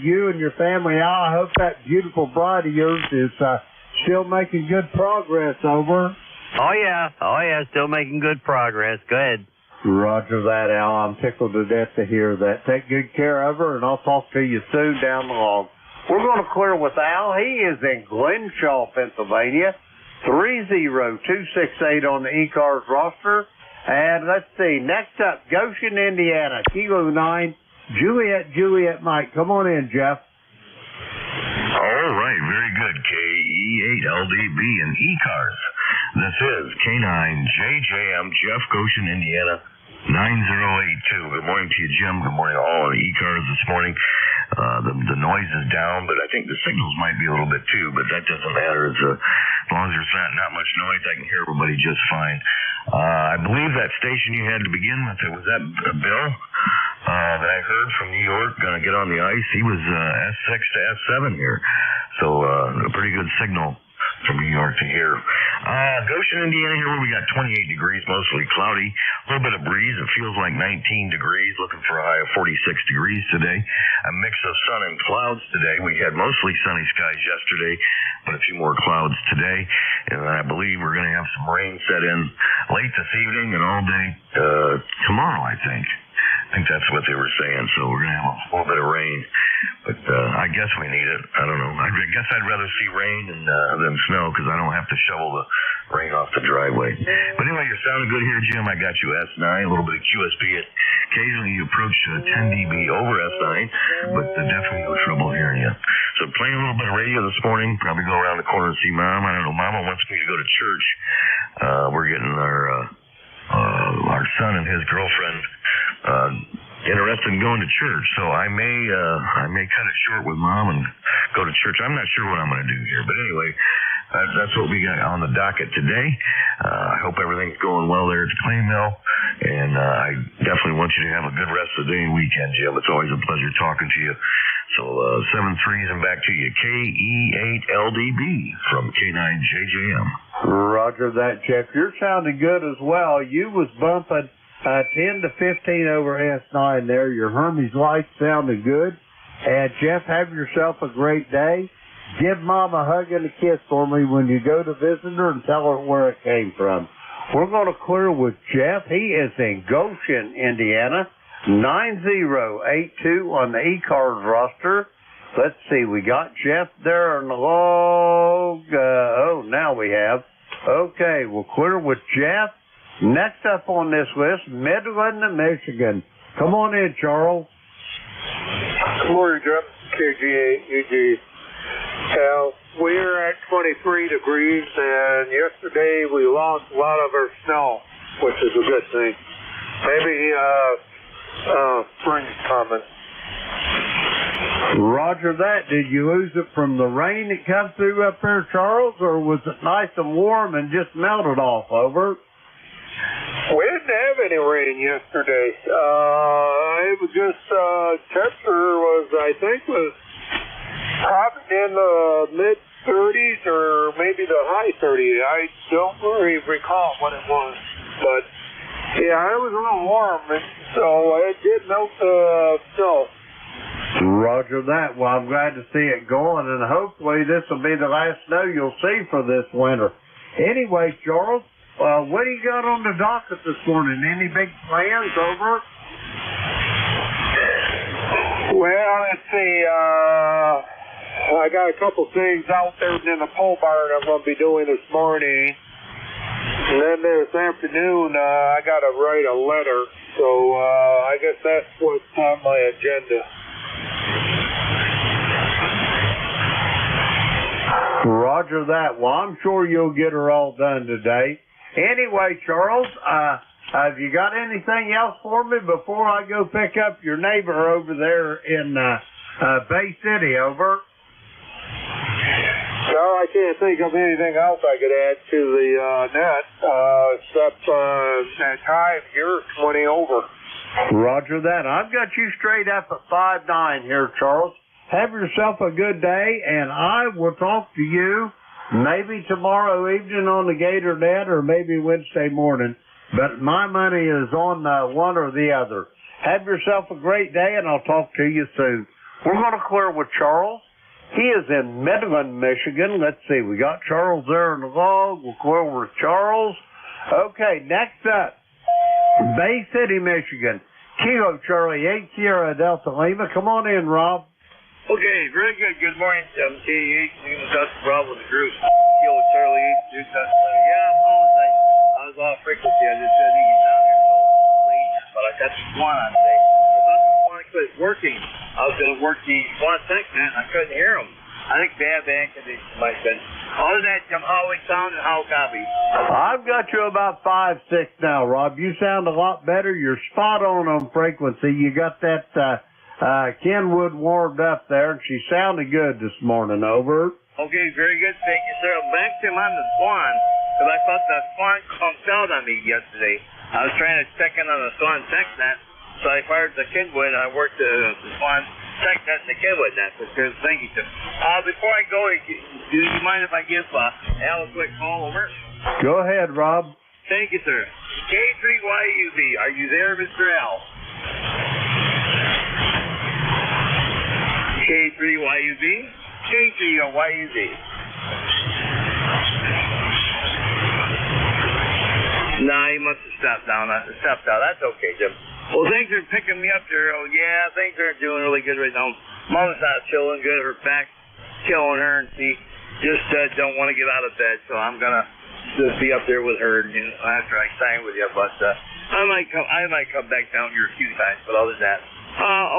you and your family out. I hope that beautiful bride of yours is still making good progress, over. Oh, yeah, still making good progress. Go ahead. Roger that, Al. I'm tickled to death to hear that. Take good care of her, and I'll talk to you soon down the line. We're going to clear with Al. He is in Glenshaw, Pennsylvania. 30268 on the ECARS roster. And let's see, next up, Goshen, Indiana, Kilo 9, Juliet Mike. Come on in, Jeff. All right, very good. KE8LDB and ECARS. This is K9JJM, Jeff, Goshen, Indiana, 9082. Good morning to you, Jim. Good morning to all of the ECARS this morning. The noise is down, but I think the signals might be a little bit too, but that doesn't matter. As long as there's not much noise, I can hear everybody just fine. I believe that station you had to begin with, was that Bill that I heard from New York going to get on the ice? He was S6 to S7 here, so a pretty good signal from New York to here. Goshen, Indiana here, where we got 28 degrees, mostly cloudy, a little bit of breeze. It feels like 19 degrees, looking for a high of 46 degrees today. A mix of sun and clouds today. We had mostly sunny skies yesterday, but a few more clouds today. And I believe we're going to have some rain set in late this evening and all day tomorrow, I think. I think that's what they were saying. So we're going to have a little bit of rain. But I guess we need it. I don't know. I guess I'd rather see rain than snow because I don't have to shovel the rain off the driveway. But anyway, you're sounding good here, Jim. I got you S9, a little bit of QSP. Occasionally you approach 10 dB over S9, but definitely no trouble hearing you. So playing a little bit of radio this morning. Probably go around the corner and see Mom. I don't know. Mama wants me to go to church. We're getting our son and his girlfriend interested in going to church, so I may cut it short with Mom and go to church. I'm not sure what I'm going to do here, but anyway, that's what we got on the docket today. I hope everything's going well there at the clay mill, and I definitely want you to have a good rest of the day and weekend, Jim. It's always a pleasure talking to you. So 7-3s and back to you. KE8LDB from K9JJM. Roger that, Jeff. You're sounding good as well. You was bumping 10 to 15 over S9 there. Your Hermes light sounded good. And Jeff, have yourself a great day. Give Mom a hug and a kiss for me when you go to visit her and tell her where it came from. We're going to clear with Jeff. He is in Goshen, Indiana, 9082 on the ECARS roster. Let's see, we got Jeff there on the log. Now we have. Okay, we'll clear with Jeff. Next up on this list, Midland, Michigan. Come on in, Charles. Good morning, Jeff. KG8UG. We're at 23 degrees, and yesterday we lost a lot of our snow, which is a good thing. Maybe spring's coming. Roger that. Did you lose it from the rain that come through up there, Charles, or was it nice and warm and just melted off, over? We didn't have any rain yesterday. It was just, temperature was, I think, was probably in the mid-30s or maybe the high 30s. I don't really recall what it was. But, yeah, it was a little warm, so it did melt the snow. Roger that. Well, I'm glad to see it going, and hopefully this will be the last snow you'll see for this winter. Anyway, Charles, what do you got on the docket this morning? Any big plans, over? Well, let's see. I got a couple things out there in the pole barn I'm going to be doing this morning. And then this afternoon, I got to write a letter. So I guess that's what's on my agenda. Roger that. Well, I'm sure you'll get her all done today. Anyway, Charles, have you got anything else for me before I go pick up your neighbor over there in Bay City, over? No, I can't think of anything else I could add to the net, except that time you're 20 over. Roger that. I've got you straight up at 5'9" here, Charles. Have yourself a good day, and I will talk to you maybe tomorrow evening on the Gator Net or maybe Wednesday morning. But my money is on one or the other. Have yourself a great day, and I'll talk to you soon. We're going to clear with Charles. He is in Midland, Michigan. Let's see. We got Charles there in the log. We'll clear with Charles. Okay, next up, Bay City, Michigan. Kilo Charlie 8 Sierra Delta Lima. Come on in, Rob. Okay, very good. Good morning, K8, Dustin Bravo, the group. Kilo Charlie 8, Dustin Lima. Yeah, I apologize. I was off frequency. I just said he get down there so late, but I got the Swan on today. I thought the Swan quit working. I was going to work the Swan tank, man. I couldn't hear him. I think bad conditions might have been. Other than that, Jim, how we sound and how copy? I've got you about 5-6 now, Rob. You sound a lot better. You're spot on frequency. You got that Kenwood warmed up there, and she sounded good this morning. Over. Okay, very good. Thank you, sir. Back to him on the Swan, because I thought the Swan clumped out on me yesterday. I was trying to check in on the Swan TechNet, so I fired the Kenwood, and I worked the Swan TechNet and the Kenwood net. Thank you, sir. Before I go, do you mind if I give Al a quick call? Over. Go ahead, Rob. Thank you, sir. K3YUB, are you there, Mr. Al? K3YUB? K3YUB. Nah, he must have stepped out. That's okay, Jim. Well, things are picking me up there. Oh, yeah, things aren't doing really good right now. Mama's not feeling good. Her back's killing her, and she just don't want to get out of bed. So I'm gonna just be up there with her after I sign with you. But I might come back down here a few times. But other than that,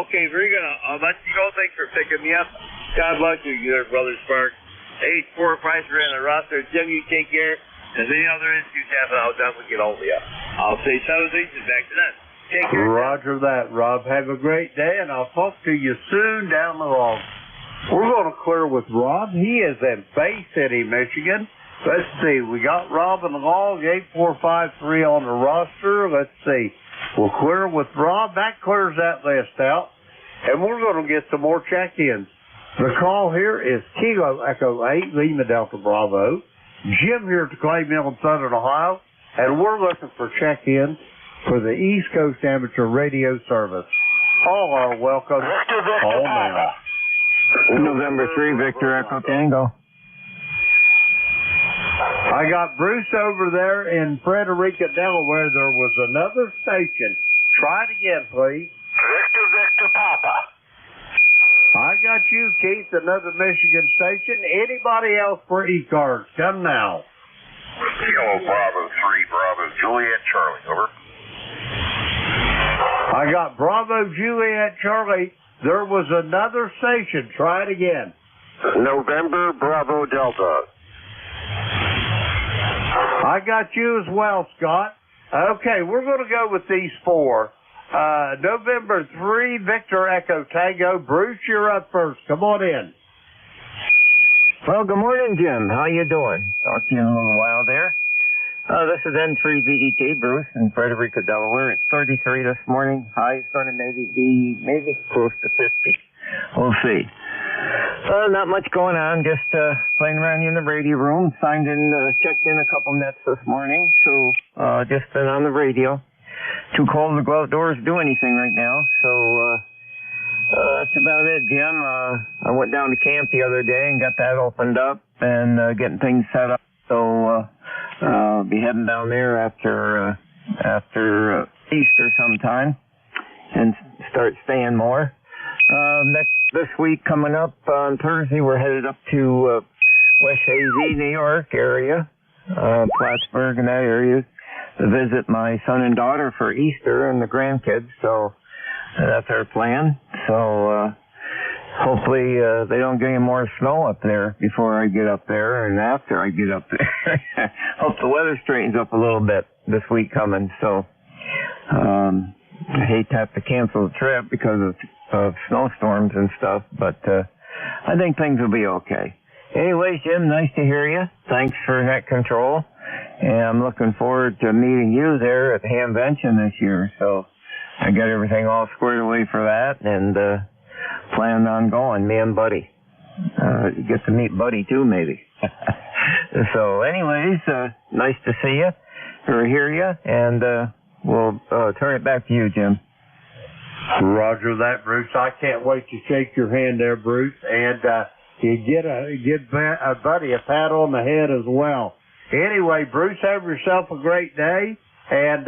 okay, very good. I'll let you go. Thanks for picking me up. God bless you, there, Brother Spark. 8-4 price for in the roster. Jim, you take care. If any other issues happen, I'll definitely get hold of you. I'll say salutations back to that. Take care. Roger that, Rob. Have a great day, and I'll talk to you soon down the road. We're going to clear with Rob. He is in Bay City, Michigan. Let's see. We got Rob in the log, 8453 on the roster. Let's see. We'll clear with Rob. That clears that list out. And we're going to get some more check-ins. The call here is Kilo Echo 8, Lima Delta Bravo. Jim here to Clay Mill in Southern Ohio. And we're looking for check-ins for the East Coast Amateur Radio Service. All are welcome. Call now. November 3, Victor Echo Tango. I got Bruce over there in Frederica, Delaware. There was another station. Try it again, please. Victor Papa. I got you, Keith, another Michigan station. Anybody else for ECARS? Come now. Kilo Bravo 3, Bravo Juliet Charlie. Over. I got Bravo Juliet Charlie. There was another station. Try it again. November Bravo Delta. I got you as well, Scott. Okay, we're going to go with these four. November 3, Victor Echo Tango. Bruce, you're up first. Come on in. Well, good morning, Jim. How you doing? Talk to you in a little while there. This is N3VET, Bruce, in Frederica, Delaware. It's 33 this morning. High is going to maybe close to 50. We'll see. Not much going on. Just playing around in the radio room. Signed in, checked in a couple nets this morning. So just been on the radio. Too cold to go outdoors to do anything right now. So that's about it, Jim. I went down to camp the other day and got that opened up and getting things set up. So I'll be heading down there after Easter sometime and start staying more. This week coming up on Thursday, we're headed up to West Hazy, New York area, Plattsburgh and that area, to visit my son and daughter for Easter and the grandkids. So that's our plan. So hopefully they don't get any more snow up there before I get up there and after I get up there. Hope the weather straightens up a little bit this week coming. So I hate to have to cancel the trip because of snowstorms and stuff, but I think things will be okay. Anyways, Jim, nice to hear you. Thanks for net control. And I'm looking forward to meeting you there at the Hamvention this year. So I got everything all squared away for that and planning on going, me and Buddy. You get to meet Buddy too, maybe. So anyways, nice to see you or hear you, and we'll turn it back to you, Jim. Roger that, Bruce. I can't wait to shake your hand there, Bruce. And you give a buddy a pat on the head as well. Anyway, Bruce, have yourself a great day. And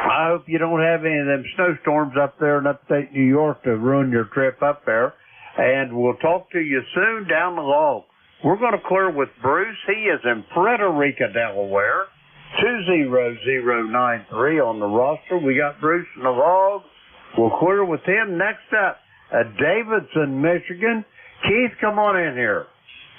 I hope you don't have any of them snowstorms up there in upstate New York to ruin your trip up there. And we'll talk to you soon down the log. We're going to clear with Bruce. He is in Frederica, Delaware. 20093 on the roster. We got Bruce in the log. We'll clear with him. Next up, Davidson, Michigan. Keith, come on in here.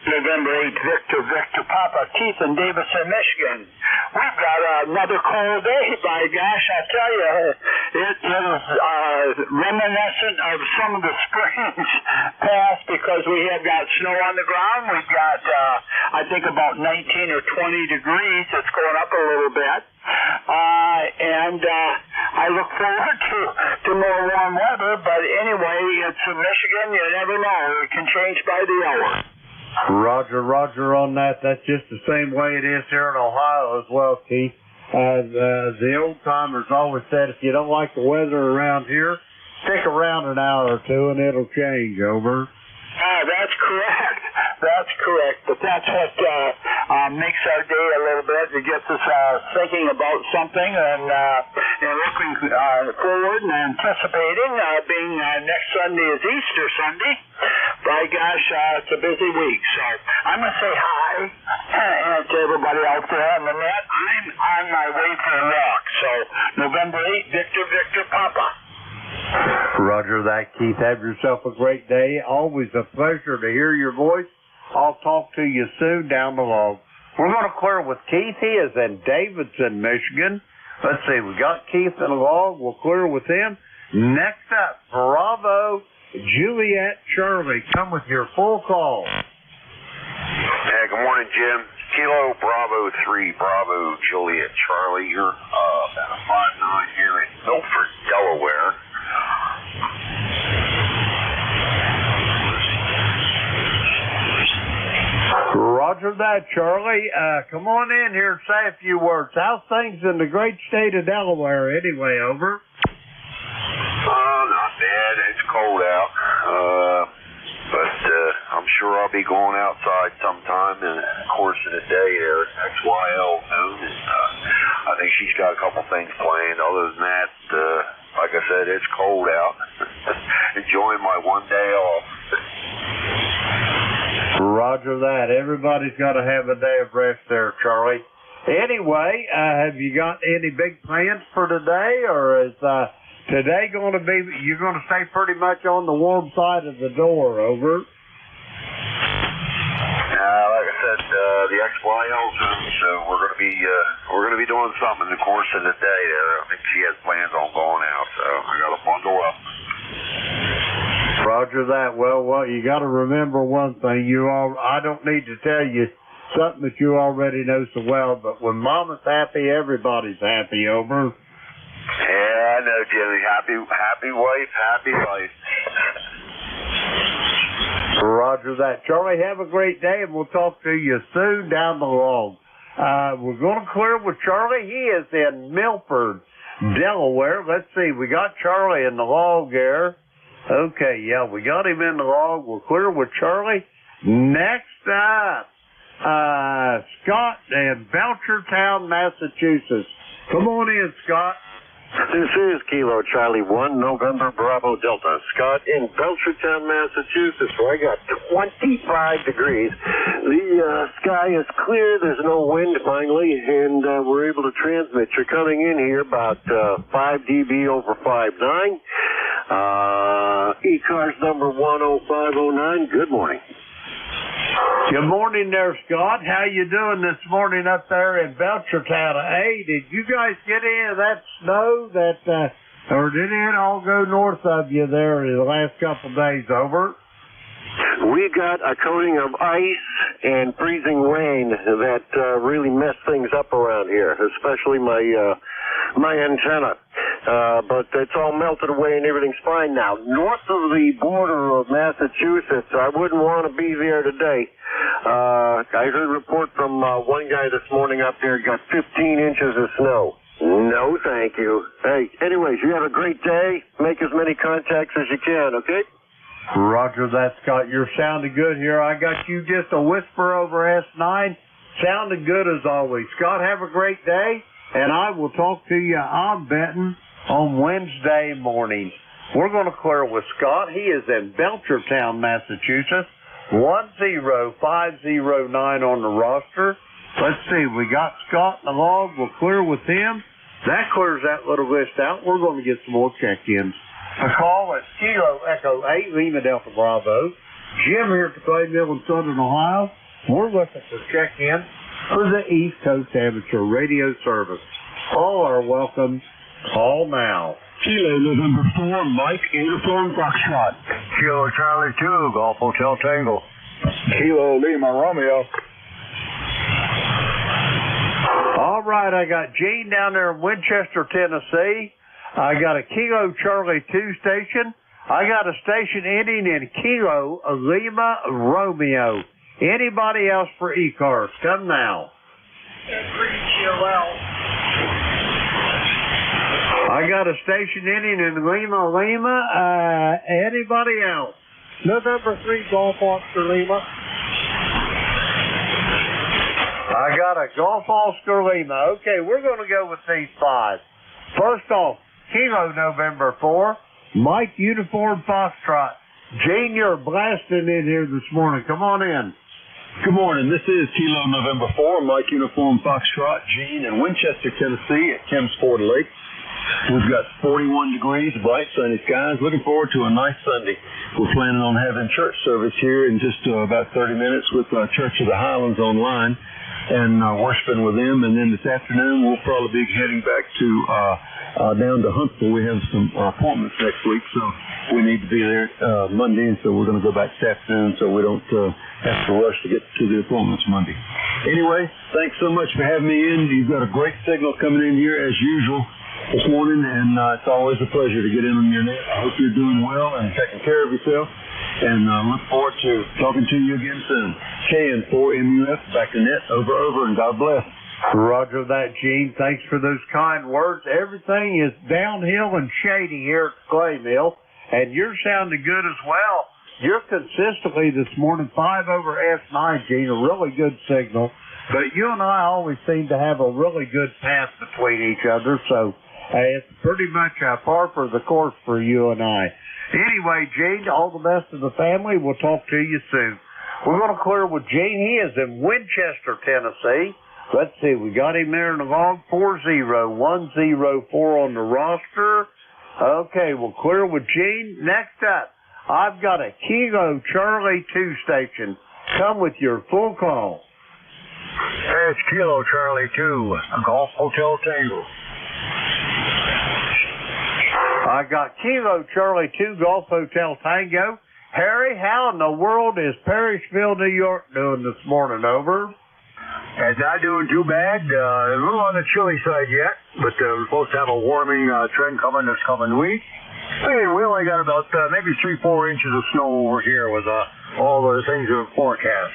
November 8th, Victor Papa, Keith in Davidson, Michigan. We've got another cold day, by gosh, I tell you. It is reminiscent of some of the springs past because we have got snow on the ground. We've got, I think, about 19 or 20 degrees. It's going up a little bit. And I look forward to more warm weather, but anyway, it's Michigan. You never know. It can change by the hour. Roger on that. That's just the same way it is here in Ohio as well, Keith. The old-timers always said if you don't like the weather around here, stick around an hour or two and it'll change, over. That's correct. That's correct. But that's what makes our day a little bit. It gets us thinking about something and looking forward and anticipating. Being next Sunday is Easter Sunday. By gosh, it's a busy week. So I'm going to say hi to everybody out there on the net. I'm on my way for a walk. So November 8th, Victor Papa. Roger that, Keith. Have yourself a great day. Always a pleasure to hear your voice. I'll talk to you soon down the log. We're going to clear with Keith. He is in Davidson, Michigan. Let's see. We got Keith in the log. We'll clear with him. Next up, Bravo, Juliet, Charlie. Come with your full call. Hey, good morning, Jim. Kilo Bravo 3, Bravo Juliet Charlie. You're about a 5'9" here in Milford, Delaware. Roger that, Charlie. Come on in here and say a few words. How's things in the great state of Delaware anyway, over? Not bad. It's cold out. But I'm sure I'll be going outside sometime in the course of the day there at XYL noon. And I think she's got a couple things planned. Other than that, like I said, it's cold out. Enjoying my one day off. Roger that. Everybody's got to have a day of rest there, Charlie. Anyway, have you got any big plans for today, or is today going to be, you're going to stay pretty much on the warm side of the door, over? Like I said, the XYL Zoom, so we're going to be doing something in the course of the day there. I think she has plans on going out, so I got to bundle up. Roger that. Well, you got to remember one thing. I don't need to tell you something that you already know so well, but when Mama's happy, everybody's happy, over. Yeah, I know, Jimmy. Happy wife, happy life. Roger that. Charlie, have a great day, and we'll talk to you soon down the log. We're going to clear with Charlie. He is in Milford, Delaware. Let's see. We got Charlie in the log there. Okay, yeah, we got him in the log. We're clear with Charlie. Next up, Scott in Belchertown, Massachusetts. Come on in, Scott. This is Kilo Charlie 1, November Bravo Delta. Scott in Belchertown, Massachusetts, where I got 25 degrees. The sky is clear, there's no wind finally, and we're able to transmit. You're coming in here about 5 dB over 5.9. ECARS number 10509. Good morning. Good morning there, Scott. How you doing this morning up there in Belchertown? Hey, did you guys get any of that snow or did it all go north of you there in the last couple of days, over? We got a coating of ice and freezing rain that really messed things up around here, especially my antenna. But it's all melted away and everything's fine now. North of the border of Massachusetts, I wouldn't want to be there today. I heard a report from one guy this morning up there got 15 inches of snow. No, thank you. Hey, anyways, you have a great day. Make as many contacts as you can, okay? Roger that, Scott. You're sounding good here. I got you just a whisper over S9. Sounding good as always. Scott, have a great day, and I will talk to you, I'm betting, on Wednesday morning. We're going to clear with Scott. He is in Belchertown, Massachusetts. 10509 on the roster. Let's see, we got Scott in the log. We'll clear with him. That clears that little list out. We're going to get some more check-ins. The call is Kilo Echo 8, Lima Delta Bravo. Jim here at the Clay Mill in Southern Ohio. We're looking for check-in for the East Coast Amateur Radio Service. All are welcome. Call now. Kilo November 4, Mike, Uniform Foxtrot. Kilo Charlie 2, Golf Hotel Tango. Kilo Lima Romeo. All right, I got Gene down there in Winchester, Tennessee. I got a Kilo Charlie 2 station. I got a station ending in Kilo Lima Romeo. Anybody else for ECARS? Come now. I got a station ending in Lima Lima. Anybody else? November 3, Golf Oscar Lima. I got a Golf Oscar Lima. Okay, we're going to go with these five. First off, Kilo November 4, Mike Uniform Foxtrot. Gene, you're blasting in here this morning. Come on in. Good morning. This is Kilo November 4, Mike Uniform Foxtrot, Gene in Winchester, Tennessee at Kim's Ford Lake. We've got 41 degrees, bright sunny skies. Looking forward to a nice Sunday. We're planning on having church service here in just about 30 minutes with Church of the Highlands online and worshiping with them. And then this afternoon, we'll probably be heading back to down to Huntsville. We have some appointments next week, so we need to be there Monday, and so we're going to go back this afternoon so we don't have to rush to get to the appointments Monday. Anyway, thanks so much for having me in. You've got a great signal coming in here as usual this morning, and it's always a pleasure to get in on your net. I hope you're doing well and taking care of yourself, and look forward to talking to you again soon. KN4MUF, back to net, over, and God bless. Roger that, Gene. Thanks for those kind words. Everything is downhill and shady here at the Clay Mill, and you're sounding good as well. You're consistently this morning 5 over S9, Gene, a really good signal. But you and I always seem to have a really good path between each other, so it's pretty much par for the course for you and I. Anyway, Gene, all the best to the family. We'll talk to you soon. We're going to clear with Gene. He is in Winchester, Tennessee. Let's see, we got him there in the log, 40104 on the roster. Okay, we'll clear with Gene. Next up, I've got a Kilo Charlie 2 station. Come with your full call. Hey, it's Kilo Charlie 2, Golf Hotel Tango. I got Kilo Charlie 2, Golf Hotel Tango. Harry, how in the world is Parrishville, New York doing this morning? Over. It's not doing too bad. A little on the chilly side yet, but we're supposed to have a warming trend coming this coming week. Hey, we only got about maybe 3-4 inches of snow over here with all the things in forecast.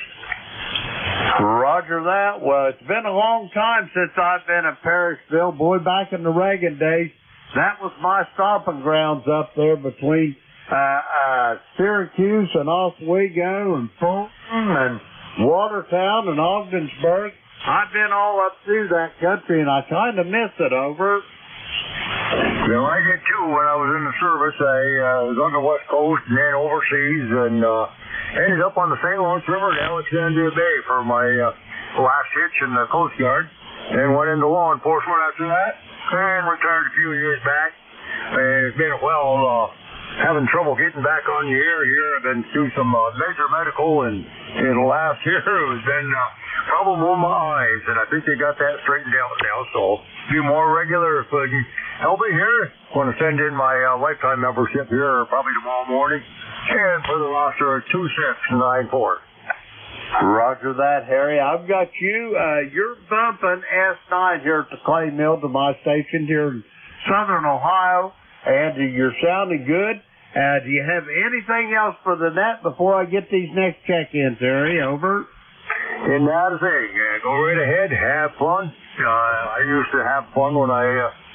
Roger that. Well, it's been a long time since I've been in Parrishville. Boy, back in the Reagan days, that was my stomping grounds up there between Syracuse and Oswego and Fulton and Watertown and Ogdensburg. I've been all up through that country, and I kind of miss it. Over. Well, I did too when I was in the service. I was on the West Coast and then overseas, and ended up on the St. Lawrence River at Alexandria Bay for my last hitch in the Coast Guard. Then went into law enforcement after that, and returned a few years back. And it's been having trouble getting back on the air here. I've been through some major medical, and in the last year it has been problem with my eyes, and I think they got that straightened out now. So be more regular if you can help me here. I'm going to send in my lifetime membership here probably tomorrow morning, and for the roster 2694. Roger that, Harry. I've got you. You're bumping S9 here at the Clay Mill to my station here in Southern Ohio. And you're sounding good. Do you have anything else for the net before I get these next check-ins, Harry? Over. in that thing. Go right ahead, have fun. I used to have fun when I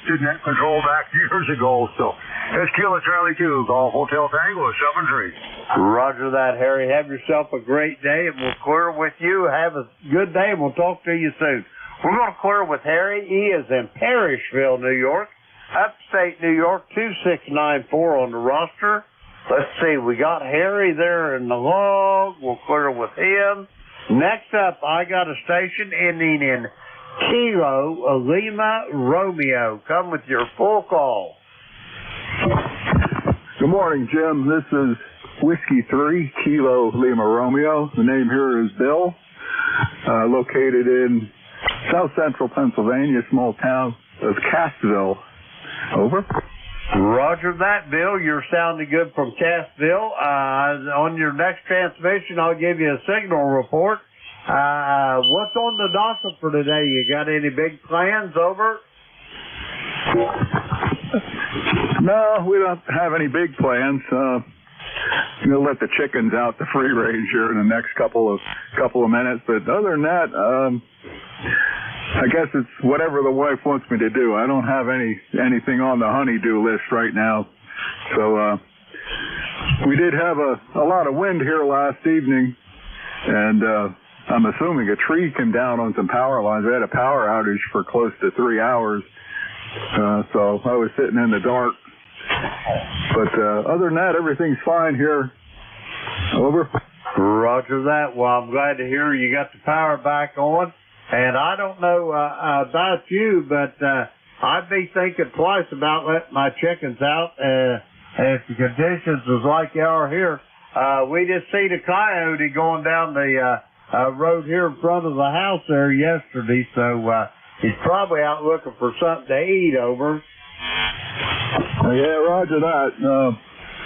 did net control back years ago. So it's Kilo Charlie 2, Golf Hotel Tango 73. Roger that, Harry. Have yourself a great day, and we'll clear with you. Have a good day, and we'll talk to you soon. We're going to clear with Harry. He is in Parrishville, New York. Upstate New York, 2694 on the roster. Let's see, we got Harry there in the log. We'll clear with him. Next up, I got a station ending in Kilo Lima Romeo. Come with your full call. Good morning, Jim. This is Whiskey 3, Kilo Lima Romeo. The name here is Bill, located in South Central Pennsylvania, small town of Cassville. Over. Roger that, Bill. You're sounding good from Cassville. On your next transmission, I'll give you a signal report. What's on the docket for today? You got any big plans? Over? No, we don't have any big plans. We'll let the chickens out the free range here in the next couple of minutes. But other than that, I guess it's whatever the wife wants me to do. I don't have anything on the honey-do list right now. So we did have a lot of wind here last evening, and I'm assuming a tree came down on some power lines. We had a power outage for close to 3 hours, so I was sitting in the dark. But other than that, everything's fine here. Over. Roger that. Well, I'm glad to hear you got the power back on. And I don't know about you, but I'd be thinking twice about letting my chickens out. If the conditions was like they are here, we just seen a coyote going down the road here in front of the house there yesterday, so he's probably out looking for something to eat. Over. Yeah, roger that.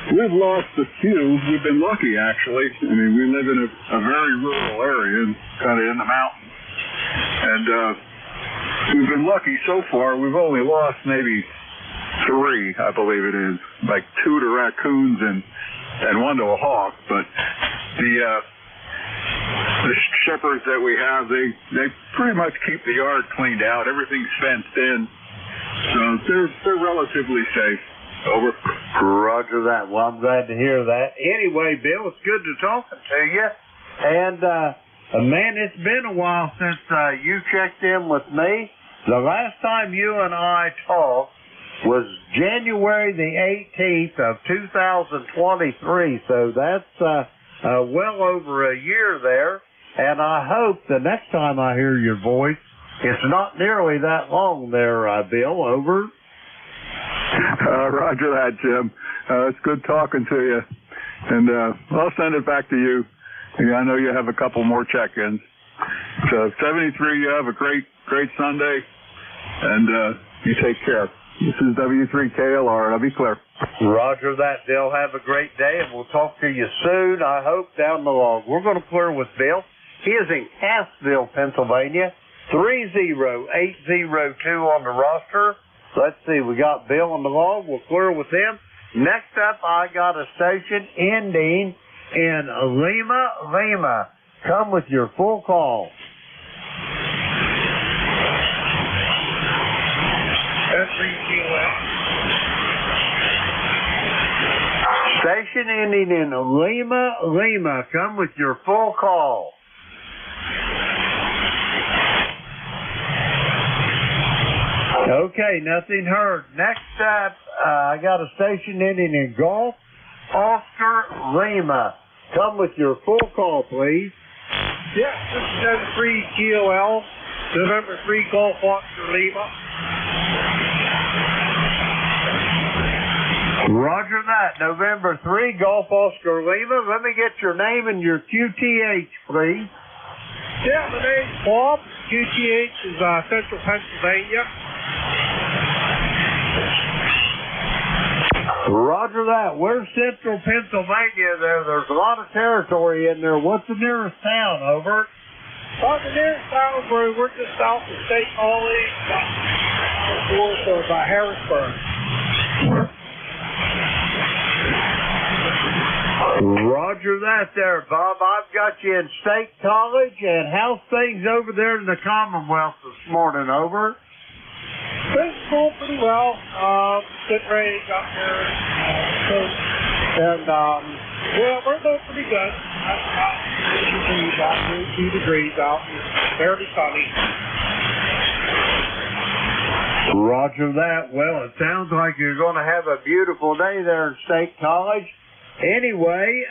We've lost a few. We've been lucky, actually. I mean, we live in a very rural area, kind of in the mountains. And we've been lucky so far. We've only lost maybe 3, I believe it is, like 2 to raccoons and 1 to a hawk. But the shepherds that we have, they pretty much keep the yard cleaned out. Everything's fenced in, so they're relatively safe. Over. Roger that. Well, I'm glad to hear that. Anyway, Bill, it's good to talking to you. And man, it's been a while since you checked in with me. The last time you and I talked was January the 18th of 2023. So that's well over a year there. And I hope the next time I hear your voice, it's not nearly that long there, Bill. Over. Roger that, Jim. It's good talking to you. And I'll send it back to you. I know you have a couple more check-ins. So 73, you have a great Sunday, and you take care. This is W3KLR. I'll be clear. Roger that, Bill. Have a great day, and we'll talk to you soon, I hope, down the log. We're going to clear with Bill. He is in Cassville, Pennsylvania, 30802 on the roster. Let's see, we got Bill on the log. We'll clear with him. Next up, I got a station ending in Lima. Come with your full call. Station ending in Lima. Come with your full call. Okay, nothing heard. Next up, I got a station ending in Golf Oscar Lima. Come with your full call, please. Yeah, this is N3 GOL, November 3 Golf Oscar Lima. Roger that. November 3 Golf Oscar Lima. Let me get your name and your QTH, please. Yeah, my name's Bob. QTH is Central Pennsylvania. Roger that. Where's Central Pennsylvania there? There's a lot of territory in there. What's the nearest town? Over. The nearest town, we're just south of State College, north of Harrisburg. Roger Roger that there, Bob. I've got you in State College, and how's things over there in the Commonwealth this morning, over? Things going pretty well. Getting ready to got there. And, yeah, we're doing pretty good. About 2 degrees out. Fairly sunny. Roger that. Well, it sounds like you're going to have a beautiful day there in State College. Anyway,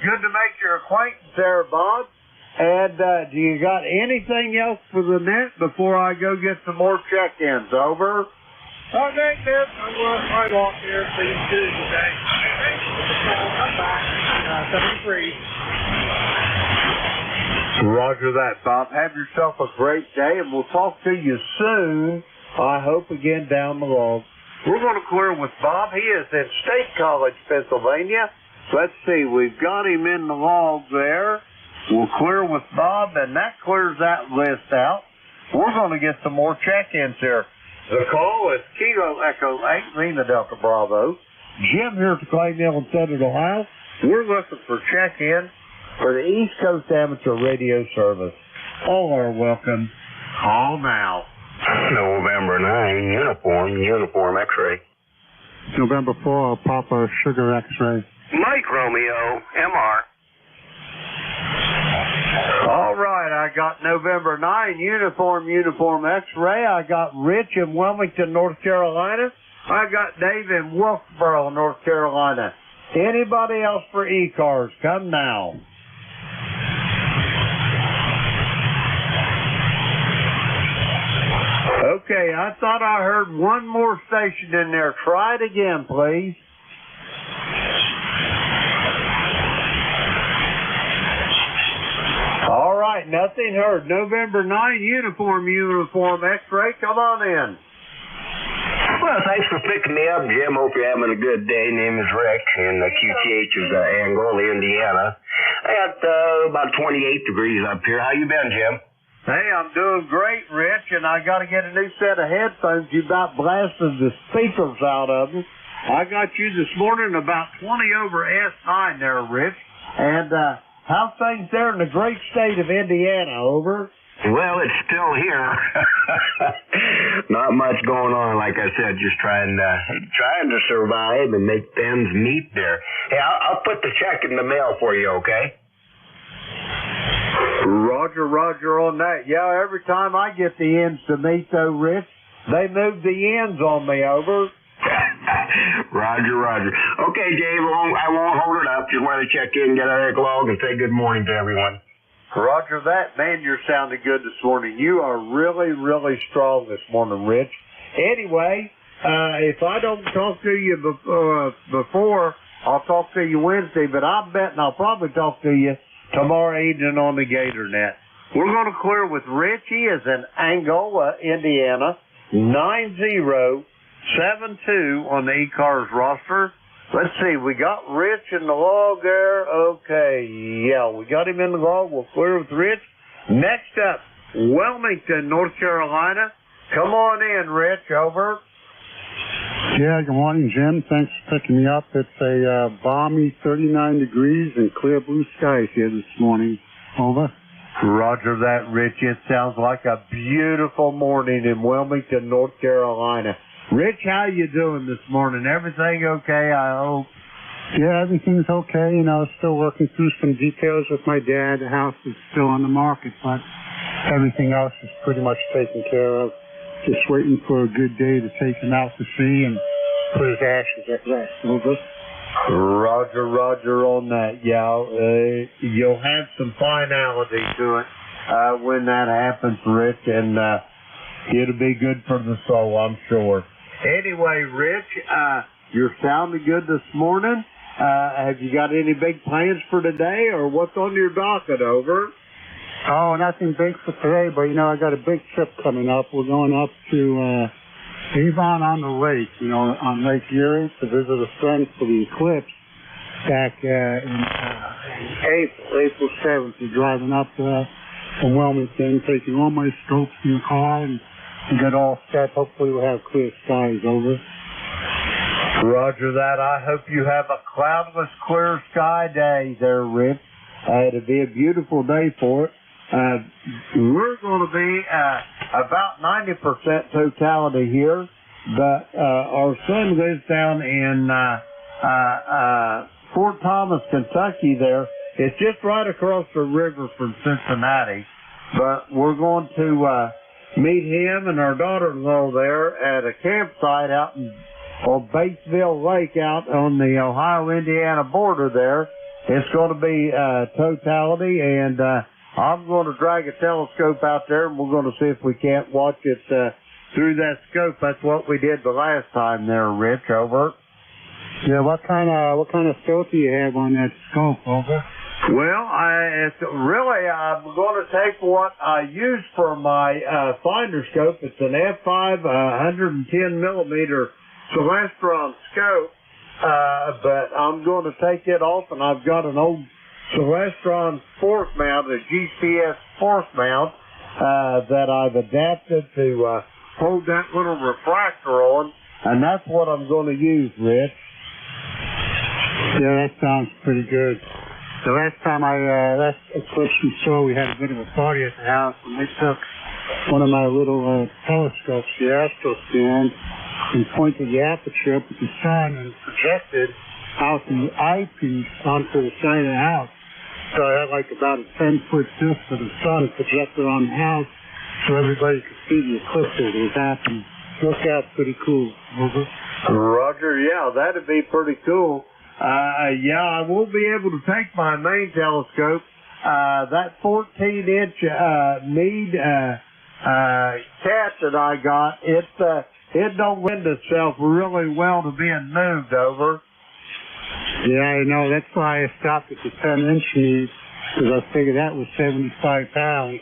good to make your acquaintance there, Bob. And do you got anything else for the net before I go get some more check-ins? Over. Okay, Deb. I'm going to try to walk here so you can do it today. Come back. 73. Roger that, Bob. Have yourself a great day, and we'll talk to you soon. I hope again down the road. We're going to clear with Bob. He is in State College, Pennsylvania. Let's see. We've got him in the log there. We'll clear with Bob, and that clears that list out. We're going to get some more check-ins here. The call is Kilo Echo 8, Lima Delta Bravo. Jim here at Clay Mill in Southern Ohio. We're looking for check-in for the East Coast Amateur Radio Service. All are welcome. Call now. November 9, uniform X-ray. November 4, Papa Sugar X-ray. Mike Romeo, MR. All right, I got November 9, uniform X-ray. I got Rich in Wilmington, North Carolina. I got Dave in Wilkesboro, North Carolina. Anybody else for ECARS? Come now. Okay, I thought I heard one more station in there. Try it again, please. All right, nothing heard. November 9, uniform X-ray. Come on in. Well, thanks for picking me up, Jim. Hope you're having a good day. Name is Rick, and QTH is Angola, Indiana. I got about 28 degrees up here. How you been, Jim? Hey, I'm doing great, Rich, and I got to get a new set of headphones. You about blasted the speakers out of them. I got you this morning about 20 over S9 there, Rich. And how's things there in the great state of Indiana, over? Well, it's still here. Not much going on, like I said, just trying to survive and make ends meet there. Hey, I'll put the check in the mail for you, okay? Roger on that. Yeah, every time I get the ends to meet, though, Rich, they move the ends on me, over. Roger. Okay, Dave, I won't hold it up. Just wanted to check in, get a log, and say good morning to everyone. Roger that. Man, you're sounding good this morning. You are really, really strong this morning, Rich. Anyway, if I don't talk to you before, I'll talk to you Wednesday, but I'm betting I'll probably talk to you tomorrow evening on the GatorNet. We're going to clear with Rich. He is in Angola, Indiana, 9072 on the ECARS roster. Let's see, we got Rich in the log there. Okay, yeah, we got him in the log. We'll clear with Rich. Next up, Wilmington, North Carolina. Come on in, Rich, over. Yeah, good morning, Jim. Thanks for picking me up. It's a balmy 39 degrees and clear blue skies here this morning. Over. Roger that, Rich. It sounds like a beautiful morning in Wilmington, North Carolina. Rich, how you doing this morning? Everything okay, I hope? Yeah, everything's okay. You know, still working through some details with my dad. The house is still on the market, but everything else is pretty much taken care of. Just waiting for a good day to take him out to sea and put his ashes at rest. Over. Roger on that. Yeah, you'll have some finality to it when that happens, Rich, and it'll be good for the soul, I'm sure. Anyway, Rich, you're sounding good this morning. Have you got any big plans for today, or what's on your docket, over? Oh, nothing big for today, but, you know, I got a big trip coming up. We're going up to Avon on the Lake, you know, on Lake Erie to visit a friend for the eclipse back in April 7th. We're driving up from Wilmington, taking all my scopes in the car and get all set. Hopefully we'll have clear skies, over. Roger that. I hope you have a cloudless, clear sky day there, Rich. It'll be a beautiful day for it. We're going to be about 90% totality here, but our son lives down in Fort Thomas, Kentucky there. It's just right across the river from Cincinnati, but we're going to meet him and our daughter-in-law there at a campsite out on Batesville Lake out on the Ohio-Indiana border there. It's going to be totality, and I'm going to drag a telescope out there, and we're going to see if we can't watch it through that scope. That's what we did the last time there, Rich. Over. Yeah, what kind of scope do you have on that scope, over? Well, I'm going to take what I use for my finder scope. It's an F5 110 millimeter Celestron scope, but I'm going to take it off, and I've got an old Celestron force mount, a GPS force mount, that I've adapted to hold that little refractor on, and that's what I'm going to use, Rich. Yeah, that sounds pretty good. The last time last eclipse we saw, we had a bit of a party at the house, and they took one of my little telescopes, the astroscan, and pointed the aperture up at the sun and projected out the eyepiece onto the side of the house. So I had like about a 10-foot disc of the sun projected on the house, so everybody could see the eclipse that was happening. Looked out pretty cool. Roger, yeah, that'd be pretty cool. Yeah, I won't be able to take my main telescope. That 14-inch Meade cat that I got, it don't lend itself really well to being moved, over. Yeah, I know. That's why I stopped at the 10-inch Meade, because I figured that was 75 pounds.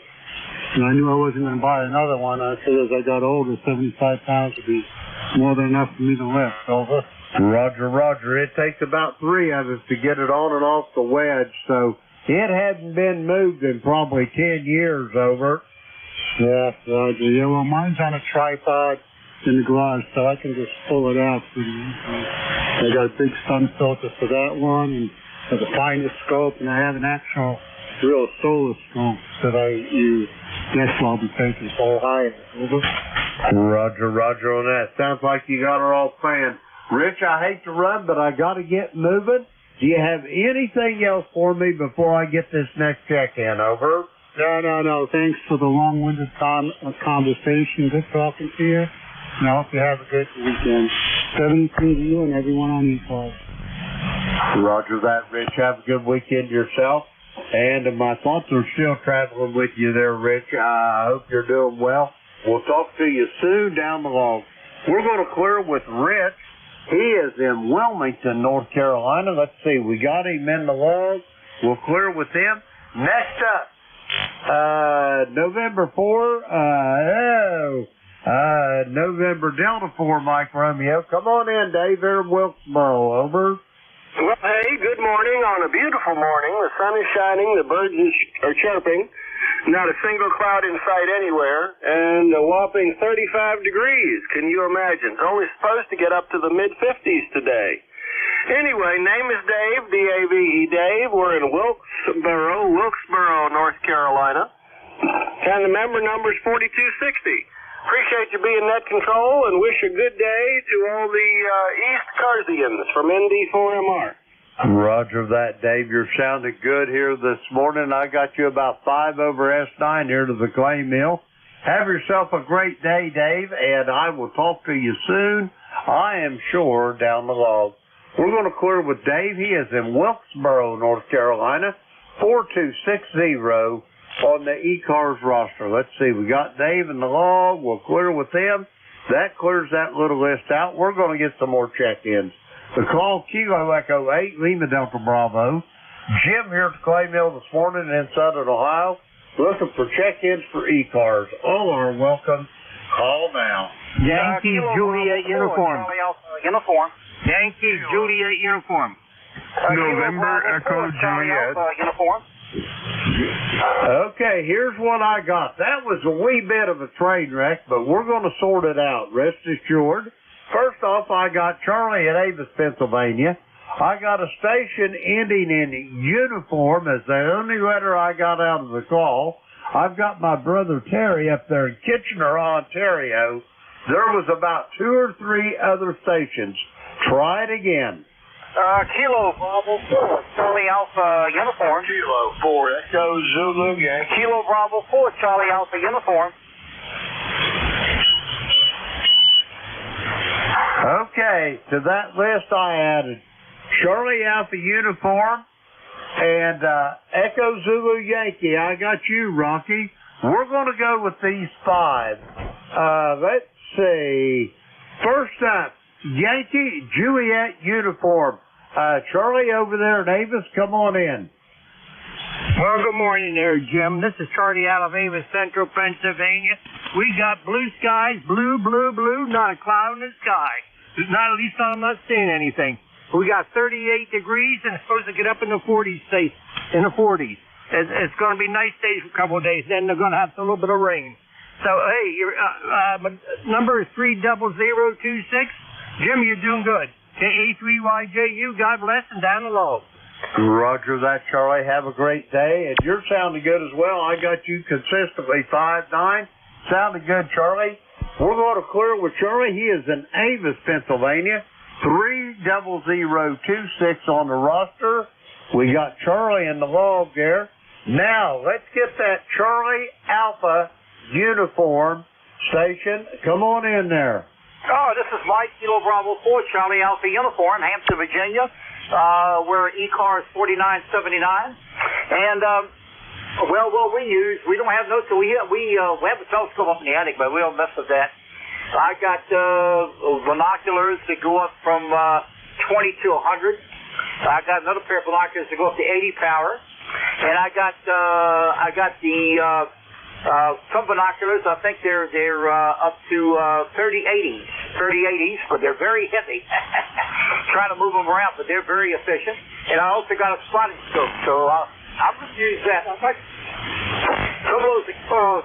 And I knew I wasn't going to buy another one. I figured as I got older, 75 pounds would be more than enough for me to lift, over. Roger, roger. It takes about 3 of us to get it on and off the wedge, so it hadn't been moved in probably 10 years, over. Yeah, roger. Yeah, well, mine's on a tripod in the garage, so I can just pull it out pretty easily. I got a big sun filter for that one, and for the finder scope, and I have an actual real solar scope that I use. That's what I'll be taking so high. Over. Roger, roger on that. Sounds like you got her all planned. Rich, I hate to run, but I got to get moving. Do you have anything else for me before I get this next check-in, over? No. Thanks for the long-winded conversation. Good talking to you. And I hope you have a good weekend. 73 to you and everyone on ECARS. Roger that, Rich. Have a good weekend yourself. And my thoughts are still traveling with you there, Rich. I hope you're doing well. We'll talk to you soon down the log. We're going to clear with Rich. He is in Wilmington, North Carolina. Let's see. We got him in the log. We'll clear with him. Next up, November 4. November Delta 4, Mike Romeo. Come on in, Dave, here in Wilkesboro. Over. Well, hey, good morning on a beautiful morning. The sun is shining, the birds are chirping, not a single cloud in sight anywhere, and a whopping 35 degrees. Can you imagine? It's only supposed to get up to the mid-50s today. Anyway, name is Dave, D-A-V-E, Dave. We're in Wilkesboro, North Carolina, and the member number is 4260. Appreciate you being net control and wish a good day to all the East Carsians from ND4MR. Roger that, Dave. You're sounding good here this morning. I got you about 5 over S9 here to the clay mill. Have yourself a great day, Dave, and I will talk to you soon, I am sure, down the log. We're going to clear with Dave. He is in Wilkesboro, North Carolina, 4260. On the ECARS roster. Let's see, we got Dave in the log. We'll clear with him. That clears that little list out. We're going to get some more check-ins. The call, Kilo Echo 8, Lima Delta Bravo. Jim here at the Clay Mill this morning in Southern Ohio. Looking for check-ins for ECARS. All are welcome. Call now. Yankee Juliet uniform. Yankee Juliet uniform. November Echo Juliet. Uniform. Okay, here's what I got. That was a wee bit of a train wreck, but we're going to sort it out. Rest assured. First off, I got Charlie at Avis, Pennsylvania. I got a station ending in uniform as the only letter I got out of the call. I've got my brother Terry up there in Kitchener, Ontario. There was about 2 or 3 other stations. Try it again. Kilo Bravo 4, Charlie Alpha Uniform. Kilo 4, Echo Zulu Yankee. Kilo Bravo 4, Charlie Alpha Uniform. Okay, to that list I added Charlie Alpha Uniform and Echo Zulu Yankee. I got you, Rocky. We're going to go with these 5. Let's see. First up, Yankee Juliet Uniform. Charlie over there in Avis, come on in. Well, good morning there, Jim. This is Charlie out of Avis, Central Pennsylvania. We got blue skies, blue, blue, blue, not a cloud in the sky. Not, at least I'm not seeing anything. We got 38 degrees and it's supposed to get up in the 40s, in the 40s. It's going to be nice days for a couple of days. Then they're going to have a little bit of rain. So, hey, your number is 30026. Jim, you're doing good. A3YJU, God bless, and down the low. Roger that, Charlie. Have a great day. And you're sounding good as well. I got you consistently 5'9". Sounding good, Charlie. We're going to clear with Charlie. He is in Avis, Pennsylvania. 30026 on the roster. We got Charlie in the log there. Now, let's get that Charlie Alpha uniform station. Come on in there. Oh, this is Mike, Kilo Bravo 4, Charlie Alpha Uniform, Hampton, Virginia. We're ECARS 4979. And, well, what we use, we don't have no, so we have a telescope up in the attic, but we don't mess with that. I got binoculars that go up from 20 to 100. I got another pair of binoculars that go up to 80 power. And I got the some binoculars, I think they're up to 3080s, but they're very heavy. Trying to move them around, but they're very efficient. And I also got a spotting scope, so I'm going to use that. I'm like, some of those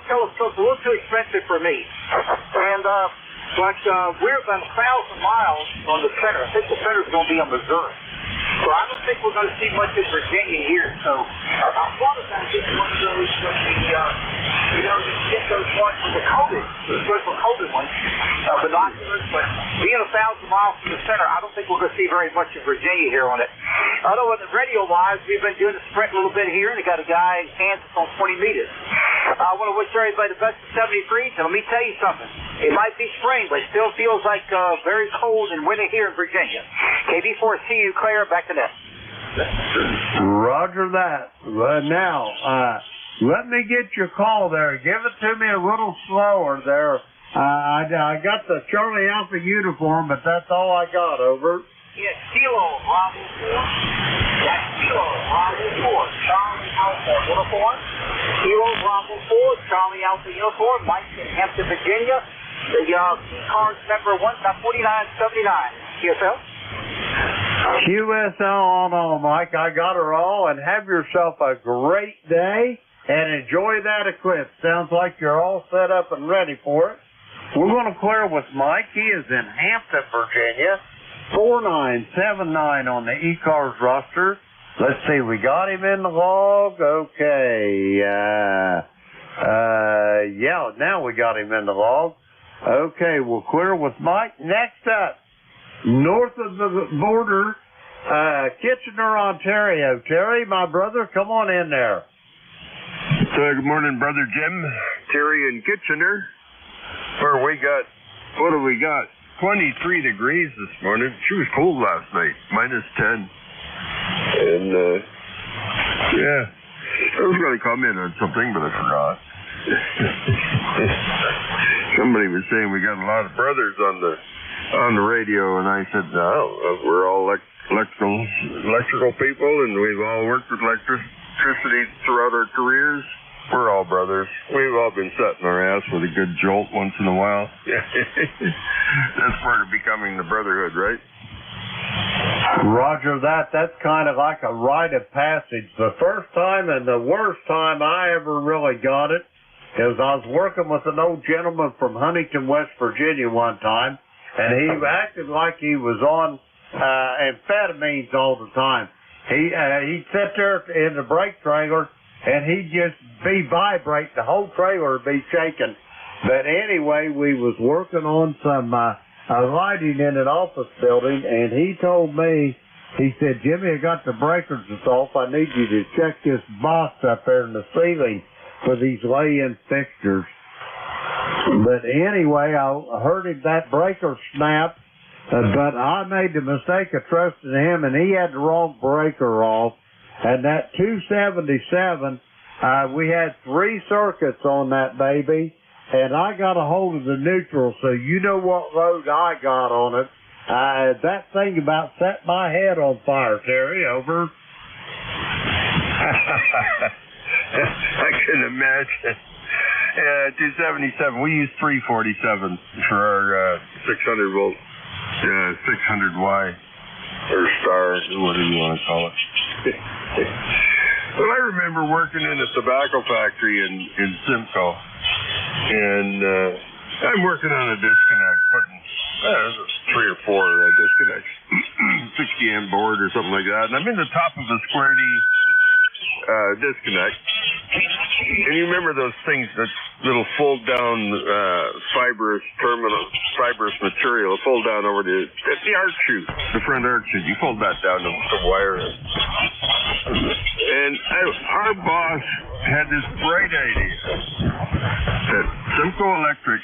telescopes are a little too expensive for me. And but we're about 1,000 miles on the center. I think the center is going to be on Missouri. So I don't think we're going to see much in Virginia here. So I thought about getting one of those with the, get those ones with the coated, the special coated ones, binoculars. But being 1,000 miles from the center, I don't think we're going to see very much in Virginia here on it. Although on the radio-wise, we've been doing a sprint a little bit here, and I got a guy in Kansas on 20 meters. I want to wish everybody the best of 73, and let me tell you something. It might be spring, but it still feels like very cold and winter here in Virginia. KB4CU, Claire, back to net. Roger that. Now, let me get your call there. Give it to me a little slower there. I got the Charlie Alpha uniform, but that's all I got. Over. Yes, Kilo Bravo 4. That's Kilo Bravo 4. Charlie Alpha uniform. Kilo Bravo 4. Charlie Alpha uniform. Mike in Hampton, Virginia. The ECARS number 4979. QSL. QSL on all, Mike. I got her all, and have yourself a great day and enjoy that eclipse. Sounds like you're all set up and ready for it. We're going to clear with Mike. He is in Hampton, Virginia. 4979 on the ECARS roster. Let's see, we got him in the log. Okay. Yeah, now we got him in the log. Okay, we'll clear with Mike. Next up, north of the border, Kitchener, Ontario. Terry, my brother, come on in there. Good morning, Brother Jim. Terry in Kitchener, where we got, what do we got? 23 degrees this morning. She was cold last night, -10. And, yeah, I was going to comment on something, but I forgot. Somebody was saying we got a lot of brothers on the radio, and I said, no, we're all electrical people, and we've all worked with electricity throughout our careers. We're all brothers. We've all been setting our ass with a good jolt once in a while. That's part of becoming the brotherhood, right? Roger that. That's kind of like a rite of passage. The first time and the worst time I ever really got it is I was working with an old gentleman from Huntington, West Virginia one time, and he acted like he was on amphetamines all the time. He'd sit there in the brake trailer, and he'd just be vibrating. The whole trailer would be shaking. But anyway, we was working on some lighting in an office building, and he told me, he said, Jimmy, I got the breakers off. I need you to check this box up there in the ceiling for these lay-in fixtures. But anyway, I heard that breaker snap, but I made the mistake of trusting him, and he had the wrong breaker off. And that 277, we had 3 circuits on that baby, and I got a hold of the neutral, so you know what load I got on it. That thing about set my head on fire, Terry, over. I can imagine. 277. We use 347 for our 600 volt, 600Y or star, whatever you want to call it. Well, I remember working in a tobacco factory in Simcoe, and I'm working on a disconnect, putting 3 or 4 disconnects, 60 amp board or something like that, and I'm in the top of a square D disconnect. And you remember those things, that little fold down fibrous material, fold down over the arc chute, the front arc chute. You fold that down to wire it. And our boss had this bright idea that Simcoe Electric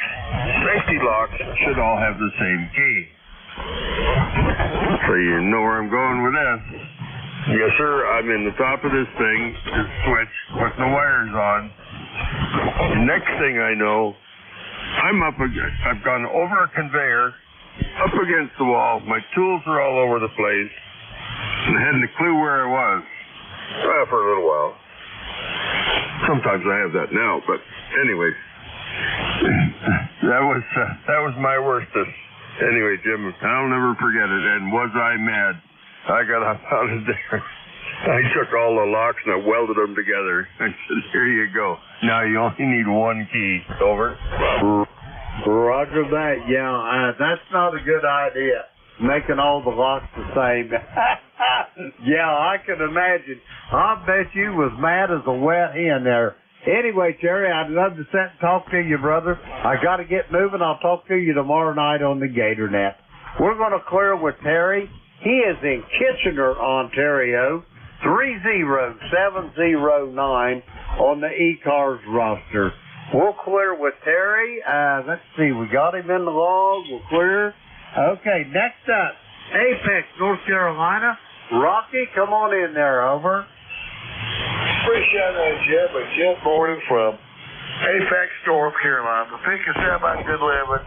safety locks should all have the same key. So you know where I'm going with this. Yes, sir. I'm in the top of this thing, this switch, putting the wires on. Next thing I know, I've gone over a conveyor, up against the wall. My tools are all over the place, and I hadn't a clue where I was. For a little while. Sometimes I have that now, but anyway, that was my worstest. Anyway, Jim, I'll never forget it. And was I mad? I got up out of there. I took all the locks and I welded them together. I said, here you go. Now you only need 1 key. Over. Roger that. Yeah, that's not a good idea. Making all the locks the same. Yeah, I can imagine. I bet you was mad as a wet hen there. Anyway, Terry, I'd love to sit and talk to you, brother. I got to get moving. I'll talk to you tomorrow night on the Gator Net. We're going to clear with Terry. He is in Kitchener, Ontario, 30709 on the ECARS roster. We'll clear with Terry. Let's see, we got him in the log. We'll clear. Okay, next up, Apex, North Carolina. Rocky, come on in there, over. Appreciate that, Jeff. But Jeff Morning from Apex, North Carolina. The pick us up by good living.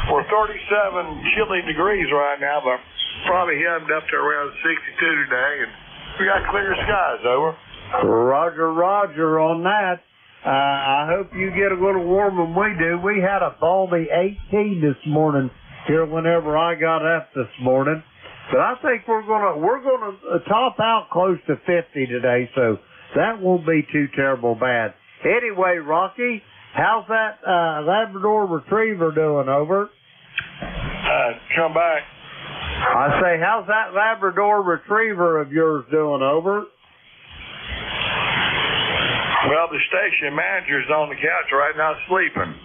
We're 37 chilly degrees right now, but probably heading up to around 62 today, and we got clear skies, over. Roger on that. I hope you get a little warmer than we do. We had a balmy 18 this morning here whenever I got up this morning. But I think we're gonna top out close to 50 today, so that won't be too terrible bad. Anyway, Rocky, how's that Labrador Retriever doing, over? Come back. I say, how's that Labrador Retriever of yours doing, over? Well, the station manager's on the couch right now sleeping.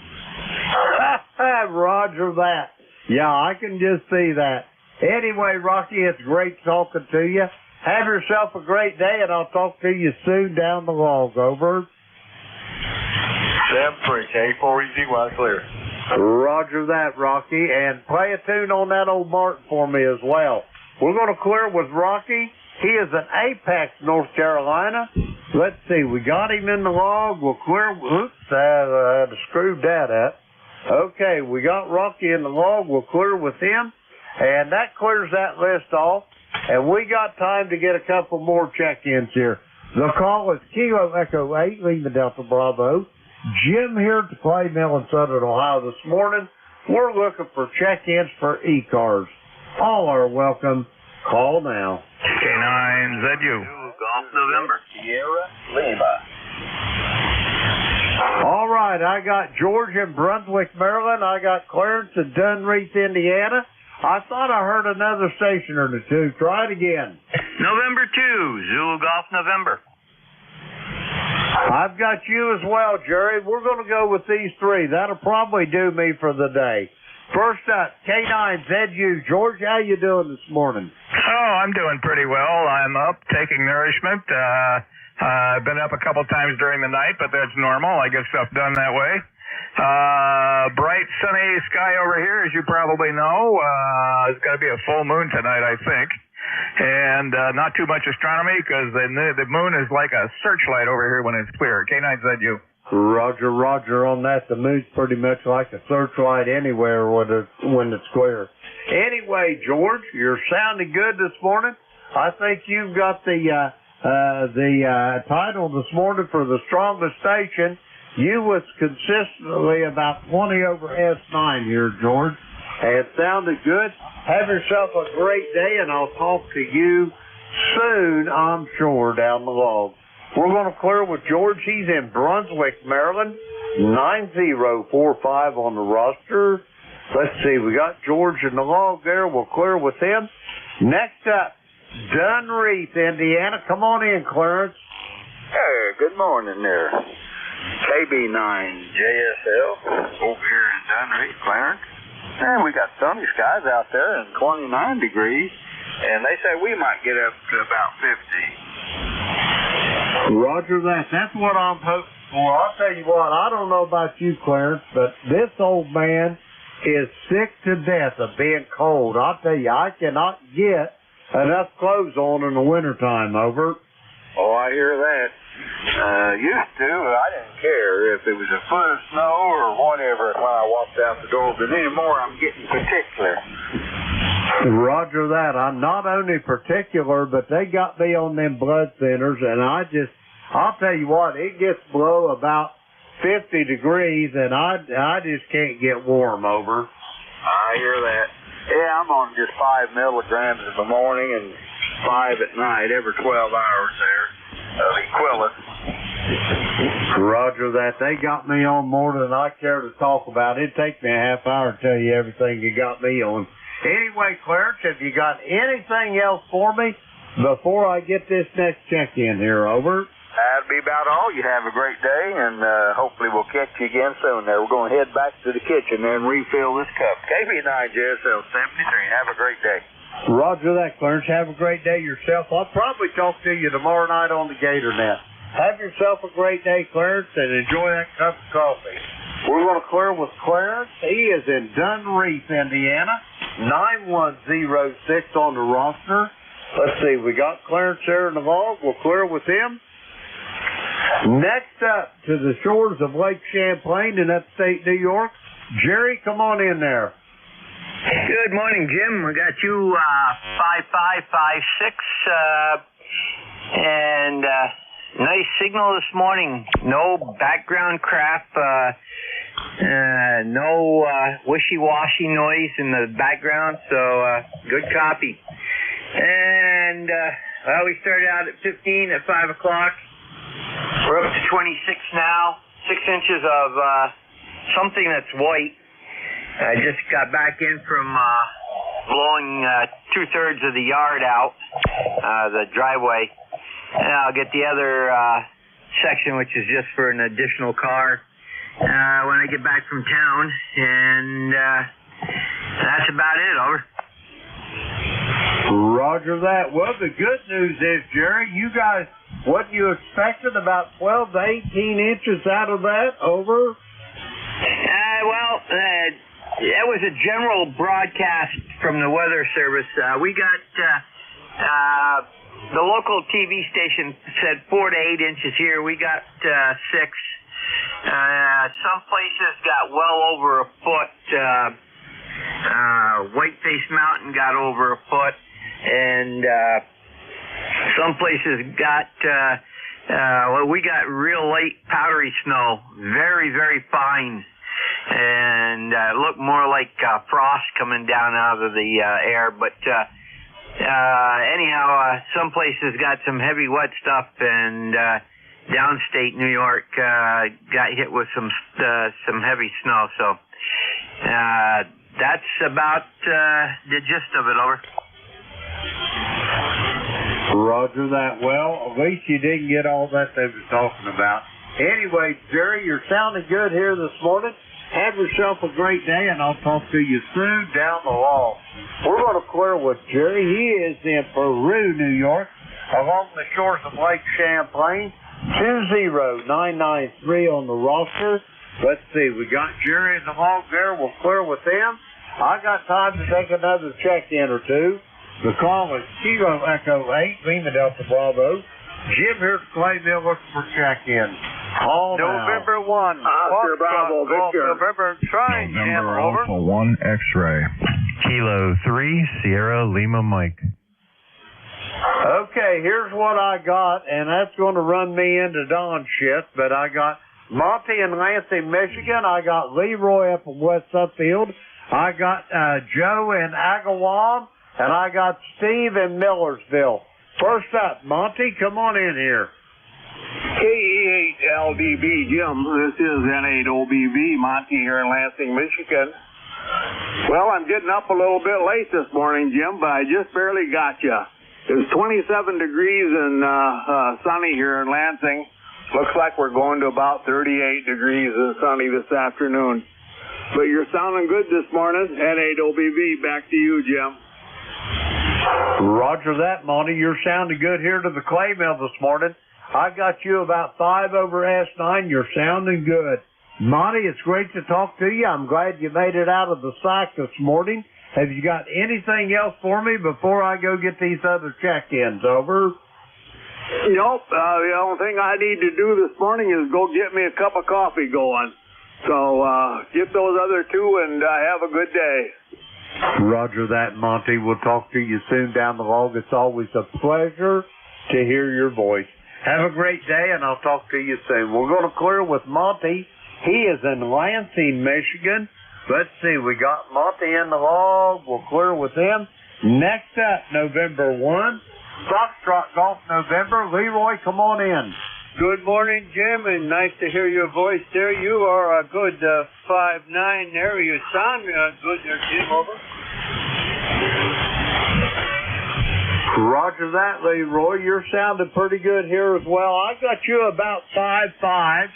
Roger that. Yeah, I can just see that. Anyway, Rocky, it's great talking to you. Have yourself a great day, and I'll talk to you soon down the log, over. 7-3-K-4-EZ-Y clear. Roger that, Rocky. And play a tune on that old Martin for me as well. We're going to clear with Rocky. He is in Apex, North Carolina. Let's see, we got him in the log. We'll clear. Oops, I had to screw that up. Okay, we got Rocky in the log. We'll clear with him. And that clears that list off. And we got time to get a couple more check-ins here. The call is Kilo Echo 8, Lima Delta Bravo. Jim here at the Clay Mill in Southern Ohio this morning. We're looking for check-ins for ECARS. All are welcome. Call now. K9ZU. Golf November. Sierra Lima. All right, I got George in Brunswick, Maryland. I got Clarence in Dunreath, Indiana. I thought I heard another station or two. Try it again. November 2, Zulu Golf November. I've got you as well, Jerry. We're going to go with these three. That'll probably do me for the day. First up, K9ZU. George, how you doing this morning? Oh, I'm doing pretty well. I'm up, taking nourishment. I've been up a couple times during the night, but that's normal. I get stuff done that way. Bright, sunny sky over here, as you probably know. It's going to be a full moon tonight, I think. And not too much astronomy, because the moon is like a searchlight over here when it's clear. K9ZU. Roger, roger on that. The moon's pretty much like a searchlight anywhere when it's clear. Anyway, George, you're sounding good this morning. I think you've got the title this morning for the strongest station. You was consistently about 20 over S9 here, George. And it sounded good. Have yourself a great day, and I'll talk to you soon, I'm sure, down the log. We're going to clear with George. He's in Brunswick, Maryland. 9045 on the roster. Let's see. We got George in the log there. We'll clear with him. Next up, Dunreath, Indiana. Come on in, Clarence. Hey, good morning there. KB9JSL over here in Dunreath, Clarence. And we got sunny skies out there and 29 degrees. And they say we might get up to about 50. Roger that. That's what I'm hoping for. I'll tell you what, I don't know about you, Clarence, but this old man is sick to death of being cold. I'll tell you, I cannot get enough clothes on in the wintertime, over. Oh, I hear that. Used to, I didn't care if it was a foot of snow or whatever when I walked out the door, but anymore I'm getting particular. Roger that. I'm not only particular, but they got me on them blood thinners, and I'll tell you what, it gets below about 50 degrees, and I just can't get warm, over. I hear that. Yeah, I'm on just 5 milligrams in the morning and 5 at night, every 12 hours there of Equilis. Roger that. They got me on more than I care to talk about. It'd take me a half hour to tell you everything you got me on. Anyway, Clarence, have you got anything else for me before I get this next check-in here, over? That'll be about all. You have a great day, and hopefully we'll catch you again soon there. We're going to head back to the kitchen there and refill this cup. KB9JSL 73. Have a great day. Roger that, Clarence. Have a great day yourself. I'll probably talk to you tomorrow night on the Gator Net. Have yourself a great day, Clarence, and enjoy that cup of coffee. We're going to clear with Clarence. He is in Dunreath, Indiana. 9106 on the roster. Let's see. We got Clarence there in the log. We'll clear with him. Next up to the shores of Lake Champlain in upstate New York. Jerry, come on in there. Good morning, Jim. We got you 5556 and nice signal this morning. No background crap, no wishy-washy noise in the background, so good copy. And well, we started out at 15 at 5 o'clock. We're up to 26 now. 6 inches of something that's white. I just got back in from blowing 2/3 of the yard out, the driveway. And I'll get the other section, which is just for an additional car, when I get back from town. And that's about it, over. Roger that. Well, the good news is, Jerry, you guys, what you expected, about 12 to 18 inches out of that, over? That was a general broadcast from the Weather Service. We got, the local TV station said 4 to 8 inches here. We got 6. Some places got well over a foot. Whiteface Mountain got over a foot. And some places got, we got real light powdery snow. Very, very fine. And looked more like frost coming down out of the air. But anyhow, some places got some heavy wet stuff, and downstate New York got hit with some heavy snow. So that's about the gist of it. Over. Roger that. Well, at least you didn't get all that they were talking about. Anyway, Jerry, you're sounding good here this morning. Have yourself a great day, and I'll talk to you soon down the hall. We're going to clear with Jerry. He is in Peru, New York, along the shores of Lake Champlain. 20993 on the roster. Let's see, we got Jerry in the hog there. We'll clear with them. I got time to take another check-in or two. The call is Kilo Echo 8, Lima Delta Bravo. Jim here at Clay Mill looking for check-in. November 1. Oscar Bravo, Victor. November trying, Jim, over. Alpha 1 X-ray. Kilo 3, Sierra Lima Mike. Okay, here's what I got, and that's going to run me into dawn shift, but I got Monty in Lansing, Michigan. I got Leroy up in West Suffield. I got Joe in Agawam, and I got Steve in Millersville. First up, Monty, come on in here. KE8LDB, Jim. This is N8OBB, Monty here in Lansing, Michigan. Well, I'm getting up a little bit late this morning, Jim, but I just barely got you. It's 27 degrees and sunny here in Lansing. Looks like we're going to about 38 degrees and sunny this afternoon. But you're sounding good this morning. N8OBB, back to you, Jim. Roger that, Monty. You're sounding good here to the Clay Mill this morning. I got you about 5 over S9. You're sounding good. Monty, it's great to talk to you. I'm glad you made it out of the sack this morning. Have you got anything else for me before I go get these other check-ins? Over. Nope. The only thing I need to do this morning is go get me a cup of coffee going. So get those other two and have a good day. Roger that, Monty. We'll talk to you soon down the log. It's always a pleasure to hear your voice. Have a great day, and I'll talk to you soon. We're going to clear with Monty. He is in Lansing, Michigan. Let's see. We got Monty in the log. We'll clear with him. Next up, November 1. Foxtrot Golf November. Leroy, come on in. Good morning, Jim, and nice to hear your voice there. You are a good 5'9" there. You sound good there, Jim. Over. Roger that, Leroy. You're sounding pretty good here as well. I got you about 5'5",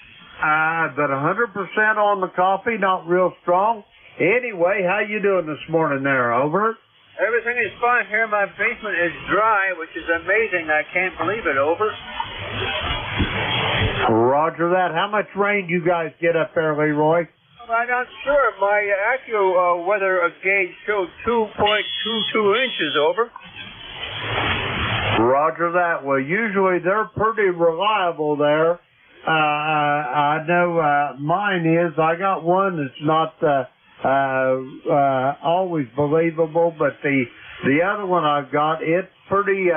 but 100% on the coffee, not real strong. Anyway, how you doing this morning there? Over. Everything is fine here. My basement is dry, which is amazing. I can't believe it. Over. Roger that. How much rain do you guys get up there, Leroy? I'm not sure. My AccuWeather gauge showed 2.22 inches. Over. Roger that. Well, usually they're pretty reliable there. I know mine is. I got one that's not always believable, but the other one I've got, it's pretty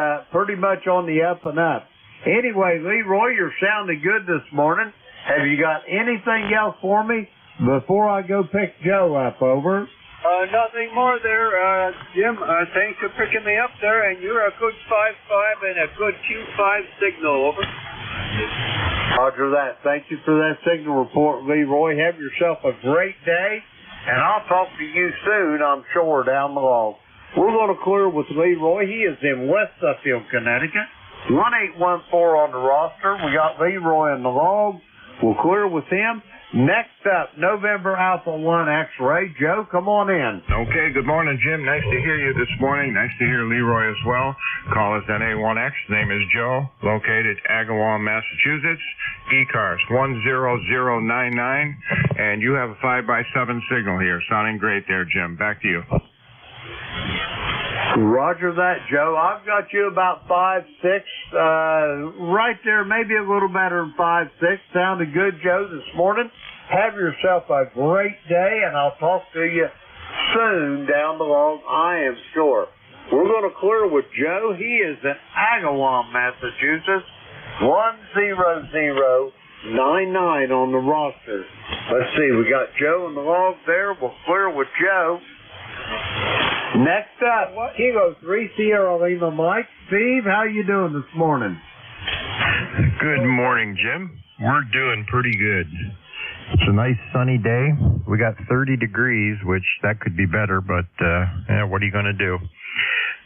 much on the up and up. Anyway, Leroy, you're sounding good this morning. Have you got anything else for me before I go pick Joe up? Over. Nothing more there, Jim. Thanks for picking me up there, and you're a good 5'5" and a good Q5 signal. Over. Roger that. Thank you for that signal report, Leroy. Have yourself a great day, and I'll talk to you soon, I'm sure, down the log. We're going to clear with Leroy. He is in West Suffield, Connecticut. 1814 on the roster. We got Leroy in the log. We'll clear with him. Next up, November Alpha 1 X-Ray. Joe, come on in. Okay, good morning, Jim. Nice to hear you this morning. Nice to hear Leroy as well. Call us NA1X. Name is Joe. Located Agawam, Massachusetts. ECARS 10099. And you have a 5x7 signal here. Sounding great there, Jim. Back to you. Roger that, Joe. I've got you about 5'6", right there, maybe a little better than 5'6". Sounded good, Joe, this morning. Have yourself a great day, and I'll talk to you soon down the log, I am sure. We're going to clear with Joe. He is in Agawam, Massachusetts. 10099 on the roster. Let's see, we got Joe in the log there. We'll clear with Joe. Next up, Kilo 3 Sierra Lima Mike. Steve, how you doing this morning? Good morning, Jim. We're doing pretty good. It's a nice sunny day. We got 30 degrees, which that could be better, but what are you going to do?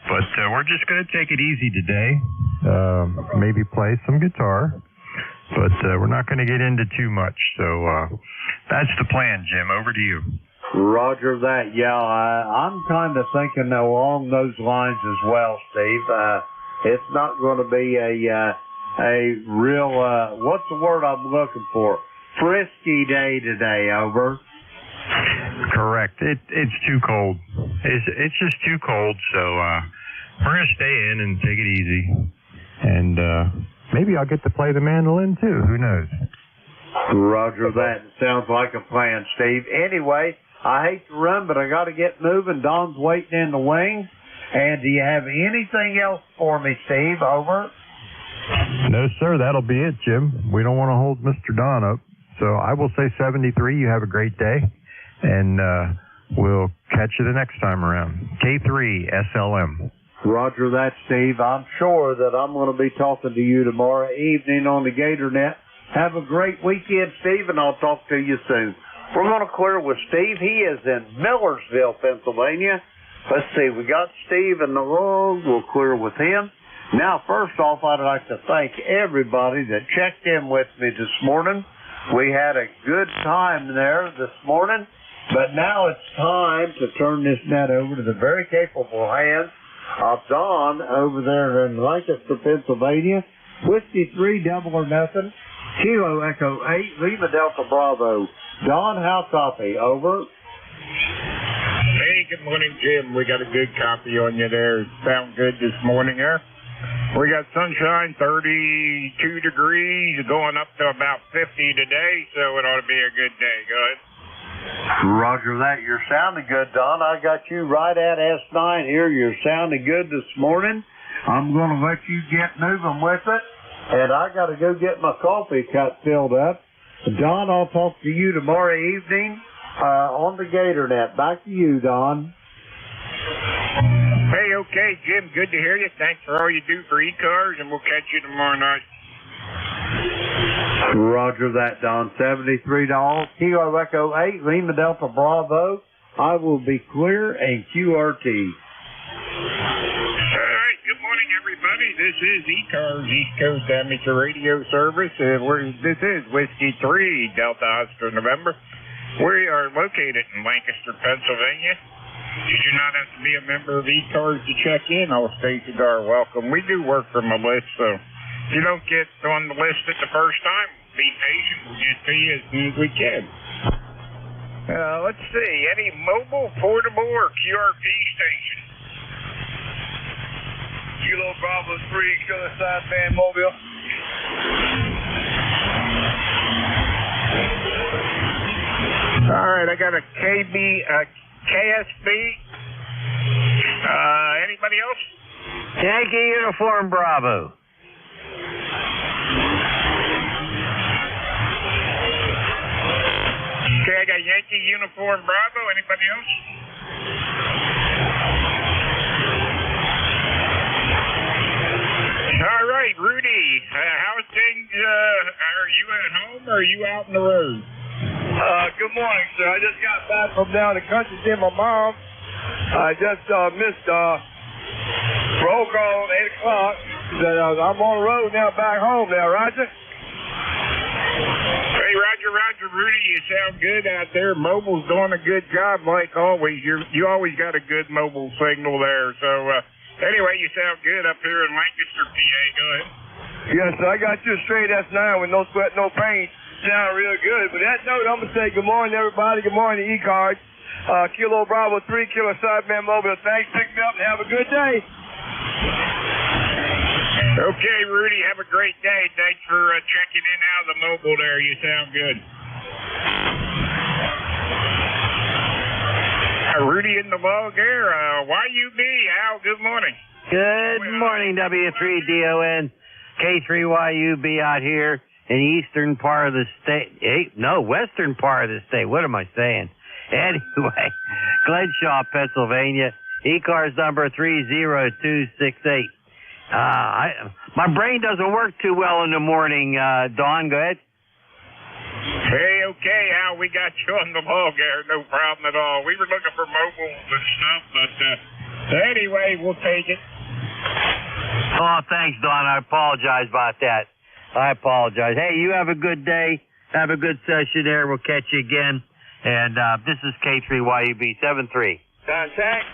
But we're just going to take it easy today. Maybe play some guitar, but we're not going to get into too much. So that's the plan, Jim. Over to you. Roger that. Yeah, I'm kind of thinking along those lines as well, Steve. It's not going to be a real, what's the word I'm looking for? Frisky day today, over. Correct. It's too cold. It's just too cold, so we're going to stay in and take it easy. And maybe I'll get to play the mandolin, too. Who knows? Roger that. Sounds like a plan, Steve. Anyway, I hate to run, but I got to get moving. Don's waiting in the wings. And do you have anything else for me, Steve? Over. No, sir. That'll be it, Jim. We don't want to hold Mr. Don up. So I will say 73. You have a great day. And we'll catch you the next time around. K3 SLM. Roger that, Steve. I'm sure that I'm going to be talking to you tomorrow evening on the GatorNet. Have a great weekend, Steve, and I'll talk to you soon. We're going to clear with Steve. He is in Millersville, Pennsylvania. Let's see. We got Steve in the road. We'll clear with him. Now, first off, I'd like to thank everybody that checked in with me this morning. We had a good time there this morning, but now it's time to turn this net over to the very capable hands of Don over there in Lancaster, Pennsylvania. Whiskey 3, double or nothing. Kilo Echo 8, Lima Delta Bravo. Don, how copy? Over. Hey, good morning, Jim. We got a good copy on you there. Sound good this morning there? We got sunshine, 32 degrees, going up to about 50 today, so it ought to be a good day. Go ahead. Roger that. You're sounding good, Don. I got you right at S9 here. You're sounding good this morning. I'm going to let you get moving with it, and I got to go get my coffee cup filled up. Don, I'll talk to you tomorrow evening on the GatorNet. Back to you, Don. Hey, okay, Jim, good to hear you. Thanks for all you do for ECARS, and we'll catch you tomorrow night. Roger that, Don. $73. Kilo Echo 8, Lima Delta Bravo. I will be clear and QRT. All right, good morning, everybody. This is ECARS, East Coast Amateur Radio Service. This is Whiskey 3, Delta Oscar November. We are located in Lancaster, Pennsylvania. You do not have to be a member of ECARS to check in. All stations are welcome. We do work from a list, so if you don't get on the list at the first time, be patient. We'll get to you as soon as we can. Let's see. Any mobile, portable, or QRP station? Kilo Bravo 3, Killer Sideband Mobile. All right, I got a KSB. Anybody else? Yankee Uniform Bravo. Okay, I got Yankee Uniform Bravo. Anybody else? All right, Rudy. How's things? Are you at home or are you out on the road? Good morning, sir. I just got back from down the country to see my mom. I just missed roll call at 8 o'clock. I'm on the road now, back home now, Roger. Hey, Roger, Rudy, you sound good out there. Mobile's doing a good job like always. You always got a good mobile signal there. So, anyway, you sound good up here in Lancaster, PA. Go ahead. Yes, sir. I got you a straight S9 with no sweat, no pain. Sound real good. But that note, I'm going to say good morning, everybody. Good morning, ECARS. Kilo Bravo 3, Killer Sideband Mobile. Thanks, pick me up, and have a good day. Okay, Rudy, have a great day. Thanks for checking in out of the mobile there. You sound good. Rudy in the log there. YUB, Al, good morning. Good morning, W3DON. K3YUB out here in the eastern part of the state. Western part of the state. What am I saying? Anyway, Glenshaw, Pennsylvania. ECARS number 30268. My brain doesn't work too well in the morning, Don. Go ahead. Hey, okay, Al, we got you on the log there. No problem at all. We were looking for mobiles and stuff, but anyway, we'll take it. Oh, thanks, Don. I apologize about that. I apologize. Hey, you have a good day. Have a good session there. We'll catch you again. And this is K3YUB 73. Contact.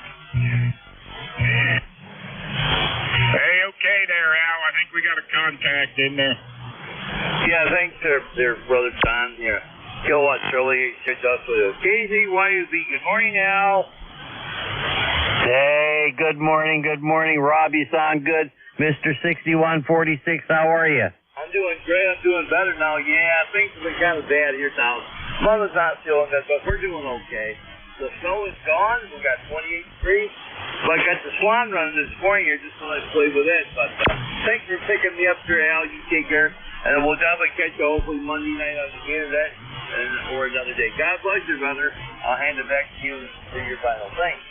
Hey, okay there, Al. I think we got a contact in there. Yeah, thanks, their brother John. Yeah. Kilowatt Charlie, KZYUB. Good morning, Al. Hey, good morning, Rob. You sound good. Mr. 6146, how are you? I'm doing great. I'm doing better now. Yeah, things have been kind of bad here now. Mother's not feeling good, but we're doing okay. The snow is gone. We got 28 degrees. But I got the Swan running this morning here just when I played with it. But thanks for picking me up there, Al. You take care. And we'll definitely catch you hopefully Monday night on the internet or another day. God bless you, brother. I'll hand it back to you for your final. Thanks.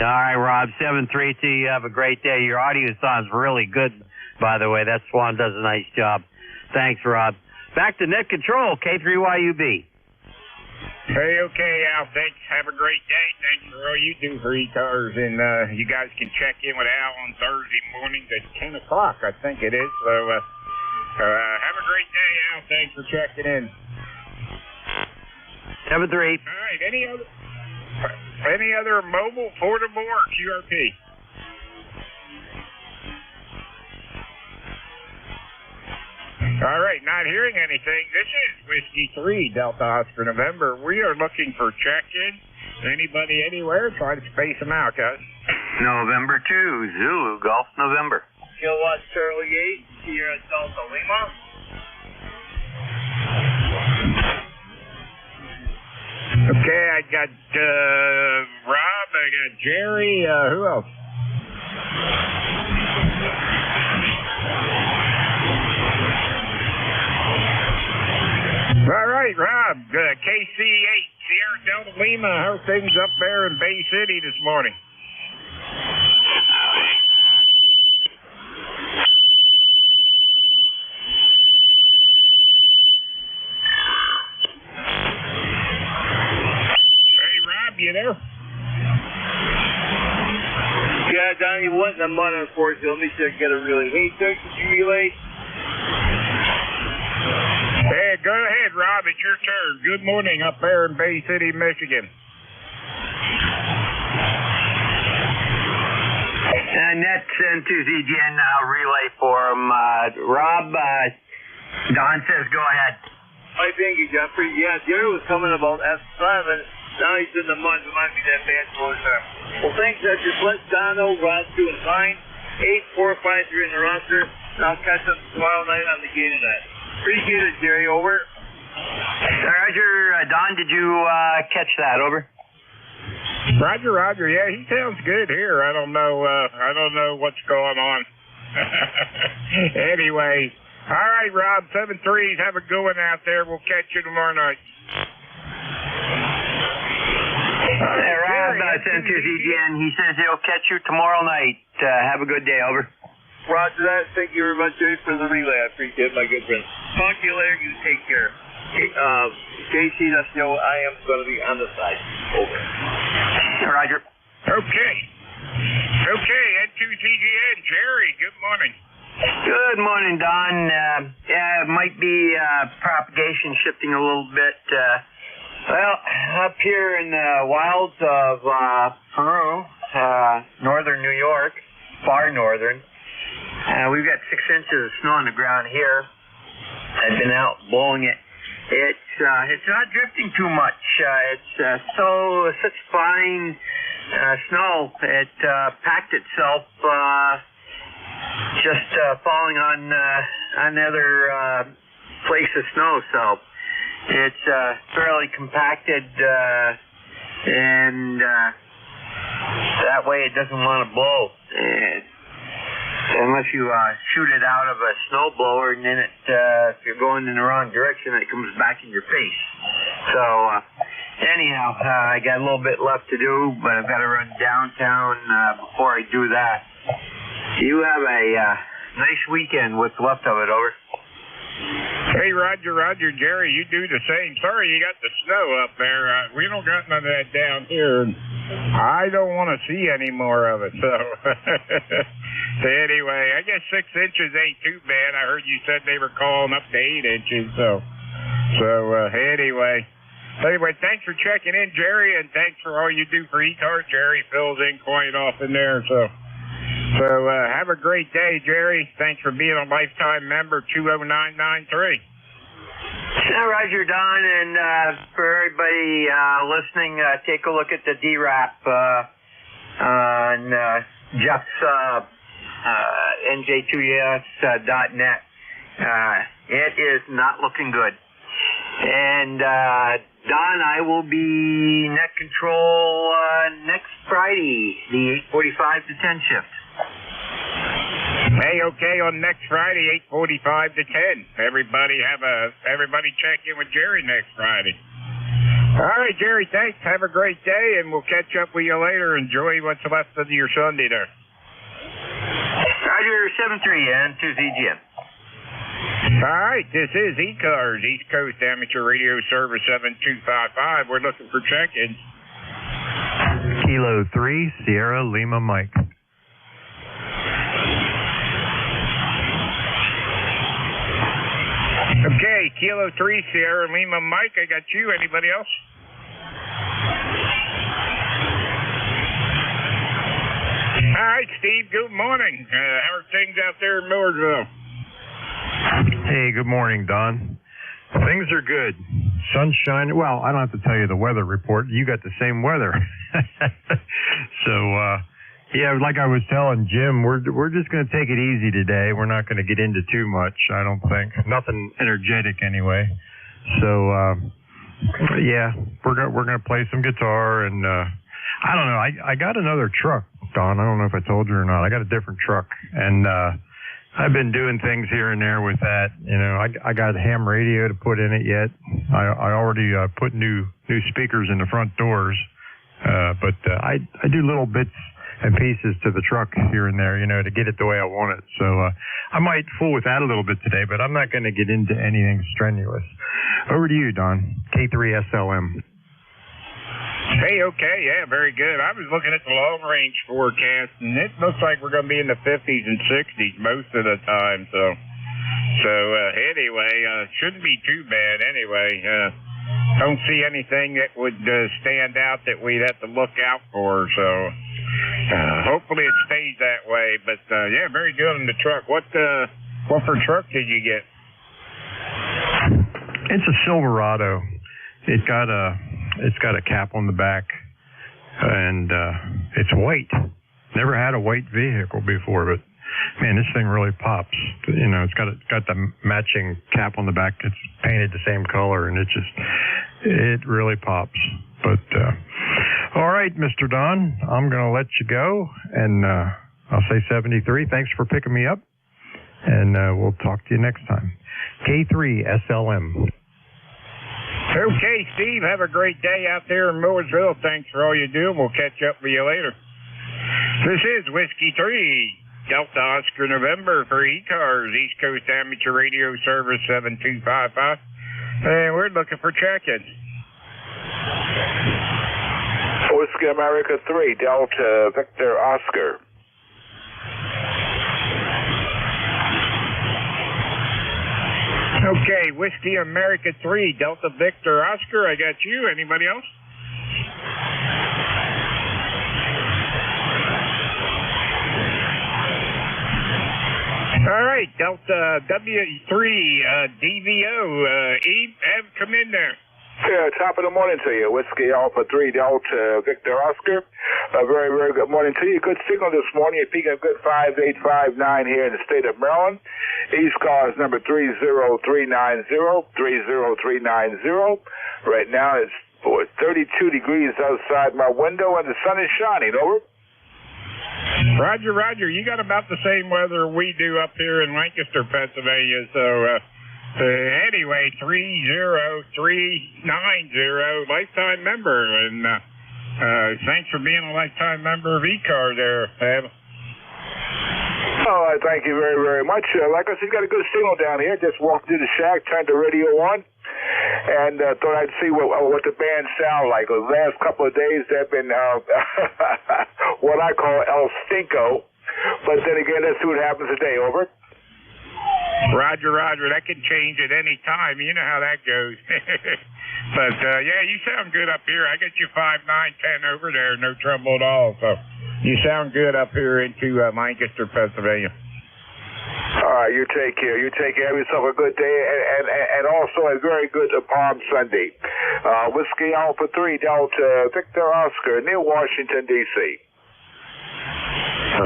All right, Rob. 732, you have a great day. Your audio sounds really good, by the way. That Swan does a nice job. Thanks, Rob. Back to Net Control, K3YUB. Hey, okay, Al. Thanks. Have a great day. Thanks for all you do for ECARS. And you guys can check in with Al on Thursday mornings at 10 o'clock, I think it is. So have a great day, Al. Thanks for checking in. 7-3. All right. Any other mobile, portable, or QRP? All right, not hearing anything. This is Whiskey 3, Delta Oscar November. We are looking for check-in. Anybody anywhere? Try to space them out, guys. November 2, Zulu, Golf, November. Kilowatt Charlie 8, Sierra Delta Lima. Okay, I got Rob, I got Jerry, who else? All right, Rob, KC8, Sierra Delta Lima. How are things up there in Bay City this morning? Hey, Rob, you there? Yeah, Donnie, what in the mud, unfortunately. Let me see if I can get a relay. Hey, sir, could you relay? Hey, go ahead, Rob. It's your turn. Good morning up there in Bay City, Michigan. Net N2ZGN relay for Rob. Don says go ahead. Hi, thank you, Jeffrey. Yeah, Jerry was coming about S7. Now he's in the mud. It might be that bad for him. Well, thanks. That's your Flint, Dono, Rod 2 and 9. 8, 4, 5, 3 in the roster. And I'll catch up tomorrow night on the gate of that. Appreciate it, Jerry. Over. Roger. Don, did you catch that? Over. Roger. Yeah, he sounds good here. I don't know what's going on. Anyway, all right, Rob. 7-3s. Have a good one out there. We'll catch you tomorrow night. Hey, Rob, N2ZGN. He says he'll catch you tomorrow night. Have a good day. Over. Roger that. Thank you very much, Jerry, for the relay. I appreciate it, my good friend. Talk to you later. You take care. JC, that's I am going to be on the side. Over. Roger. Okay, N2ZGN. Jerry, good morning. Good morning, Don. Yeah, it might be propagation shifting a little bit. Well, up here in the wilds of Peru, northern New York, far northern, we've got 6 inches of snow on the ground here. I've been out blowing it. It's not drifting too much. It's such fine snow. It packed itself just falling on another flakes of snow. So it's fairly compacted, and that way it doesn't want to blow. Unless you shoot it out of a snowblower, and then if you're going in the wrong direction, it comes back in your face. So anyhow, I got a little bit left to do, but I've got to run downtown before I do that. You have a nice weekend. What's left of it, over. Hey, Roger, Jerry, you do the same. Sorry you got the snow up there. We don't got none of that down here. I don't want to see any more of it, so. So anyway, I guess 6 inches ain't too bad. I heard you said they were calling up to 8 inches, so anyway, thanks for checking in, Jerry, and thanks for all you do for ECARS. Jerry fills in quite often there, so have a great day, Jerry. Thanks for being a lifetime member, 20993. Roger, Don, and for everybody listening, take a look at the DRAP on Jeff's NJ2ES.net. It is not looking good. And Don, I will be net control next Friday, the 8:45 to 10 shift. Hey, okay, on next Friday, 8:45 to 10. Everybody check in with Jerry next Friday. All right, Jerry, thanks. Have a great day, and we'll catch up with you later. Enjoy what's left of your Sunday there. Roger, 73 and 2ZGM. All right, this is ECARS, East Coast Amateur Radio Service 7255. We're looking for check-ins. Kilo 3, Sierra Lima Mike. Okay, Kilo 3, Sierra Lima Mike, I got you. Anybody else? All right, Steve, good morning. How are things out there in Millersville? Hey, good morning, Don. Things are good. Sunshine. Well, I don't have to tell you the weather report. You got the same weather. So, yeah, like I was telling Jim, we're just going to take it easy today. We're not going to get into too much, I don't think. Nothing energetic anyway. So, yeah, we're going to play some guitar, and I don't know. I got another truck, Don. I don't know if I told you or not. I got a different truck, and I've been doing things here and there with that. You know, I got a ham radio to put in it yet. I already put new speakers in the front doors, but I do little bits and pieces to the truck here and there, you know, to get it the way I want it. So I might fool with that a little bit today, but I'm not going to get into anything strenuous. Over to you, Don. K3SLM. Hey, okay, yeah, very good. I was looking at the long-range forecast, and it looks like we're going to be in the 50s and 60s most of the time. So anyway, shouldn't be too bad anyway. Don't see anything that would stand out that we'd have to look out for. So hopefully it stays that way. But yeah, very good on the truck. What for truck did you get? It's a Silverado. It's got a cap on the back, and it's white. Never had a white vehicle before, but man, this thing really pops. You know, it's got the matching cap on the back. It's painted the same color, and it really pops. But all right, Mr. Don, I'm gonna let you go, and I'll say 73. Thanks for picking me up, and we'll talk to you next time. K3SLM. Okay, Steve, have a great day out there in Millersville. Thanks for all you do, and we'll catch up with you later. This is Whiskey 3, Delta Oscar November for ECARS, East Coast Amateur Radio Service 7255, and we're looking for check-ins. Whiskey America 3, Delta Victor Oscar. Okay, Whiskey America 3, Delta Victor Oscar, I got you. Anybody else? All right, Delta W3 DVO. Eve, come in there. Yeah, top of the morning to you. Whiskey Alpha 3 Delta Victor Oscar. A very, very good morning to you. Good signal this morning. You're peaking a good 5859 here in the state of Maryland. ECARS number 30390, 30390. Right now it's 32 degrees outside my window and the sun is shining. Over. Roger. You got about the same weather we do up here in Lancaster, Pennsylvania. So, anyway, 30390, lifetime member, and thanks for being a lifetime member of ECAR there, Ab. Oh, thank you very, very much. Like I said, got a good signal down here. Just walked through the shack, turned the radio on, and thought I'd see what the band sound like. The last couple of days, they've been what I call El Stinko. But then again, let's see what happens today. Over. Roger, Roger. That can change at any time. You know how that goes. But, yeah, you sound good up here. I got you 5, 9, 10 over there. No trouble at all. So you sound good up here into Lancaster, Pennsylvania. All right, you take care. You take care. Have yourself a good day and also a very good Palm Sunday. Whiskey Alpha 3 Delta Victor Oscar near Washington, D.C.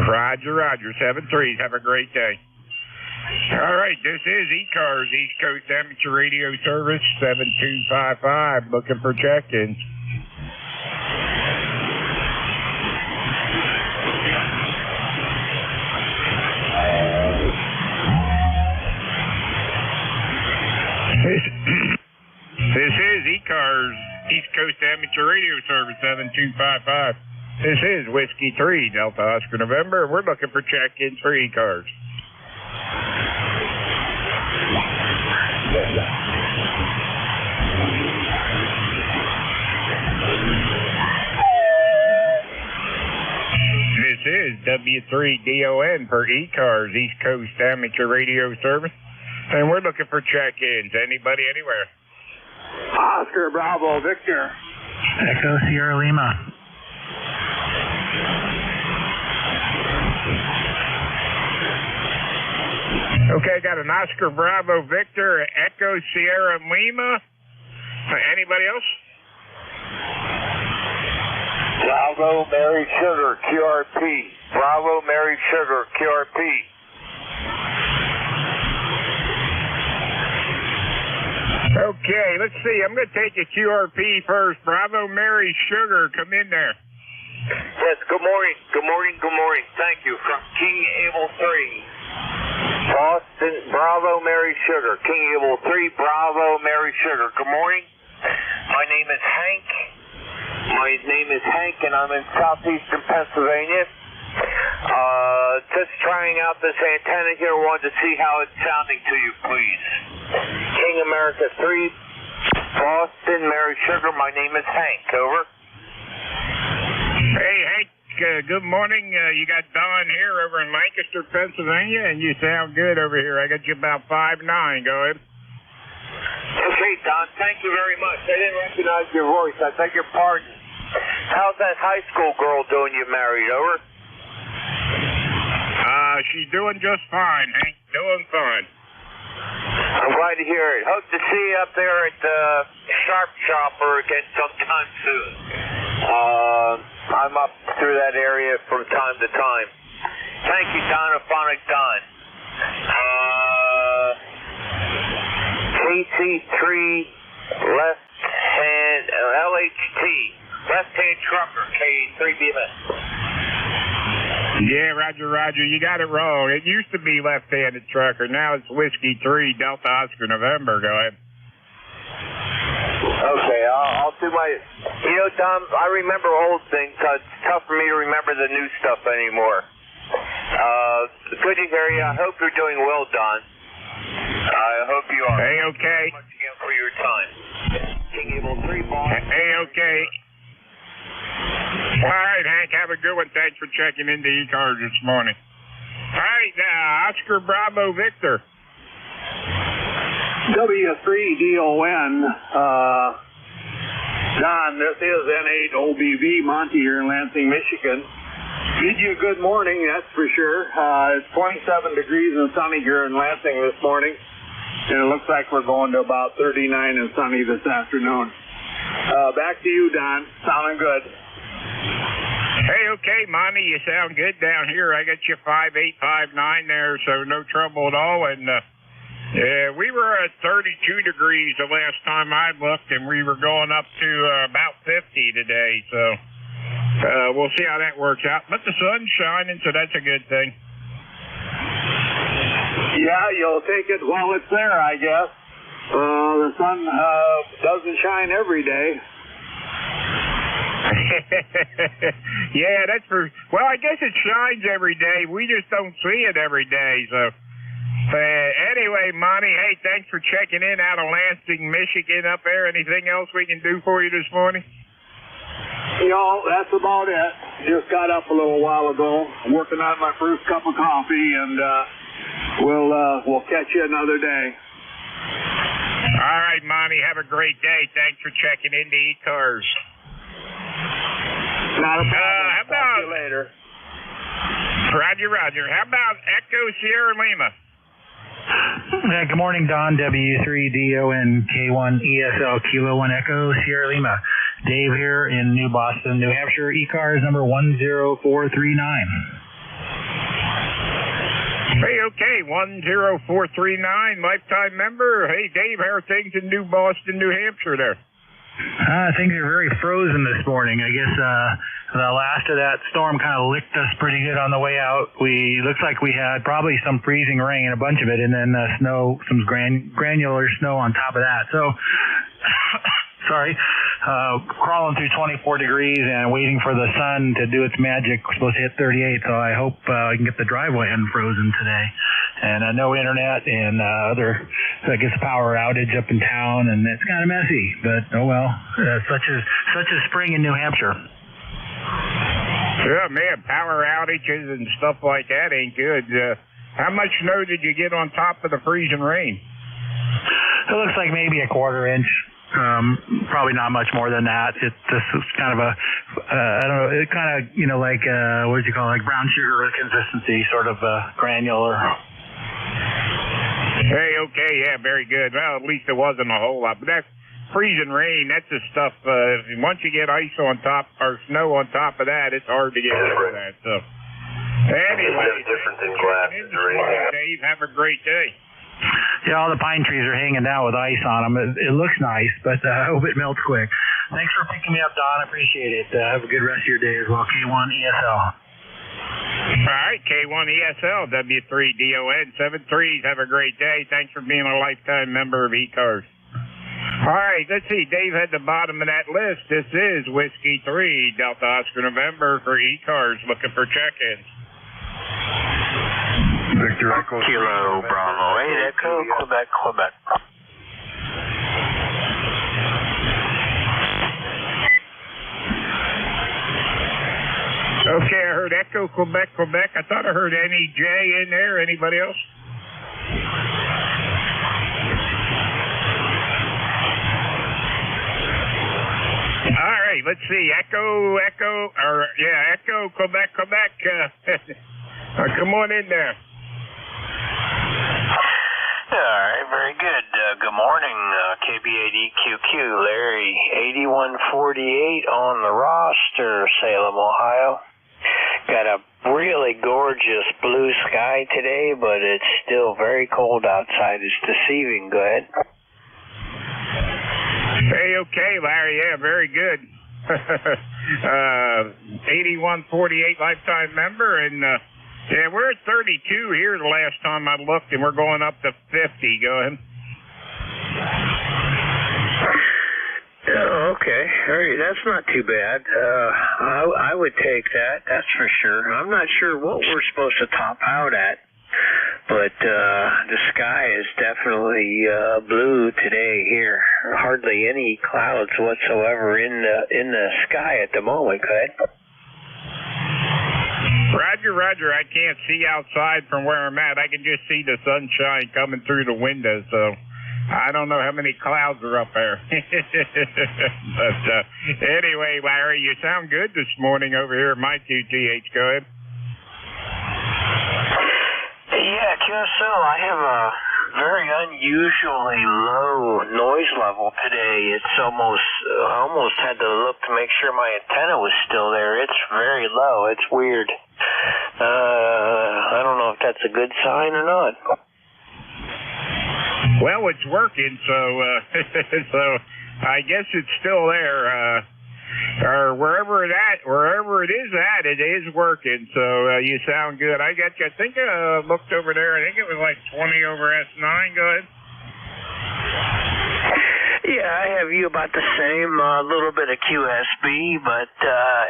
Roger, Roger. 7-3. Have a great day. All right, this is ECARS, East Coast Amateur Radio Service, 7255, looking for check-ins. This is ECARS, East Coast Amateur Radio Service, 7255. This is Whiskey 3, Delta Oscar November. We're looking for check-ins for ECARS. This is W3DON for ECARS, East Coast Amateur Radio Service, and we're looking for check-ins. Anybody, anywhere? Oscar Bravo Victor. Echo Sierra Lima. Okay, got an Oscar Bravo Victor, Echo Sierra Lima. Anybody else? Bravo Mary Sugar QRP. Bravo Mary Sugar QRP. Okay, let's see. I'm going to take a QRP first. Bravo Mary Sugar, come in there. Yes, good morning. Good morning. Good morning. Thank you. From King Abel 3. Boston, Bravo Mary Sugar. King Abel 3, Bravo Mary Sugar. Good morning. My name is Hank. And I'm in southeastern Pennsylvania. Just trying out this antenna here. Wanted to see how it's sounding to you, please. King America 3, Boston Mary Sugar. My name is Hank. Over. Hey, Hank. Good morning. You got Don here over in Lancaster, Pennsylvania, and you sound good over here. I got you about 5'9". Go ahead. Okay, Don. Thank you very much. I didn't recognize your voice. I beg your pardon. How's that high school girl doing you married? Over. She's doing just fine, Hank. Doing fine. I'm glad to hear it. Hope to see you up there at the Sharp Shopper again sometime soon. I'm up through that area from time to time. Thank you, Donophonic Don. KC3 left hand LHT left hand trucker K3 BMS. Yeah, Roger, Roger. You got it wrong. It used to be left-handed trucker. Now it's Whiskey 3 Delta Oscar November. Go ahead. Okay, I'll do my... You know, Tom, I remember old things. It's tough for me to remember the new stuff anymore. Good to hear you. I hope you're doing well, Don. I hope you are. Hey, okay. Thank you much again for your time. King Evil 3 Ball. Hey, okay. All right, Hank, have a good one. Thanks for checking into ECARS this morning. All right, Oscar Bravo Victor. W3DON. Don, this is N8OBV Monty here in Lansing, Michigan. Bid you a good morning, that's for sure. It's 27 degrees and sunny here in Lansing this morning. And it looks like we're going to about 39 and sunny this afternoon. Back to you, Don. Sounding good. Hey, okay, Monty, you sound good down here. I got you 5'8", 5'9" there, so no trouble at all. And yeah, we were at 32 degrees the last time I looked, and we were going up to about 50 today. So we'll see how that works out. But the sun's shining, so that's a good thing. Yeah, you'll take it while it's there, I guess. The sun doesn't shine every day. Yeah, that's for, well, I guess it shines every day. We just don't see it every day, so. Anyway, Monty, hey, thanks for checking in out of Lansing, Michigan up there. Anything else we can do for you this morning? You know, that's about it. Just got up a little while ago. I'm working on my first cup of coffee, and we'll catch you another day. All right, Monty, have a great day. Thanks for checking into ECARS. Not a problem. How about, talk to you later. Roger. How about Echo Sierra Lima? Good morning, Don. W3DON K1ESL Kilo 1 Echo Sierra Lima. Dave here in New Boston, New Hampshire. ECARS number 10439. Hey, okay, 10439, lifetime member. Hey, Dave, how are things in New Boston, New Hampshire there? Things are very frozen this morning. I guess the last of that storm kind of licked us pretty good on the way out. Looks like we had probably some freezing rain, a bunch of it, and then snow, some granular snow on top of that. So, sorry, crawling through 24 degrees and waiting for the sun to do its magic. We're supposed to hit 38, so I hope I can get the driveway unfrozen today. And no internet and other, I guess, power outage up in town, and it's kind of messy. But oh well, such is spring in New Hampshire. Yeah, man, power outages and stuff like that ain't good. How much snow did you get on top of the freezing rain? It looks like maybe a quarter inch. Probably not much more than that. This is kind of a, I don't know, it kind of, like, what do you call it, like brown sugar consistency, sort of granular. Hey, okay, yeah, very good. Well, at least it wasn't a whole lot. But that's freezing rain. That's the stuff, once you get ice on top, or snow on top of that, it's hard to get rid of that. So, anyway, It's different than glass and rain. Dave, have a great day. Yeah, all the pine trees are hanging down with ice on them. It looks nice, but I hope it melts quick. Thanks for picking me up, Don. I appreciate it. Have a good rest of your day as well. K1ESL. All right, K1ESL, W3DON, 73s. Have a great day. Thanks for being a lifetime member of ECARS. All right, let's see. Dave had the bottom of that list. This is Whiskey 3, Delta Oscar November for ECARS, looking for check-ins. Victor Echo Kilo Bravo 8 Echo, Quebec. Okay, I heard Echo, Quebec. I thought I heard NEJ in there. Anybody else? All right, let's see. Echo, Quebec. Come on in there. All right, very good. Good morning, KB8EQQ, Larry, 8148 on the roster, Salem, Ohio. Got a really gorgeous blue sky today, but it's still very cold outside. It's deceiving. Go ahead. Hey, okay, Larry. Yeah, very good. 8148 lifetime member, and yeah, we're at 32 here the last time I looked, and we're going up to 50. Go ahead. Oh, okay. All right, that's not too bad. I would take that, that's for sure. I'm not sure what we're supposed to top out at, but the sky is definitely blue today here. Hardly any clouds whatsoever in the sky at the moment. Go ahead. Roger. I can't see outside from where I'm at. I can just see the sunshine coming through the window, so I don't know how many clouds are up there. But anyway, Larry, you sound good this morning over here at my QTH. Go ahead. Yeah, QSL, I have a very unusually low noise level today. It's I almost had to look to make sure my antenna was still there. It's very low. It's weird. I don't know if that's a good sign or not. Well, it's working, so I guess it's still there. Or wherever it is at, it is working. So you sound good. I think I looked over there. I think it was like 20 over S9. Go ahead. Yeah, I have you about the same. A little bit of QSB, but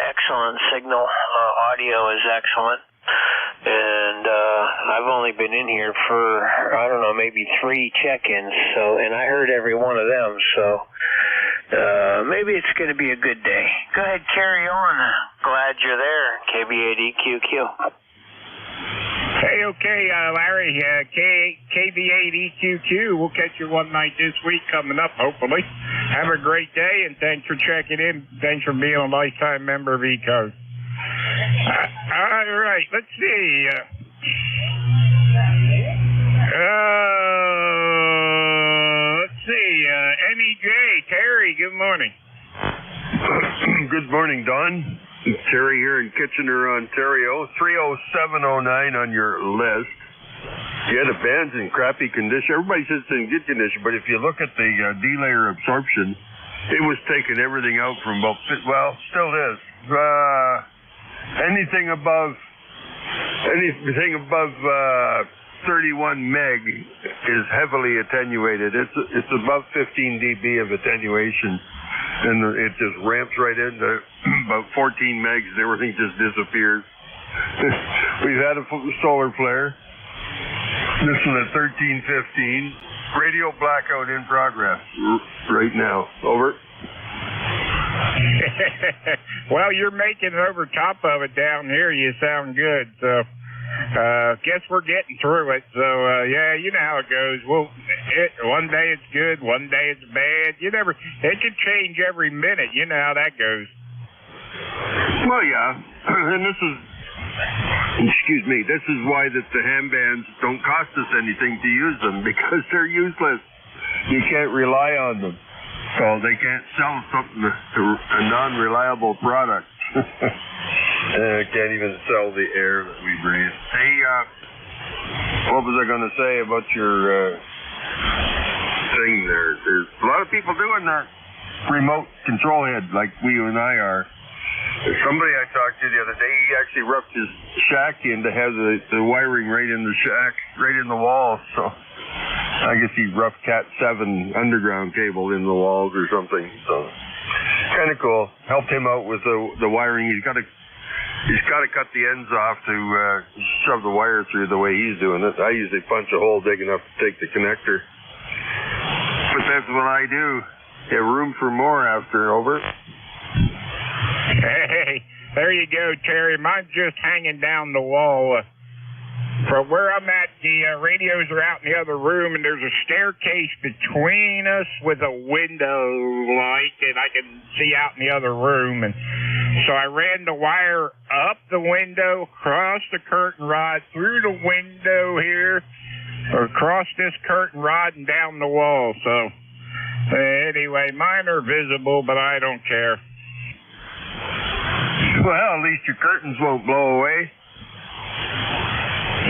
excellent signal. Audio is excellent. And I've only been in here for, I don't know, maybe 3 check-ins, and I heard every one of them, so maybe it's going to be a good day. Go ahead, carry on. Glad you're there, KB8EQQ. Hey, okay, Larry, KB8EQQ. We'll catch you one night this week coming up, hopefully. Have a great day, and thanks for checking in. Thanks for being a lifetime member of ECARS. All right, let's see. NEJ, Terry, good morning. Good morning, Don. Terry here in Kitchener, Ontario. 30709 on your list. Yeah, the band's in crappy condition. Everybody says it's in good condition, but if you look at the D-layer absorption, it was taking everything out from about, well, still is. Anything above 31 meg is heavily attenuated. It's above 15 dB of attenuation, and it just ramps right into about 14 megs, and everything just disappears. We've had a solar flare. This one at 1315. Radio blackout in progress right now. Over. Well, you're making it over top of it down here. You sound good. So, guess we're getting through it. So, yeah, you know how it goes. Well, one day it's good, one day it's bad. It can change every minute. You know how that goes. Well, yeah. And this is why the ham bands don't cost us anything to use them, because they're useless. You can't rely on them. So they can't sell something, a non-reliable product. Can't even sell the air that we breathe. Hey, what was I going to say about your thing there? There's a lot of people doing that remote control head like you and I are. Somebody I talked to the other day, he actually roughed his shack in to have the wiring right in the shack, right in the wall. So I guess he roughed Cat 7 underground cable in the walls or something. So kind of cool. Helped him out with the wiring. He's got to cut the ends off to shove the wire through the way he's doing it. I usually punch a hole big enough to take the connector. But that's what I do. You have room for more after. Over. Hey, there you go, Terry. Mine's just hanging down the wall. From where I'm at, the radios are out in the other room, and there's a staircase between us with a window light, and I can see out in the other room. And so I ran the wire up the window, across the curtain rod, through the window here, or across this curtain rod and down the wall. So anyway, mine are visible, but I don't care. Well, at least your curtains won't blow away.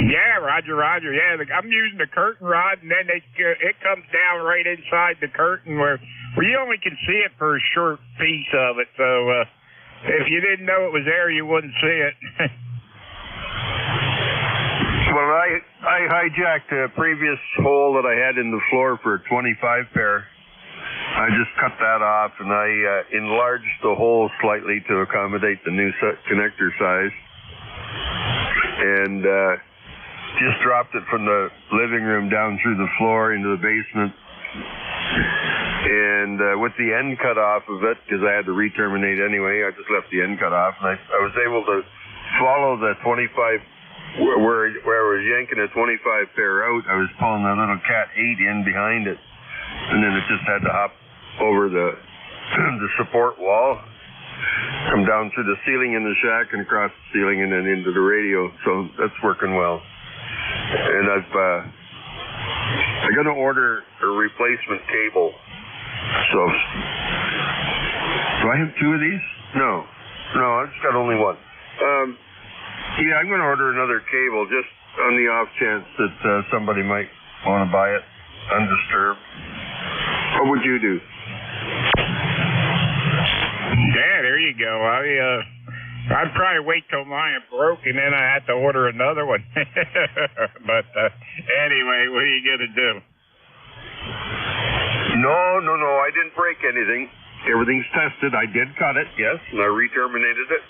Yeah, Roger. Yeah, I'm using the curtain rod, and then it comes down right inside the curtain where you only can see it for a short piece of it. So if you didn't know it was there, you wouldn't see it. Well, I hijacked a previous hole that I had in the floor for a 25 pair. I just cut that off, and I enlarged the hole slightly to accommodate the new connector size, and just dropped it from the living room down through the floor into the basement. And with the end cut off of it, because I had to re-terminate anyway, I just left the end cut off, and I was able to follow the 25, where I was yanking a 25 pair out. I was pulling a little Cat 8 in behind it. And then it just had to hop over the support wall, come down through the ceiling in the shack and across the ceiling and then into the radio. So that's working well. And I'm going to order a replacement cable. So, do I have 2 of these? No, I just got only one. Yeah, I'm going to order another cable just on the off chance that somebody might want to buy it undisturbed. What would you do? Yeah, there you go. I'd probably wait till mine broke, and then I had to order another one. But anyway, what are you going to do? No. I didn't break anything. Everything's tested. I did cut it, yes, and I re-terminated it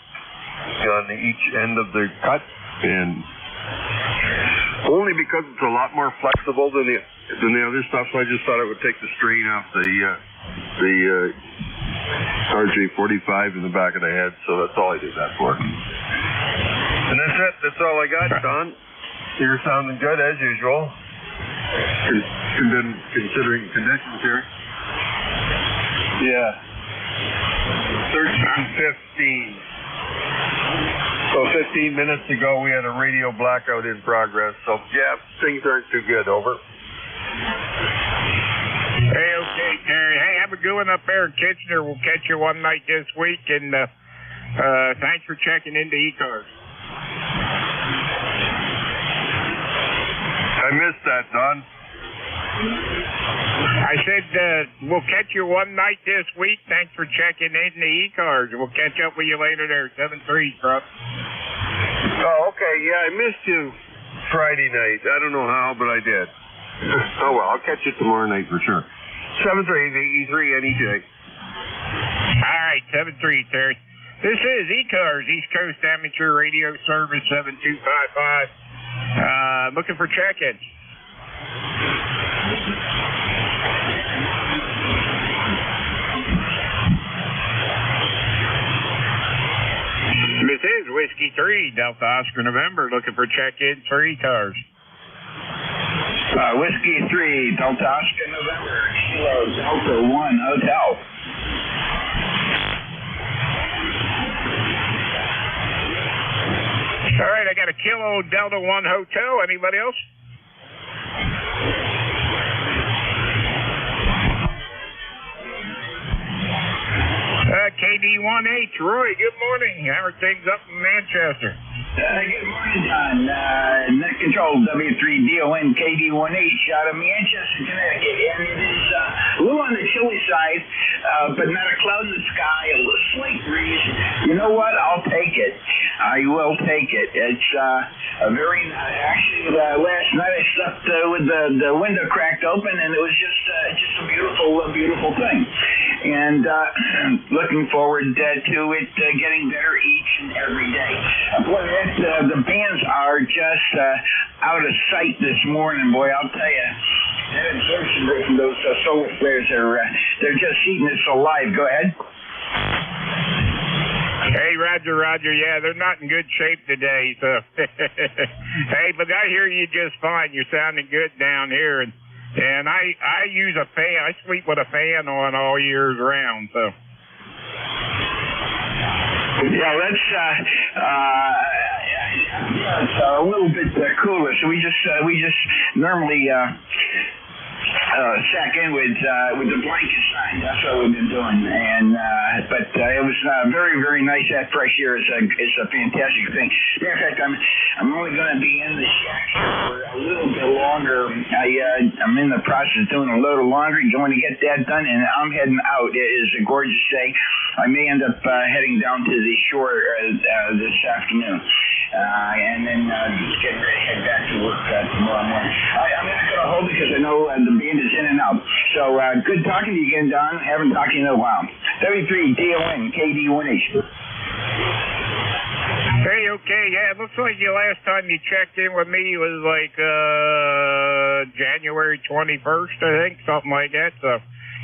on each end of the cut, and only because it's a lot more flexible than the other stuff, so I just thought it would take the strain off the RJ45 in the back of the head, so that's all I did that for. And that's it. That's all I got, Don. You're sounding good as usual. Considering conditions here. Yeah. 13:15. So 15 minutes ago we had a radio blackout in progress. So yeah, things aren't too good. Over. Hey, okay, Terry. Hey, have a good one up there in Kitchener. We'll catch you one night this week, and thanks for checking into ECARS. I missed that, Don. I said we'll catch you one night this week. Thanks for checking into ECARS. We'll catch up with you later there, 7-3, bro. Oh, okay. Yeah, I missed you Friday night. I don't know how, but I did. Oh, well, I'll catch you tomorrow night for sure. 7-3, VE3, NEJ. All right, 7-3, Terry. This is ECARS, East Coast Amateur Radio Service 7255. Looking for check-ins. This is Whiskey 3, Delta Oscar November, looking for check-ins for ECARS. Whiskey 3, Delta Oscar November, Kilo Delta 1 Hotel. All right, I got a Kilo Delta 1 Hotel. Anybody else? KD1H, Roy, good morning. How are things up in Manchester? Good morning, Don. Net Control W3DON KD1H out of Manchester, Connecticut. And it is a little on the chilly side, but not a cloud in the sky, a little slight breeze. You know what? I'll take it. I will take it. It's a very, actually, last night I slept with the window cracked open, and it was just a beautiful thing. And looking forward to it getting better each and every day. Boy, the bands are just out of sight this morning, boy, I'll tell you. That absorption rate from those solar flares, they're just eating us alive. Go ahead. Hey, Roger. Yeah, they're not in good shape today, so. Hey, but I hear you just fine. You're sounding good down here, and I use a fan. I sleep with a fan on all years round, so. Yeah, that's it's a little bit cooler. So we just normally sack in with the blanket sign. That's what we've been doing, and but it was very nice. That fresh air is a fantastic thing. Matter of fact, I'm only going to be in the shack for a little bit longer. I'm in the process of doing a load of laundry, going to get that done, and I'm heading out. It is a gorgeous day. I may end up heading down to the shore this afternoon, and then getting ready to head back to work tomorrow morning. I'm not going to hold it because I know the band is in and out. So good talking to you again, Don. Haven't talked to you in a while. W3DON KD1H. Hey, okay, yeah, it looks like the last time you checked in with me was like January 21st, I think, something like that. So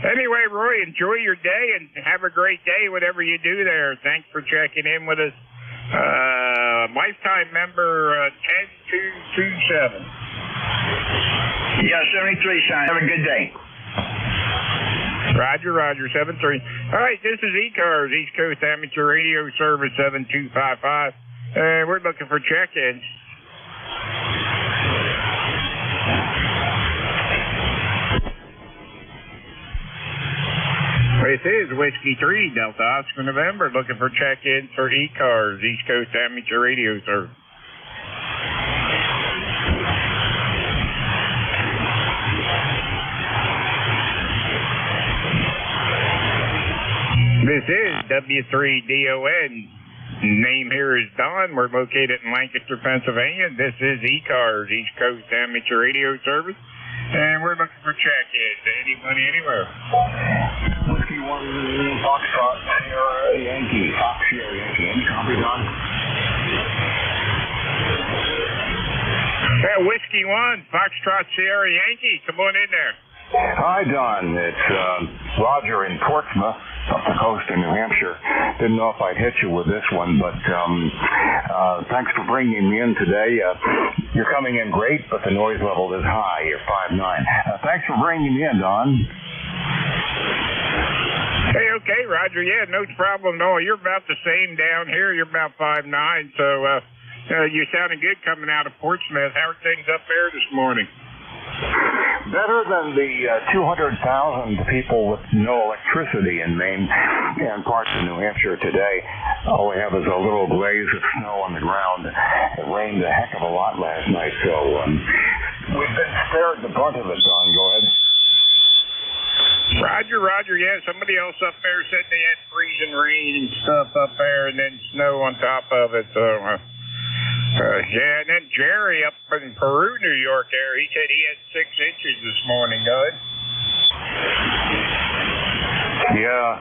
anyway, Roy, enjoy your day and have a great day, whatever you do there. Thanks for checking in with us. Lifetime member 10227. Yeah, 73, son. Have a good day. Roger, 7-3. All right, this is ECARS, East Coast Amateur Radio Service 7255. We're looking for check-ins. This is Whiskey 3, Delta Oscar November, looking for check-ins for ECARS, East Coast Amateur Radio Service. This is W3DON. Name here is Don. We're located in Lancaster, Pennsylvania. This is ECARS, East Coast Amateur Radio Service. And we're looking for check-ins. Anybody, anywhere. Foxtrot Sierra Yankee. Fox Sierra Yankee. Any copy, Don? Yeah, Whiskey 1, Foxtrot Sierra Yankee. Come on in there. Hi, Don. It's Roger in Portsmouth, up the coast in New Hampshire. Didn't know if I'd hit you with this one, but thanks for bringing me in today. You're coming in great, but the noise level is high. You're 5'9". Thanks for bringing me in, Don. Hey, okay, Roger. Yeah, no problem at all. You're about the same down here. You're about 5'9", so you're sounding good coming out of Portsmouth. How are things up there this morning? Better than the 200,000 people with no electricity in Maine and parts of New Hampshire today. All we have is a little glaze of snow on the ground. It rained a heck of a lot last night, so we've been spared the brunt of it, Don. Go ahead. Roger. Yeah, somebody else up there said they had freezing rain and stuff up there and then snow on top of it, so... yeah, and then Jerry up in Peru, New York there, he said he had 6 inches this morning, good. Yeah,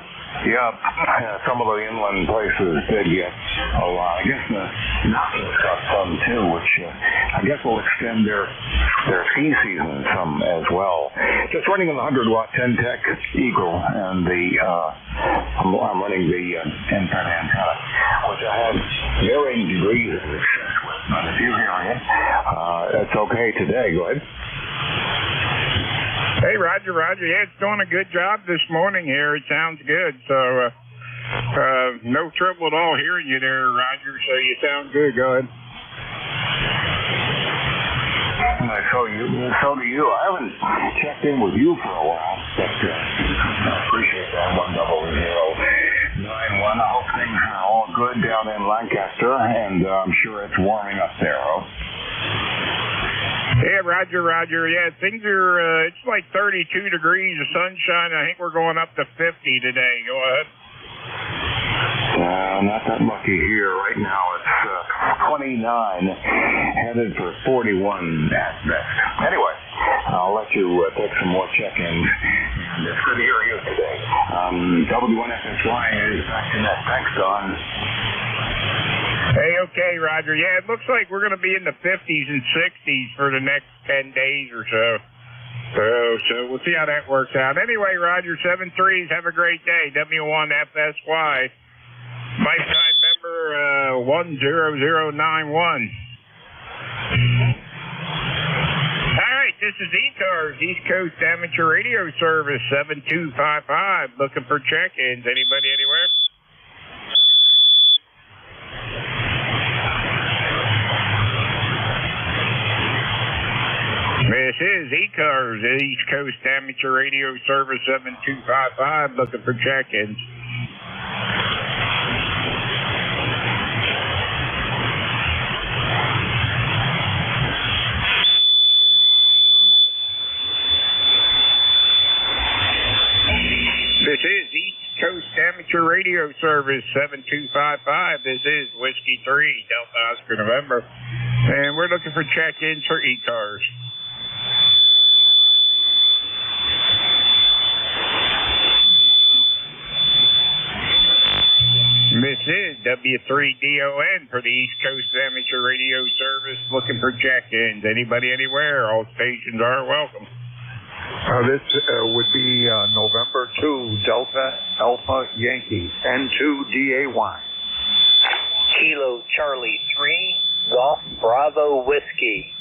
some of the inland places did get a lot. I guess the mountains got some too, which I guess will extend their ski season some as well. Just running on the 100-watt 10-tech Eagle, and I'm running the end-part antenna, which I had varying degrees of success with. But if you're hearing it, it's okay today. Go ahead. Hey, Roger. Yeah, it's doing a good job this morning here. It sounds good. So, no trouble at all hearing you there, Roger. So you sound good. Go ahead. So do you. I haven't checked in with you for a while, but I appreciate that. 10091. I hope things are all good down in Lancaster, and I'm sure it's warming up there. Yeah, Roger. Yeah, things are, it's like 32 degrees of sunshine. I think we're going up to 50 today. Go ahead. Not that lucky here. Right now it's 29, headed for 41 at best. Anyway, I'll let you take some more check-ins. And it's good to hear you today. W1FSY is back to net. Thanks, Don. Hey, okay, Roger. Yeah, it looks like we're going to be in the 50s and 60s for the next 10 days or so. So we'll see how that works out. Anyway, Roger, 7-3s, have a great day. W1FSY, lifetime member 10091. All right, this is ECARS, East Coast Amateur Radio Service, 7255, looking for check-ins. Anybody anywhere? This is ECARS, East Coast Amateur Radio Service 7255, looking for check-ins. This is East Coast Amateur Radio Service 7255. This is Whiskey 3, Delta Oscar November. And we're looking for check-ins for ECARS. This is W3DON for the East Coast Amateur Radio Service, looking for check-ins. Anybody anywhere? All stations are welcome. This would be November 2, Delta Alpha Yankee, N2DAY. Kilo Charlie 3, Golf Bravo Whiskey.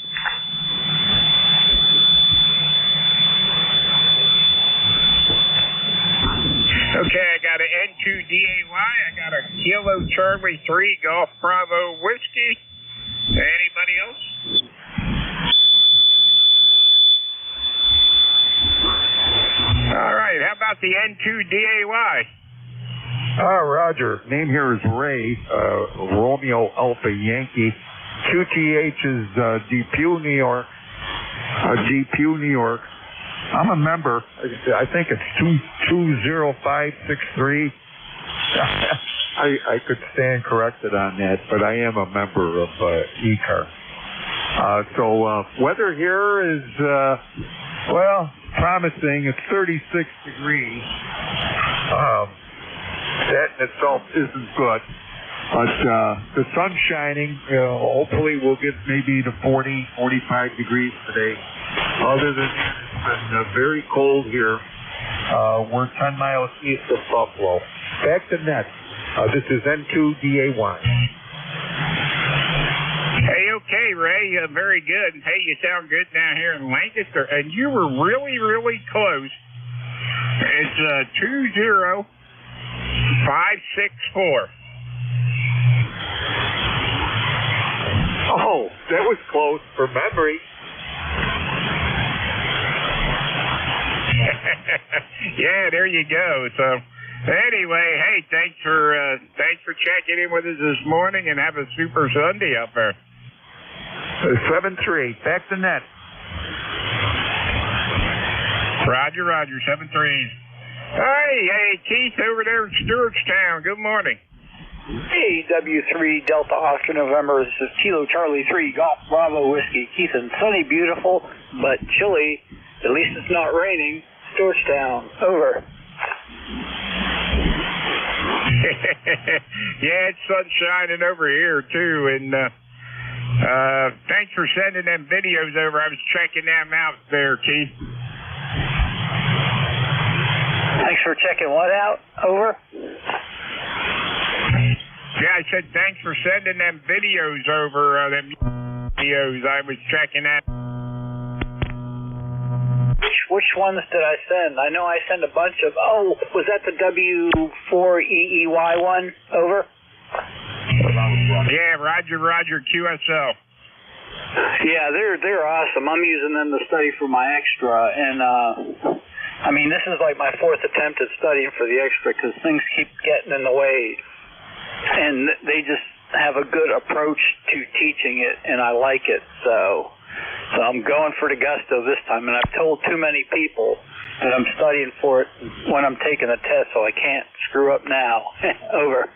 Okay, I got an N2DAY, I got a Kilo Charlie 3 Golf Bravo Whiskey. Anybody else? All right, how about the N2DAY? Roger. Name here is Ray, Romeo Alpha Yankee. QTH is DePue, New York. DePue, New York. I'm a member. I think it's 20563. I could stand corrected on that, but I am a member of ECARS. So weather here is, promising. It's 36 degrees. That in itself isn't good. But the sun's shining. Hopefully we'll get maybe to 40, 45 degrees today. Other than that, it's been very cold here. We're 10 miles east of Buffalo. Back to net. This is N2DA1. Hey, okay, Ray. Very good. Hey, you sound good down here in Lancaster. And you were really, really close. It's 20564. Oh, that was close for memory. Yeah, there you go. So, anyway, hey, thanks for checking in with us this morning, and have a super Sunday up there. 7-3, back to net. Roger, 7-3. Hey, Keith over there in Stewartstown. Good morning. Hey, W3 Delta Oscar November. This is Kilo Charlie 3 Golf Bravo Whiskey. Keith and sunny, beautiful, but chilly. At least it's not raining. Stewartstown. Over. Yeah, it's sun shining over here too, and thanks for sending them videos over. I was checking them out there, Keith. Thanks for checking what out? Over. Yeah, I said thanks for sending them videos over. Them videos I was checking out. Which ones did I send? I know I sent a bunch of. Oh, was that the W4EEY one? Over. Yeah, Roger, QSL. Yeah, they're awesome. I'm using them to study for my extra, and I mean, this is like my fourth attempt at studying for the extra because things keep getting in the way, and they just have a good approach to teaching it, and I like it. So I'm going for the gusto this time, and I've told too many people that I'm studying for it when I'm taking the test, so I can't screw up now. Over.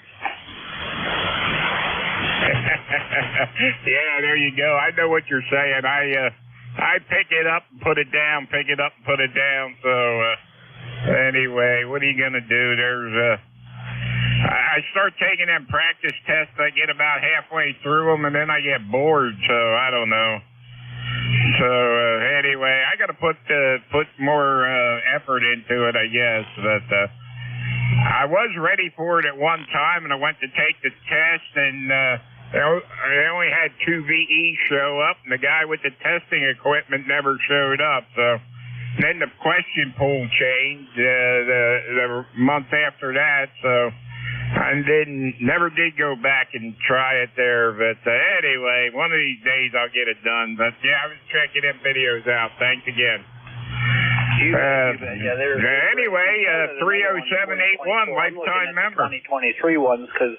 Yeah, there you go. I know what you're saying. I pick it up and put it down, pick it up and put it down. So anyway, what are you gonna do? I start taking them practice tests. I get about halfway through them, and then I get bored. So I don't know. So anyway, I got to put more effort into it, I guess. But I was ready for it at one time, and I went to take the test, and I only had 2 VEs show up, and the guy with the testing equipment never showed up. So then the question pool changed the month after that. So I never did go back and try it there. But anyway, one of these days I'll get it done. But yeah, I was checking them videos out. Thanks again. Anyway, 30781, lifetime member. 2023 ones, because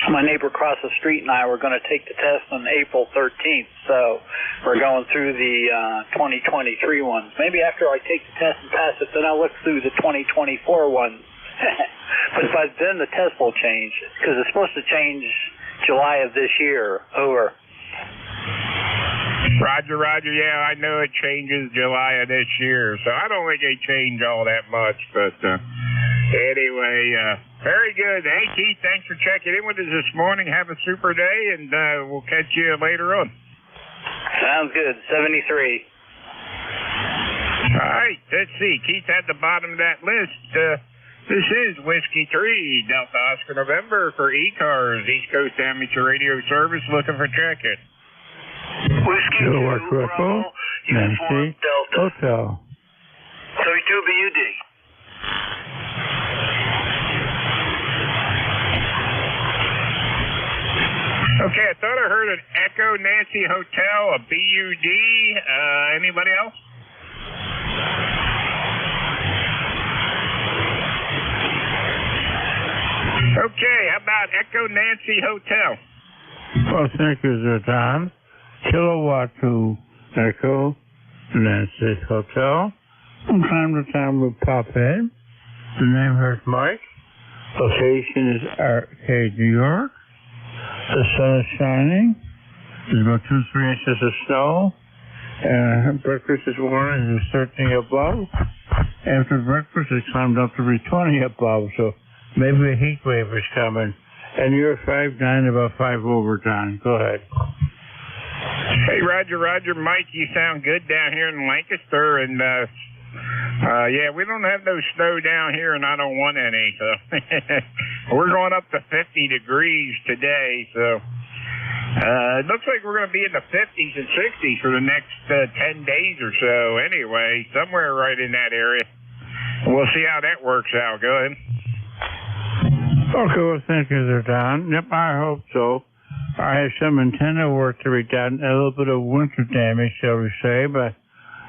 my neighbor across the street and I were going to take the test on April 13th, so we're going through the 2023 ones. Maybe after I take the test and pass it, then I'll look through the 2024 ones. But by then the test will change, because it's supposed to change July of this year. Over. Roger, yeah, I know it changes July of this year, so I don't think they change all that much, but anyway, very good. Hey, Keith, thanks for checking in with us this morning. Have a super day, and we'll catch you later on. Sounds good. 73. All right, let's see. Keith at the bottom of that list. This is Whiskey 3, Delta Oscar November for ECARS, East Coast Amateur Radio Service, looking for check-in. Whiskey 2, Bravo, Uniform Delta. Hotel. 32 BUD. Okay, I thought I heard an Echo Nancy Hotel, a BUD. Anybody else? Okay, how about Echo Nancy Hotel? Well, thank you, Zertan. Kilowatt to Echo Nancy Hotel. From time to time we pop in. The name here is Mike. Location is Arcade, New York. The sun is shining. There's about 2-3 inches of snow. Breakfast this morning is 13 above. after breakfast it climbed up to be 20 above, so maybe a heat wave is coming. And you're 5'9", about 5 over, Don. Go ahead. Hey, Roger, Mike, you sound good down here in Lancaster, and yeah, we don't have no snow down here, and I don't want any, so we're going up to 50 degrees today, so it looks like we're going to be in the 50s and 60s for the next 10 days or so anyway, somewhere right in that area. We'll see how that works out. Go ahead. Okay, well, thank you there, Don. Yep, I hope so. I have some antenna work to be done, a little bit of winter damage, shall we say, but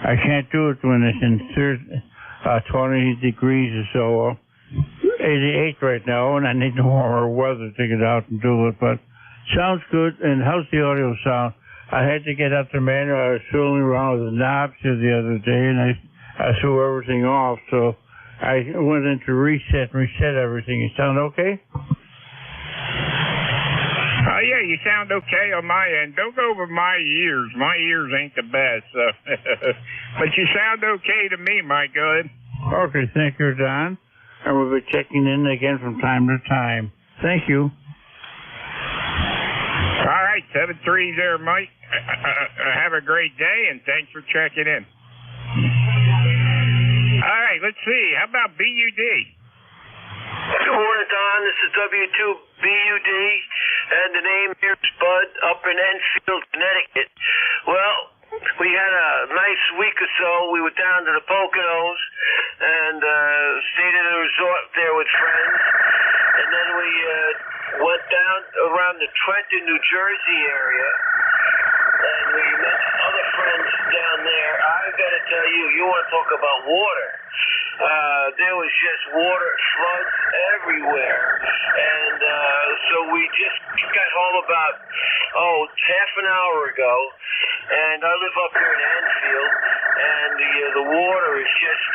I can't do it when it's in 20 degrees or so. 88 right now, and I need the warmer weather to get out and do it, but sounds good. And how's the audio sound? I had to get out the manual. I was fooling around with the knobs here the other day, and I threw everything off, so I went into reset everything. You sound okay? Yeah, you sound okay on my end. Don't go over my ears. My ears ain't the best, so. But you sound okay to me, Mike. Go ahead. Okay, thank you, Don. And we'll be checking in again from time to time. Thank you. All right, 7-3 there, Mike. Have a great day, and thanks for checking in. All right, let's see. How about BUD? Good morning, Don. This is W2BUD, and the name here is Bud, up in Enfield, Connecticut. Well, we had a nice week or so. We were down to the Poconos and stayed at a resort there with friends. And then we went down around the Trenton, New Jersey area. And we met other friends down there. I've got to tell you, you want to talk about water. There was just water, floods everywhere. And so we just got home about, half an hour ago. And I live up here in Enfield. And the water is just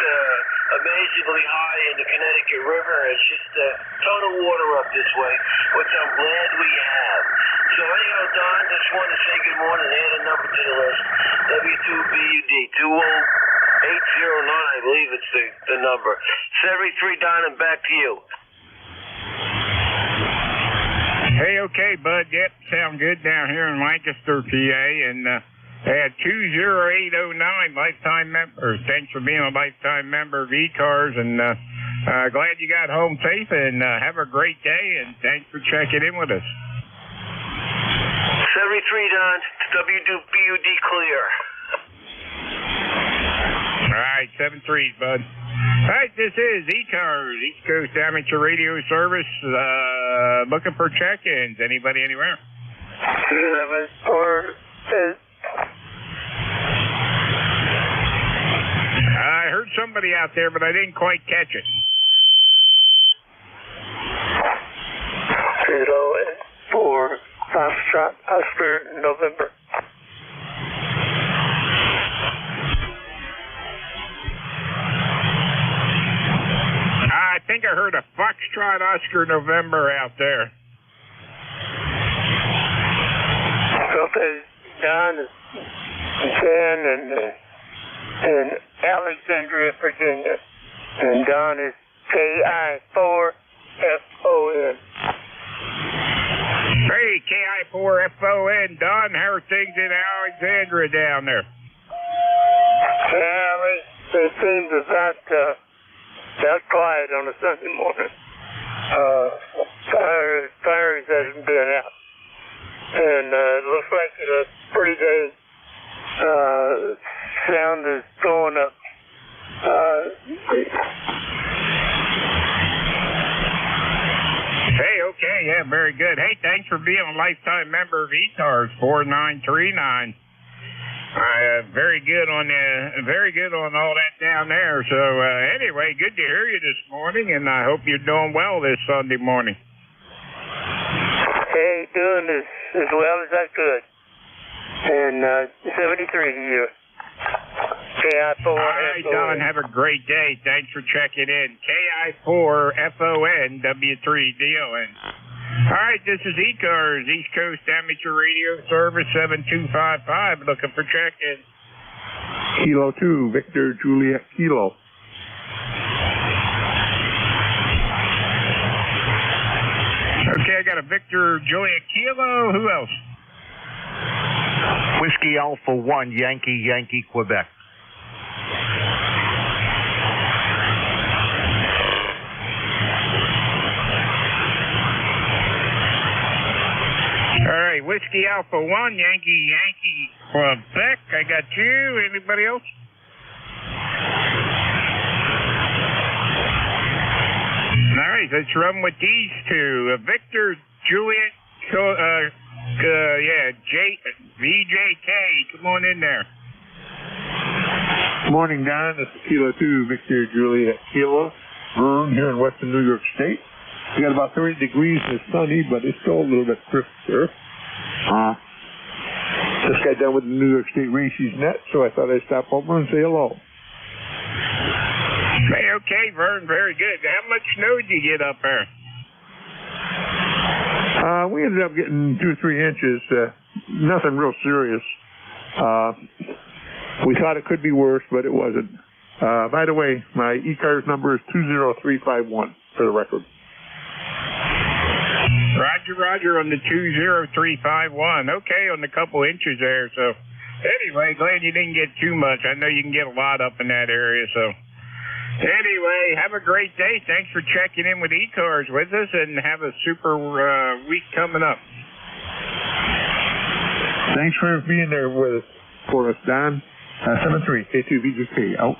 amazingly high in the Connecticut River. It's just a ton of water up this way, which I'm glad we have. So anyhow, Don, just want to say good morning and add a number to the list. W2BUD 20809, I believe it's the number. 73, Don, and back to you. Hey, okay, Bud. Yep, sound good down here in Lancaster, PA, and they had 20809 lifetime members. Thanks for being a lifetime member of ECARS, and glad you got home safe, and have a great day, and thanks for checking in with us. 73, Don. WBUD clear. All right, 7-3, Bud. All right, this is ECARS, East Coast Amateur Radio Service, looking for check-ins. Anybody anywhere? 7-4. I heard somebody out there, but I didn't quite catch it. 0-4, Foxtrot, Oscar, November. I think I heard a Foxtrot, Oscar, November out there. Okay, Don is Ken and Alexandria, Virginia. And Don is KI4FON. Hey, KI4FON. Don, how are things in Alexandria down there? Yeah, it seems about quiet on a Sunday morning. Fires hasn't been out. And it looks like a pretty good sound is going up. Hey, okay, yeah, very good. Hey, thanks for being a lifetime member of ECARS 4939. Very good on all that down there. So anyway, good to hear you this morning, and I hope you're doing well this Sunday morning. Hey, doing as well as I could. And 73 to you. KI4. All right, Don, have a great day. Thanks for checking in. KI4FON W3DON. All right, this is ECARS, East Coast Amateur Radio Service 7255. Looking for check-in. Kilo 2, Victor Juliet Kilo. Victor Juliet Kilo. Who else? Whiskey Alpha 1, Yankee, Quebec. All right, Whiskey Alpha 1, Yankee, Quebec. I got you. Anybody else? All right, let's run with these two. Victor Juliet, VJK. Come on in there. Morning, Don. This is Kilo 2, Victor Juliet Kilo. Vern here in western New York State. We got about 30 degrees and it's sunny, but it's still a little bit crisp there. Just got done with the New York State Races net, so I thought I'd stop over and say hello. Okay, Vern, very good. How much snow did you get up there? We ended up getting 2 or 3 inches. Nothing real serious. We thought it could be worse, but it wasn't. By the way, my ECARS number is 20351 for the record. Roger on the 20351. Okay, on the couple inches there. So, anyway, glad you didn't get too much. I know you can get a lot up in that area. So, anyway, have a great day. Thanks for checking in with ECARS with us, and have a super week coming up. Thanks for being there with us for us, Don. 73 K2VJK out.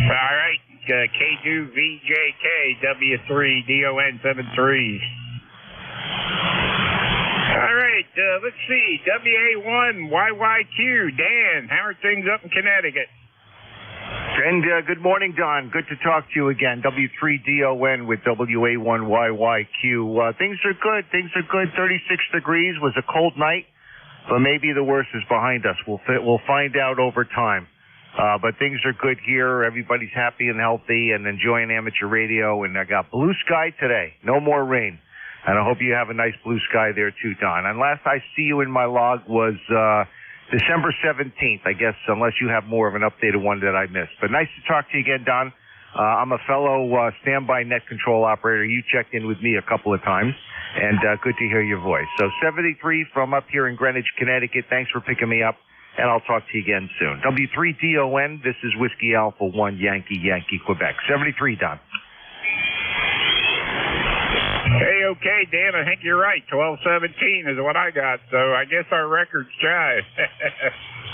All right, K2VJK W3DON 73s. All right, let's see. WA1YYQ. Dan, how are things up in Connecticut? And good morning, Don. Good to talk to you again. W3DON with WA1YYQ. Things are good. 36 degrees. Was a cold night, but maybe the worst is behind us. We'll find out over time. But things are good here. Everybody's happy and healthy and enjoying amateur radio. And I got blue sky today. No more rain. And I hope you have a nice blue sky there too, Don. And last I see you in my log was December 17th, I guess, unless you have more of an updated one that I missed. But nice to talk to you again, Don. I'm a fellow standby net control operator. You checked in with me a couple of times, and good to hear your voice. So 73 from up here in Greenwich, Connecticut. Thanks for picking me up, and I'll talk to you again soon. W3DON, this is Whiskey Alpha 1, Yankee, Quebec. 73, Don. Hey, okay, Dan, I think you're right. 1217 is what I got, so I guess our record's dry.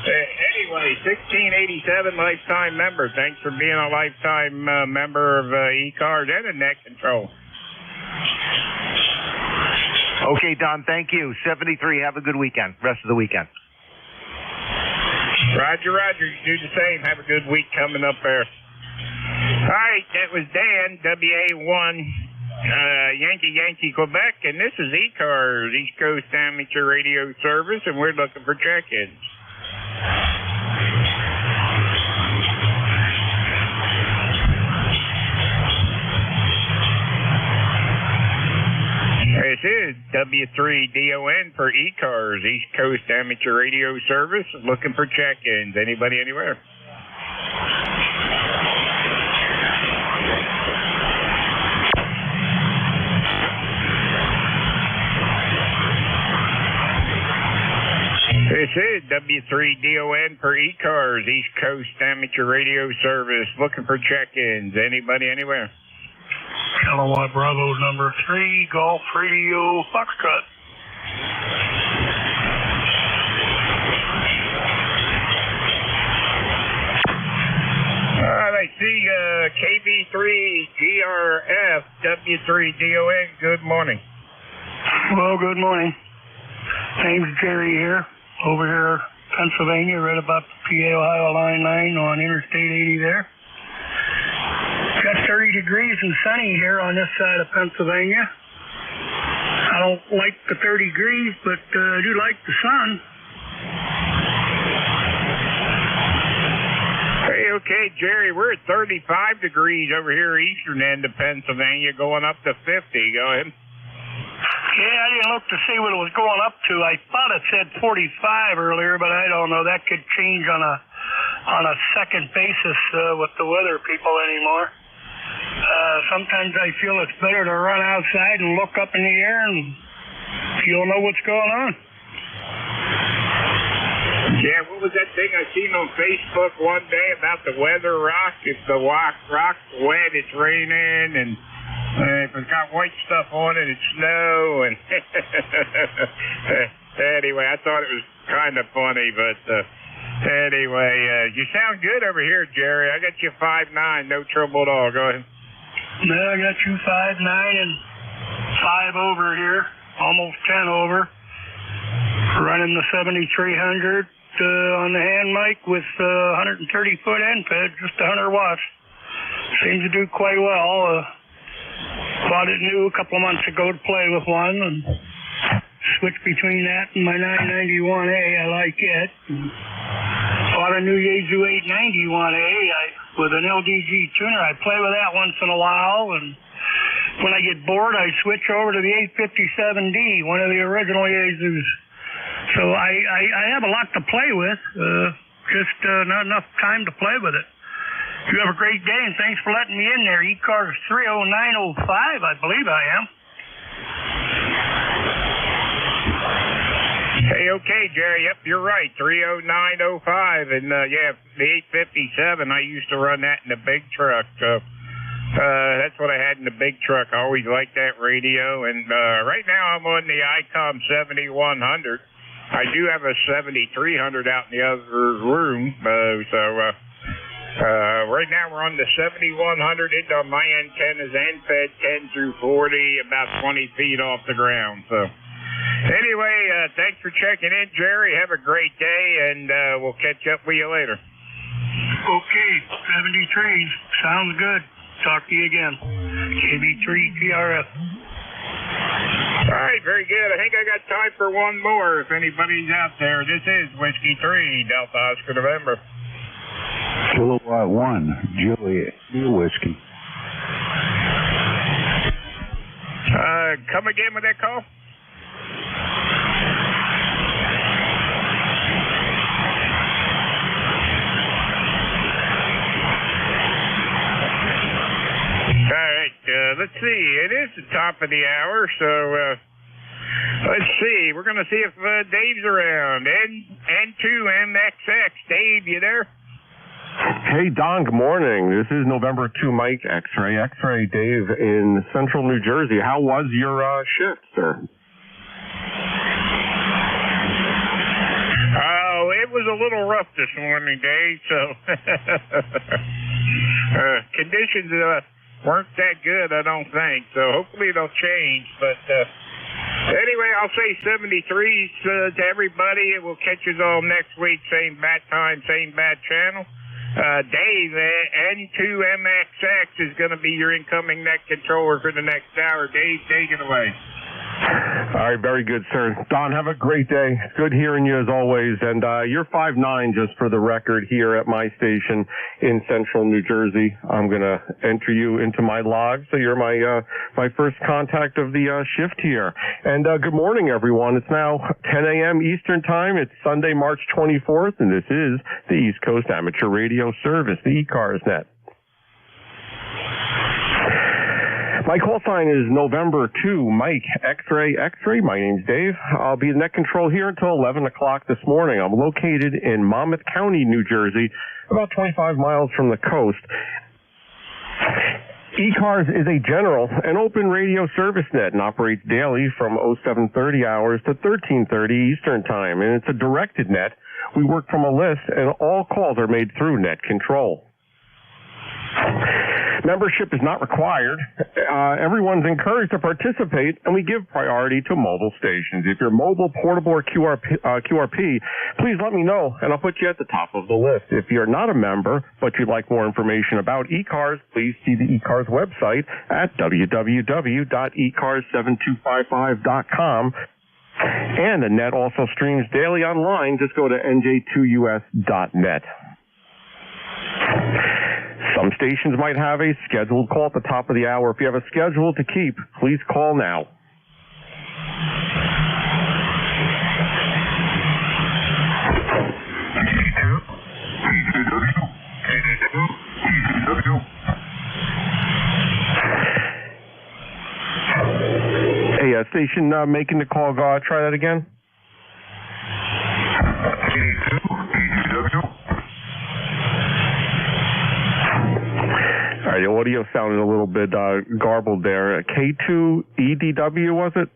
Anyway, 1687 lifetime member. Thanks for being a lifetime member of ECARS and a net control. Okay, Don, thank you. 73, have a good weekend, rest of the weekend. Roger. You do the same. Have a good week coming up there. All right, that was Dan, WA1. Yankee, Quebec, and this is ECARS, East Coast Amateur Radio Service, and we're looking for check-ins. This is W3DON for ECARS, East Coast Amateur Radio Service, looking for check-ins. Anybody, anywhere? This is W3DON for ECARS, East Coast Amateur Radio Service, looking for check-ins. Anybody, anywhere? Kilowatt Bravo number 3, Golf Radio Foxtrot. I see KB3GRF, W3DON. Good morning. Well, good morning. Name's Jerry here. Over here, Pennsylvania, right about the PA-Ohio line on Interstate 80 there. Got 30 degrees and sunny here on this side of Pennsylvania. I don't like the 30 degrees, but I do like the sun. Hey, okay, Jerry, we're at 35 degrees over here eastern end of Pennsylvania, going up to 50. Go ahead. Yeah, I didn't look to see what it was going up to. I thought it said 45 earlier, but I don't know. That could change on a second basis with the weather people anymore. Sometimes I feel it's better to run outside and look up in the air and you'll know what's going on. Yeah, what was that thing I seen on Facebook one day about the weather rock? If the rock's wet, it's raining, and if it's got white stuff on it, it's snow. And anyway, I thought it was kind of funny, but anyway, you sound good over here, Jerry. I got you 5'9", no trouble at all. Go ahead. No, I got you 5'9" and 5 over here, almost 10 over. Running the 7300 on the hand mic with 130-foot end fed, just 100 watts. Seems to do quite well. Bought it new a couple of months ago to play with one, and switched between that and my 991A. I like it. Bought a new Yaesu 891A with an LDG tuner. I play with that once in a while, and when I get bored, I switch over to the 857D, one of the original Yaesus. So I have a lot to play with, just not enough time to play with it. You have a great day, and thanks for letting me in there. ECARS 30905, I believe I am. Hey, okay, Jerry. Yep, you're right. 30905, and yeah, the 857. I used to run that in the big truck. That's what I had in the big truck. I always liked that radio, and right now I'm on the ICOM 7100. I do have a 7300 out in the other room, right now we're on the 7100 into my antennas and fed 10 through 40, about 20 feet off the ground. So anyway, thanks for checking in, Jerry. Have a great day, and we'll catch up with you later. Okay, 73. Sounds good. Talk to you again. KB3TRF. All right, very good. I think I got time for one more if anybody's out there. This is Whiskey 3, Delta Oscar November. Kilowatt 1, Juliet, Whiskey. Come again with that call? All right, let's see. It is the top of the hour, so let's see. We're going to see if Dave's around. N2MXX. Dave, you there? Hey, Don, good morning. This is November 2 Mike X-Ray. X-Ray Dave in central New Jersey. How was your shift, sir? Oh, it was a little rough this morning, Dave, so conditions weren't that good, I don't think, so hopefully they'll change, but anyway, I'll say 73s to everybody. We'll catch us all next week, same bat time, same bat channel. Dave, N2MXX is going to be your incoming net controller for the next hour. Dave, take it away. All right, very good, sir. Don, have a great day. Good hearing you as always. And you're 5'9", just for the record, here at my station in central New Jersey. I'm going to enter you into my log, so you're my first contact of the shift here. And good morning, everyone. It's now 10 a.m. Eastern Time. It's Sunday, March 24th, and this is the East Coast Amateur Radio Service, the ECARS Net. My call sign is November 2, Mike, X-Ray, X-Ray. My name's Dave. I'll be in net control here until 11 o'clock this morning. I'm located in Monmouth County, New Jersey, about 25 miles from the coast. ECARS is a general and open radio service net and operates daily from 0730 hours to 1330 Eastern Time, and it's a directed net. We work from a list, and all calls are made through net control. Membership is not required. Everyone's encouraged to participate, and we give priority to mobile stations. If you're mobile, portable, or QRP, please let me know, and I'll put you at the top of the list. If you're not a member, but you'd like more information about ECARS, please see the ECARS website at www.ecars7255.com. And the net also streams daily online. Just go to nj2us.net. Some stations might have a scheduled call at the top of the hour. If you have a schedule to keep, please call now. station making the call. Try that again. 82 EGW. All right, the audio sounded a little bit garbled there. K2 EDW, was it?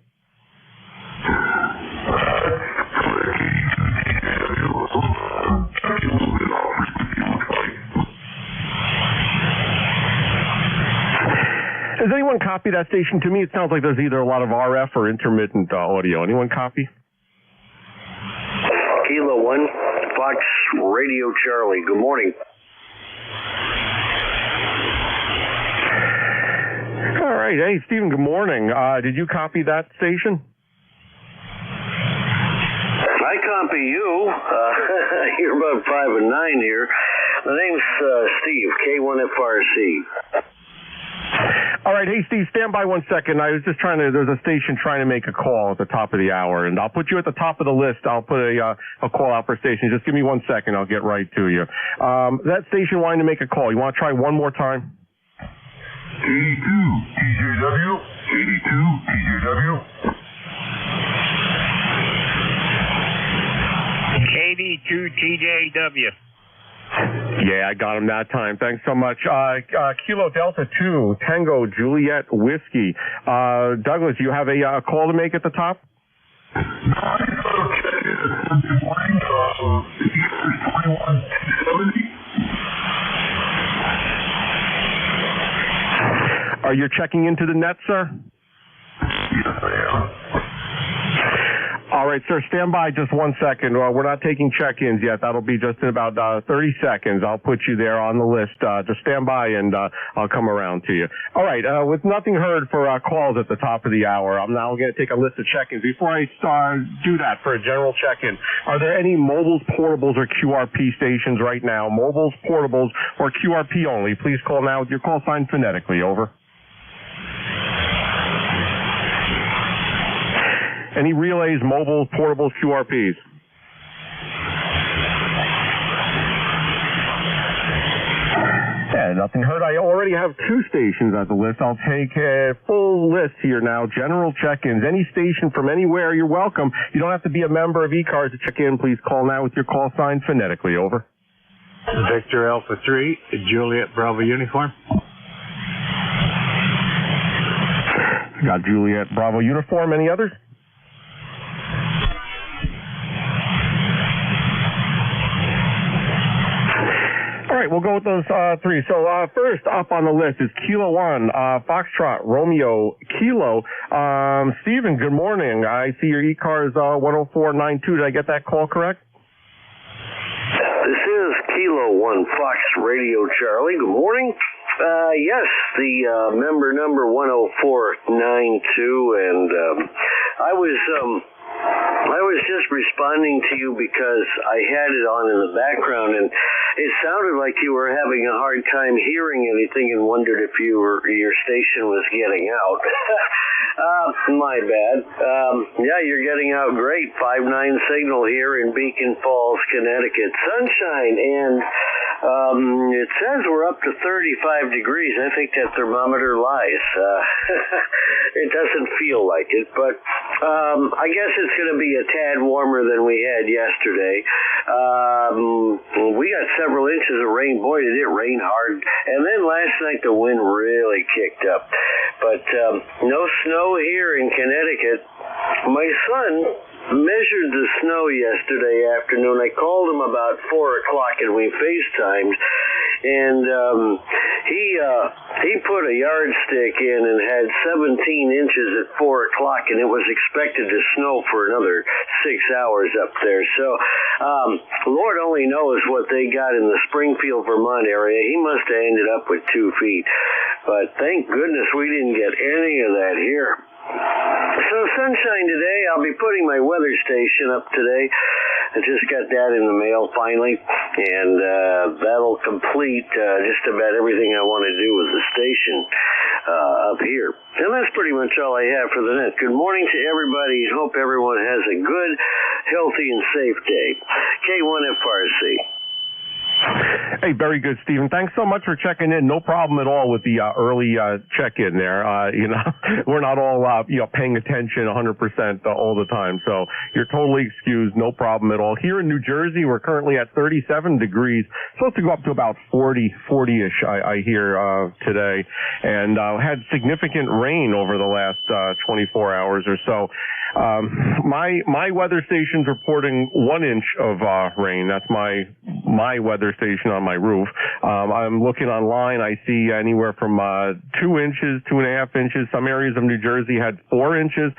Does anyone copy that station? To me, it sounds like there's either a lot of RF or intermittent audio. Anyone copy? Kilo 1, Fox Radio Charlie. Good morning. All right. Hey, Stephen, good morning. Did you copy that station? I copy you. You're about 5 and 9 here. My name's Steve, K1FRC. All right. Hey, Steve, stand by 1 second. I was just there's a station trying to make a call at the top of the hour, and I'll put you at the top of the list. I'll put a call out for station. Just give me 1 second. I'll get right to you. That station wanting to make a call. You want to try one more time? 82 TJW. 82 TJW. KD2 TJW. Yeah, I got him that time. Thanks so much. Kilo Delta 2, Tango Juliet Whiskey. Douglas, you have a call to make at the top? Are you checking into the net, sir? Yes, I am. All right, sir, stand by just 1 second. We're not taking check-ins yet. That'll be just in about 30 seconds. I'll put you there on the list. Just stand by, and I'll come around to you. All right, with nothing heard for calls at the top of the hour, I'm now going to take a list of check-ins. Before I do that for a general check-in, are there any mobiles, portables, or QRP stations right now? Mobiles, portables, or QRP only? Please call now with your call sign phonetically. Over. Any relays, mobiles, portables, QRPs? Yeah, nothing heard. I already have 2 stations at the list. I'll take a full list here now. General check-ins. Any station from anywhere, you're welcome. You don't have to be a member of ECARS to check in. Please call now with your call sign phonetically. Over. Victor Alpha 3, Juliet Bravo Uniform. Got Juliet Bravo Uniform. Any others? All right, we'll go with those 3. So first up on the list is Kilo 1, Foxtrot, Romeo, Kilo. Stephen, good morning. I see your ECARS 10492. Did I get that call correct? This is Kilo 1, Fox Radio Charlie. Good morning. Yes, the member number 10492, and I was just responding to you because I had it on in the background, and it sounded like you were having a hard time hearing anything and wondered if your station was getting out. My bad. Yeah, you're getting out great. 5.9 signal here in Beacon Falls, Connecticut. Sunshine, and it says we're up to 35 degrees. I think that thermometer lies. It doesn't feel like it, but I guess it's going to be a tad warmer than we had yesterday. We got several inches of rain. Boy, did it rain hard. And then last night the wind really kicked up. But no snow here in Connecticut. My son measured the snow yesterday afternoon. I called him about 4 o'clock and we FaceTimed. And he put a yardstick in and had 17 inches at 4 o'clock, and it was expected to snow for another 6 hours up there. So Lord only knows what they got in the Springfield, Vermont area. He must have ended up with 2 feet. But thank goodness we didn't get any of that here. So sunshine today. I'll be putting my weather station up today. I just got that in the mail finally, and that'll complete just about everything I want to do with the station up here. And that's pretty much all I have for the net. Good morning to everybody. Hope everyone has a good, healthy, and safe day. K1FRC. Hey, very good, Stephen. Thanks so much for checking in. No problem at all with the early check-in there. We're not all paying attention 100% all the time, so you're totally excused. No problem at all. Here in New Jersey, we're currently at 37 degrees. Supposed to go up to about 40-ish, I hear today, and had significant rain over the last 24 hours or so. My weather station's reporting 1 inch of rain. That's my weather station on my roof. I'm looking online. I see anywhere from 2 inches, 2.5 inches. Some areas of New Jersey had 4 inches.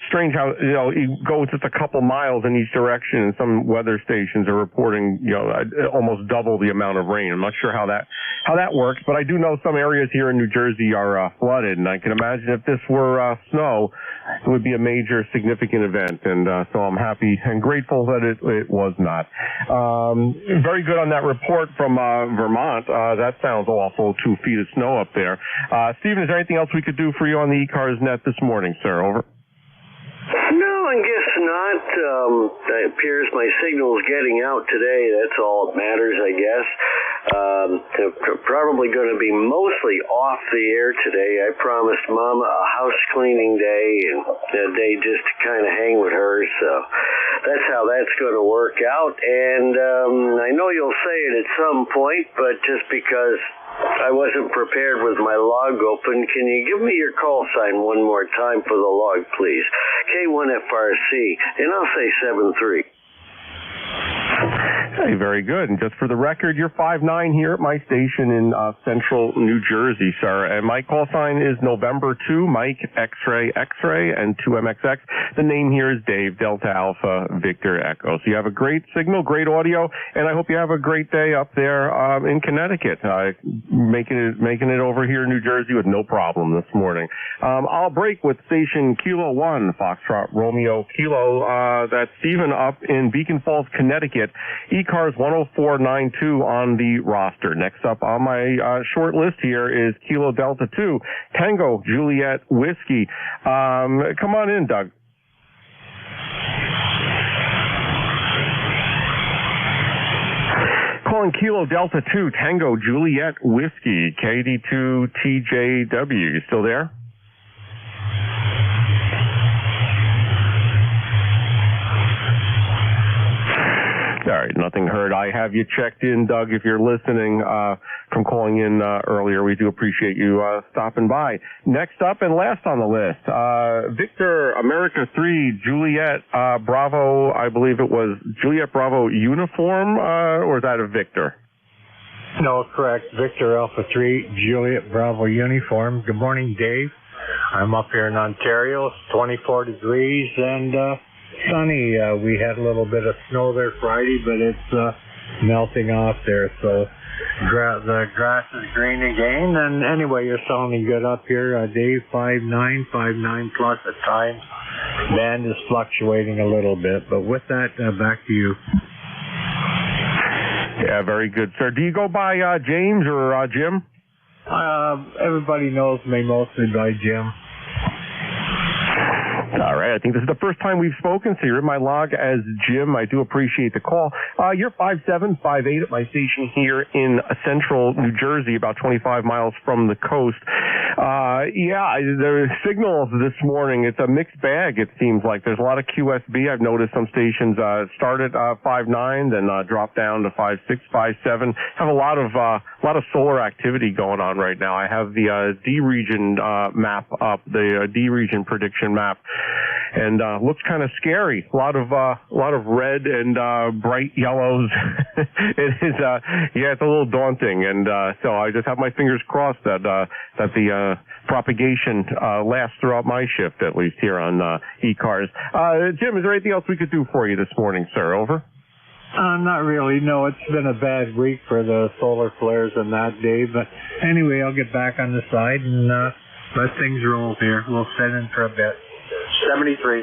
Strange how you go just a couple miles in each direction, and some weather stations are reporting almost double the amount of rain. I'm not sure how that works, but I do know some areas here in New Jersey are flooded, and I can imagine if this were snow, it would be a major significant event, and so I'm happy and grateful that it was not. Very good on that report from Vermont. That sounds awful, 2 feet of snow up there. Stephen, is there anything else we could do for you on the ECARS net this morning, sir? Over. No, I guess not. It appears my signal's getting out today. That's all that matters, I guess. Probably going to be mostly off the air today. I promised Mama a house cleaning day and a day just to kind of hang with her, so that's how that's going to work out. And I know you'll say it at some point, but just because I wasn't prepared with my log open, can you give me your call sign one more time for the log, please? K1FRC, and I'll say 73. Hey, very good. And just for the record, you're 5'9" here at my station in central New Jersey, sir. And my call sign is November 2, Mike, X-Ray, X-Ray, and 2MXX. The name here is Dave, Delta Alpha, Victor Echo. So you have a great signal, great audio, and I hope you have a great day up there in Connecticut. Making it over here in New Jersey with no problem this morning. I'll break with station Kilo 1, Foxtrot Romeo Kilo. That's Stephen up in Beacon Falls, Connecticut. ECARS 10492 on the roster. Next up on my short list here is Kilo Delta 2, Tango Juliet Whiskey. Come on in, Doug. Calling Kilo Delta 2, Tango Juliet Whiskey, KD2TJW. You still there? All right, nothing heard. I have you checked in, Doug, if you're listening from calling in earlier. We do appreciate you stopping by. Next up and last on the list, Victor America 3, Juliet Bravo, I believe it was Juliet Bravo Uniform, or is that a Victor? No, correct. Victor Alpha 3, Juliet Bravo Uniform. Good morning, Dave. I'm up here in Ontario. It's 24 degrees and sunny. We had a little bit of snow there Friday, but it's melting off there, so the grass is green again. And anyway, you're sounding good up here. Dave, 5'9" plus at times. Band is fluctuating a little bit, but with that, back to you. Yeah, very good, sir. Do you go by James or Jim? Everybody knows me mostly by Jim. All right, I think this is the first time we've spoken, so you're in my log as Jim. I do appreciate the call. You're 5'7", 5'8" at my station here in central New Jersey, about 25 miles from the coast. The signals this morning, it's a mixed bag, it seems like. There's a lot of QSB. I've noticed some stations start at 5'9", then drop down to 5'6", 5'7". Have a lot of solar activity going on right now. I have the D region map up, the D region prediction map. And looks kind of scary. A lot of red and bright yellows. It is, it's a little daunting. And so I just have my fingers crossed that the propagation lasts throughout my shift, at least here on ECARS. Jim, is there anything else we could do for you this morning, sir? Over. Not really. No, it's been a bad week for the solar flares and that, Dave. But anyway, I'll get back on the side and let things roll here. We'll set in for a bit. 73.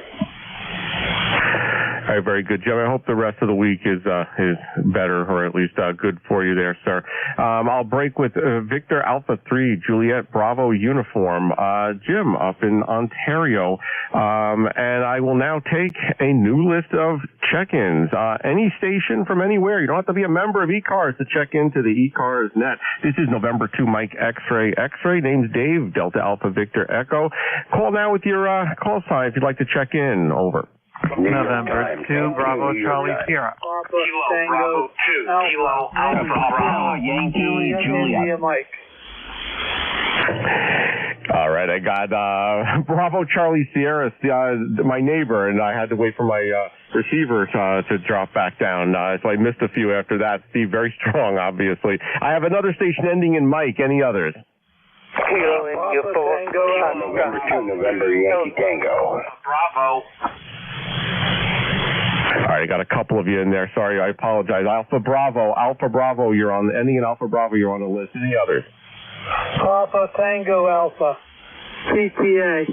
All right, very good, Jim. I hope the rest of the week is better, or at least good for you there, sir. I'll break with Victor Alpha 3 Juliet Bravo uniform, Jim up in Ontario, and I will now take a new list of check-ins. Any station from anywhere. You don't have to be a member of ECARS to check into the ECARS net. This is November 2 Mike X-Ray. X-Ray, name's Dave, Delta Alpha Victor Echo. Call now with your call sign if you'd like to check in. Over. November 2, Bravo, Charlie, Sierra. Kilo, Bravo 2, Kilo, Alpha, Bravo, Yankee, Julia. Mike. All right, I got Bravo, Charlie, Sierra, my neighbor, and I had to wait for my receiver to drop back down, so I missed a few after that. Steve, very strong, obviously. I have another station ending in Mike. Any others? Kilo, India 4, November 2, November, Yankee Tango. Bravo. All right, I got a couple of you in there. Sorry, I apologize. Alpha Bravo, you're on, ending in Alpha Bravo, you're on the list. Any others? Papa Tango Alpha, PPA.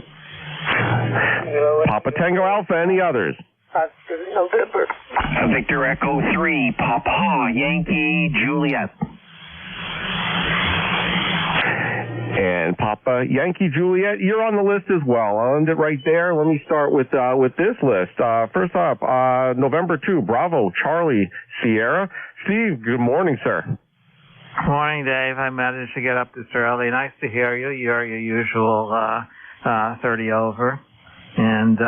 Papa Tango Alpha, any others? November. Victor Echo 3, Papa Yankee Juliet. And Papa Yankee Juliet, you're on the list as well. I'll end it right there. Let me start with this list. First up, November 2, Bravo, Charlie, Sierra. Steve, good morning, sir. Morning, Dave. I managed to get up this early. Nice to hear you. You're your usual 30 over. And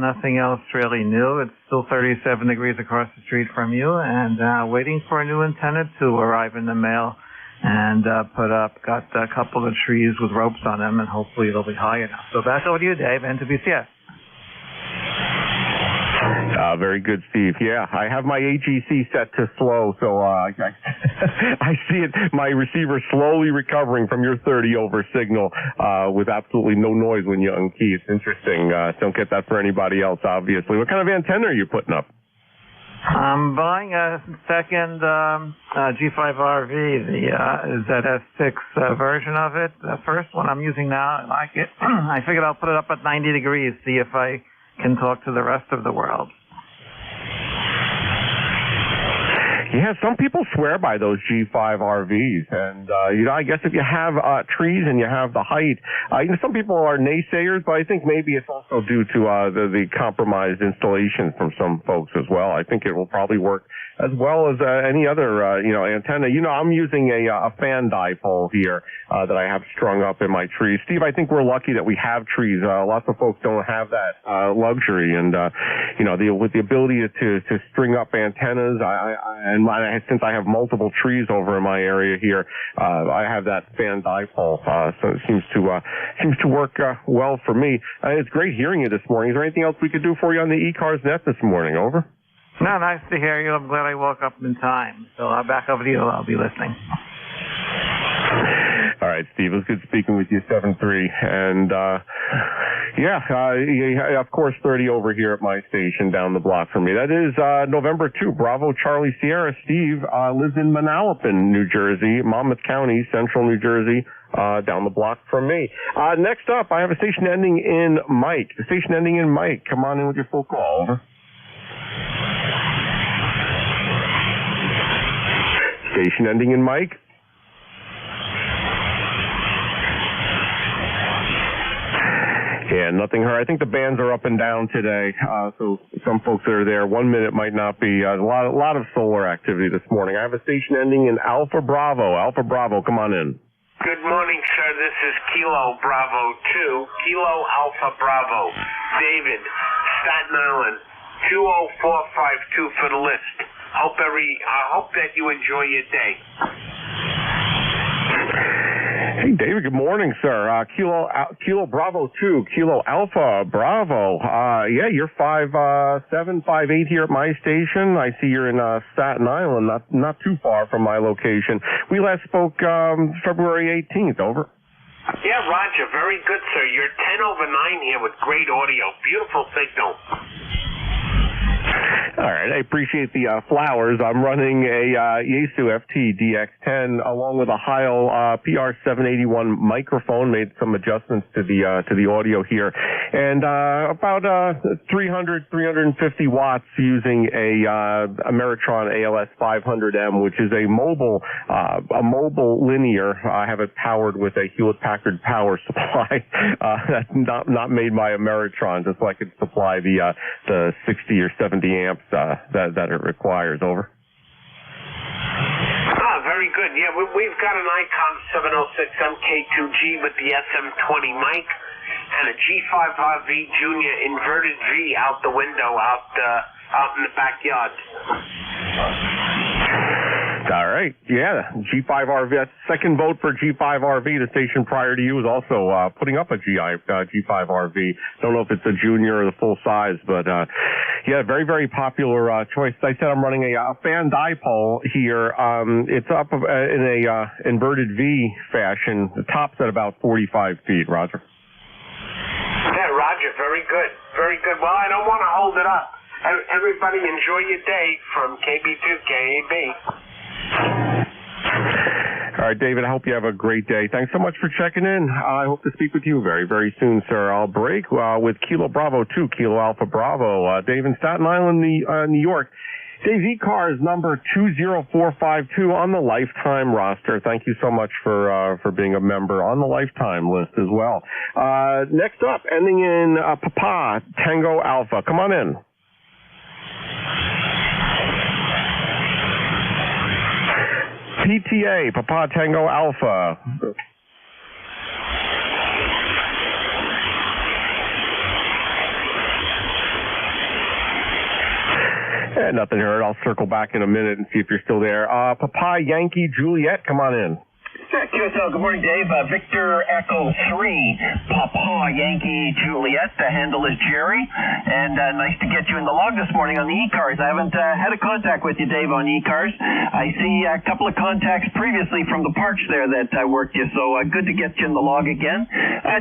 nothing else really new. It's still 37 degrees across the street from you, and waiting for a new antenna to arrive in the mail. And put up, got a couple of trees with ropes on them, and hopefully they'll be high enough. So back over to you, Dave, and to BCS. Very good, Steve. Yeah, I have my AGC set to slow, so I see it. My receiver slowly recovering from your 30 over signal with absolutely no noise when you unkey. It's interesting. Don't get that for anybody else, obviously. What kind of antenna are you putting up? I'm buying a second G5RV, the ZS6 version of it. The first one I'm using now, I like it. I figured I'll put it up at 90 degrees, see if I can talk to the rest of the world. Yeah, some people swear by those G5 RVs, and I guess if you have trees and you have the height, some people are naysayers, but I think maybe it's also due to the compromised installation from some folks as well. I think it will probably work as well as any other antenna. I'm using a fan dipole here that I have strung up in my trees. Steve, I think we're lucky that we have trees. Lots of folks don't have that luxury, and with the ability to string up antennas, since I have multiple trees over in my area here, I have that fan dipole, so it seems to work well for me. It's great hearing you this morning. Is there anything else we could do for you on the ECARS net this morning? Over. No, nice to hear you. I'm glad I woke up in time. So back over to you. I'll be listening. All right, Steve, it was good speaking with you, 7-3. And, of course, 30 over here at my station down the block from me. That is November 2, Bravo, Charlie, Sierra. Steve lives in Manalapan, New Jersey, Monmouth County, Central New Jersey, down the block from me. Next up, I have a station ending in Mike. The station ending in Mike. Come on in with your full call. Over. Station ending in Mike. Yeah, nothing heard. I think the bands are up and down today, so some folks that are there 1 minute might not be. A lot of solar activity this morning. I have a station ending in Alpha Bravo. Alpha Bravo, come on in. Good morning, sir. This is Kilo Bravo 2, Kilo Alpha Bravo. David, Staten Island, 20452 for the list. I hope that you enjoy your day. Hey, David, good morning, sir. Kilo Bravo 2, Kilo Alpha Bravo. You're 5'7", 5'8" here at my station. I see you're in Staten Island, not too far from my location. We last spoke February 18th. Over. Yeah, Roger. Very good, sir. You're 10 over 9 here with great audio. Beautiful signal. All right, I appreciate the flowers. I'm running a Yaesu FT DX10 along with a Heil PR781 microphone. Made some adjustments to the audio here, and about 350 watts using a Ameritron ALS 500M, which is a mobile linear. I have it powered with a Hewlett-Packard power supply. That's not made by Ameritron, just so I could supply the 60 or 70 amps that it requires. Over. Very good. Yeah, we've got an ICOM 706 MK2G with the SM20 mic and a G5RV Junior inverted V out the window out in the backyard. All right. Yeah, G5RV. That's second vote for G5RV. The station prior to you was also putting up a G5RV. Don't know if it's a junior or the full size, but yeah, very, very popular choice. As I said, I'm running a fan dipole here. It's up in a inverted V fashion. The top's at about 45 feet, Roger. Yeah, Roger. Very good. Very good. Well, I don't want to hold it up. Everybody enjoy your day from KB2 KAB. All right, David, I hope you have a great day. Thanks so much for checking in. I hope to speak with you very, very soon, sir. I'll break with Kilo Bravo 2, Kilo Alpha Bravo. Dave in Staten Island, New York. Dave, ECARS number 20452 on the lifetime roster. Thank you so much for being a member on the lifetime list as well. Next up, ending in Papa Tango Alpha. Come on in. PTA, Papa Tango Alpha. Nothing heard. I'll circle back in a minute and see if you're still there. Papa Yankee Juliet, come on in. QSL, good morning, Dave. Victor Echo 3, Papa Yankee Juliet. The handle is Jerry. And nice to get you in the log this morning on the ECARS. I haven't had a contact with you, Dave, on ECARS. I see a couple of contacts previously from the parks there that worked you, so good to get you in the log again.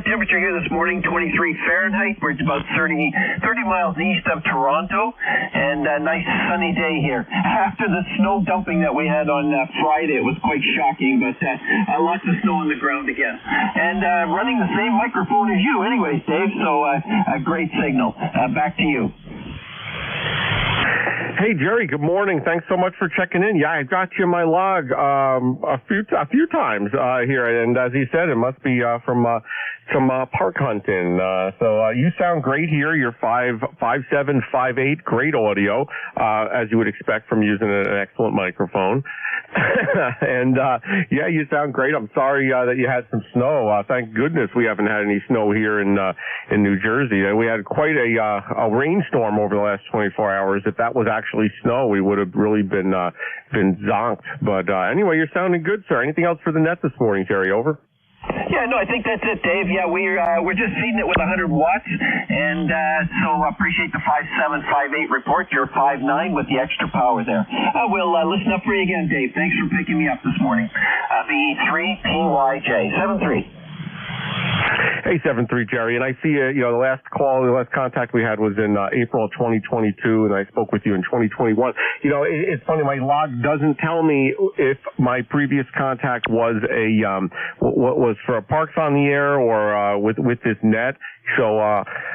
Temperature here this morning, 23 Fahrenheit. We're about 30 miles east of Toronto. And a nice sunny day here. After the snow dumping that we had on Friday, it was quite shocking, but lots of snow on the ground again. And running the same microphone as you anyways, Dave, so a great signal. Back to you. Hey, Jerry, good morning. Thanks so much for checking in. Yeah, I got you in my log a few times here, and as you said, it must be from some park hunting. So you sound great here. You're 5'7", 5'8", great audio, as you would expect from using an excellent microphone. And yeah, you sound great. I'm sorry that you had some snow. Thank goodness we haven't had any snow here in New Jersey. We had quite a rainstorm over the last 24 hours. If that was actually snow, we would have really been zonked. But anyway, you're sounding good, sir. Anything else for the net this morning, Jerry? Over. Yeah, no, I think that's it, Dave. Yeah, we're just feeding it with 100 watts, and so appreciate the 5.7, 5.8 report. You're 5.9 with the extra power there. We'll listen up for you again, Dave. Thanks for picking me up this morning. BE3PYJ 73. Hey, 7-3, Jerry. And I see, the last contact we had was in April of 2022, and I spoke with you in 2021. It's funny, my log doesn't tell me if my previous contact was was for Parks on the Air or with this net. So,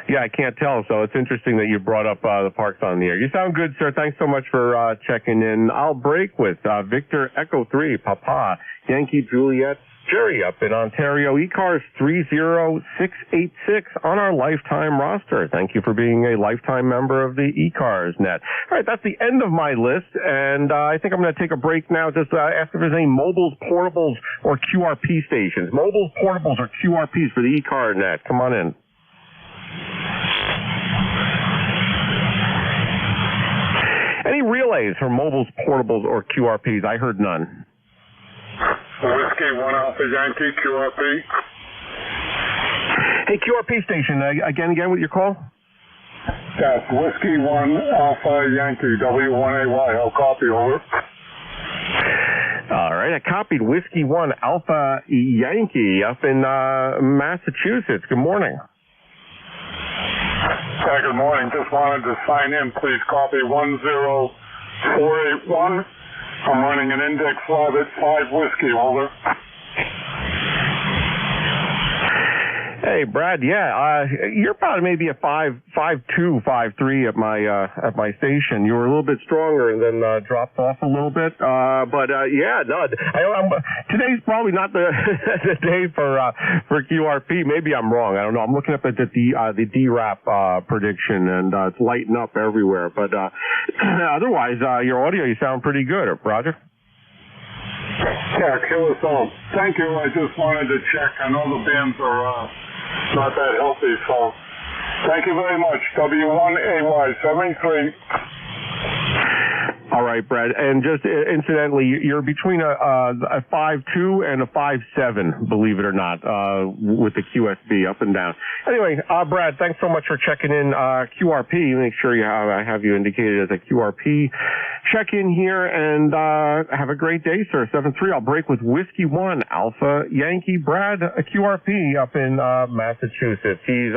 yeah, I can't tell. So it's interesting that you brought up the Parks on the Air. You sound good, sir. Thanks so much for checking in. I'll break with Victor Echo 3, Papa Yankee Juliet. Jerry up in Ontario, ECARS 30686 on our lifetime roster. Thank you for being a lifetime member of the ECARS net. All right, that's the end of my list, and I think I'm going to take a break now. Just ask if there's any mobiles, portables, or QRP stations. Mobiles, portables, or QRPs for the ECARS net. Come on in. Any relays for mobiles, portables, or QRPs? I heard none. Whiskey 1 Alpha Yankee, QRP. Hey, QRP station, again with your call? That's Whiskey 1 Alpha Yankee, W1AY. I'll copy, over. All right, I copied Whiskey 1 Alpha Yankee up in Massachusetts. Good morning. Good morning. Just wanted to sign in. Please copy 10481. I'm running an index lab at 5 Whiskey, over. Hey, Brad. Yeah, you're probably maybe a 5.2, 5.3 at my station. You were a little bit stronger and then dropped off a little bit. Yeah, no. Today's probably not the the day for QRP. Maybe I'm wrong. I don't know. I'm looking up at the DRAP prediction, and it's lighting up everywhere. But otherwise, your audio, you sound pretty good, Roger. Yeah, killer song. Thank you. I just wanted to check. I know the bands are not that healthy, so thank you very much. W1AY73. All right, Brad. And just incidentally, you're between a 5.2 and a 5.7, believe it or not, with the QSB up and down. Anyway, Brad, thanks so much for checking in. QRP, make sure I have you indicated as a QRP. Check in here and have a great day, sir. 7-3. I'll break with Whiskey 1 Alpha Yankee Brad, a QRP up in Massachusetts. He's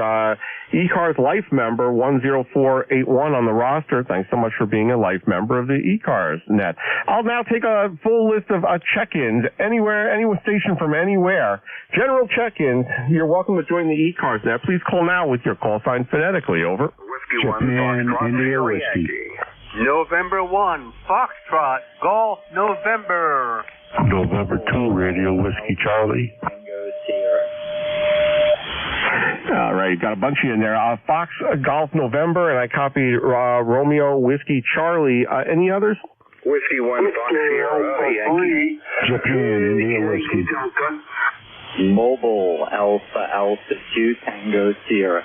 ECARS Life member 10481 on the roster. Thanks so much for being a life member of the ECARS net. I'll now take a full list of check-ins anywhere, any station from anywhere. General check-ins. You're welcome to join the ECARS net. Please call now with your call sign phonetically. Over. Whiskey 1 Foxtrot India Whiskey. November 1 Foxtrot Golf November. November 2 Radio Whiskey Charlie. All right, got a bunch of you in there. Fox Golf November, and I copied Romeo Whiskey Charlie. Any others? Whiskey 1 Fox Sierra Yankee. Japan India Whiskey. Mobile Alpha Alpha 2 Tango Sierra.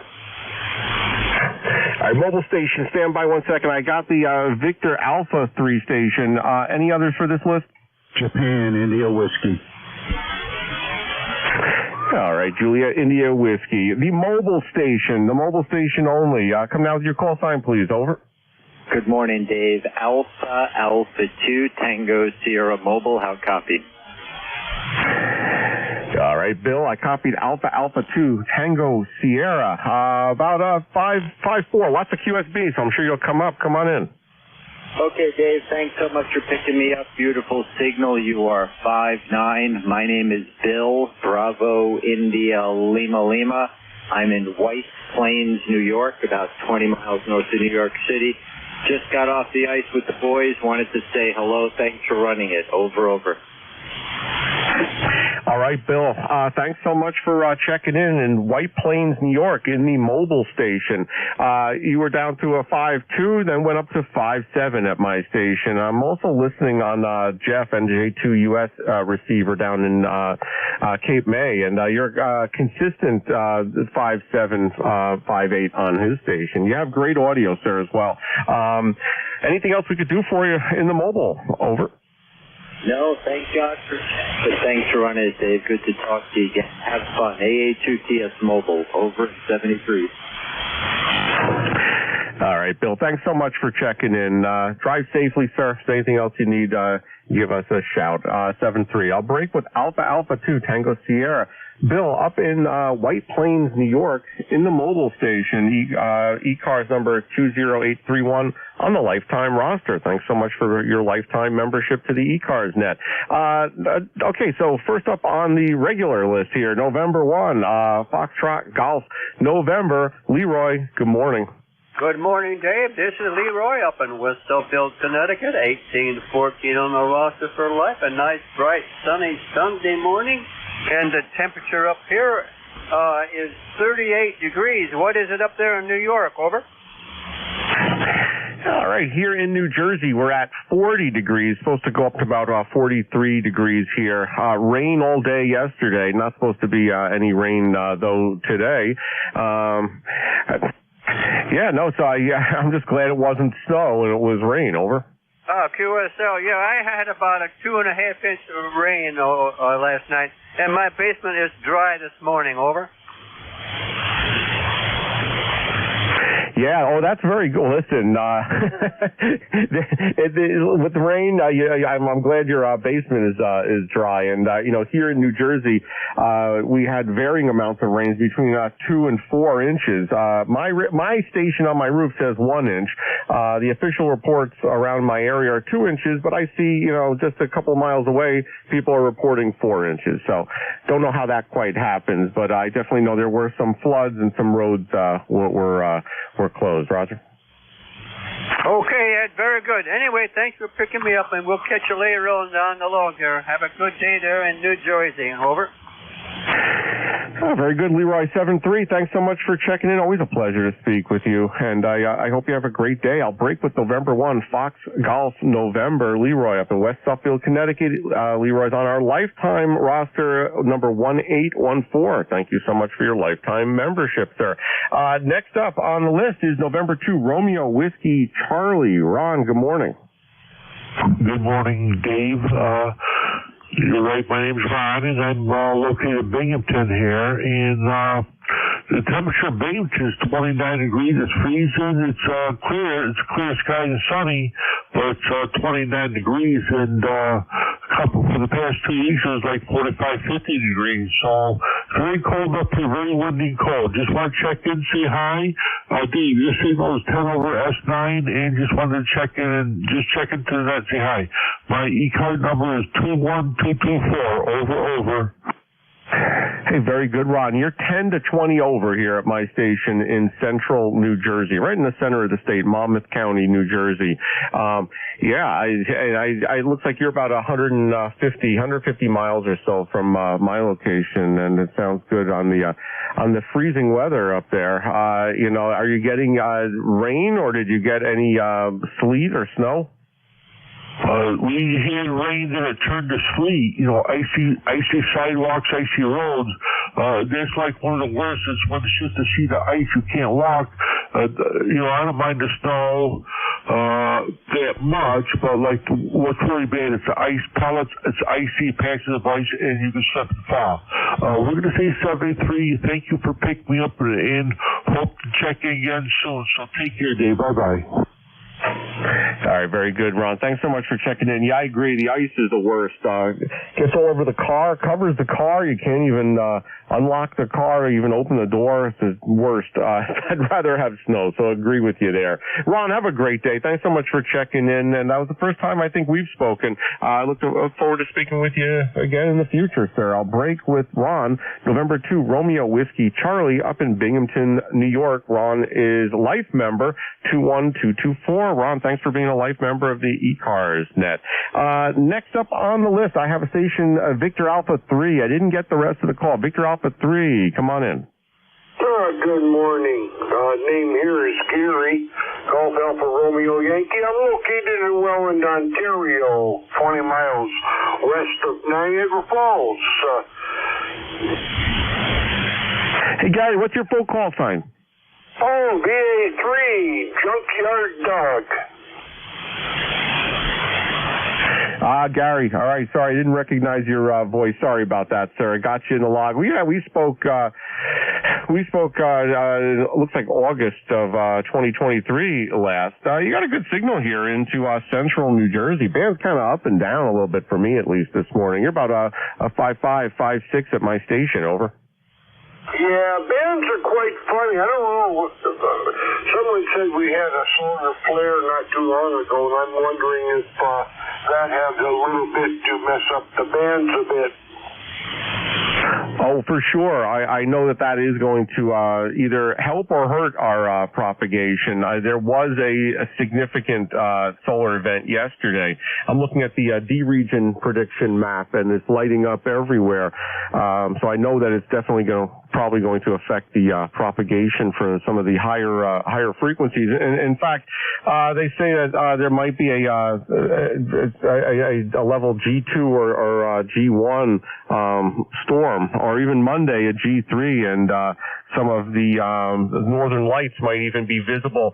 All right, mobile station, stand by 1 second. I got the Victor Alpha 3 station. Any others for this list? Japan India Whiskey. All right, Julia India Whiskey. The mobile station only. Come now with your call sign, please. Over. Good morning, Dave. Alpha Alpha 2 Tango Sierra Mobile. How copy? All right, Bill, I copied Alpha Alpha 2 Tango Sierra. About 5.4. Lots of QSB, so I'm sure you'll come up. Come on in. Okay, Dave, thanks so much for picking me up. Beautiful signal. You are 5'9". My name is Bill, Bravo, India, Lima, Lima. I'm in White Plains, New York, about 20 miles north of New York City. Just got off the ice with the boys. Wanted to say hello. Thanks for running it. Over. All right, Bill. Thanks so much for checking in White Plains, New York, in the mobile station. You were down to a 5.2, then went up to 5.7 at my station. I'm also listening on Jeff, NJ2US receiver down in Cape May, and you're consistent 5.7, 5.8 on his station. You have great audio, sir, as well. Anything else we could do for you in the mobile? Over. No, thank God but thanks for running it, Dave. Good to talk to you again. Have fun. AA2TS Mobile, over 73. All right, Bill, thanks so much for checking in. Drive safely, sir. If there's anything else you need, give us a shout. 7-3. I'll break with Alpha Alpha 2 Tango Sierra. Bill, up in White Plains, New York, in the mobile station, ECARS number 20831 on the lifetime roster. Thanks so much for your lifetime membership to the ECARS net. Okay, so first up on the regular list here, November 1, Foxtrot Golf November. Leroy, good morning. Good morning, Dave. This is Leroy up in West Oakville, Connecticut. 18-14 on the roster for life. A nice, bright, sunny Sunday morning. And the temperature up here is 38 degrees. What is it up there in New York? Over. All right, here in New Jersey, we're at 40 degrees, supposed to go up to about 43 degrees here. Rain all day yesterday, not supposed to be any rain, though, today. I'm just glad it wasn't snow and it was rain. Over. QSL, yeah, I had about a 2.5 inch of rain last night, and my basement is dry this morning. Over. Yeah, oh, that's very good. Listen, with the rain, I'm glad your basement is dry. And, here in New Jersey, we had varying amounts of rains between 2 and 4 inches. My station on my roof says 1 inch. The official reports around my area are 2 inches, but I see, just a couple miles away, people are reporting 4 inches. So don't know how that quite happens, but I definitely know there were some floods and some roads were closed. Roger? Okay, Ed, very good. Anyway, thanks for picking me up, and we'll catch you later on down the log here. Have a good day there in New Jersey. Over. Oh, very good, Leroy73. Thanks so much for checking in. Always a pleasure to speak with you, and I hope you have a great day. I'll break with November 1, Fox Golf November. Leroy up in West Suffield, Connecticut. Leroy's on our lifetime roster, number 1814. Thank you so much for your lifetime membership, sir. Next up on the list is November 2, Romeo Whiskey Charlie. Ron, good morning. Good morning, Dave. You're right, my name's Ron, and I'm located in Binghamton here, and the temperature in Binghamton is 29 degrees. It's freezing. It's clear skies and sunny, but it's 29 degrees, and for the past 2 weeks it was like 45, 50 degrees. So very cold up here, very windy and cold. Just want to check in, say hi. Dave, your signal is 10 over S9, and just wanted to check in and just check into that, say hi. My ECARS number is 21224. Over. Hey, very good, Ron. You're 10 to 20 over here at my station in central New Jersey, right in the center of the state, Monmouth County, New Jersey. It looks like you're about 150 miles or so from my location, and it sounds good on the freezing weather up there. Are you getting rain, or did you get any sleet or snow? We had rain and it turned to sleet, icy sidewalks, icy roads. That's like one of the worst is when it's just a sheet of ice you can't walk. I don't mind the snow that much, but like what's really bad is the ice pellets, it's icy patches of ice, and you can slip and fall. We're going to say 73. Thank you for picking me up and hope to check in again soon. So take care, Dave. Bye-bye. All right, very good, Ron. Thanks so much for checking in. Yeah, I agree. The ice is the worst. Gets all over the car, covers the car. You can't even unlock the car or even open the door. It's the worst. I'd rather have snow, so I agree with you there. Ron, have a great day. Thanks so much for checking in. And that was the first time I think we've spoken. I look forward to speaking with you again in the future, sir. I'll break with Ron. November 2, Romeo Whiskey Charlie up in Binghamton, New York. Ron is life member 21224. Ron, thanks for being a life member of the ECARS net. Next up on the list, I have a station, Victor Alpha 3. I didn't get the rest of the call. Victor Alpha 3, come on in. Good morning. Name here is Gary, Golf Alpha Romeo Yankee. I'm located in Welland, Ontario, 20 miles west of Niagara Falls. Hey, Gary, what's your full call sign? VA3, Junkyard Dog. Gary, all right, sorry, I didn't recognize your voice. Sorry about that, sir. I got you in the log. We spoke, looks like August of 2023 last. You got a good signal here into central New Jersey. Band's kind of up and down a little bit for me, at least this morning. You're about a 5.5, 5.6 at my station, over. Yeah, bands are quite funny. I don't know. Someone said we had a solar flare not too long ago, and I'm wondering if that has a little bit to mess up the bands a bit. Oh, for sure. I know that is going to either help or hurt our propagation. There was a significant solar event yesterday. I'm looking at the D-region prediction map, and it's lighting up everywhere. So I know that it's definitely probably going to affect the propagation for some of the higher frequencies. And in fact, they say that there might be a level G2 or G1 storm, or even Monday a G3, and some of the northern lights might even be visible,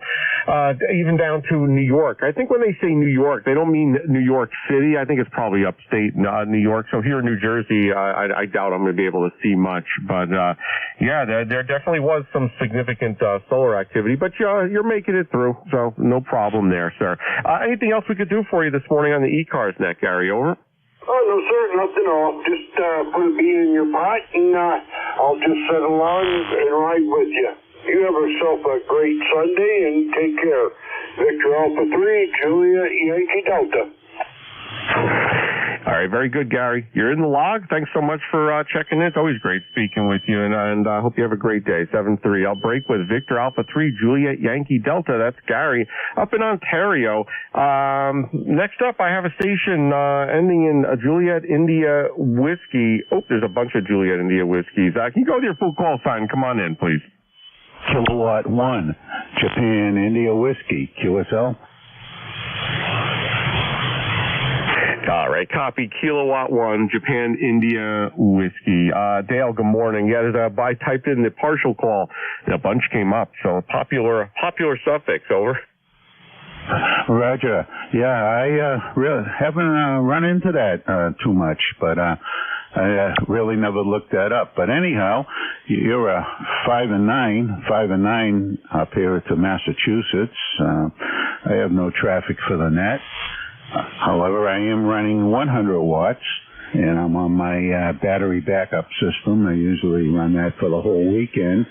even down to New York. I think when they say New York, they don't mean New York City. I think it's probably upstate New York. So here in New Jersey, I doubt I'm going to be able to see much. But Yeah, there definitely was some significant solar activity, but you're making it through, so no problem there, sir. Anything else we could do for you this morning on the ECARS net, Gary? Over. Oh, no, sir, nothing. I'll just put a bean in your pot, and I'll just settle on and ride with you. You have yourself a great Sunday, and take care. Victor Alpha 3, Julia Yankee Delta. All right, very good, Gary. You're in the log. Thanks so much for checking in. It's always great speaking with you, and I hope you have a great day. 7-3. I'll break with Victor Alpha 3, Juliet Yankee Delta. That's Gary up in Ontario. Next up, I have a station ending in Juliet India Whiskey. Oh, there's a bunch of Juliet India Whiskeys. Can you go with your full call sign? Come on in, please. Kilowatt 1, Japan India Whiskey, QSL. All right, copy. Kilowatt 1, Japan India Whiskey. Dale, good morning. Yeah, I typed in the partial call, and a bunch came up. So popular suffix. Over. Roger. Yeah, I really haven't run into that too much, but I really never looked that up. But anyhow, you're a 5 and 9 up here to Massachusetts. I have no traffic for the net. However, I am running 100 watts, and I'm on my battery backup system. I usually run that for the whole weekend.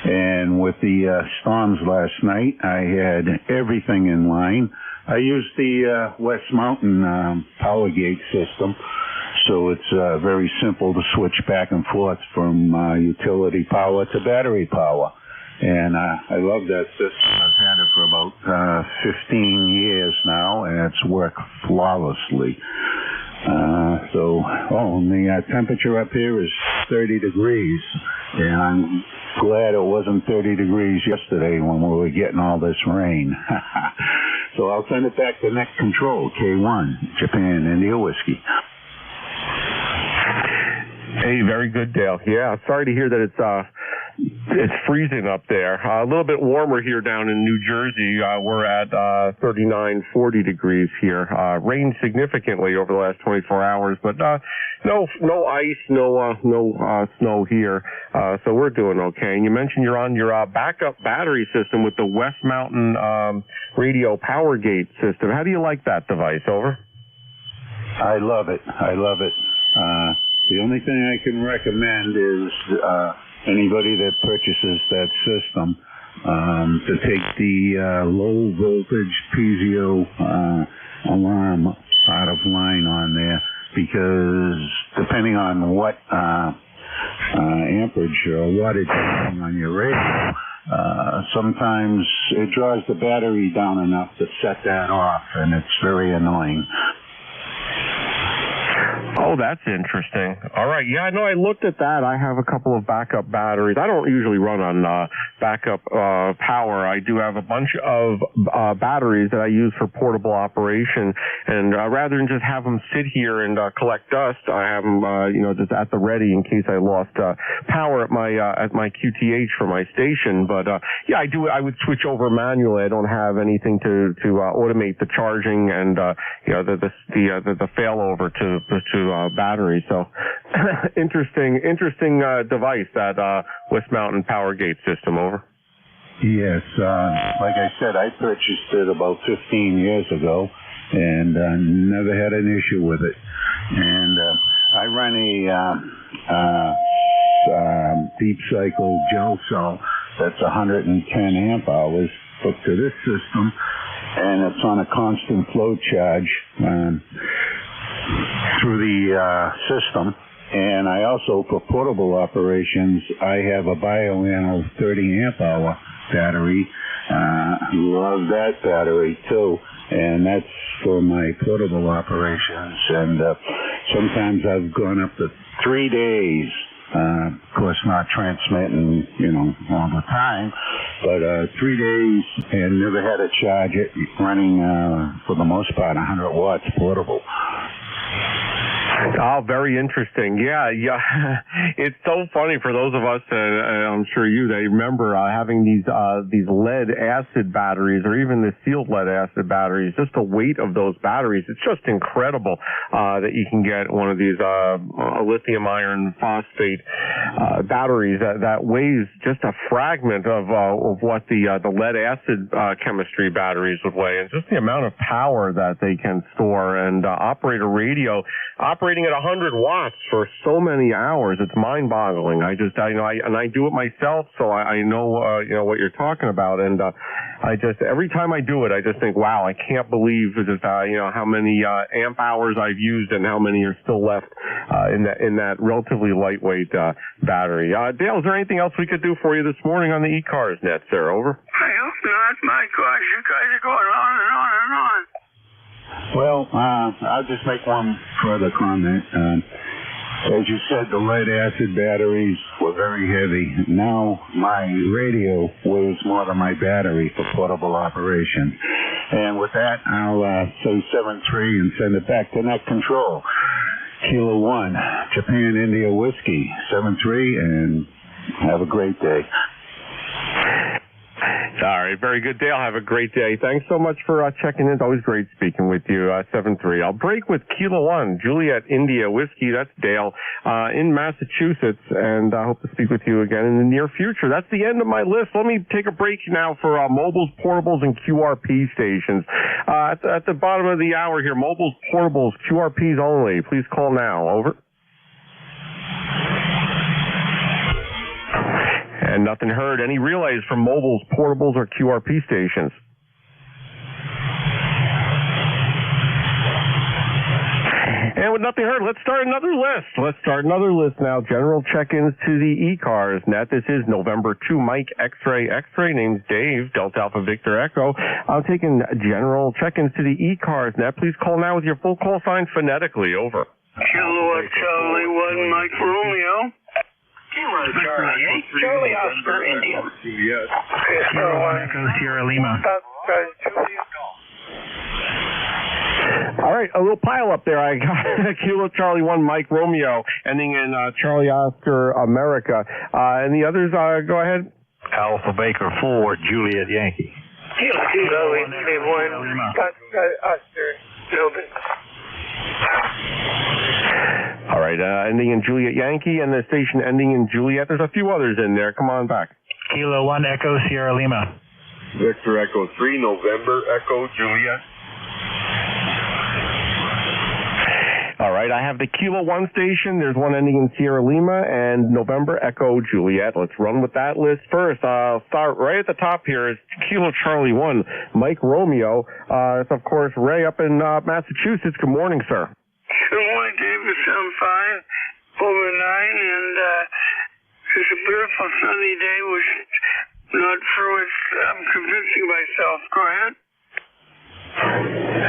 And with the storms last night, I had everything in line. I used the West Mountain power gate system, so it's very simple to switch back and forth from utility power to battery power. And I love that system. I've had it for about 15 years now, and it's worked flawlessly. And the temperature up here is 30 degrees, and I'm glad it wasn't 30 degrees yesterday when we were getting all this rain. So I'll send it back to Net Control, K1, Japan India Whiskey. Hey, very good, Dale. Yeah, sorry to hear that it's freezing up there. A little bit warmer here down in New Jersey. We're at 39, 40 degrees here. Rained significantly over the last 24 hours, but no ice, no snow here. So we're doing okay. And you mentioned you're on your backup battery system with the West Mountain radio power gate system. How do you like that device? Over. I love it. The only thing I can recommend is anybody that purchases that system to take the low voltage PZO alarm out of line on there, because depending on what amperage or wattage you're running on your radio, sometimes it draws the battery down enough to set that off, and it's very annoying. Oh, that's interesting. All right. Yeah, I know. I looked at that. I have a couple of backup batteries. I don't usually run on backup power. I do have a bunch of batteries that I use for portable operation. And rather than just have them sit here and collect dust, I have them, just at the ready in case I lost power at my QTH for my station. But yeah, I would switch over manually. I don't have anything to automate the charging and the failover to battery. So interesting device, that West Mountain power gate system. Over. Yes, like I said, I purchased it about 15 years ago and never had an issue with it. And I run a deep cycle gel cell that's 110 amp hours hooked to this system, and it's on a constant flow charge through the system. And I also, for portable operations, I have a BioNano 30 amp hour battery. Love that battery too, and that's for my portable operations. And sometimes I've gone up to 3 days. Of course, not transmitting, all the time, but 3 days and never had to charge it, running for the most part 100 watts portable. Oh, very interesting. Yeah. It's so funny for those of us, I'm sure they remember having these lead acid batteries, or even the sealed lead acid batteries. Just the weight of those batteries, it's just incredible that you can get one of these lithium iron phosphate batteries that weighs just a fragment of what the lead acid chemistry batteries would weigh, and just the amount of power that they can store, and operate a radio operating at 100 watts for so many hours. It's mind-boggling. I do it myself, so I know what you're talking about, and every time I do it, I just think, wow, I can't believe just how many amp hours I've used and how many are still left in that relatively lightweight battery. Dale, is there anything else we could do for you this morning on the ECARS net, sir? Over. I hope not. My gosh, you guys are going on and on and on. Well, I'll just make one further comment. As you said, the lead acid batteries were very heavy. Now my radio weighs more than my battery for portable operation. And with that, I'll say 7-3 and send it back to net control. Kilo 1, Japan India Whiskey, 7-3, and have a great day. All right, very good, Dale. Have a great day. Thanks so much for checking in. It's always great speaking with you. 7-3. I'll break with Kilo 1, Juliet India Whiskey. That's Dale in Massachusetts, and I hope to speak with you again in the near future. That's the end of my list. Let me take a break now for mobiles, portables, and QRP stations. At the bottom of the hour here, mobiles, portables, QRPs only. Please call now. Over. And nothing heard. Any relays from mobiles, portables, or QRP stations? And with nothing heard, let's start another list. Now. General check-ins to the ECARS net. This is November 2, Mike X-Ray. Name's Dave, Delta Alpha Victor Echo. I'm taking general check-ins to the ECARS net. Please call now with your full call sign phonetically. Over. Kilo Charlie 1, Mike Romeo. Kilo Charlie 8, Charlie Oscar, India. Kilo 1, Echo Sierra Lima. All right, a little pile up there. I got Kilo Charlie 1, Mike Romeo, ending in Charlie Oscar America. And the others, go ahead. Alpha Baker 4, Juliet Yankee. Kilo 1, Oscar Melbourne. All right, ending in Juliet Yankee, and the station ending in Juliet. There's a few others in there. Come on back. Kilo 1, Echo Sierra Lima. Victor Echo 3, November Echo Juliet. All right, I have the Kilo 1 station. There's one ending in Sierra Lima and November Echo Juliet. Let's run with that list first. I'll start right at the top here. Is Kilo Charlie 1, Mike Romeo. It's, of course, Ray up in Massachusetts. Good morning, sir. Good morning, David. I'm fine. Over 9, and it's a beautiful sunny day, which not true. I'm convincing myself. Go ahead.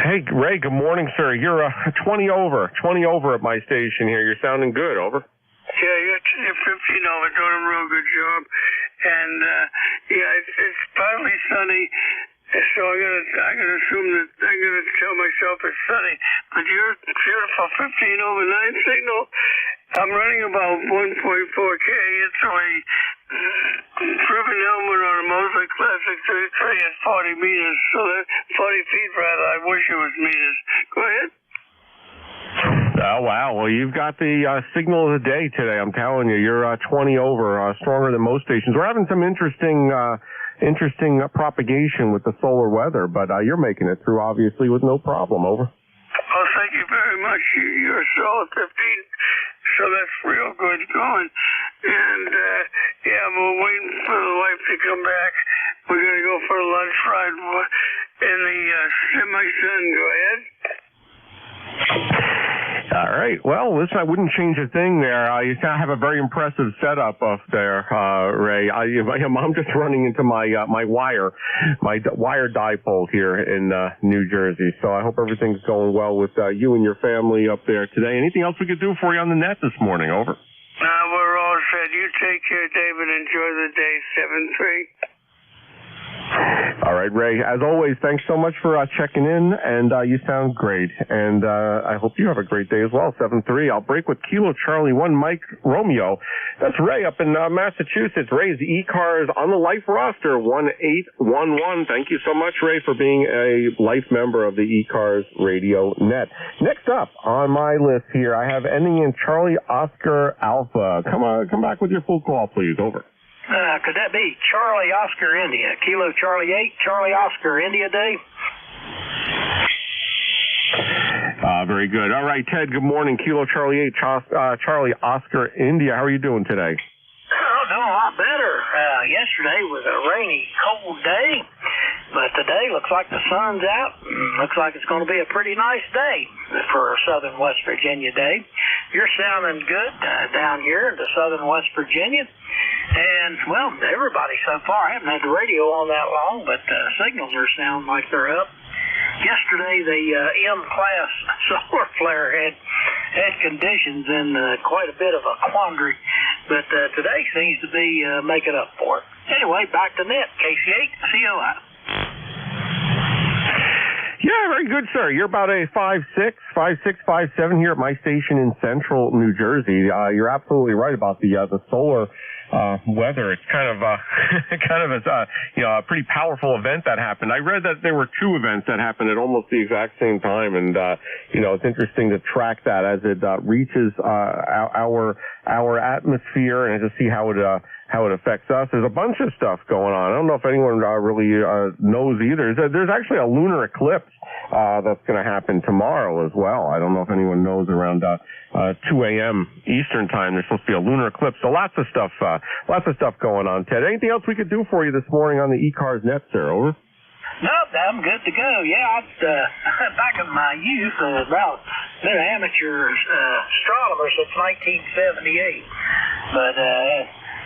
Hey, Ray, good morning, sir. You're 20 over at my station here. You're sounding good. Over. Yeah, you're 15 over, doing a real good job. And, it's partly sunny, so I'm gonna assume that I'm gonna tell myself it's sunny. But you're beautiful 15 over 9 signal. I'm running about 1.4K. It's a driven helmet on a Mosley Classic 33 at 40 meters, so that 40 feet rather. I wish it was meters. Go ahead. Oh, wow. Well, you've got the signal of the day today. I'm telling you, you're 20 over, stronger than most stations. We're having some interesting propagation with the solar weather, but you're making it through, obviously, with no problem. Over. Well, thank you very much. You're a solid 15, so that's real good going. And, we're waiting for the wife to come back. We're going to go for a lunch ride in the semi-sun. Go ahead. All right. Well, listen, I wouldn't change a thing there. You have a very impressive setup up there, Ray. I'm just running into my wire dipole here in New Jersey. So I hope everything's going well with you and your family up there today. Anything else we could do for you on the net this morning? Over. We're all set. You take care, David. Enjoy the day. 7-3. All right. right, Ray. As always, thanks so much for checking in, and you sound great. And I hope you have a great day as well. 7-3. I'll break with Kilo Charlie 1 Mike Romeo. That's Ray up in Massachusetts. Ray's ECARS on the life roster, 1811. Thank you so much, Ray, for being a life member of the ECARS Radio Net. Next up on my list here, I have ending in Charlie Oscar Alpha. Come back with your full call, please. Over. Could that be Charlie Oscar India? Kilo Charlie 8, Charlie Oscar India Day? Very good. All right, Ted, good morning. Kilo Charlie 8, Charlie Oscar India. How are you doing today? Oh, no, a lot better. Yesterday was a rainy, cold day, but today looks like the sun's out. Looks like it's going to be a pretty nice day for Southern West Virginia Day. You're sounding good down here in Southern West Virginia. And, well, everybody so far, I haven't had the radio on that long, but signals are sounding like they're up. Yesterday, the M-class solar flare had conditions in quite a bit of a quandary, but today seems to be making up for it. Anyway, back to net, KC8, COI. Yeah, very good, sir. You're about a 5'6", 5'7" here at my station in central New Jersey. You're absolutely right about the solar weather. It's kind of a pretty powerful event that happened. I read that there were two events that happened at almost the exact same time, and it's interesting to track that as it reaches our atmosphere and to see how it affects us. There's a bunch of stuff going on. I don't know if anyone really knows either. There's actually a lunar eclipse that's going to happen tomorrow as well. I don't know if anyone knows. Around 2 a.m. Eastern time, there's supposed to be a lunar eclipse. So lots of stuff going on. Ted, anything else we could do for you this morning on the ECARS net, sir? Over. No, I'm good to go. Yeah, back in my youth, been an amateur astronomer since 1978. But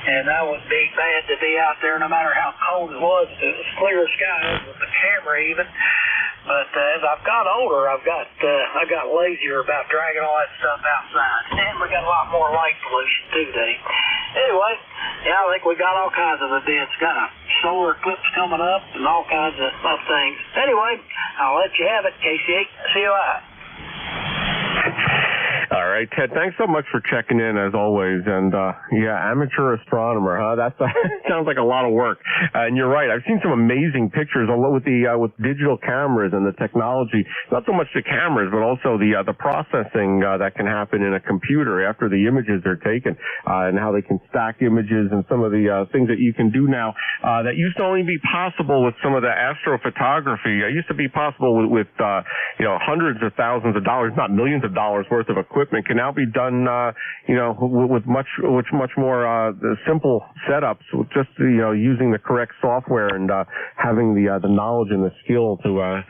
and I would be bad to be out there no matter how cold it was. It was clear skies with the camera even. But as I've got older, I got lazier about dragging all that stuff outside. And we got a lot more light pollution too, Dave. Anyway, yeah, I think we got all kinds of events. Got a solar eclipse coming up and all kinds of things. Anyway, I'll let you have it, KC8. COI. All right, Ted, thanks so much for checking in as always. And amateur astronomer, huh? That sounds like a lot of work. And you're right. I've seen some amazing pictures with digital cameras and the technology. Not so much the cameras, but also the processing that can happen in a computer after the images are taken, and how they can stack images and some of the things that you can do now that used to only be possible with some of the astrophotography. It used to be possible with hundreds of thousands of dollars, not millions of dollars worth of equipment, can now be done, with much more simple setups, with just using the correct software and having the knowledge and the skill to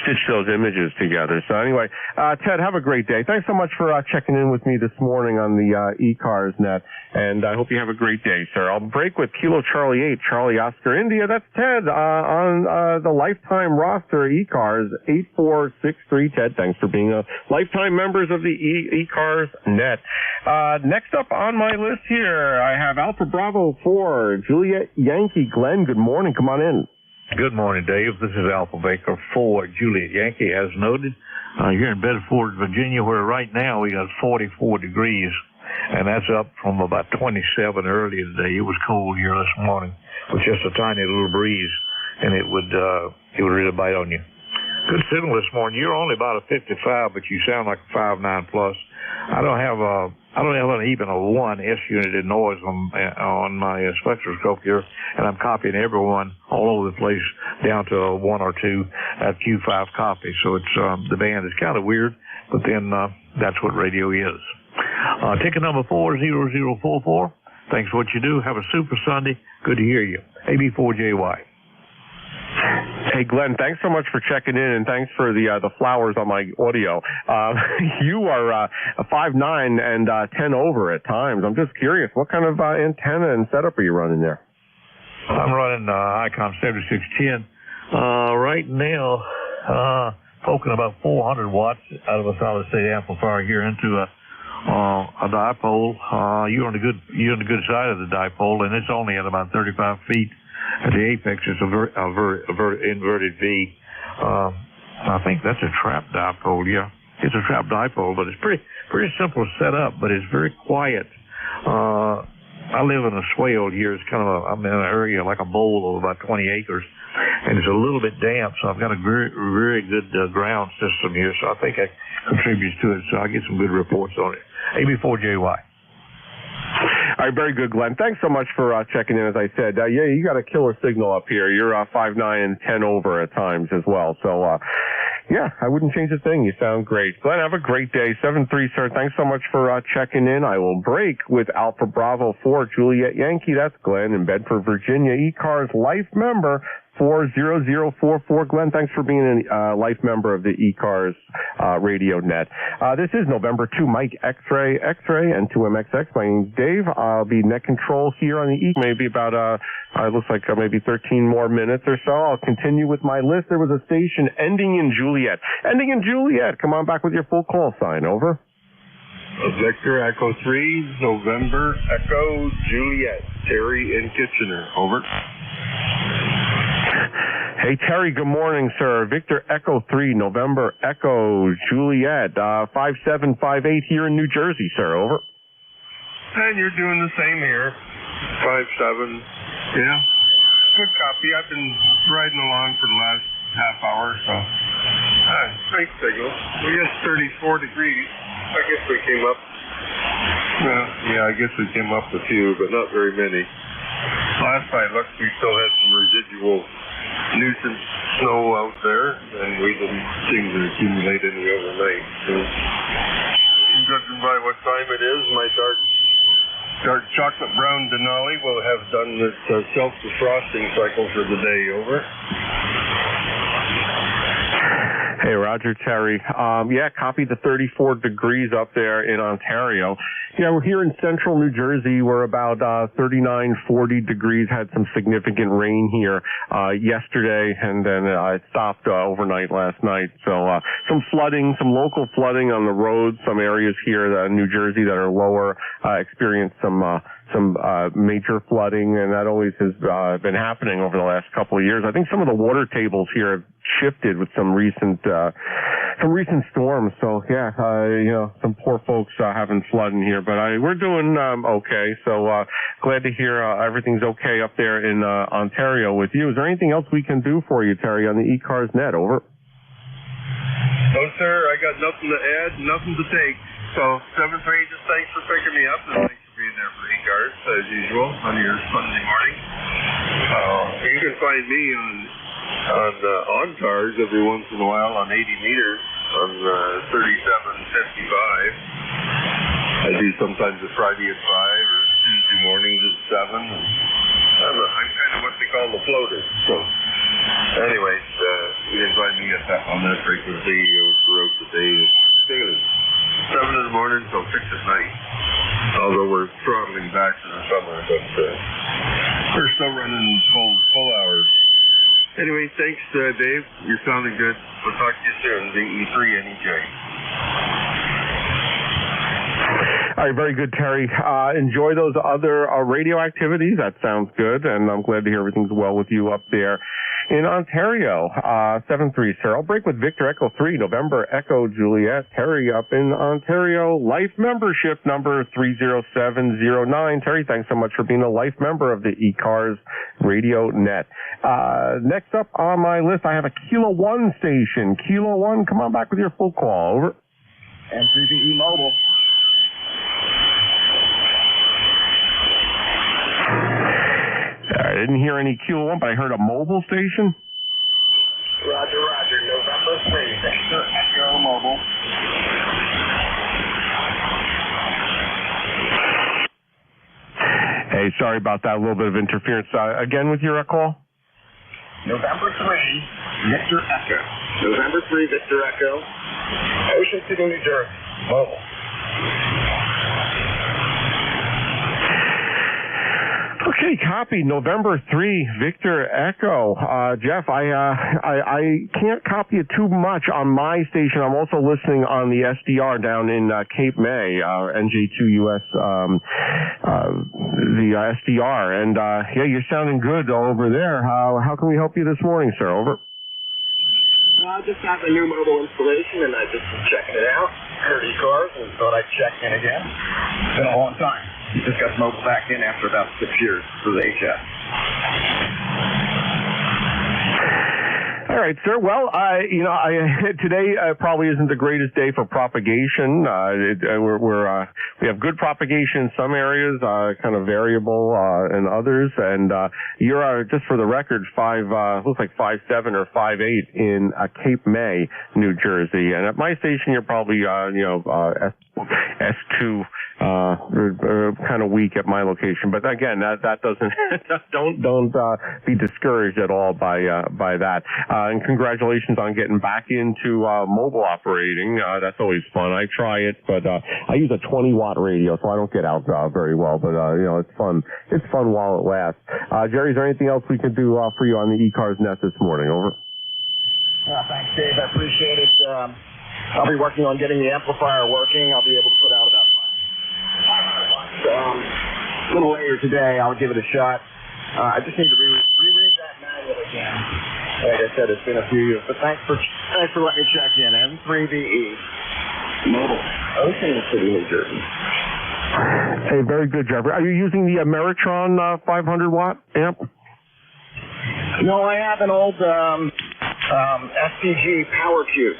stitch those images together. So anyway, Ted, have a great day. Thanks so much for checking in with me this morning on the ECARS net, and I hope you have a great day, sir. I'll break with Kilo Charlie 8, Charlie Oscar India. That's Ted on the lifetime roster, ECARS 8463. Ted, thanks for being a lifetime members of the ECARS net. Next up on my list here, I have Alpha Bravo 4, Juliet Yankee. Glenn, good morning. Come on in. Good morning, Dave. This is Alpha Baker 4, Juliet Yankee, as noted. Here in Bedford, Virginia, where right now we got 44 degrees, and that's up from about 27 earlier today. It was cold here this morning with just a tiny little breeze, and it would really bite on you. Good signal this morning. You're only about a 55, but you sound like a 5.9 plus. I don't have even a 1 S unit in noise on my spectroscope here, and I'm copying everyone all over the place down to a 1 or 2 at Q5 copy. So it's the band is kind of weird, but then that's what radio is. Ticket number 40044. Thanks for what you do. Have a super Sunday. Good to hear you. AB4JY. Hey, Glenn, thanks so much for checking in, and thanks for the flowers on my audio. You are 5'9" and 10 over at times. I'm just curious, what kind of antenna and setup are you running there? I'm running ICOM 7610. Right now, poking about 400 watts out of a solid-state amplifier here into a dipole. You're on the good side of the dipole, and it's only at about 35 feet. At the apex, it's a inverted V. I think that's a trap dipole. Yeah, it's a trap dipole, but it's pretty simple to set up, but it's very quiet. I live in a swale here. It's I'm in an area like a bowl of about 20 acres, and it's a little bit damp, so I've got a very, very good ground system here, so I think that contributes to it, so I get some good reports on it. AB4JY. All right, very good, Glenn. Thanks so much for checking in. As I said, yeah, you got a killer signal up here. You're 5'9" and 10 over at times as well. So, yeah, I wouldn't change a thing. You sound great. Glenn, have a great day. 7-3, sir. Thanks so much for checking in. I will break with Alpha Bravo 4 Juliet Yankee. That's Glenn in Bedford, Virginia. ECARS life member 40044. Glenn, thanks for being a life member of the ECARS radio net. This is November 2 Mike X-Ray and 2MXX. My name's Dave. I'll be net control here on the maybe about it looks like maybe 13 more minutes or so. I'll continue with my list. There was a station ending in Juliet. Come on back with your full call sign. Over. Victor Echo 3 November Echo Juliet. Terry in Kitchener. Over. Hey, Terry, good morning, sir. Victor Echo 3, November Echo Juliet, 5758 here in New Jersey, sir. Over. And you're doing the same here. 57. Yeah. Good copy. I've been riding along for the last half hour, so. Great signal. We got 34 degrees. I guess we came up. Well, yeah, I guess we came up a few, but not very many. Last I looked, we still had some residual nuisance snow out there, and we didn't seem to accumulate any overnight. So, judging by what time it is, my dark chocolate brown Denali will have done its self-defrosting cycle for the day. Over. Hey, Roger, Terry. Yeah, copy the 34 degrees up there in Ontario. Yeah, we're here in central New Jersey. We're about 39, 40 degrees. Had some significant rain here yesterday, and then it stopped overnight last night. So some flooding, some local flooding on the roads. Some areas here in New Jersey that are lower experienced some major flooding, and that always has been happening over the last couple of years. I think some of the water tables here have shifted with some recent storms. So yeah, some poor folks having flooding here, but we're doing okay. So glad to hear everything's okay up there in Ontario with you. Is there anything else we can do for you, Terry, on the ECARS net? Over. No, sir. I got nothing to add, nothing to take. So 7-3, just thanks for picking me up, and thanks for being there for ECARS as usual on your Sunday morning. You can find me on cars every once in a while on 80 meters on 3755. I do sometimes a Friday at 5 or Tuesday mornings at 7. I'm kind of what they call the floater. So, anyways, you can find me on that frequency throughout the day. Daily. 7 in the morning till 6 at night. Although we're throttling back for the summer, but we're still running full hours. Anyway, thanks, Dave. You're sounding good. We'll talk to you soon. DE3NEJ. All right, very good, Terry. Enjoy those other radio activities. That sounds good, and I'm glad to hear everything's well with you up there in Ontario. 7-3, sir. I'll break with Victor Echo 3, November Echo Juliet. Terry up in Ontario. Life membership number 30709. Terry, thanks so much for being a life member of the ECARS Radio Net. Next up on my list, I have a Kilo 1 station. Kilo 1, come on back with your full call. Over. M3VE Mobile. I didn't hear any Kilo 1, but I heard a mobile station. Roger. November 3, Victor Echo Mobile. Hey, sorry about that. A little bit of interference. Again with your call? November 3, Victor Echo. November 3, Victor Echo. Ocean City, New Jersey. Mobile. Okay, copy. November 3, Victor Echo. Jeff, I can't copy it too much on my station. I'm also listening on the SDR down in Cape May, NJ2US, the SDR. And, yeah, you're sounding good over there. How can we help you this morning, sir? Over. I just have a new mobile installation, and I just was checking it out. Heard ECARS, and thought I'd check in again. It's been a long time. Just got mobile back in after about 6 years for the HS. All right, sir. Well, today probably isn't the greatest day for propagation. We have good propagation in some areas, kind of variable in others, and you're just for the record looks like 5.7 or 5.8 in Cape May, New Jersey, and at my station you're probably S2. Kind of weak at my location, but again, that doesn't don't be discouraged at all by that. And congratulations on getting back into mobile operating. That's always fun. I try it, but I use a 20-watt radio, so I don't get out very well. But it's fun. It's fun while it lasts. Jerry, is there anything else we can do for you on the ECARS net this morning? Over. Thanks, Dave. I appreciate it. I'll be working on getting the amplifier working. I'll be able to put out about a little later today. I'll give it a shot. I just need to reread that manual again. Like I said, it's been a few years, but thanks for letting me check in. M3VE, mobile, Ocean City, New Jersey. Hey, very good, Jeffrey. Are you using the Ameritron 500-watt amp? No, I have an old SPG Power Cube.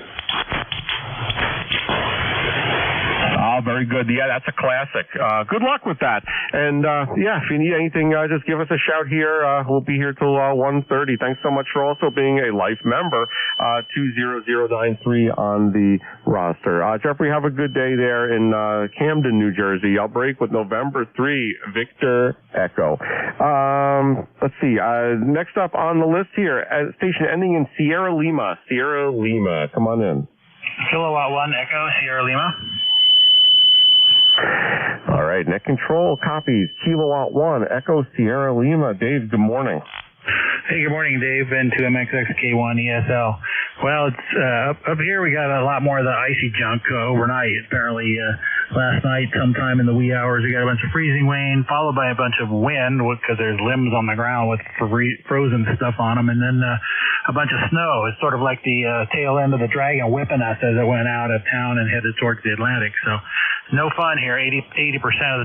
Oh, very good. Yeah, that's a classic. Good luck with that. And, yeah, if you need anything, just give us a shout here. We'll be here till 1:30. Thanks so much for also being a life member. 20093 on the roster. Jeffrey, have a good day there in Camden, New Jersey. I'll break with November 3, Victor Echo. Let's see. Next up on the list here, station ending in Sierra Lima. Sierra Lima. Come on in. Kilowatt 1 Echo, Sierra Lima. All right, net control copies, Kilowatt 1, Echo Sierra Lima. Dave, good morning. Hey, good morning, Dave, and to MXXK1 ESL. Well, it's up here we got a lot more of the icy junk overnight. Apparently, last night, sometime in the wee hours, we got a bunch of freezing rain, followed by a bunch of wind because there's limbs on the ground with frozen stuff on them, and then a bunch of snow. It's sort of like the tail end of the dragon whipping us as it went out of town and headed towards the Atlantic. So, no fun here. 80% of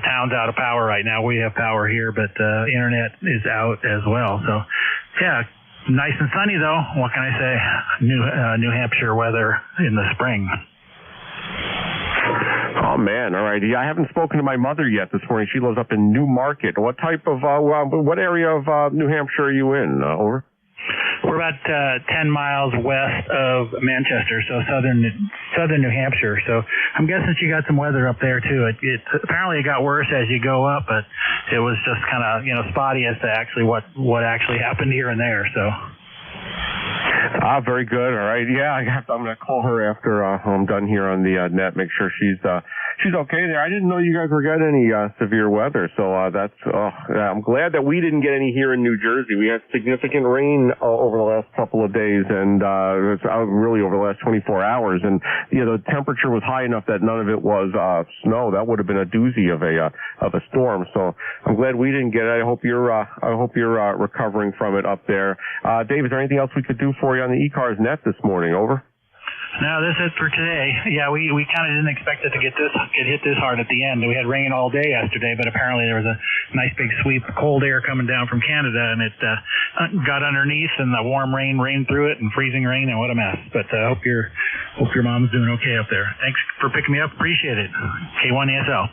the town's out of power right now. We have power here, but internet is out as well. So, yeah, nice and sunny though. What can I say? New Hampshire weather in the spring. Oh man, all right. Yeah, I haven't spoken to my mother yet this morning. She lives up in Newmarket. What type of what area of New Hampshire are you in? Over. We're about 10 miles west of Manchester, so southern New Hampshire. So I'm guessing she got some weather up there too. It apparently it got worse as you go up, but it was just kind of spotty as to actually what actually happened here and there. So. Very good. All right. Yeah, I'm going to call her after I'm done here on the net. Make sure she's okay there. I didn't know you guys were getting any severe weather, so I'm glad that we didn't get any here in New Jersey. We had significant rain over the last couple of days, and really over the last 24 hours. And the temperature was high enough that none of it was snow. That would have been a doozy of a storm. So I'm glad we didn't get it. I hope you're recovering from it up there. Dave, is there anything else we could do for you on the ECARS net this morning? Over. No, this is for today. Yeah, we kind of didn't expect it to get hit this hard at the end. We had rain all day yesterday, but apparently there was a nice big sweep of cold air coming down from Canada, and it got underneath, and the warm rain rained through it, and freezing rain, and what a mess. But hope your mom's doing okay up there. Thanks for picking me up. Appreciate it. K1 ESL.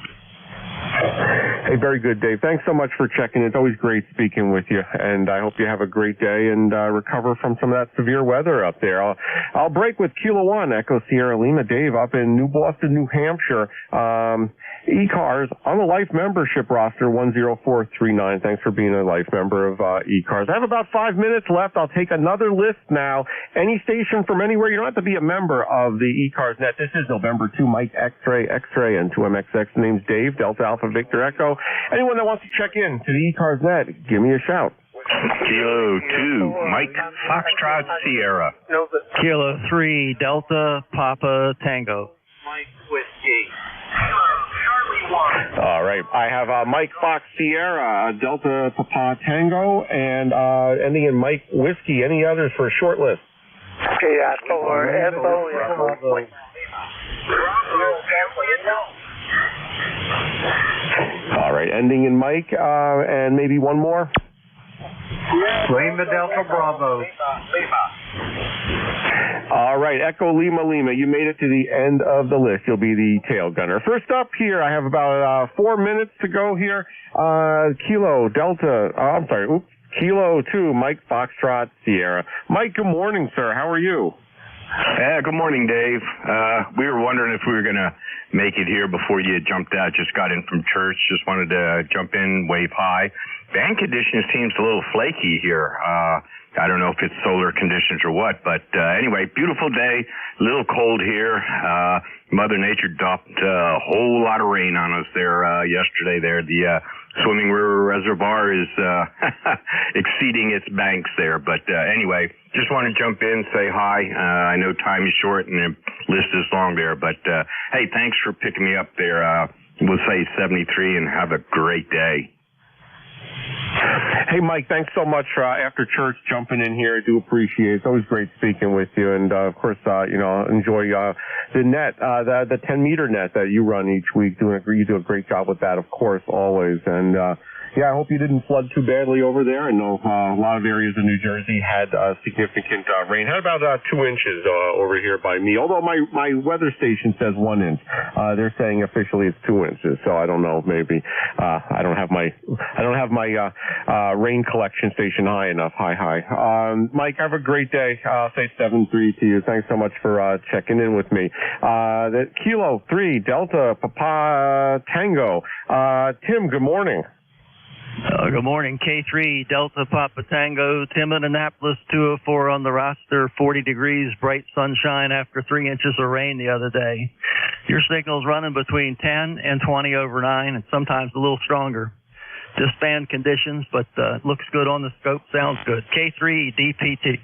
Hey, very good, Dave. Thanks so much for checking. It's always great speaking with you, and I hope you have a great day and recover from some of that severe weather up there. I'll break with Kilo 1, Echo Sierra Lima. Dave, up in New Boston, New Hampshire. ECARS on the life membership roster, 10439. Thanks for being a life member of ECARS. I have about 5 minutes left. I'll take another list now. Any station from anywhere. You don't have to be a member of the ECARS net. This is November 2, Mike X-Ray, and 2MXX. The name's Dave, Delta Alpha Alpha Victor Echo. Anyone that wants to check in to the ECARS net, give me a shout. Kilo 2, Mike Foxtrot Sierra. Kilo 3, Delta Papa Tango. Mike Whiskey. All right. I have Mike Fox Sierra, Delta Papa Tango, and ending in Mike Whiskey. Any others for a short list? All right. Ending in Mike, and maybe one more. Lima Delta Bravo. All right, Echo Lima Lima, you made it to the end of the list. You'll be the tail gunner. First up here, I have about 4 minutes to go here. Kilo 2, Mike Foxtrot Sierra. Mike, good morning, sir. How are you? Good morning, Dave. We were wondering if we were going to make it here before you jumped out. Just got in from church. Just wanted to jump in, wave high. Band conditions seems a little flaky here. I don't know if it's solar conditions or what, but anyway, beautiful day, a little cold here. Mother Nature dumped a whole lot of rain on us there yesterday there. The Swimming River Reservoir is exceeding its banks there. But anyway, just want to jump in, say hi. I know time is short and the list is long there, but hey, thanks for picking me up there. We'll say 73 and have a great day. Hey, Mike, thanks so much after church jumping in here. I do appreciate it. It's always great speaking with you. And, of course, enjoy the net, the 10-meter net that you run each week. You do a great job with that, of course, always. And, yeah, I hope you didn't flood too badly over there. I know a lot of areas of New Jersey had significant rain. Had about 2 inches over here by me. Although my weather station says 1 inch. They're saying officially it's 2 inches. So I don't know. Maybe I don't have my rain collection station high enough. High. Mike, have a great day. I'll say 7-3 to you. Thanks so much for checking in with me. The Kilo 3 Delta Papa Tango. Tim, good morning. Good morning. K3 Delta Papa Tango. Tim in Annapolis, 204 on the roster, 40 degrees, bright sunshine after 3 inches of rain the other day. Your signal's running between 10 and 20 over 9 and sometimes a little stronger. Just band conditions, but looks good on the scope, sounds good. K3 DPT.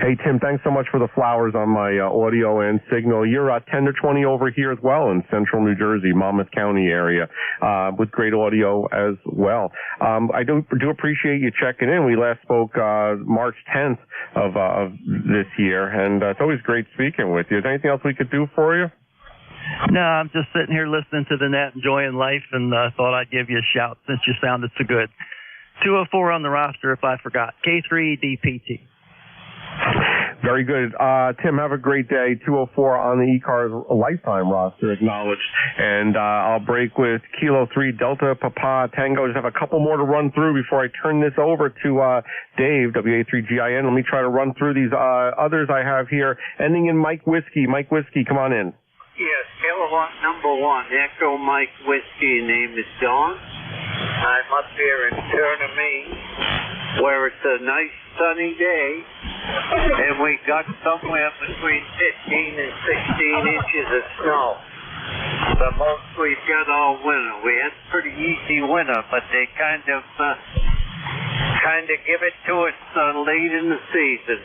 Hey, Tim, thanks so much for the flowers on my audio and signal. You're 10 to 20 over here as well in central New Jersey, Monmouth County area, with great audio as well. I do appreciate you checking in. We last spoke March 10th of this year, and it's always great speaking with you. Is there anything else we could do for you? No, I'm just sitting here listening to the net, enjoying life, and thought I'd give you a shout since you sounded so good. 204 on the roster if I forgot. K3 DPT. Very good. Tim, have a great day. 204 on the ECARS lifetime roster, acknowledged. And I'll break with Kilo 3 Delta Papa Tango. Just have a couple more to run through before I turn this over to Dave, WA3GIN. Let me try to run through these others I have here. Ending in Mike Whiskey. Mike Whiskey, come on in. Yes, kilowatt number 1, Echo Mike Whiskey. Name is Don. I'm up here in Tournament, where it's a nice sunny day, and we got somewhere between 15 and 16 inches of snow. The most we've got all winter. We had a pretty easy winter, but they kind of give it to us late in the season.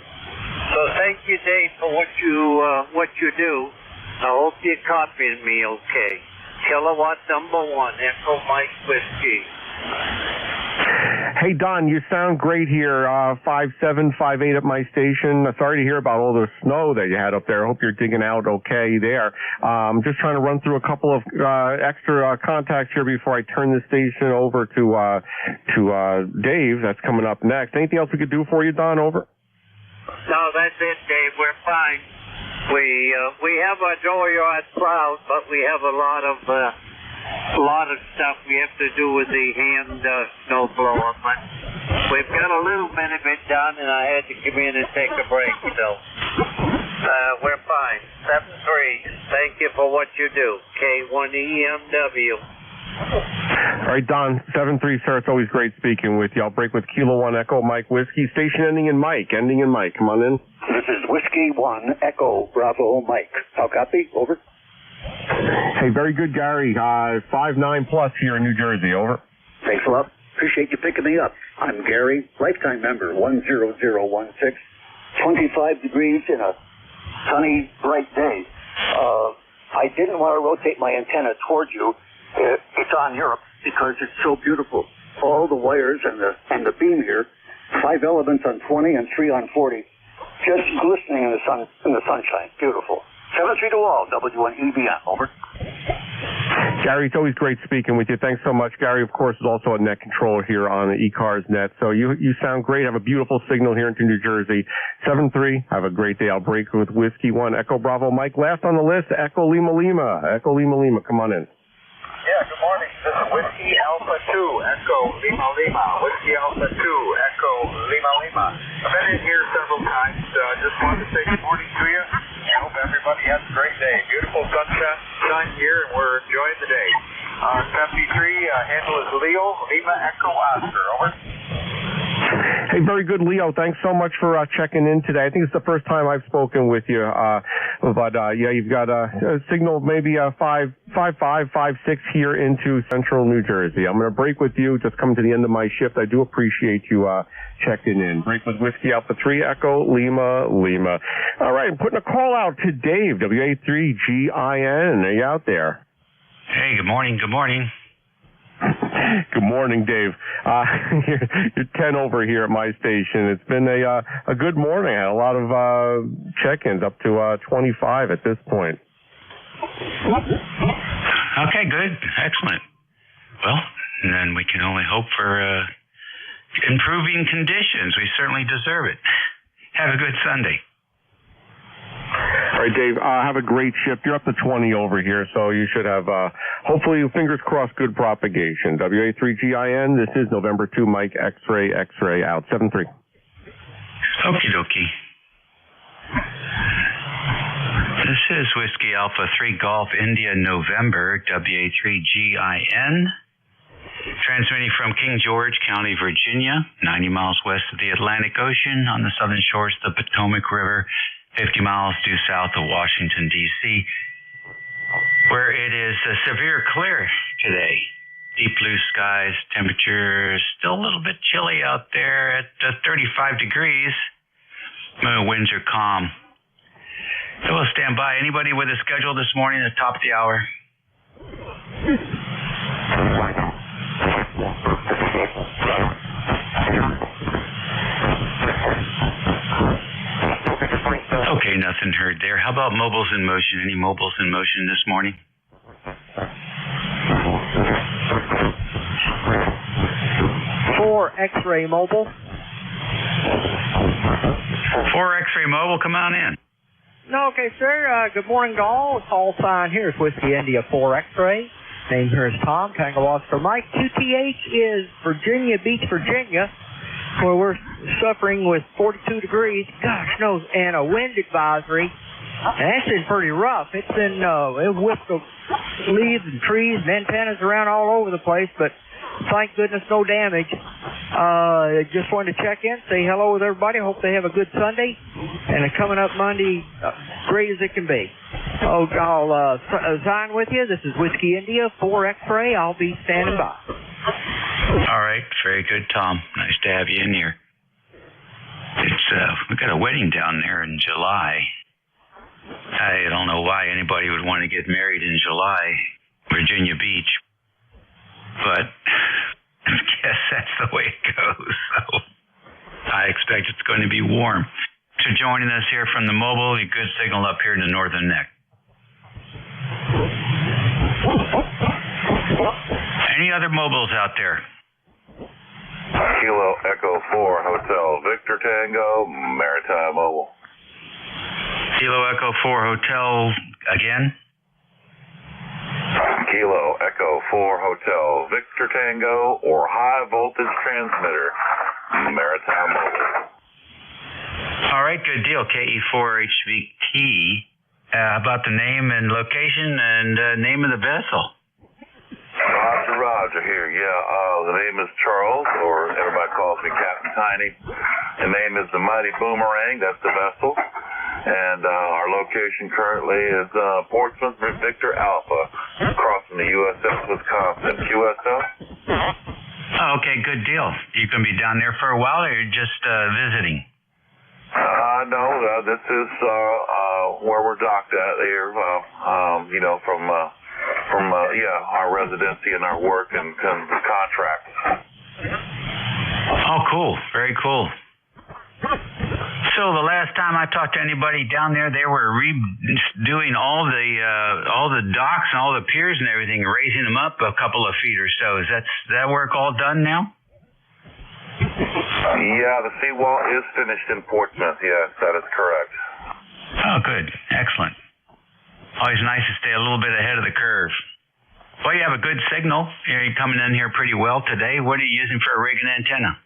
So thank you, Dave, for what you do. I hope you're copying me okay. Kilowatt number 1, Echo Mike Whiskey. Hey, Don, you sound great here. 5'7", 5'8" at my station. Sorry to hear about all the snow that you had up there. I hope you're digging out okay there. Just trying to run through a couple of extra contacts here before I turn the station over to Dave. That's coming up next. Anything else we could do for you, Don? Over. No, that's it, Dave. We're fine. We have our dooryard plowed, but we have a lot of stuff we have to do with the hand snow blower. But we've got a little bit of it done, and I had to come in and take a break. So we're fine. 7-3. Thank you for what you do. K1EMW. All right, Don, 7-3, sir. It's always great speaking with you. I'll break with Kilo 1 Echo Mike Whiskey. Station ending in Mike. Come on in. This is Whiskey 1 Echo Bravo Mike. How copy? Over. Hey, very good, Gary. 5'9" plus here in New Jersey. Over. Thanks a lot. Appreciate you picking me up. I'm Gary, lifetime member 10016. 25 degrees in a sunny, bright day. I didn't want to rotate my antenna towards you. It's on Europe because it's so beautiful. All the wires and the beam here, 5 elements on 20 and 3 on 40, just glistening in the sunshine. Beautiful. 7-3 to all. W1EBN. Over. Gary, it's always great speaking with you. Thanks so much. Gary, of course, is also a net controller here on the ECARS net. So you sound great. Have a beautiful signal here into New Jersey. 7-3. Have a great day. I'll break with Whiskey 1, Echo Bravo Mike. Last on the list, Echo Lima Lima. Echo Lima Lima. Come on in. Yeah, good morning. This is Whiskey Alpha 2, Echo Lima Lima. Whiskey Alpha 2, Echo Lima Lima. I've been in here several times. Just wanted to say good morning to you. I hope everybody has a great day. Beautiful sunshine here, and we're enjoying the day. 73, handle is Leo, Lima Echo Oscar. Over. Hey, very good, Leo. Thanks so much for checking in today. I think it's the first time I've spoken with you. But yeah, you've got a signal maybe 5.5, 5.6 here into central New Jersey. I'm going to break with you. Just coming to the end of my shift. I do appreciate you checking in. Break with Whiskey Alpha 3, Echo Lima Lima. All right, I'm putting a call out to Dave, WA3GIN. Are you out there? Hey, good morning. Good morning. Good morning, Dave. You're 10 over here at my station. It's been a good morning. I had a lot of check-ins, up to 25 at this point. Okay, good. Excellent. Well, and then we can only hope for improving conditions. We certainly deserve it. Have a good Sunday. All right, Dave, have a great shift. You're up to 20 over here, so you should have, hopefully, fingers crossed, good propagation. WA3GIN, this is November 2, Mike, X-ray, out. 7-3. Okie dokie. This is Whiskey Alpha 3 Golf India November, WA3GIN. Transmitting from King George County, Virginia, 90 miles west of the Atlantic Ocean on the southern shores of the Potomac River, 50 miles due south of Washington, D.C., where it is severe clear today. Deep blue skies, temperature still a little bit chilly out there at 35 degrees. Winds are calm. So we'll stand by. Anybody with a schedule this morning at the top of the hour? Okay, nothing heard there. How about mobiles in motion? Any mobiles in motion this morning? 4 X-ray mobile. 4 X-ray mobile, come on in. No, okay, sir. Good morning to all. Call sign here is Whiskey India 4 X-ray. Name here is Tom, Tango Oscar Mike. QTH is Virginia Beach, Virginia, where we're suffering with 42 degrees, gosh knows, and a wind advisory. And that's been pretty rough. It's been, it whipped the leaves and trees and antennas around all over the place, but thank goodness no damage. Just wanted to check in, say hello with everybody. Hope they have a good Sunday. And coming up Monday, great as it can be. I'll sign with you. This is Whiskey India, 4 X-ray. I'll be standing by. All right. Very good, Tom. Nice to have you in here. It's, we got a wedding down there in July. I don't know why anybody would want to get married in July, Virginia Beach, but I guess that's the way it goes. So I expect it's going to be warm. So joining us here from the mobile, a good signal up here in the northern neck. Any other mobiles out there? Kilo Echo 4 Hotel Victor Tango Maritime Mobile. Kilo Echo 4 Hotel again? Kilo Echo 4 Hotel Victor Tango or high voltage transmitter Maritime Mobile. All right, good deal. KE4HVT. About the name and location and name of the vessel? Roger here. Yeah, the name is Charles, or everybody calls me Captain Tiny. The name is the Mighty Boomerang. That's the vessel. And our location currently is Portsmouth, Victor Alpha, crossing the USS Wisconsin. QSL? Oh, okay, good deal. You going to be down there for a while, or you're just visiting? No, this is where we're docked at here, from our residency and our work and contract. Oh, cool. Very cool. So the last time I talked to anybody down there, they were redoing all the docks and all the piers and everything, raising them up a couple of feet or so. Is that work all done now? Yeah, the seawall is finished in Portsmouth. Yes, that is correct. Oh, good. Excellent. Always nice to stay a little bit ahead of the curve. Well, you have a good signal. You're coming in here pretty well today. What are you using for a rig and antenna?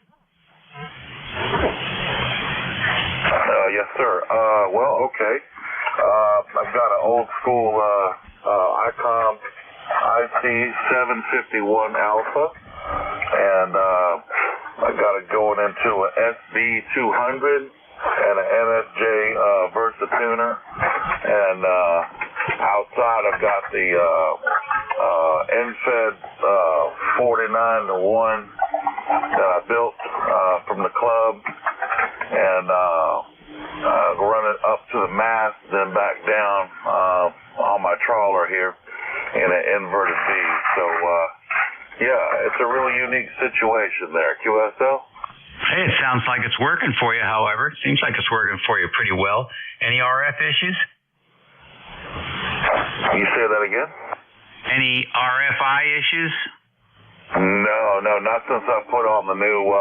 Yes, sir. Okay. I've got an old school ICOM IC751 Alpha, and I got it going into an SB200 and an NSJ Versa tuner, and outside I've got the NFED 49-1 that I built from the club, and run it up to the mast, then back down on my trawler here in an inverted V. So, it's a really unique situation there. QSL? Hey, it sounds like it's working for you, however. Seems like it's working for you pretty well. Any RF issues? You say that again? Any RFI issues? No, not since I put on the new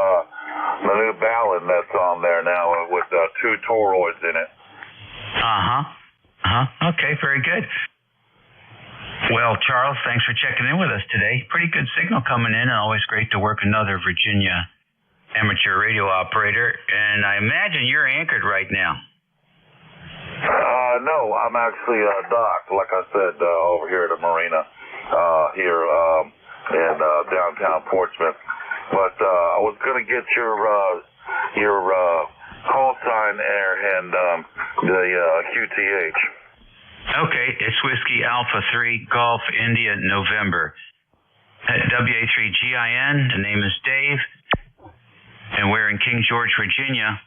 ballad that's on there now with 2 toroids in it. Okay, very good. Well, Charles, thanks for checking in with us today. Pretty good signal coming in, and always great to work another Virginia amateur radio operator. And I imagine you're anchored right now. No, I'm actually docked, like I said, over here at the marina here in downtown Portsmouth. But I was going to get your call sign there and the QTH. Okay, it's Whiskey Alpha 3 Golf India November. WA3GIN, the name is Dave, and we're in King George, Virginia,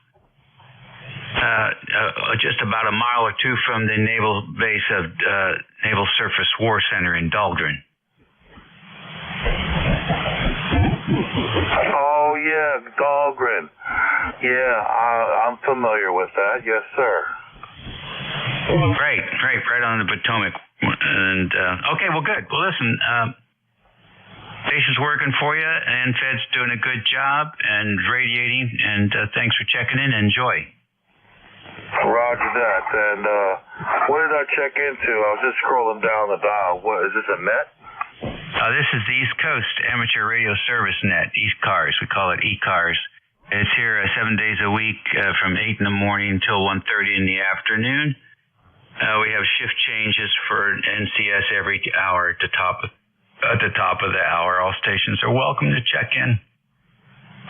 just about a mile or two from the naval base of Naval Surface War Center in Dahlgren. Oh, yeah, Dahlgren. Yeah, I'm familiar with that. Yes, sir. Great, right on the Potomac. And okay, well, good. Well, listen, station's working for you, and Fed's doing a good job and radiating. And thanks for checking in. Enjoy. Roger that. And what did I check into? I was just scrolling down the dial. What is this, a net? This is the East Coast Amateur Radio Service Net, ECARS. We call it ECARS. It's here 7 days a week from 8 in the morning till 1:30 in the afternoon. We have shift changes for NCS every hour at the top of the hour. All stations are welcome to check in.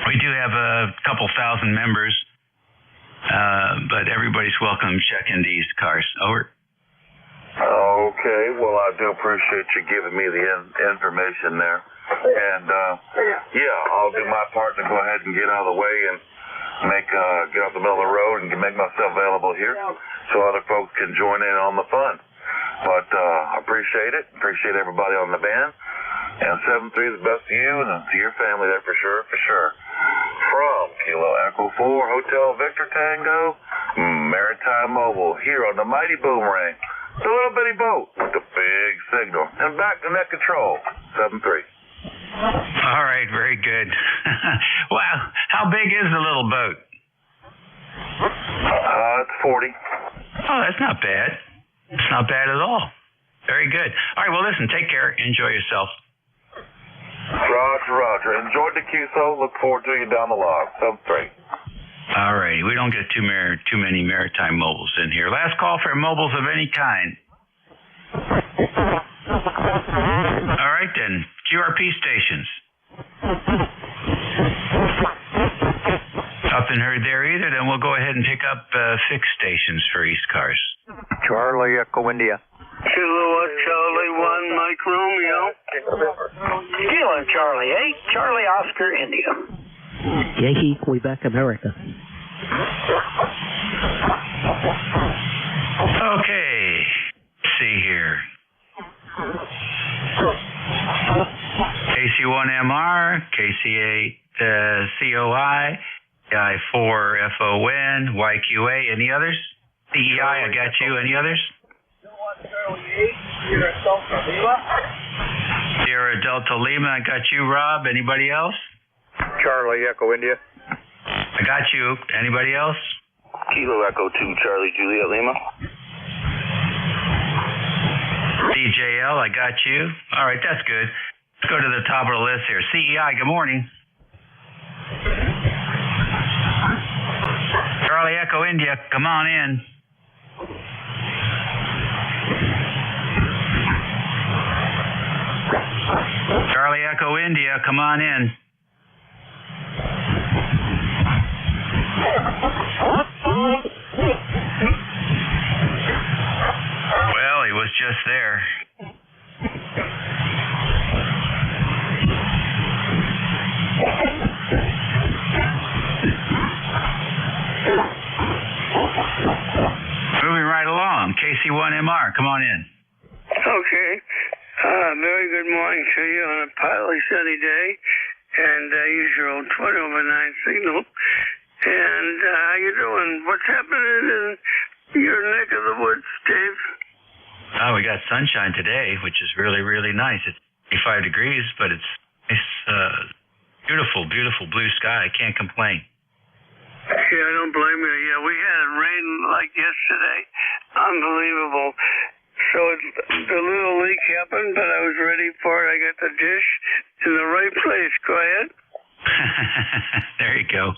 We do have a couple thousand members, but everybody's welcome to check into ECARS. Over. Okay, well, I do appreciate you giving me the information there. And, I'll do my part to go ahead and get out of the way and get out the middle of the road and make myself available here so other folks can join in on the fun. But I appreciate it. Appreciate everybody on the band. And 7-3 is the best to you and to your family there for sure. From Kilo Echo 4 Hotel Victor Tango, Maritime Mobile, here on the mighty Boomerang. The little bitty boat with the big signal. And back to net control, 7-3. All right, very good. Wow, how big is the little boat? It's 40. Oh, that's not bad. It's not bad at all. Very good. All right, well, listen, take care. Enjoy yourself. Roger. Enjoyed the QSO. Look forward to you down the log. 7-3. All right, we don't get too many maritime mobiles in here. Last call for mobiles of any kind. All right, then. QRP stations. Up Nothing heard there either. Then we'll go ahead and pick up fixed stations for ECARS. Charlie Echo India. Kilowatt Charlie 1, Mike Romeo. Kilo Charlie 8, Charlie Oscar India. Yankee, Quebec, America. Okay. Let's see here. KC1MR, KC8 COI, I4 FON, YQA. Any others? CEI, I got you. Any others? Sierra Delta Lima, I got you. Rob, anybody else? Charlie Echo India. I got you. Anybody else? Kilo Echo 2, Charlie Juliet Lima. DJL, I got you. All right, that's good. Let's go to the top of the list here. CEI, good morning. Charlie Echo India, come on in. Charlie Echo India, come on in. Well, he was just there. Moving right along. KC1MR, come on in. Okay. Very good morning to you on a partly sunny day and usual 20/9 signal. And how you doing? What's happening in your neck of the woods, Dave? Oh, we got sunshine today, which is really, really nice. It's 85 degrees, but it's beautiful, beautiful blue sky. I can't complain. Yeah, I don't blame you. Yeah, we had rain like yesterday. Unbelievable. So the little leak happened, but I was ready for it. I got the dish in the right place. Go ahead. There you go.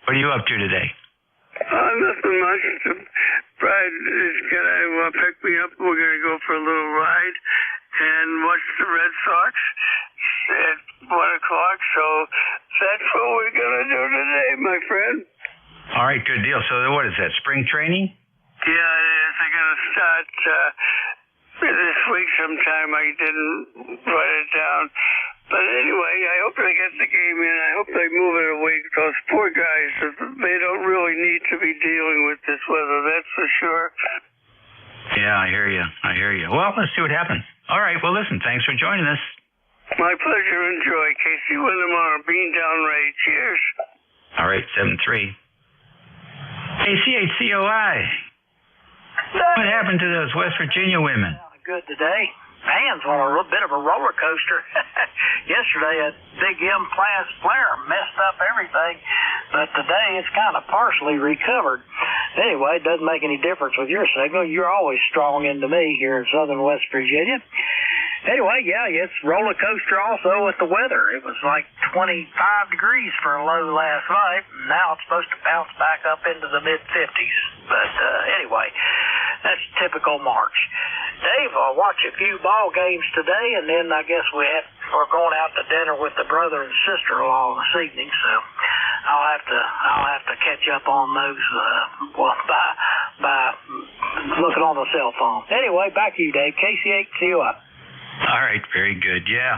What are you up to today? Nothing much. Bride is going to pick me up. We're going to go for a little ride and watch the Red Sox at 1 o'clock. So that's what we're going to do today, my friend. All right, good deal. So what is that, spring training? Yeah, it is. They're going to start this week sometime. I didn't write it down. But anyway, I hope they get the game in. I hope they move it a week. Those poor guys, they don't really need to be dealing with this weather, that's for sure. Yeah, I hear you. I hear you. Well, let's see what happens. All right, well, listen, thanks for joining us. My pleasure. Enjoy. KC1MR, Beantown Ray. Cheers. All right, 7-3. KC8COI. What happened to those West Virginia women? Good today. Fans on a little bit of a roller coaster. Yesterday, a big M-class flare messed up everything, but today it's kind of partially recovered. Anyway, it doesn't make any difference with your signal. You're always strong into me here in southern West Virginia. Anyway, yeah, it's roller coaster also with the weather. It was like 25 degrees for a low last night, and now it's supposed to bounce back up into the mid-50s. But anyway, that's typical March. Dave, I'll watch a few ball games today, and then I guess we're going out to dinner with the brother and sister-in-law this evening. So I'll have to catch up on those by looking on the cell phone. Anyway, back to you, Dave. KC8, see you up. All right, very good. Yeah,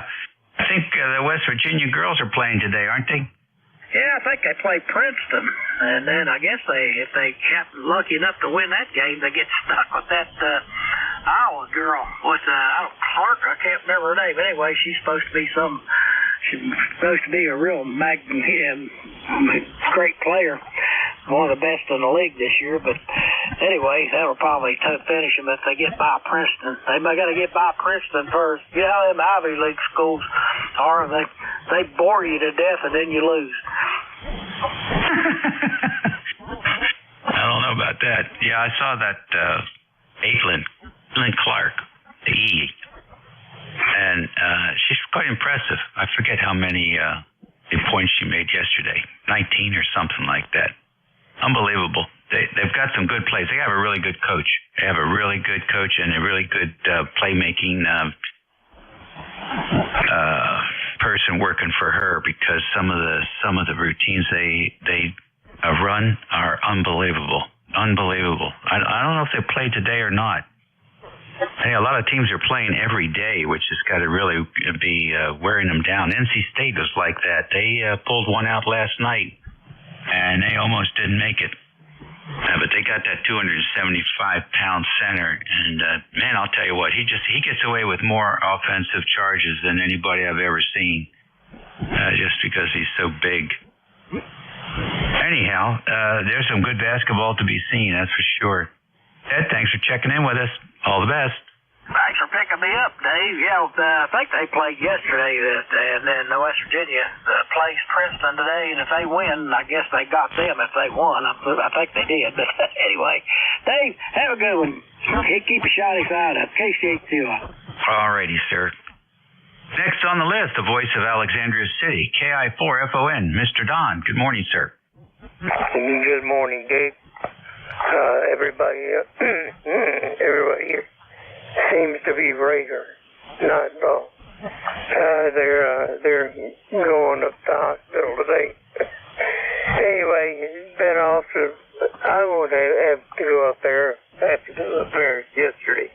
I think the West Virginia girls are playing today, aren't they? Yeah, I think they play Princeton, and then I guess if they get lucky enough to win that game, they get stuck with that Iowa girl with Clark. I can't remember her name. Anyway, she's supposed to be a real great player, one of the best in the league this year. But anyway, that'll probably finish them if they get by Princeton. They got to get by Princeton first. You know how them Ivy League schools are. They bore you to death and then you lose. I don't know about that. Yeah, I saw that Caitlin Clark, the E, and she's quite impressive. I forget how many points she made yesterday, 19 or something like that. Unbelievable. They've got some good plays. They have a really good coach. They have a really good coach and a really good playmaking person working for her, because some of the routines they run are unbelievable. Unbelievable. I don't know if they played today or not. Hey, a lot of teams are playing every day, which has got to really be wearing them down. NC State was like that. They pulled one out last night, and they almost didn't make it. But they got that 275-pound center, and man, I'll tell you what, he gets away with more offensive charges than anybody I've ever seen, just because he's so big. Anyhow, there's some good basketball to be seen, that's for sure. Ed, thanks for checking in with us. All the best. Thanks for picking me up, Dave. Yeah, I think they played yesterday, and then West Virginia plays Princeton today, and if they win, I guess they got them if they won. I think they did. But anyway, Dave, have a good one. Keep a shiny side up. KC82. All righty, sir. Next on the list, the voice of Alexandria City, KI4FON, Mr. Don. Good morning, sir. Good morning, Dave. Everybody here seems to be right or not wrong. They're going to the hospital today. Anyway, it's been awesome. I won't have to go up there. I had to go up there yesterday.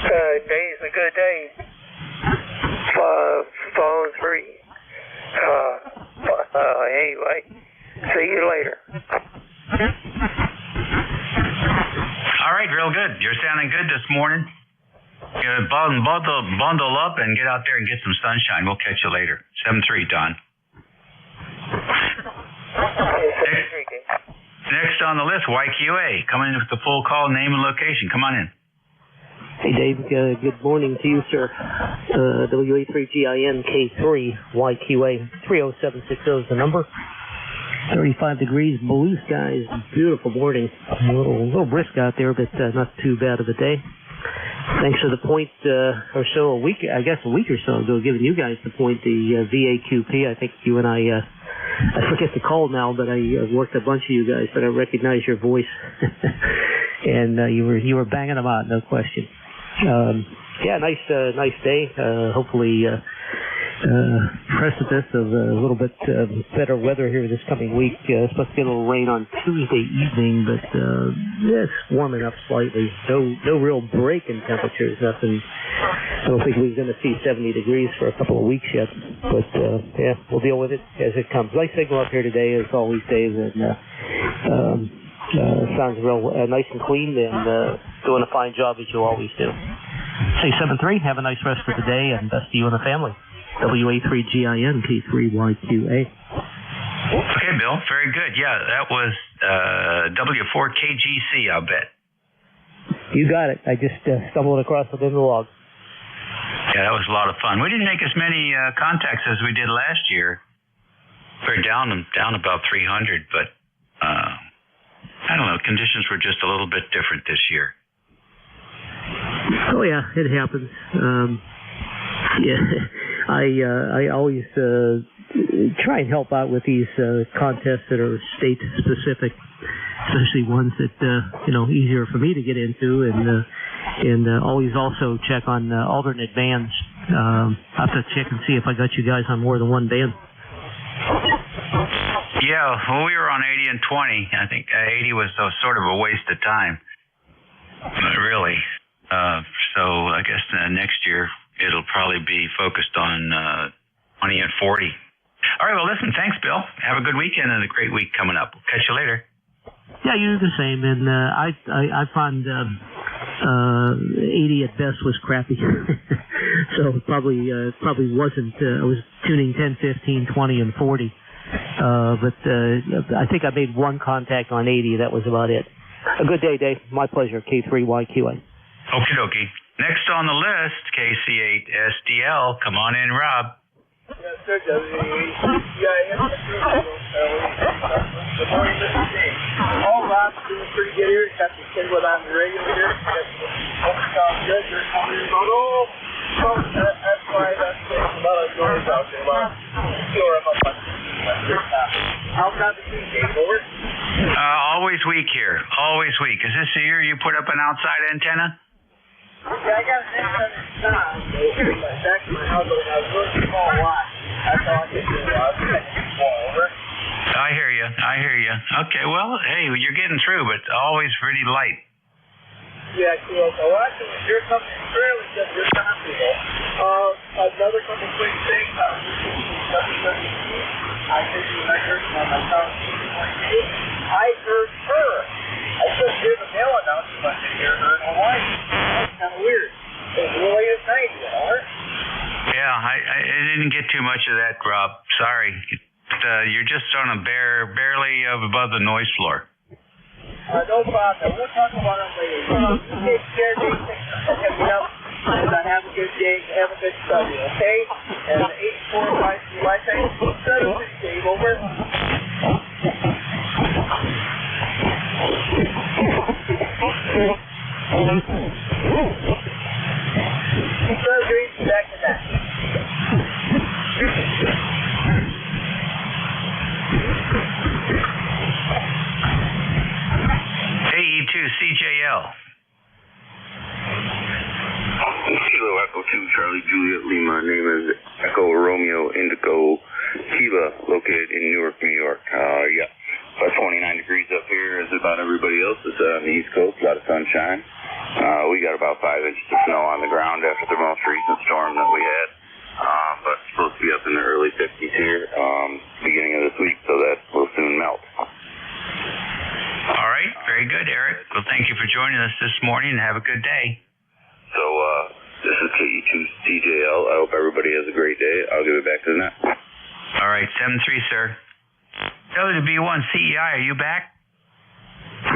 Today's a good day. Phone free. Anyway, see you later. All right, real good. You're sounding good this morning. Bundle up and get out there and get some sunshine. We'll catch you later. 7-3, Don. Next on the list, YQA. Coming in with the full call, name and location. Come on in. Hey, Dave. Good morning to you, sir. WA3GINK3YQA 30760 is the number. 35 degrees, blue skies, beautiful morning. A little brisk out there, but not too bad of a day. Thanks for the point or so a week or so ago, giving you guys the point, the VAQP. I think you and I forget the call now, but I worked a bunch of you guys, but I recognize your voice. And you were banging them out, no question. Yeah, nice day. Hopefully, precipice of a little bit better weather here this coming week. Supposed to get a little rain on Tuesday evening, but it's warming up slightly. No real break in temperatures. Nothing. I don't think we're going to see 70 degrees for a couple of weeks yet. But yeah, we'll deal with it as it comes. Nice signal up here today, as always, Dave. And sounds real nice and clean, and doing a fine job as you always do. Say 7-3. Have a nice rest of the day, and best to you and the family. WA3GINK3YQA. Okay, Bill. Very good. Yeah, that was W4KGC, I'll bet. You got it. I just stumbled across it in the log. Yeah, that was a lot of fun. We didn't make as many contacts as we did last year. We're down about 300, but I don't know. Conditions were just a little bit different this year. Oh yeah, it happens. Yeah, I always try and help out with these contests that are state specific, especially ones that easier for me to get into, and always also check on alternate bands. I have to check and see if I got you guys on more than one band. Yeah, well, we were on 80 and 20. I think 80 was sort of a waste of time, really. So I guess next year it'll probably be focused on 20 and 40. All right, well, listen, thanks, Bill. Have a good weekend and a great week coming up. We'll catch you later. Yeah, you do the same. And I found 80 at best was crappy. So probably wasn't. I was tuning 10, 15, 20, and 40. But I think I made one contact on 80. That was about it. A good day, Dave. My pleasure. K3YQA. Okie dokie. Next on the list, KC8SDL. Come on in, Rob. Yes, sir. Good morning, Mr. Dave. All Rob's doing pretty good here. Got the schedule on the radio here. Good. They're coming in about, that's why that's a lot of noise out there. Well, I'm up on how's that the team, Dave? Over? Always weak here. Always weak. Is this the year you put up an outside antenna? Yeah, I got an antenna back to my house when I was really small lot. That's all I could do. I was small, over. I hear you. Okay, well, hey, you're getting through, but always pretty light. Yeah, cool. So watching your company fairly good. You're comfortable. Another couple quick things. I heard you record on my phone. I heard her. I couldn't hear the mail announcement, but I could hear her in Hawaii. That's kind of weird. It was really a night, you know her? Yeah, I didn't get too much of that, Rob. Sorry. You're just on a barely above the noise floor. No problem. We'll talk about it later. Take care, Dave. Thanks for up. And have a good day. Have a good study, okay? And 845 lifetime. Dave, over. Back to that. AE2CJL. Kilo Echo 2 Charlie Juliet Lima. Name is Echo Romeo Indigo Kilo, located in Newark, New York. Yeah, about 29 degrees up here as about everybody else is on the East Coast. A lot of sunshine. We got about 5 inches of snow on the ground after the most recent storm that we had. But it's supposed to be up in the early 50s here, beginning of this week, so that will soon melt. All right, very good, Eric. Well, thank you for joining us this morning, and have a good day. So, this is KE2CJL. I hope everybody has a great day. I'll give it back to the net. All right, 7-3, sir. WB1CEI, are you back?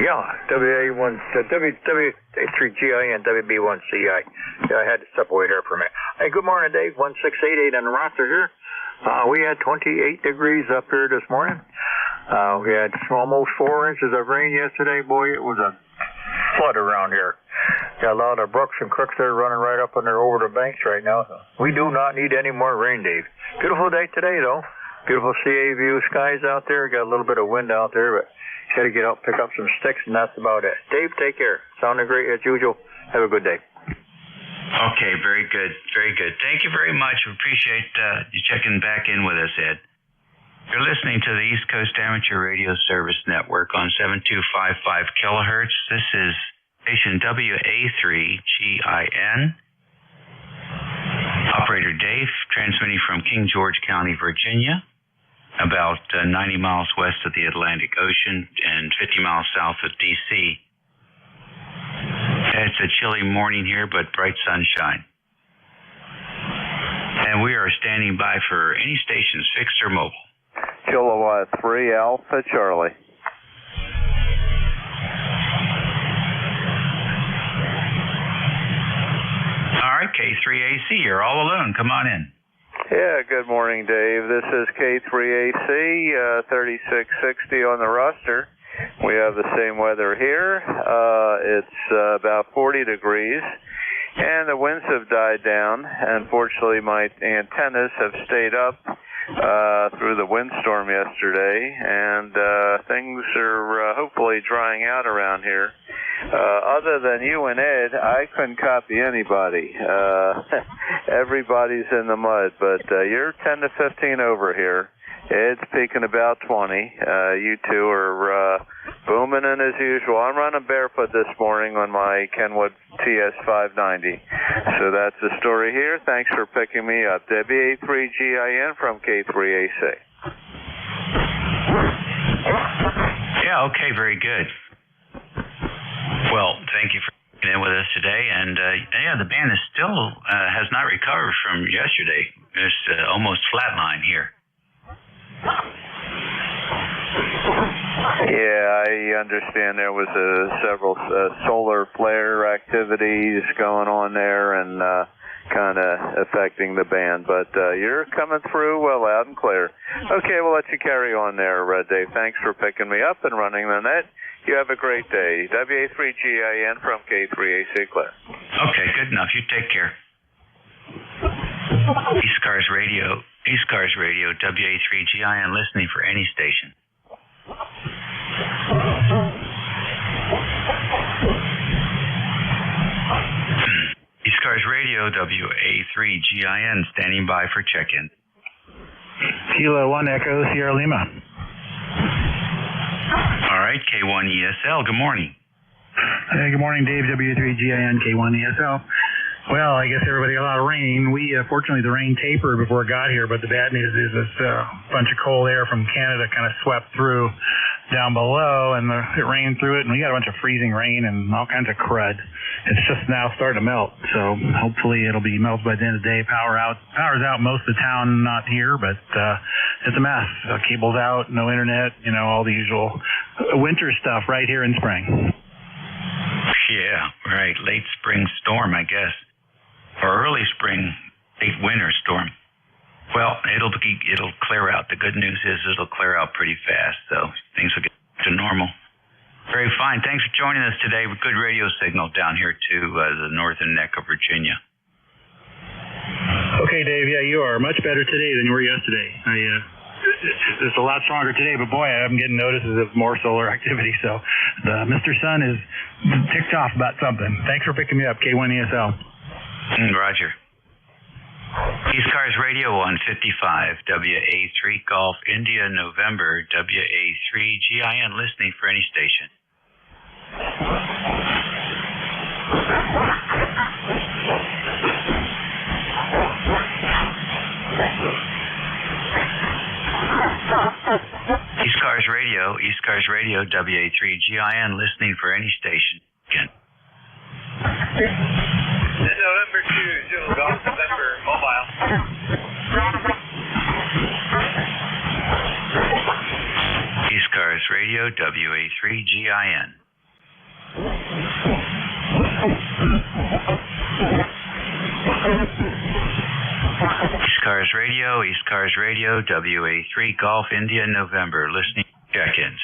Yeah, WA3GI and WB1CI. Yeah, I had to step away there for a minute. Hey, good morning, Dave. 1688 on the roster here. We had 28 degrees up here this morning. We had almost 4 inches of rain yesterday. Boy, it was a flood around here. Got a lot of brooks and crooks there running right up and they're over the banks right now. We do not need any more rain, Dave. Beautiful day today, though. Beautiful CA view skies out there. Got a little bit of wind out there, but got to get out, pick up some sticks, and that's about it. Dave, take care. Sounding great as usual. Have a good day. Okay, very good. Very good. Thank you very much. We appreciate you checking back in with us, Ed. You're listening to the East Coast Amateur Radio Service Network on 7255 kilohertz. This is station WA3GIN. Operator Dave, transmitting from King George County, Virginia, about 90 miles west of the Atlantic Ocean and 50 miles south of D.C. It's a chilly morning here, but bright sunshine. And we are standing by for any stations, fixed or mobile. Kilowatt 3 Alpha Charlie. All right, K3AC, you're all alone. Come on in. Yeah, good morning, Dave. This is K3AC, 3660 on the roster. We have the same weather here. It's about 40 degrees, and the winds have died down. Unfortunately, my antennas have stayed up through the windstorm yesterday, and things are hopefully drying out around here. Other than you and Ed, I couldn't copy anybody. Everybody's in the mud, but you're 10 to 15 over here. Ed's peaking about 20. You two are booming in as usual. I'm running barefoot this morning on my Kenwood TS590. So that's the story here. Thanks for picking me up. WA3GIN from K3AC. Yeah, okay, very good. Well, thank you for being in with us today. And, yeah, the band is still has not recovered from yesterday. It's almost flatline here. Yeah, I understand there was several solar flare activities going on there and kind of affecting the band. But you're coming through well, loud and clear. Okay, we'll let you carry on there, Dave. Thanks for picking me up and running the net. You have a great day. WA3GIN from K3AC Clear. Okay, good enough. You take care. ECARS Radio, WA3GIN, listening for any station. ECARS Radio, WA3GIN, standing by for check-in. Kilo 1 Echo, Sierra Lima. All right, K1ESL, good morning. Hey, good morning, Dave, W3GIN, K1ESL. Well, I guess everybody got a lot of rain. Fortunately, the rain tapered before it got here, but the bad news is this bunch of cold air from Canada kind of swept through down below, and it rained through it, and we got a bunch of freezing rain and all kinds of crud. It's just now starting to melt, so hopefully it'll be melted by the end of the day. Power's out most of the town, not here, but it's a mess. Cable's out, no internet, all the usual winter stuff right here in spring. Yeah, right. Late spring storm, I guess. Or early spring, late winter storm. Well, it'll clear out. The good news is it'll clear out pretty fast, so things will get to normal. Very fine. Thanks for joining us today with good radio signal down here to the northern neck of Virginia. Okay, Dave. Yeah, you are much better today than you were yesterday. It's a lot stronger today, but boy, I'm getting notices of more solar activity. So Mr. Sun is ticked off about something. Thanks for picking me up, K1ESL. Roger. ECARS Radio on 55, WA3 Golf India November, WA3 GIN, listening for any station. ECARS Radio, WA3 GIN, listening for any station. Again. November 2, Zulu Golf November, mobile. ECARS Radio, WA3 GIN. ECARS Radio, WA3 Golf India November, listening check-ins.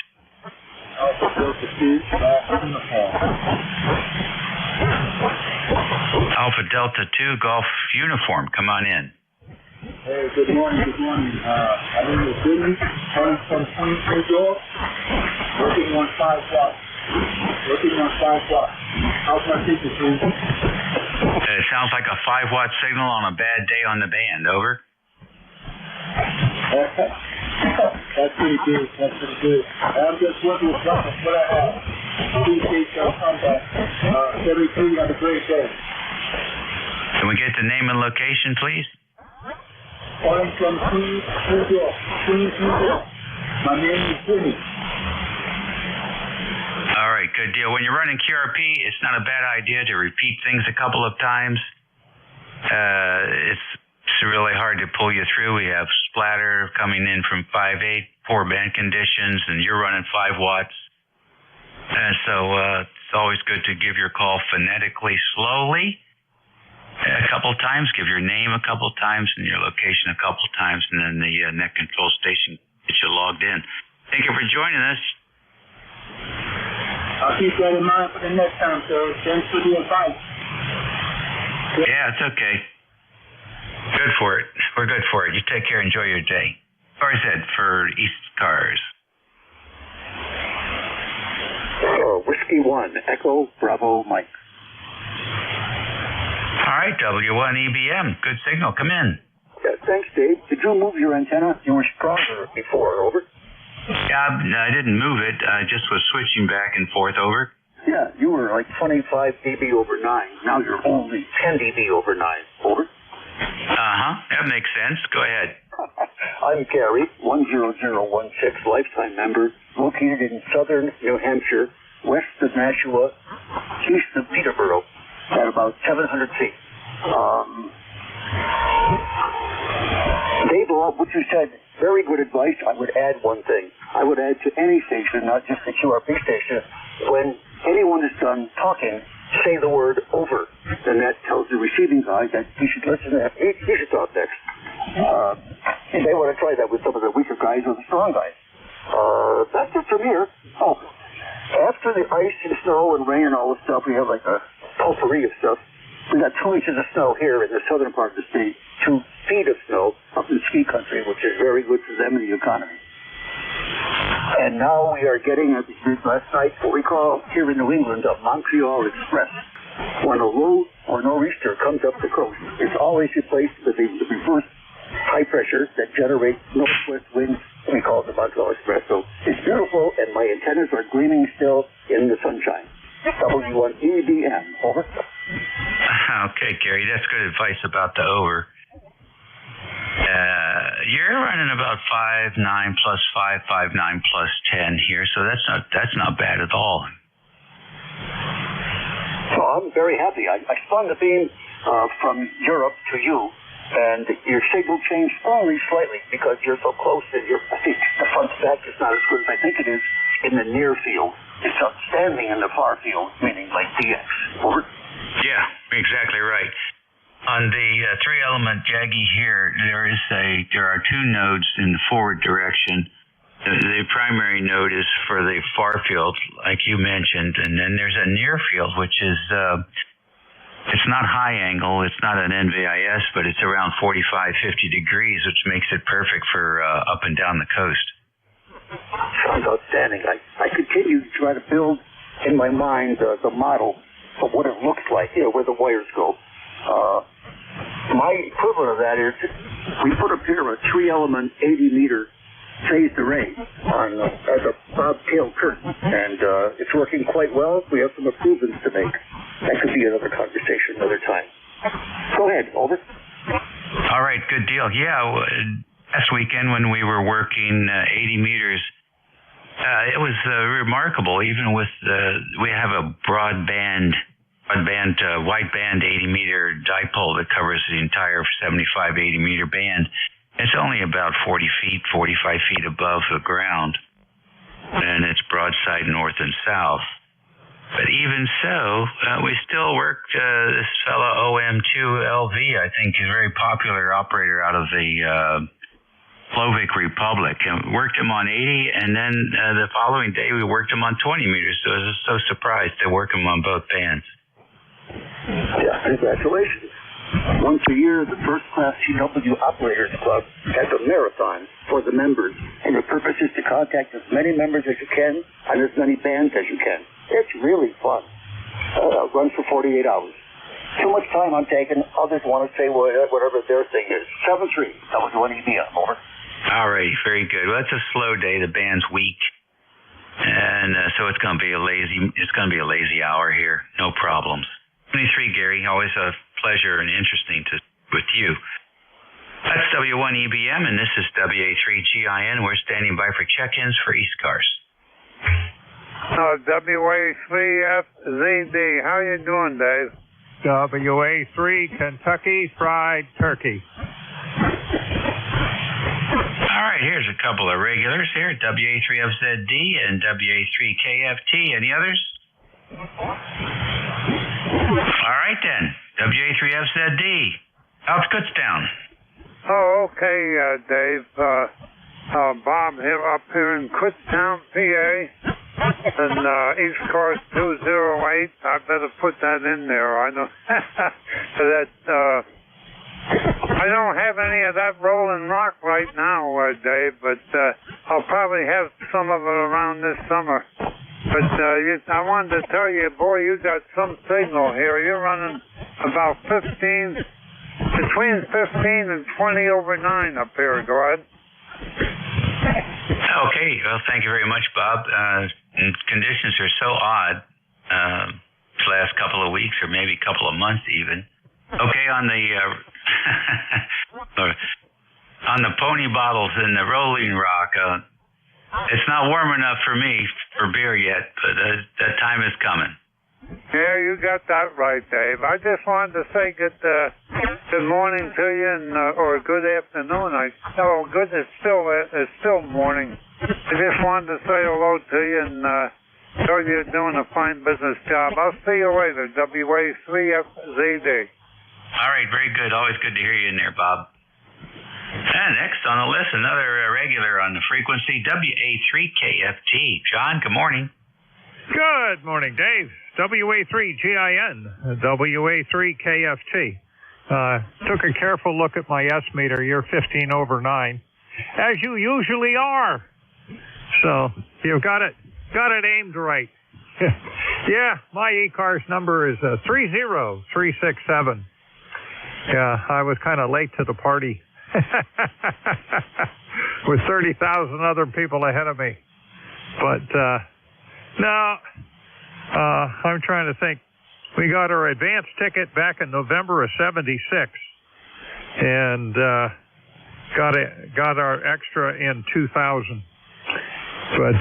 Alpha Delta 2 Golf Uniform, come on in. Hey, good morning. My name is Billy, calling from Queens, New York, working on 5 watts. How's my signal, please? It sounds like a 5-watt signal on a bad day on the band, over. That's pretty good. I'm just working with what I have. Appreciate your contact. 73 on a great day. Can we get the name and location, please? Calling from Queens, New York. My name is Billy. All right, good deal. When you're running QRP, it's not a bad idea to repeat things a couple of times. It's really hard to pull you through. We have splatter coming in from 5.8, poor band conditions, and you're running 5 watts. And so it's always good to give your call phonetically slowly a couple times, give your name a couple times and your location a couple times, and then the net control station gets you logged in. Thank you for joining us. I'll keep that in mind for the next time, sir. Thanks for the advice. Yeah, it's okay. Good for it. We're good for it. You take care. Enjoy your day. RZ for ECARS. Whiskey 1, Echo, Bravo, Mike. All right, W1EBM. Good signal. Come in. Yeah, thanks, Dave. Did you move your antenna? You were stronger before, over. Yeah, I didn't move it. I just was switching back and forth, over. Yeah, you were like 25 dB over 9. Now you're only 10 dB over 9, over. That makes sense. Go ahead. I'm Gary, 10016, lifetime member, located in southern New Hampshire, west of Nashua, east of Peterborough, at about 700 feet. Dave, what you said, very good advice. I would add one thing. I would add to any station, not just the QRP station, when anyone is done talking, say the word over. Then that tells the receiving guy that he should listen to that. He should talk next. You may want to try that with some of the weaker guys or the strong guys. That's it from here. Oh, after the ice and snow and rain and all this stuff, we have like a potpourri of stuff. We got 2 inches of snow here in the southern part of the state, 2 feet of snow up in ski country, which is very good for them and the economy. And now we are getting, as we did last night, what we call here in New England a Montreal Express. When a low or nor'easter comes up the coast, it's always replaced with the reverse high pressure that generates northwest winds. We call it the Montreal Espresso. It's beautiful, and my antennas are gleaming still in the sunshine. W1EBM, over. Okay, Gary, that's good advice about the over. You're running about 5.9 plus 5, 5.9 plus 10 here, so that's not bad at all. So I'm very happy. I spun the beam from Europe to you, and your signal changed only slightly because you're so close that I think the front stack is not as good as I think it is in the near field. It's outstanding in the far field, meaning like DX. Over. Yeah, exactly right. On the three-element Jaggy here, there are two nodes in the forward direction. The primary node is for the far field, like you mentioned, and then there's a near field, which is it's not high angle, it's not an NVIS, but it's around 45, 50 degrees, which makes it perfect for up and down the coast. Sounds outstanding. I continue to try to build in my mind the model of what it looks like, where the wires go. My equivalent of that is we put up here a 3-element 80-meter phased array on as a bobtail curtain, and it's working quite well. We have some improvements to make. That could be another conversation another time. Go ahead, over. All right, good deal. Yeah, last weekend when we were working 80 meters, it was remarkable. Even with we have a wideband 80-meter dipole that covers the entire 75, 80-meter band. It's only about 40 feet, 45 feet above the ground, and it's broadside north and south. But even so, we still worked this fellow OM2LV, I think, is a very popular operator out of the Slovak Republic, and worked him on 80, and then the following day we worked him on 20 meters, so I was so surprised to work him on both bands. Yeah, congratulations. Once a year, the First Class CW Operators Club has a marathon for the members, and the purpose is to contact as many members as you can on as many bands as you can. It's really fun. Runs for 48 hours. Too much time I'm taking. Others want to say whatever their thing is. 7-3, W1EBM, over. All right, very good. Well, it's a slow day. The band's weak, and so it's going to be a lazy hour here. No problems. 23, Gary. Always a pleasure and interesting with you. That's W1EBM, and this is WA3GIN. We're standing by for check-ins for ECARS. WA3FZD. How you doing, Dave? WA3 Kentucky Fried Turkey. All right, here's a couple of regulars here, WA3FZD and WA3KFT. Any others? All right, then. WA3FZD. South Kutztown. Oh, okay, Dave. Bob here up here in Kutztown, PA. And ECARS 208. I better put that in there. I know that I don't have any of that rolling rock right now, Dave, but I'll probably have some of it around this summer. But I wanted to tell you, boy, you got some signal here. You're running about between 15 and 20 over 9 up here. Go ahead. Okay. Well, thank you very much, Bob. Conditions are so odd this last couple of weeks, or maybe a couple of months even. Okay, on the on the pony bottles and the rolling rock, it's not warm enough for me for beer yet, but that time is coming. Yeah, you got that right, Dave. I just wanted to say good morning to you, and or good afternoon. Good. It's still morning. I just wanted to say hello to you and tell you you're doing a fine business job. I'll see you later. WA3FZD. All right, very good. Always good to hear you in there, Bob. And next on the list, another regular on the frequency, WA3KFT. John, good morning. Good morning, Dave. WA3GIN, WA3KFT. Took a careful look at my S meter. You're 15 over 9, as you usually are. So you've got it aimed right. Yeah, my ECARS number is 30367. Yeah, I was kind of late to the party with 30,000 other people ahead of me. But no, I'm trying to think. We got our advance ticket back in November of '76, and got our extra in 2000. But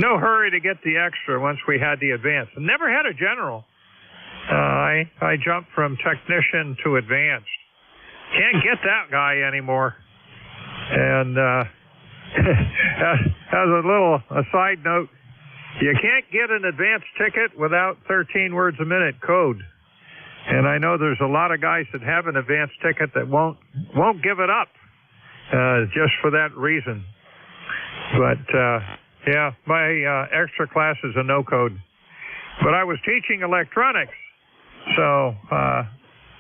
no hurry to get the extra once we had the advance. Never had a general. I jumped from technician to advanced. Can't get that guy anymore. And as a little side note, you can't get an advance ticket without 13 words a minute code. And I know there's a lot of guys that have an advance ticket that won't give it up just for that reason. But yeah, my extra class is a no code. But I was teaching electronics, so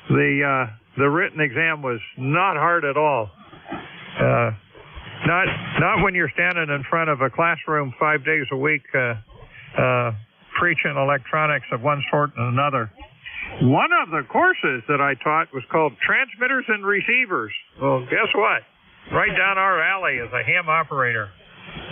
the written exam was not hard at all. Not when you're standing in front of a classroom 5 days a week preaching electronics of one sort and another. One of the courses that I taught was called Transmitters and Receivers. Well, guess what? Right down our alley as a ham operator.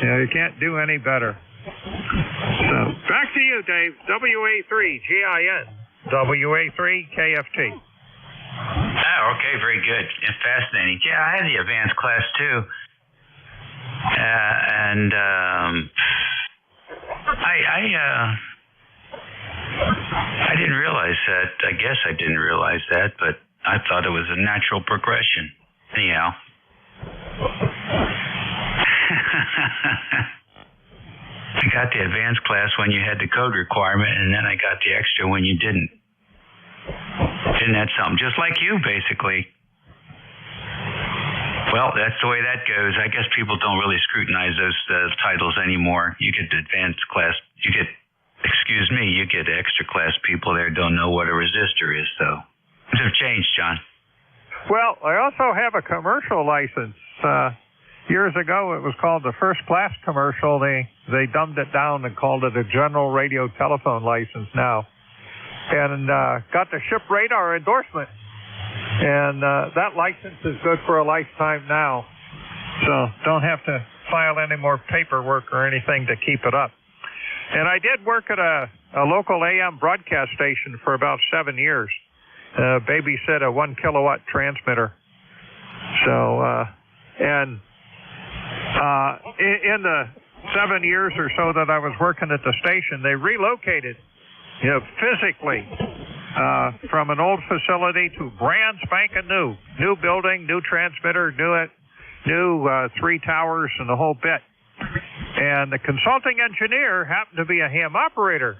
You can't do any better. So, back to you, Dave. WA3GIN, WA3KFT. Oh, okay, very good. And fascinating. Yeah, I had the advanced class too. And I didn't realize that. I guess I didn't realize that, but I thought it was a natural progression. Anyhow. I got the advanced class when you had the code requirement, and then I got the extra when you didn't. Isn't that something? Just like you, basically. Well, that's the way that goes. I guess people don't really scrutinize those titles anymore. You get the advanced class, you get extra class people there don't know what a resistor is, so things have changed, John. Well, I also have a commercial license. Years ago, it was called the first class commercial. They dumbed it down and called it a general radio telephone license now. And got the ship radar endorsement. And that license is good for a lifetime now. So don't have to file any more paperwork or anything to keep it up. And I did work at a local AM broadcast station for about 7 years. Babysit a 1 kilowatt transmitter. So, in the 7 years or so that I was working at the station, they relocated, physically, from an old facility to brand spanking new building, new transmitter, new 3 towers and the whole bit. And the consulting engineer happened to be a ham operator.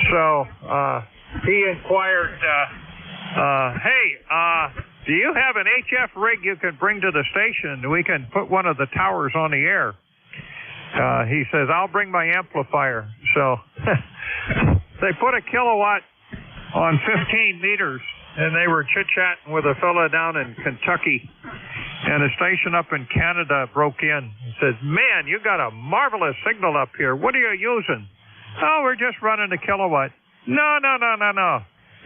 So, he inquired, hey, do you have an HF rig you can bring to the station? We can put one of the towers on the air. He says, I'll bring my amplifier. So they put a kilowatt on 15 meters, and they were chit-chatting with a fella down in Kentucky. And a station up in Canada broke in and says, man, you got a marvelous signal up here. What are you using? Oh, we're just running a kilowatt. No.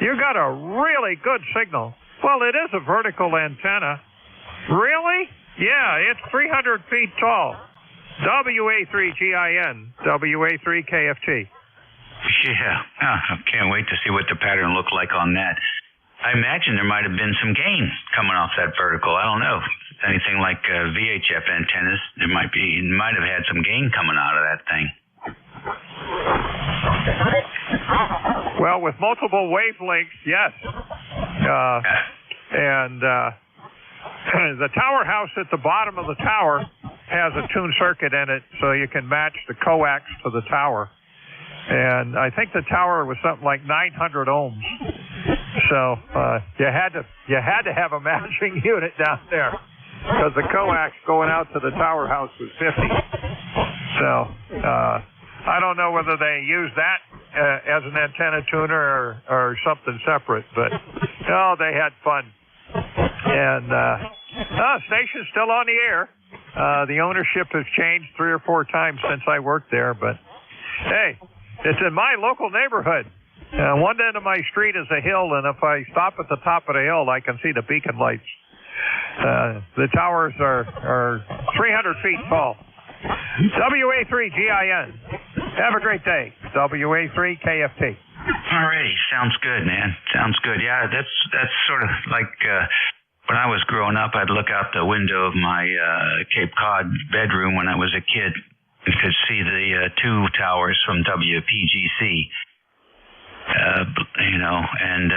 You got a really good signal. Well, it is a vertical antenna. Really? Yeah, it's 300 feet tall. WA3GIN, WA3KFT. Yeah, I can't wait to see what the pattern looked like on that. I imagine there might have been some gain coming off that vertical. I don't know. Anything like VHF antennas, it might have had some gain coming out of that thing. Well, with multiple wavelengths, yes. And the tower house at the bottom of the tower has a tuned circuit in it, so you can match the coax to the tower. And I think the tower was something like 900 ohms. So you had to have a matching unit down there, because the coax going out to the tower house was 50. So I don't know whether they used that as an antenna tuner or something separate, but they had fun. And station's still on the air. The ownership has changed 3 or 4 times since I worked there, but hey, it's in my local neighborhood. One end of my street is a hill, and if I stop at the top of the hill, I can see the beacon lights. The towers are 300 feet tall. WA3GIN. Have a great day. WA3KFT. Alrighty, sounds good, man. Sounds good. Yeah, that's sort of like when I was growing up. I'd look out the window of my Cape Cod bedroom when I was a kid and could see the two towers from WPGC. And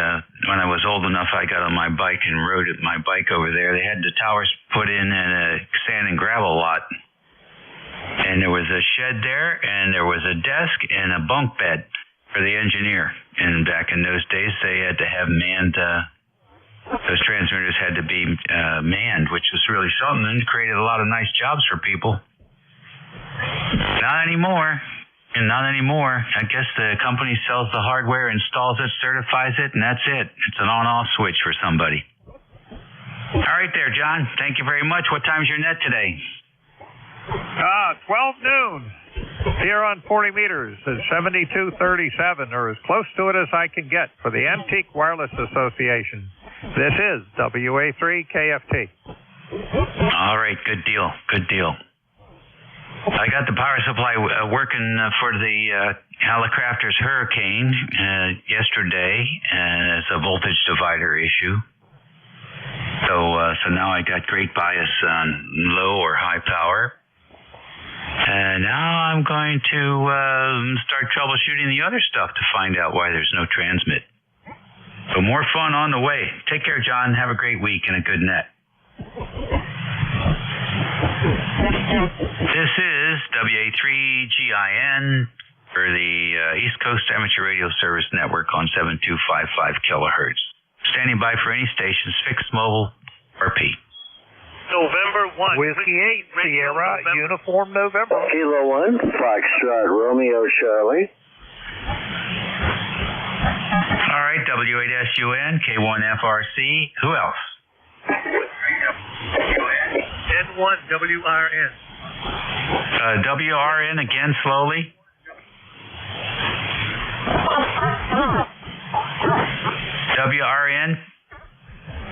when I was old enough, I got on my bike and rode my bike over there. They had the towers put in a sand and gravel lot. And there was a shed there, and there was a desk and a bunk bed for the engineer. And back in those days, they had to have manned, those transmitters had to be manned, which was really something, and created a lot of nice jobs for people. Not anymore. Not anymore. I guess the company sells the hardware, installs it, certifies it, and that's it. It's an on-off switch for somebody. All right there, John. Thank you very much. What time's your net today? 12 noon. Here on 40 meters at 7237, or as close to it as I can get for the Antique Wireless Association. This is WA3KFT. All right. Good deal. Good deal. I got the power supply working for the Hallicrafters Hurricane yesterday as a voltage divider issue. So now I got great bias on low or high power. And now I'm going to start troubleshooting the other stuff to find out why there's no transmit. So more fun on the way. Take care, John. Have a great week and a good net. This is WA3GIN for the East Coast Amateur Radio Service Network on 7255 kilohertz. Standing by for any stations, fixed, mobile, or P. November 1. Whiskey 8, Sierra, Uniform November. Kilo 1, Foxtrot, Romeo, Charlie. All right, W8SUN, K1FRC. Who else? N1WRN. WRN again, slowly. WRN.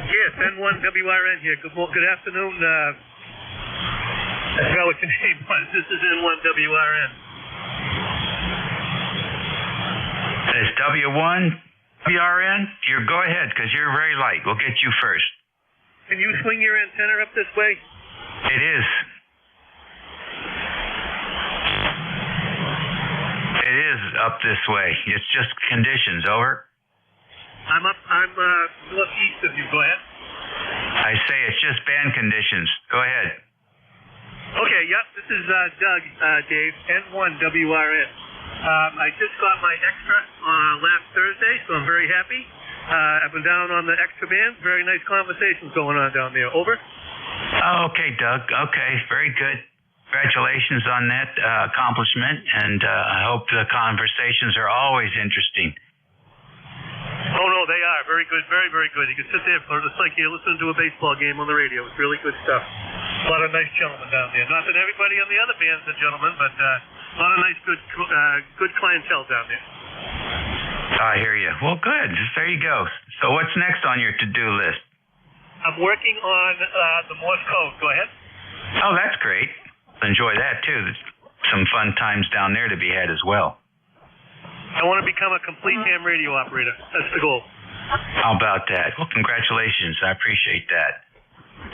Yes, N1WRN here. Good afternoon. I forgot what your name was. This is N1WRN. It's W1WRN. Go ahead, because you're very light. We'll get you first. Can you swing your antenna up this way? It is. It is up this way. It's just conditions. Over. I'm northeast of you. Go ahead. I say it's just band conditions. Go ahead. Okay, yep. This is Doug, Dave, N1WRN. I just got my extra last Thursday, so I'm very happy. I've been down on the extra band. Very nice conversations going on down there. Over. Oh, okay, Doug. Okay, very good. Congratulations on that accomplishment, and I hope the conversations are always interesting. Oh, no, they are. Very good. Very, very good. You can sit there for just like you're listening to a baseball game on the radio. It's really good stuff. A lot of nice gentlemen down there. Not that everybody on the other band's a gentleman, but a lot of nice, good clientele down there. I hear you. Well, good. There you go. So what's next on your to-do list? I'm working on the Morse code. Go ahead. Oh, that's great. Enjoy that, too. There's some fun times down there to be had as well. I want to become a complete ham radio operator. That's the goal. How about that? Well, congratulations. I appreciate that.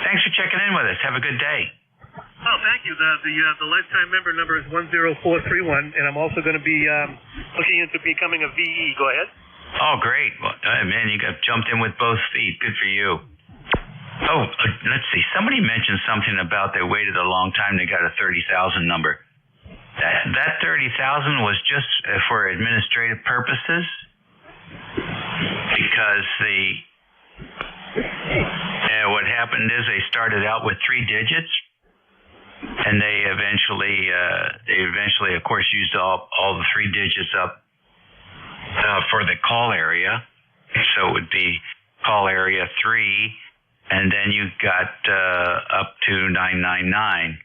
Thanks for checking in with us. Have a good day. Oh, thank you. The lifetime member number is 10431, and I'm also going to be looking into becoming a VE. Go ahead. Oh, great. Well, man, you got jumped in with both feet. Good for you. Oh, let's see. Somebody mentioned something about they waited a long time. They got a 30,000 number. That 30,000 was just for administrative purposes, because what happened is they started out with 3 digits, and they eventually, of course, used all the 3 digits up for the call area. So it would be call area 3, and then you got up to 999.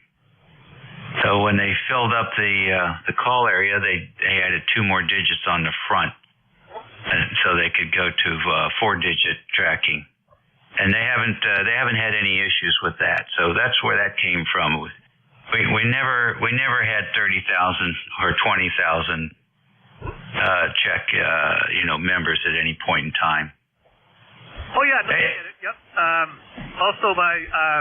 So when they filled up the call area, they added 2 more digits on the front, and so they could go to 4-digit tracking. and they haven't had any issues with that. So that's where that came from. We never had 30,000 or 20,000 check members at any point in time. Oh yeah, no, I get it. Yep. Also,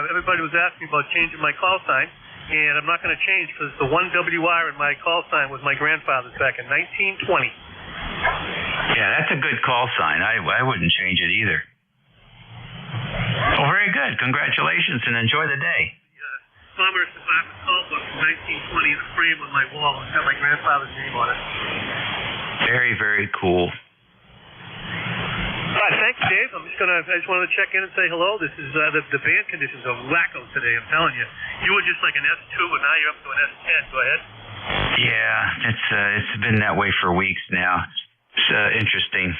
everybody was asking about changing my call sign, and I'm not going to change because the one WR in my call sign was my grandfather's back in 1920. Yeah, that's a good call sign. I wouldn't change it either. Well, very good. Congratulations, and enjoy the day. Commerce Department call book from 1920 is framed on my wall. It's got my grandfather's name on it. Very, very cool. All right, thanks, Dave. I just wanted to check in and say hello. This is the band conditions are wacko today. I'm telling you. You were just like an S2, and now you're up to an S10. Go ahead. Yeah, it's been that way for weeks now. It's interesting.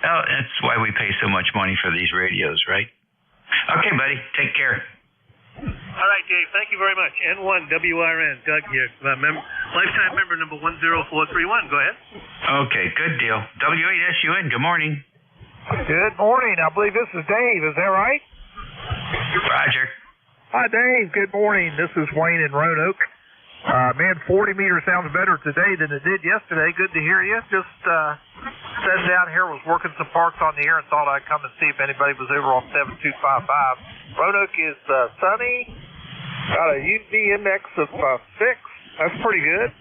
Well, that's why we pay so much money for these radios, right? Okay, buddy. Take care. All right, Dave. Thank you very much. N1 WRN, Doug here. Lifetime member number 10431. Go ahead. Okay, good deal. W8SUN, good morning. Good morning. I believe this is Dave. Is that right? Roger. Hi, Dave. Good morning. This is Wayne in Roanoke. Man, 40 meters sounds better today than it did yesterday. Good to hear you. Just sitting down here, was working some parts on the air and thought I'd come and see if anybody was over on 7255. Roanoke is sunny. Got a UV index of 6. That's pretty good.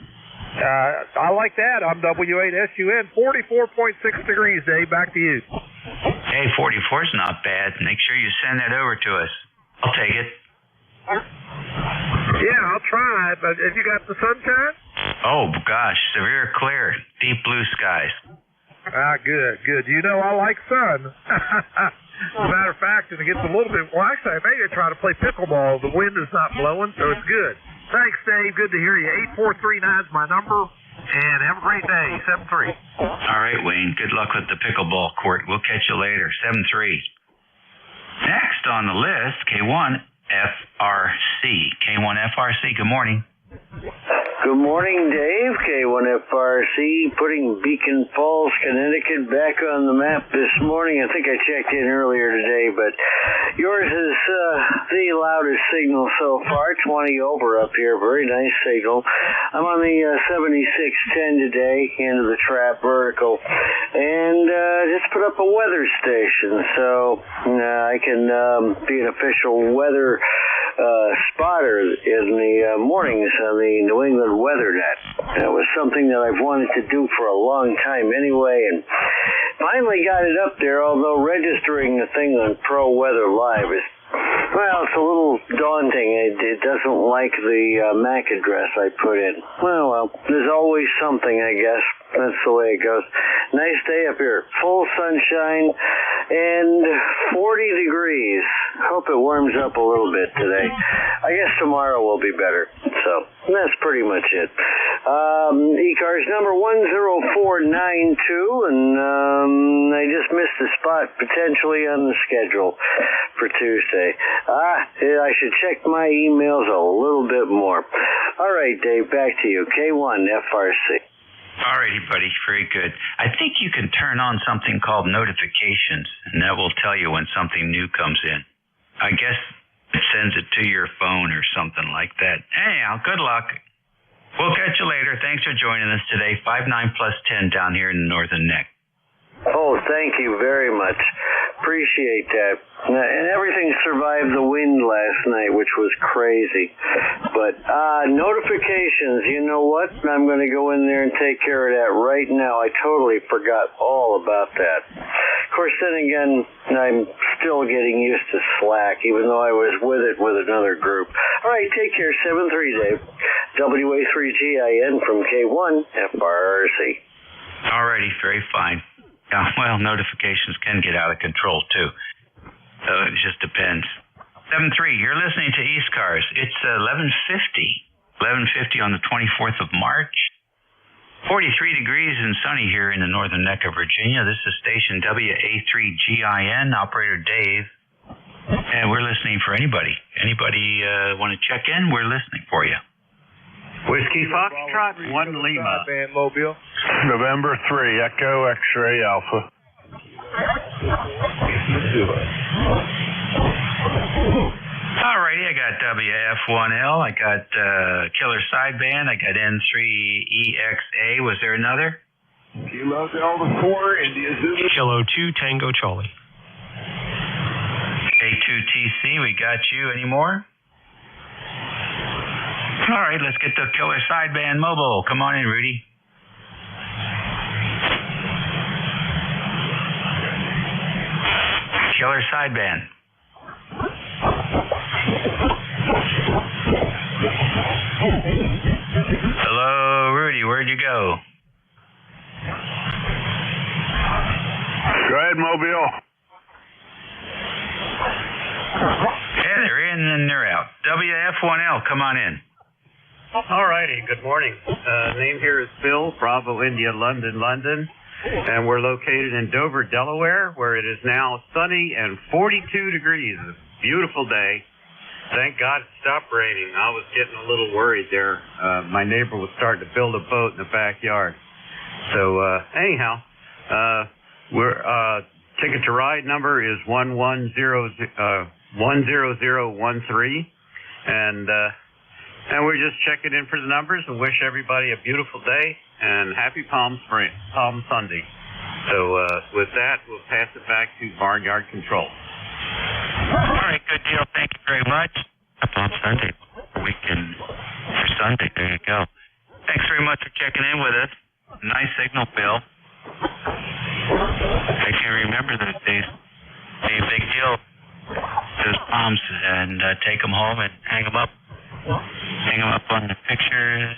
I like that. I'm W8SUN. 44.6 degrees, Dave. Back to you. Hey, 44's not bad. Make sure you send that over to us. I'll take it. Yeah, I'll try. But have you got the sunshine? Oh, gosh. Severe clear. Deep blue skies. Good. You know I like sun. As a matter of fact, and it gets a little bit, well, actually, I may try to play pickleball. The wind is not blowing, so it's good. Thanks, Dave. Good to hear you. 8439 is my number, and have a great day. 7-3. All right, Wayne. Good luck with the pickleball court. We'll catch you later. 7-3. Next on the list, K1FRC. K1FRC, good morning. Good morning, Dave. K1FRC, putting Beacon Falls, Connecticut back on the map this morning. I think I checked in earlier today, but yours is the loudest signal so far, 20 over up here. Very nice signal. I'm on the 7610 today, into the trap vertical, and just put up a weather station, so I can be an official weather spotter in the mornings on the New England Weather Net. It was something that I've wanted to do for a long time anyway, and finally got it up there, although registering the thing on Pro Weather Live is, well, it's a little daunting. It doesn't like the MAC address I put in. Well, there's always something, I guess. That's the way it goes. Nice day up here. Full sunshine and 40 degrees. Hope it warms up a little bit today. I guess tomorrow will be better. So that's pretty much it. ECARS number 10492, and I just missed a spot potentially on the schedule for Tuesday. I should check my emails a little bit more. All right, Dave, back to you. K1FRC. All righty, buddy. Very good. I think you can turn on something called notifications, and that will tell you when something new comes in. I guess it sends it to your phone or something like that. Anyhow, good luck. We'll catch you later. Thanks for joining us today. 59+10 down here in the Northern Neck. Oh, thank you very much. Appreciate that. And everything survived the wind last night, which was crazy. But notifications, you know what? I'm going to go in there and take care of that right now. I totally forgot all about that. Of course, then again, I'm still getting used to Slack, even though I was with it with another group. All right, take care. 7-3, Dave. WA3GIN from K1FRC. All righty, very fine. Well, notifications can get out of control, too. So it just depends. 7-3, you're listening to ECARS. It's 11:50 on the 24th of March. 43 degrees and sunny here in the Northern Neck of Virginia. This is station WA3GIN, operator Dave. And we're listening for anybody. Anybody want to check in? We're listening for you. Whiskey Foxtrot 1 Lima. Van Mobile. November 3, Echo X-Ray Alpha. Alrighty, I got WF1L, I got Killer Sideband, I got N3EXA. Was there another? Kilo Delta 4, India Zulu. Kilo 2, Tango Charlie. A2TC, we got you. Any more? All right, let's get the Killer Sideband mobile. Come on in, Rudy. Killer Sideband. Hello, Rudy. Where'd you go? Go ahead, Mobile. Yeah, they're in and they're out. WF1L, come on in. All righty, good morning. Name here is Phil, Bravo India, London, London. And we're located in Dover, Delaware, where it is now sunny and 42 degrees. A beautiful day. Thank God it stopped raining. I was getting a little worried there. My neighbor was starting to build a boat in the backyard. So anyhow, we're ticket to ride number is 10013, and we're just checking in for the numbers and wish everybody a beautiful day and happy Palm Sunday. So with that, we'll pass it back to Barnyard Control. All right, good deal. Thank you very much. Palm Sunday weekend for Sunday. There you go. Thanks very much for checking in with us. Nice signal, Bill. I can remember those days. Be a big deal. Those palms and take them home and hang them up. Hang them up on the pictures.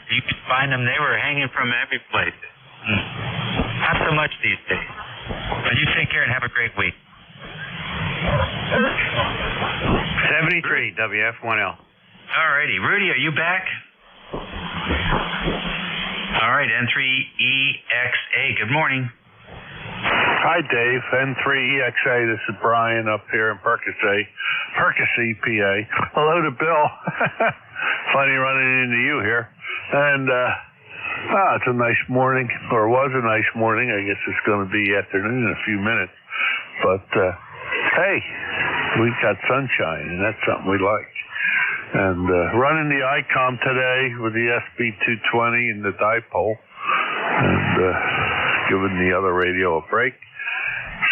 You could find them. They were hanging from every place. Not so much these days. But you take care and have a great week. 73 WF1L. All righty. Rudy, are you back? All right, N3EXA. Good morning. Hi, Dave. N3EXA. This is Brian up here in Percy, PA. Hello to Bill. Funny running into you here. And it's a nice morning, or was a nice morning. I guess it's going to be afternoon in a few minutes. But hey, we've got sunshine, and that's something we like. And running the ICOM today with the SB220 and the dipole, and giving the other radio a break.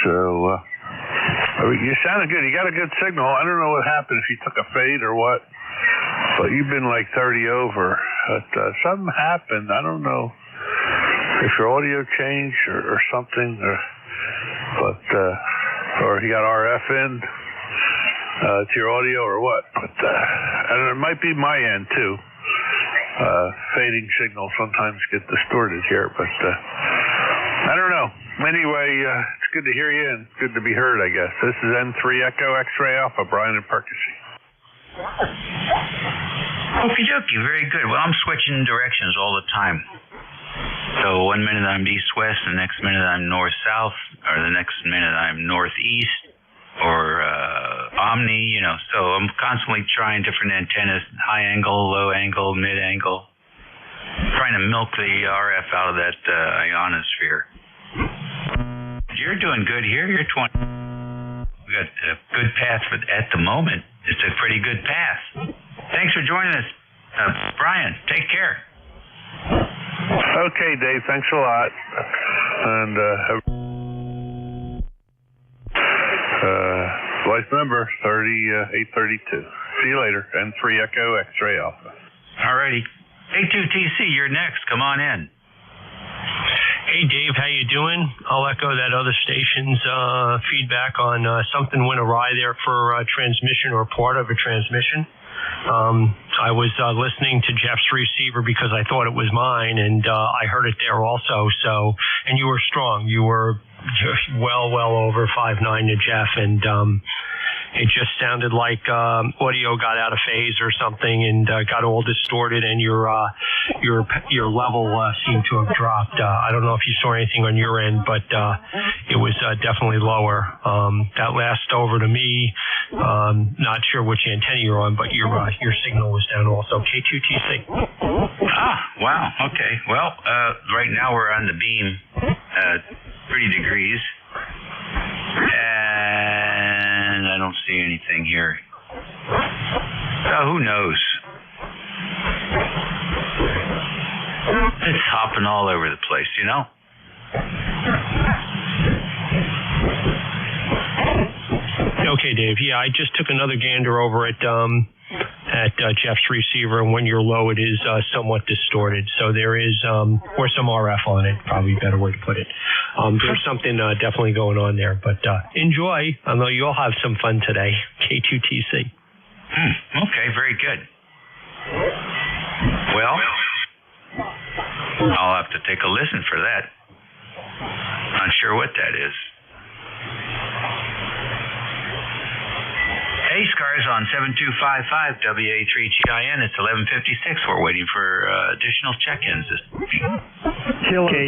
So you sounded good. You got a good signal. I don't know what happened, if you took a fade or what, but you've been like 30 over. But something happened. I don't know if your audio changed or something, or you got RF in to your audio or what. But and it might be my end too. Fading signals sometimes get distorted here, but I don't know. Anyway, it's good to hear you and good to be heard, I guess. This is N3 Echo X-Ray Alpha, Brian in Percy. Okie dokie, very good. Well, I'm switching directions all the time. So 1 minute I'm east-west, the next minute I'm north-south, or the next minute I'm northeast, or omni, So I'm constantly trying different antennas, high angle, low angle, mid angle, trying to milk the RF out of that ionosphere. You're doing good here. You're 20. We got a good path at the moment. It's a pretty good path. Thanks for joining us, Brian. Take care. Okay, Dave. Thanks a lot. And life number 3832. See you later. N3 Echo X-Ray Alpha. Alrighty. A2TC, you're next. Come on in. Hey, Dave, how you doing? I'll echo that other station's feedback on something went awry there for transmission or part of a transmission. I was listening to Jeff's receiver because I thought it was mine, and I heard it there also. So, and you were strong. You were well over 5.9 to Jeff, and it just sounded like audio got out of phase or something and got all distorted, and your level seemed to have dropped. I don't know if you saw anything on your end, but it was definitely lower. That last over to me. Not sure which antenna you're on, but your signal was down also. K2TC. Wow. Okay. Well, right now we're on the beam, 30 degrees. And see anything here. So who knows? It's hopping all over the place, you know? Okay, Dave. Yeah, I just took another gander over at Jeff's receiver, and when you're low, it is somewhat distorted. So there is, or some RF on it, probably a better way to put it. There's something definitely going on there. But enjoy. I know you'll have some fun today. K2TC. Okay, very good. Well, I'll have to take a listen for that. Not sure what that is. ECARS on 7255 WA3GIN. It's 11:56. We're waiting for additional check-ins this morning.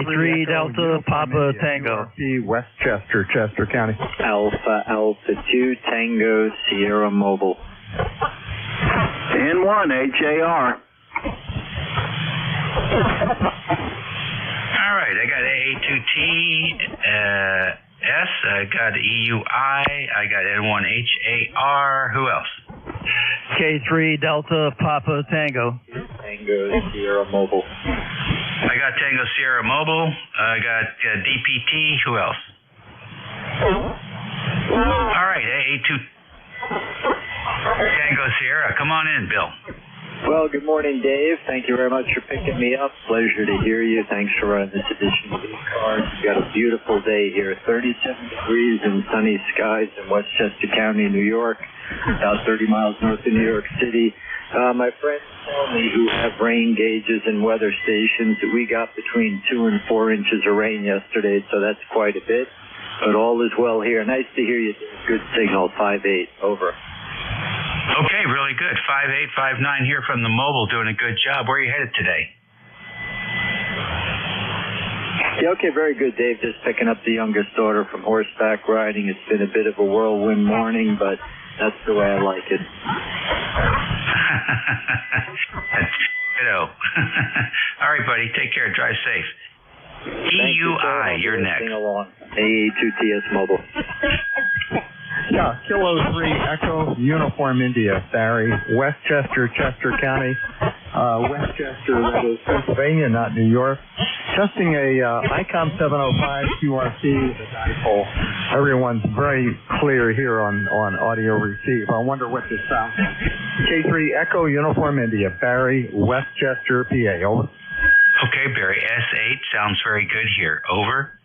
K3 Delta Papa Tango. Westchester, Chester County. Alpha 2 Tango Sierra Mobile. N1 HAR. All right, I got AA2T. I got EUI, I got N1HAR. Who else? K3 Delta Papa Tango. Tango Sierra Mobile. I got Tango Sierra Mobile. I got DPT. Who else? All right, AA2 Tango Sierra. Come on in, Bill. Well, good morning, Dave. Thank you very much for picking me up. Pleasure to hear you. Thanks for running this edition of ECARS. We've got a beautiful day here. 37 degrees and sunny skies in Westchester County, New York, about 30 miles north of New York City. My friends tell me who have rain gauges and weather stations that we got between 2 and 4 inches of rain yesterday, so that's quite a bit. But all is well here. Nice to hear you. Good signal, 5-8. Over. Okay, really good. 5859 here from the mobile, doing a good job. Where are you headed today? Yeah, okay, very good, Dave. Just picking up the youngest daughter from horseback riding. It's been a bit of a whirlwind morning, but that's the way I like it. Ditto. All right, buddy. Take care. Drive safe. EUI, you're next. AA2TS Mobile. Yeah, Kilo 3 Echo Uniform India, Barry, Westchester, Chester County, Westchester, that is Pennsylvania, not New York. Testing a ICOM 705 QRC with a dipole. Everyone's very clear here on audio receive. I wonder what this sounds like. K3 Echo Uniform India, Barry, Westchester, PA. Over. Okay, Barry, S8 sounds very good here. Over.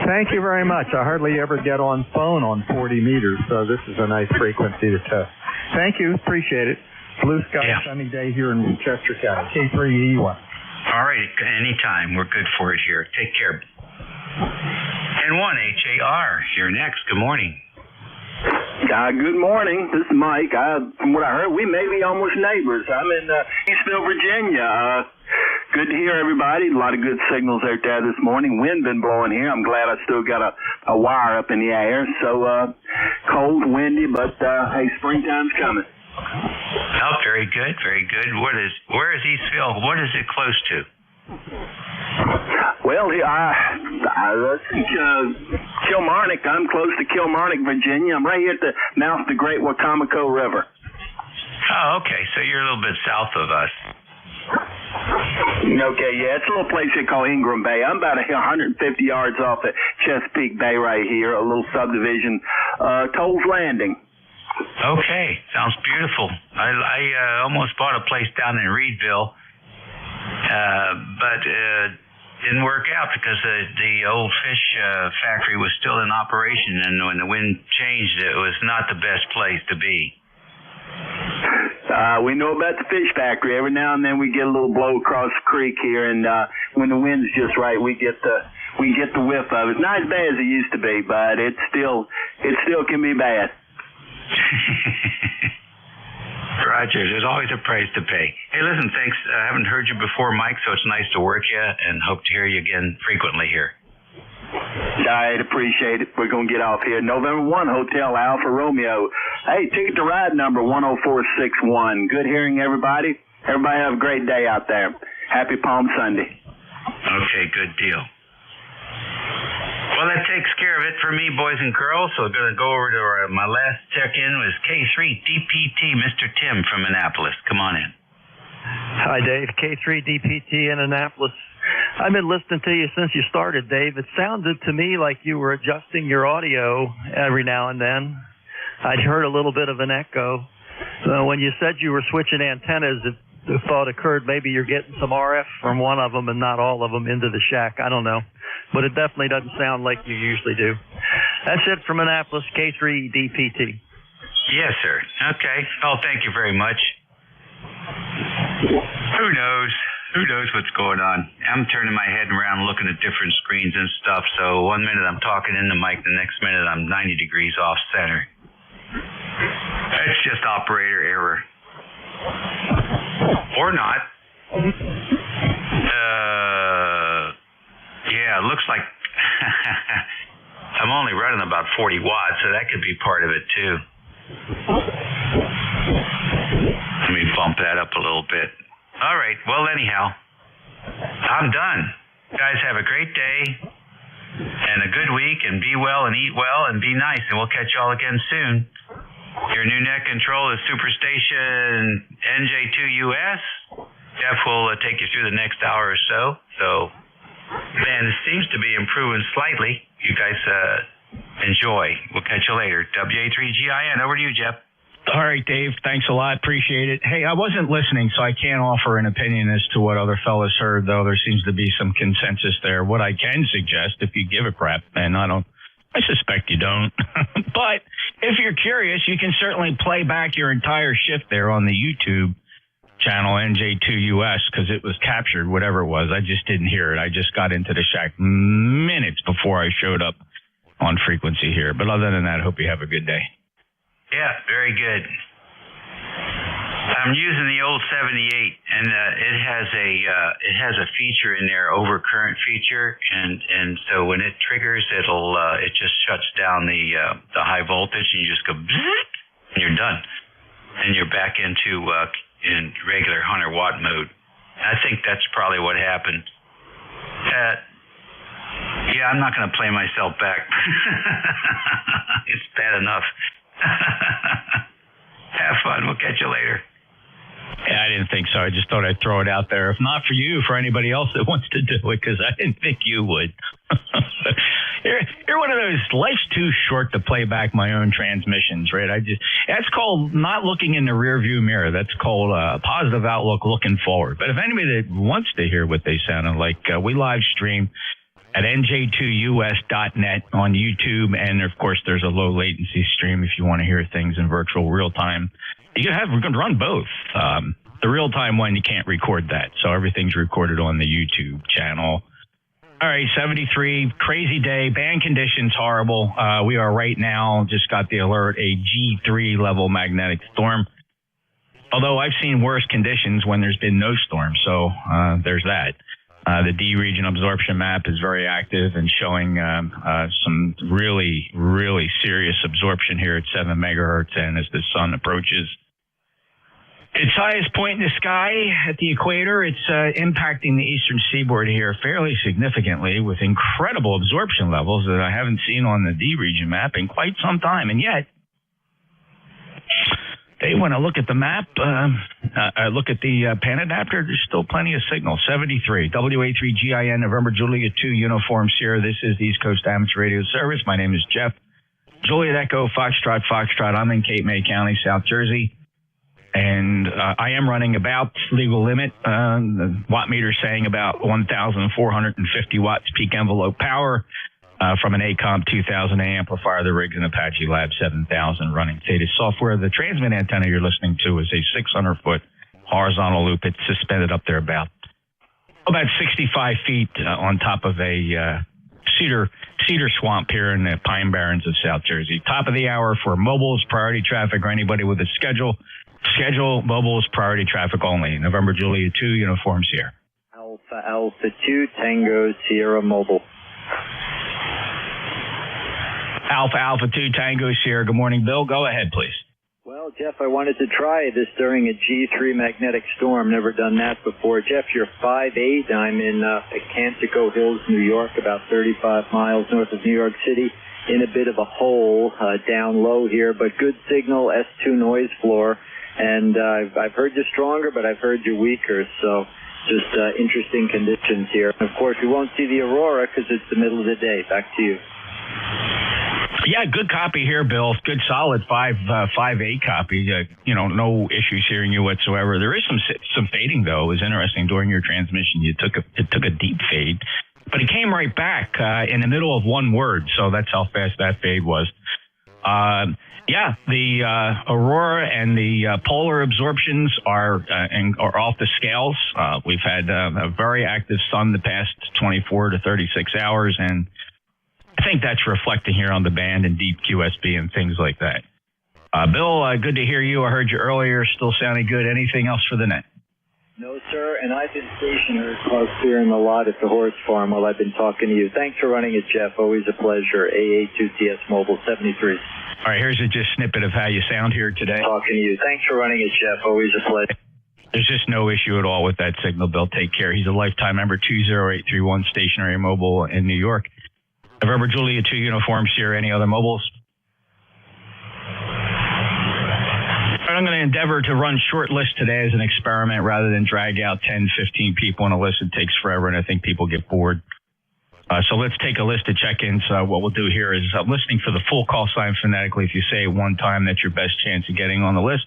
Thank you very much. I hardly ever get on phone on 40 meters, so this is a nice frequency to test. Thank you. Appreciate it. Blue sky, sunny day here in Chester County. K3E1. All right. Anytime. We're good for it here. Take care. N1HAR. You're next. Good morning. Good morning. This is Mike. From what I heard, we may be almost neighbors. I'm in Eastville, Virginia. Good to hear everybody. A lot of good signals out there this morning. Wind been blowing here. I'm glad I still got a wire up in the air. So cold, windy, but hey, springtime's coming. Oh, very good, very good. Where is Eastville? What is it close to? Well, let's see, Kilmarnock. I'm close to Kilmarnock, Virginia. I'm right here at the mouth of the Great Wacomico River. Oh, okay. So you're a little bit south of us. Okay, yeah, it's a little place they call Ingram Bay. I'm about 150 yards off at Chesapeake Bay right here, a little subdivision, Toll's Landing. Okay, sounds beautiful. I almost bought a place down in Reedville, but didn't work out because the old fish factory was still in operation, and when the wind changed, it was not the best place to be. We know about the fish factory. Every now and then we get a little blow across the creek here, and when the wind's just right, we get the whiff of it. It's not as bad as it used to be, but it still can be bad. Roger, there's always a price to pay. Hey, listen, thanks. I haven't heard you before, Mike, so it's nice to work you, and hope to hear you again frequently here. I'd appreciate it. We're going to get off here. November 1, Hotel Alpha Romeo. Hey, ticket to ride number 10461. Good hearing, everybody. Everybody have a great day out there. Happy Palm Sunday. Okay, good deal. Well, that takes care of it for me, boys and girls. So we're going to go over to my last check-in was K3DPT, Mr. Tim from Annapolis. Come on in. Hi, Dave. K3DPT in Annapolis. I've been listening to you since you started, Dave. It sounded to me like you were adjusting your audio every now and then. I'd heard a little bit of an echo. When you said you were switching antennas, the thought occurred maybe you're getting some RF from one of them and not all of them into the shack. I don't know. But it definitely doesn't sound like you usually do. That's it from Annapolis, K3DPT. Yes, sir. Okay. Oh, thank you very much. Who knows? Who knows what's going on? I'm turning my head around looking at different screens and stuff, so 1 minute I'm talking in the mic, the next minute I'm 90 degrees off center. It's just operator error. Or not. Yeah, it looks like I'm only running about 40 watts, so that could be part of it too. Let me bump that up a little bit. All right. Well, anyhow, I'm done. Guys, have a great day and a good week, and be well and eat well and be nice, and we'll catch y'all again soon. Your new net control is Superstation NJ2US. Jeff will take you through the next hour or so. So, man, it seems to be improving slightly. You guys enjoy. We'll catch you later. WA3GIN. Over to you, Jeff. All right, Dave. Thanks a lot. Appreciate it. Hey, I wasn't listening, so I can't offer an opinion as to what other fellas heard, though there seems to be some consensus there. What I can suggest, if you give a crap, and I suspect you don't, but if you're curious, you can certainly play back your entire shift there on the YouTube channel NJ2US, because it was captured, whatever it was. I just didn't hear it. I just got into the shack minutes before I showed up on frequency here. But other than that, hope you have a good day. Yeah, very good. I'm using the old 78, and it has a feature in there, overcurrent feature, and so when it triggers, it just shuts down the high voltage, and you just go bzzzt, and you're done, and you're back into in regular 100-watt mode. I think that's probably what happened. Yeah, I'm not going to play myself back. It's bad enough. Have fun. We'll catch you later. Yeah, I didn't think so. I just thought I'd throw it out there. If not for you, for anybody else that wants to do it, because I didn't think you would. You're one of those, life's too short to play back my own transmissions, right? That's called not looking in the rear view mirror. That's called a positive outlook looking forward. But if anybody that wants to hear what they sounded like, we live stream at nj2us.net on YouTube. And of course, there's a low latency stream if you want to hear things in virtual real time. We're going to run both. The real time one, you can't record that. So everything's recorded on the YouTube channel. All right, 73, crazy day, band conditions horrible. We are right now, just got the alert, a G3 level magnetic storm. Although I've seen worse conditions when there's been no storm. So there's that. The D region absorption map is very active and showing some really, really serious absorption here at 7 megahertz. And as the sun approaches its highest point in the sky at the equator, it's impacting the eastern seaboard here fairly significantly with incredible absorption levels that I haven't seen on the D region map in quite some time. And yet, when I look at the map, I look at the pan adapter, there's still plenty of signal. 73, WA3GIN, November Juliet 2, Uniform Sierra. This is the East Coast Amateur Radio Service. My name is Jeff. Juliet Echo, Foxtrot, Foxtrot. I'm in Cape May County, South Jersey. And I am running about legal limit. The watt meter saying about 1,450 watts peak envelope power. From an ACOM 2000 amplifier, the Riggs and Apache Lab 7000 running Theta software. The transmit antenna you're listening to is a 600-foot horizontal loop. It's suspended up there about 65 feet on top of a cedar swamp here in the Pine Barrens of South Jersey. Top of the hour for mobiles, priority traffic, or anybody with a schedule. Mobiles, priority traffic only. November Juliet 2, Uniform Sierra. Alpha 2, Tango Sierra Mobile. Alpha 2, Tango Sierra. Good morning, Bill. Go ahead, please. Well, Well, Jeff, I wanted to try this during a G3 magnetic storm. Never done that before. Jeff, you're 5'8". I'm in Cantico Hills, New York, about 35 miles north of New York City, in a bit of a hole down low here, but good signal, S2 noise floor. And I've heard you stronger, but I've heard you weaker, so just interesting conditions here. And of course, we won't see the aurora because it's the middle of the day. Back to you. Yeah, good copy here, Bill. Good, solid 5.8 copy. No issues hearing you whatsoever. There is some fading though. It was interesting during your transmission. It took a deep fade, but it came right back in the middle of one word. So that's how fast that fade was. The aurora and the polar absorptions are off the scales. We've had a very active sun the past 24 to 36 hours, and I think that's reflecting here on the band and deep QSB and things like that. Bill, good to hear you. I heard you earlier. Still sounding good. Anything else for the net? No, sir, and I've been stationary cars clearing a lot at the horse farm while I've been talking to you. Thanks for running it, Jeff. Always a pleasure. AA2TS Mobile 73. All right, here's a just snippet of how you sound here today. Talking to you. Thanks for running it, Jeff. Always a pleasure. There's just no issue at all with that signal, Bill. Take care. He's a lifetime member, 20831 Stationary Mobile in New York. November Julia 2 Uniform Sierra. Any other mobiles? I'm going to endeavor to run short lists today as an experiment rather than drag out 10, 15 people on a list. It takes forever, and I think people get bored. So let's take a list of check-ins. What we'll do here is listening for the full call sign phonetically. If you say it one time, that's your best chance of getting on the list.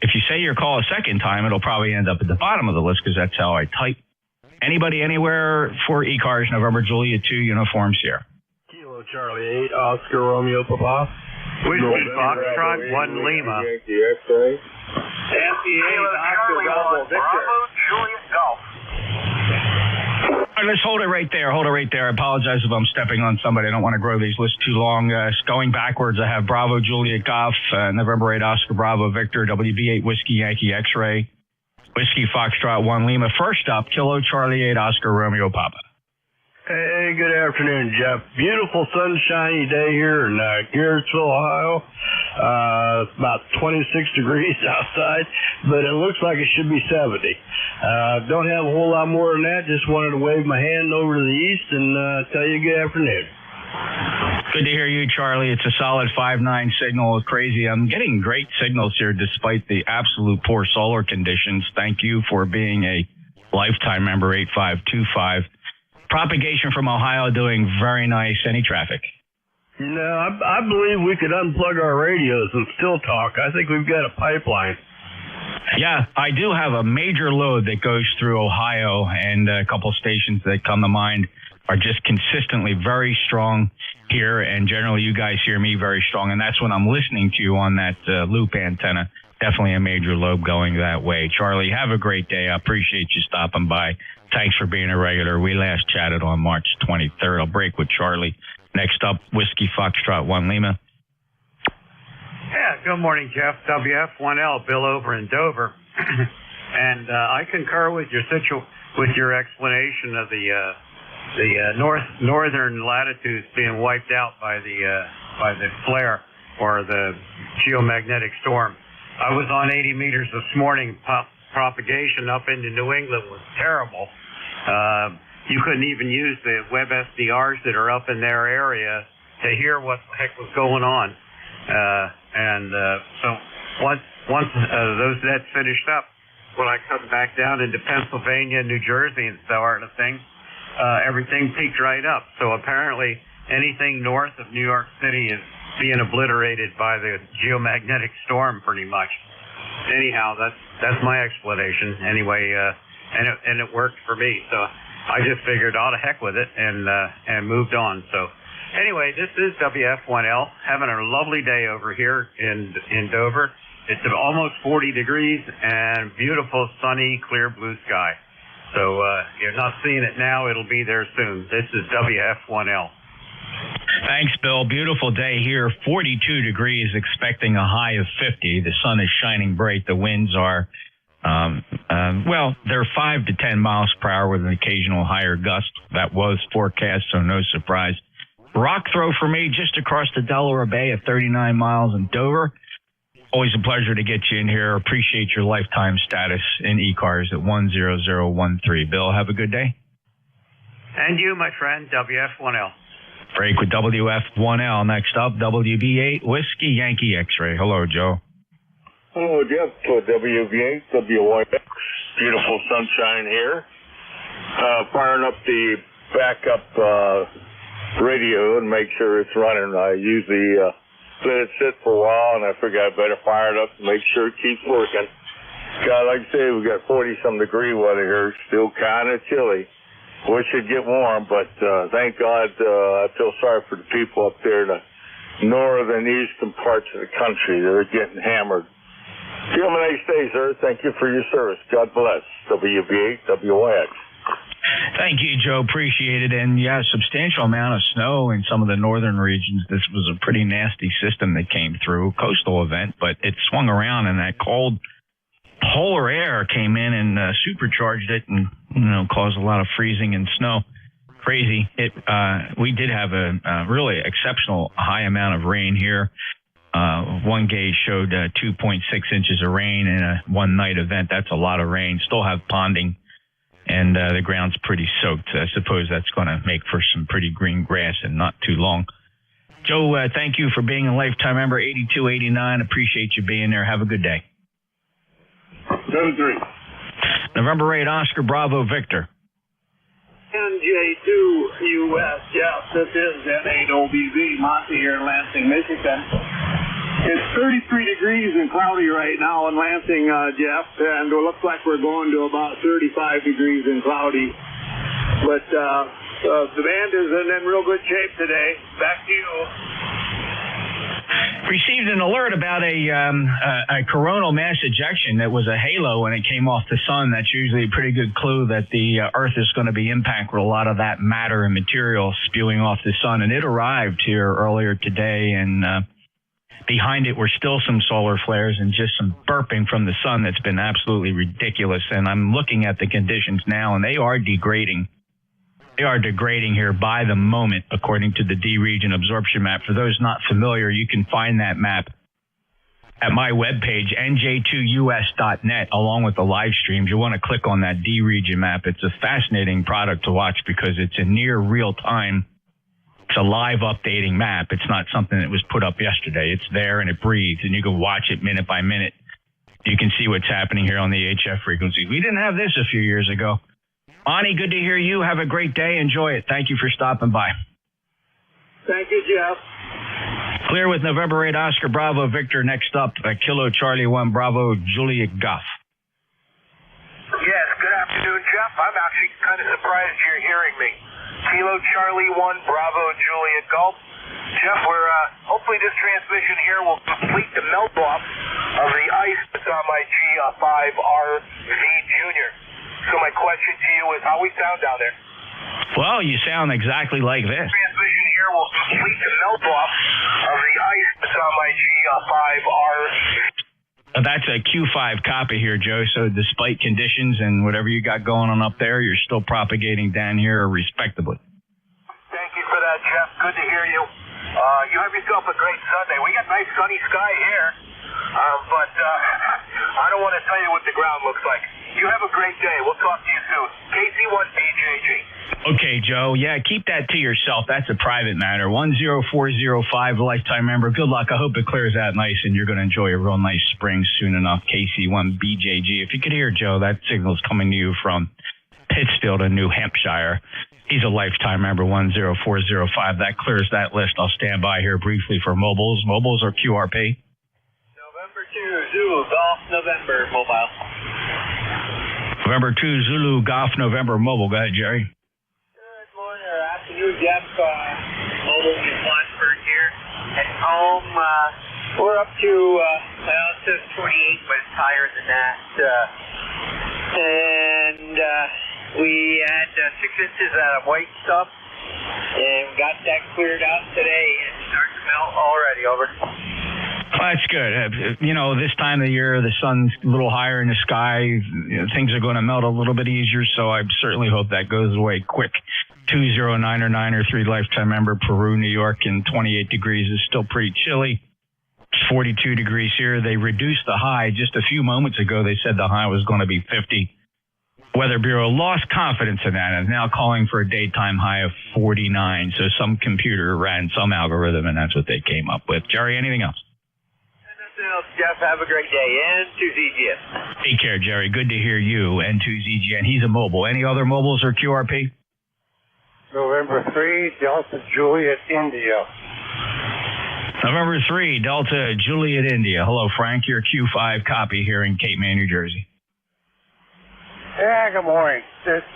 If you say your call a second time, it'll probably end up at the bottom of the list because that's how I type. Anybody, anywhere for ECARS, November Julia 2 Uniform Sierra. Kilo Charlie 8, Oscar Romeo Papa. Whiskey Foxtrot 1 Lima. X-ray. Bravo, Juliet Golf. All right, let's hold it right there. I apologize if I'm stepping on somebody. I don't want to grow these lists too long. Going backwards, I have Bravo Juliet Golf, November 8 Oscar Bravo Victor, WB8 Whiskey Yankee X-ray, Whiskey Foxtrot 1 Lima. First up, Kilo Charlie 8 Oscar Romeo Papa. Hey, good afternoon, Jeff. Beautiful sunshiny day here in Garrettsville, Ohio. About 26 degrees outside, but it looks like it should be 70. Don't have a whole lot more than that. Just wanted to wave my hand over to the east and tell you good afternoon. Good to hear you, Charlie. It's a solid 5.9 signal. It's crazy. I'm getting great signals here despite the absolute poor solar conditions. Thank you for being a lifetime member, 8525. Propagation from Ohio doing very nice. Any traffic? No, I believe we could unplug our radios and still talk. I think we've got a pipeline. Yeah, I do have a major load that goes through Ohio, and a couple stations that come to mind are just consistently very strong here, and generally you guys hear me very strong, and that's when I'm listening to you on that loop antenna. Definitely a major lobe going that way. Charlie, have a great day. I appreciate you stopping by. Thanks for being a regular. We last chatted on March 23rd. I'll break with Charlie. Next up, Whiskey Foxtrot 1 Lima. Yeah, good morning, Jeff. WF1L, Bill over in Dover. And I concur with your explanation of the northern latitudes being wiped out by the flare or the geomagnetic storm. I was on 80 meters this morning. Propagation up into New England was terrible. You couldn't even use the web SDRs that are up in their area to hear what the heck was going on. So once that's finished up, when I come back down into Pennsylvania, New Jersey, and sort of thing, everything peaked right up. So apparently anything north of New York City is being obliterated by the geomagnetic storm pretty much. Anyhow, that's my explanation. Anyway, and it worked for me. So I just figured, oh, to heck with it, and moved on. So anyway, this is WF1L, having a lovely day over here in Dover. It's almost 40 degrees and beautiful, sunny, clear blue sky. So you're not seeing it now. It'll be there soon. This is WF1L. Thanks, Bill. Beautiful day here. 42 degrees, expecting a high of 50. The sun is shining bright. The winds are, they're 5 to 10 miles per hour with an occasional higher gust. That was forecast, so no surprise. Rock throw for me just across the Delaware Bay at 39 miles in Dover. Always a pleasure to get you in here. Appreciate your lifetime status in ECARS at 10013. Bill, have a good day. And you, my friend, WF1L. Break with WF1L. Next up, WB8 Whiskey Yankee X-Ray. Hello, Joe. Hello, Jeff. WB8 WYX. Beautiful sunshine here. Firing up the backup radio and make sure it's running. I usually let it sit for a while, and I figure I better fire it up and make sure it keeps working. God, like I say, we got 40-some degree weather here. Still kind of chilly. Wish it'd get warm, but thank God I feel sorry for the people up there in the northern eastern parts of the country. They're getting hammered. You have a nice day, sir. Thank you for your service. God bless. WB8 WYX. Thank you, Joe. Appreciate it. And yeah, substantial amount of snow in some of the northern regions. This was a pretty nasty system that came through, coastal event, but it swung around, and that cold polar air came in and supercharged it, and caused a lot of freezing and snow. Crazy. We did have a really exceptional high amount of rain here. One gauge showed 2.6 inches of rain in a one night event. That's a lot of rain. Still have ponding, and the ground's pretty soaked. I suppose that's going to make for some pretty green grass and not too long. Joe, thank you for being a lifetime member, 8289. Appreciate you being there. Have a good day. 7-3. November 8, Oscar Bravo Victor. NJ2US, yes, this is N8OBV, Monty here in Lansing, Michigan. It's 33 degrees and cloudy right now in Lansing, Jeff, and it looks like we're going to about 35 degrees and cloudy. But the band is in real good shape today. Back to you. Received an alert about a coronal mass ejection that was a halo when it came off the sun. That's usually a pretty good clue that the Earth is going to be impacted with a lot of that matter and material spewing off the sun. And it arrived here earlier today, and behind it were still some solar flares and just some burping from the sun that's been absolutely ridiculous. And I'm looking at the conditions now, and they are degrading. They are degrading here by the moment, according to the D-Region absorption map. For those not familiar, you can find that map at my webpage, nj2us.net, along with the live streams. You want to click on that D-Region map. It's a fascinating product to watch because it's a near real time. It's a live updating map. It's not something that was put up yesterday. It's there and it breathes, and you can watch it minute by minute. You can see what's happening here on the HF frequency. We didn't have this a few years ago. Ani, good to hear you. Have a great day. Enjoy it. Thank you for stopping by. Thank you, Jeff. Clear with November 8, Oscar Bravo Victor. Next up, Kilo Charlie 1 Bravo Juliet Goff. Yes, good afternoon, Jeff. I'm actually kind of surprised you're hearing me. Kilo Charlie 1 Bravo Juliet Golf. Jeff, we're hopefully this transmission here will complete the melt off of the ice that's on my G5RV Junior. So my question to you is, how we sound down there? Well, you sound exactly like this. Transmission here will complete the melt off of the ice that's on my G5RV. That's a Q5 copy here, Joe. So despite conditions and whatever you got going on up there, you're still propagating down here respectably. Thank you for that, Jeff. Good to hear you. You have yourself a great Sunday. We got nice sunny sky here, but I don't want to tell you what the ground looks like. You have a great day. We'll talk to you soon. KC1BJG. Okay, Joe. Yeah, keep that to yourself. That's a private matter. 10405, lifetime member. Good luck. I hope it clears out nice and you're going to enjoy a real nice spring soon enough. KC1BJG. If you could hear Joe, that signal's coming to you from Pittsfield in New Hampshire. He's a lifetime member, 10405. That clears that list. I'll stand by here briefly for mobiles. Mobiles or QRP? November 2, Zulu, Golf, November, mobile. November 2, Zulu, Golf, November, mobile. Go ahead, Jerry. Good morning or afternoon, Jeff. Mobile in Plattsburgh here. At home, we're up to, well, it says 28, but it's higher than that. And we had 6 inches of white stuff, and got that cleared out today, and it's starting to melt already. Over. Well, that's good. This time of the year, the sun's a little higher in the sky. Things are going to melt a little bit easier, so I certainly hope that goes away quick. 20993 lifetime member, Peru, New York, and 28 degrees is still pretty chilly. It's 42 degrees here. They reduced the high just a few moments ago. They said the high was going to be 50. Weather Bureau lost confidence in that and is now calling for a daytime high of 49. So some computer ran some algorithm, and that's what they came up with. Jerry, anything else? Nothing else, Jeff. Have a great day. And to ZGN. Take care, Jerry. Good to hear you. And to ZGN. He's a mobile. Any other mobiles or QRP? November 3, Delta Juliet, India. November 3, Delta Juliet, India. Hello, Frank. Your Q5 copy here in Cape May, New Jersey. Yeah, good morning. It's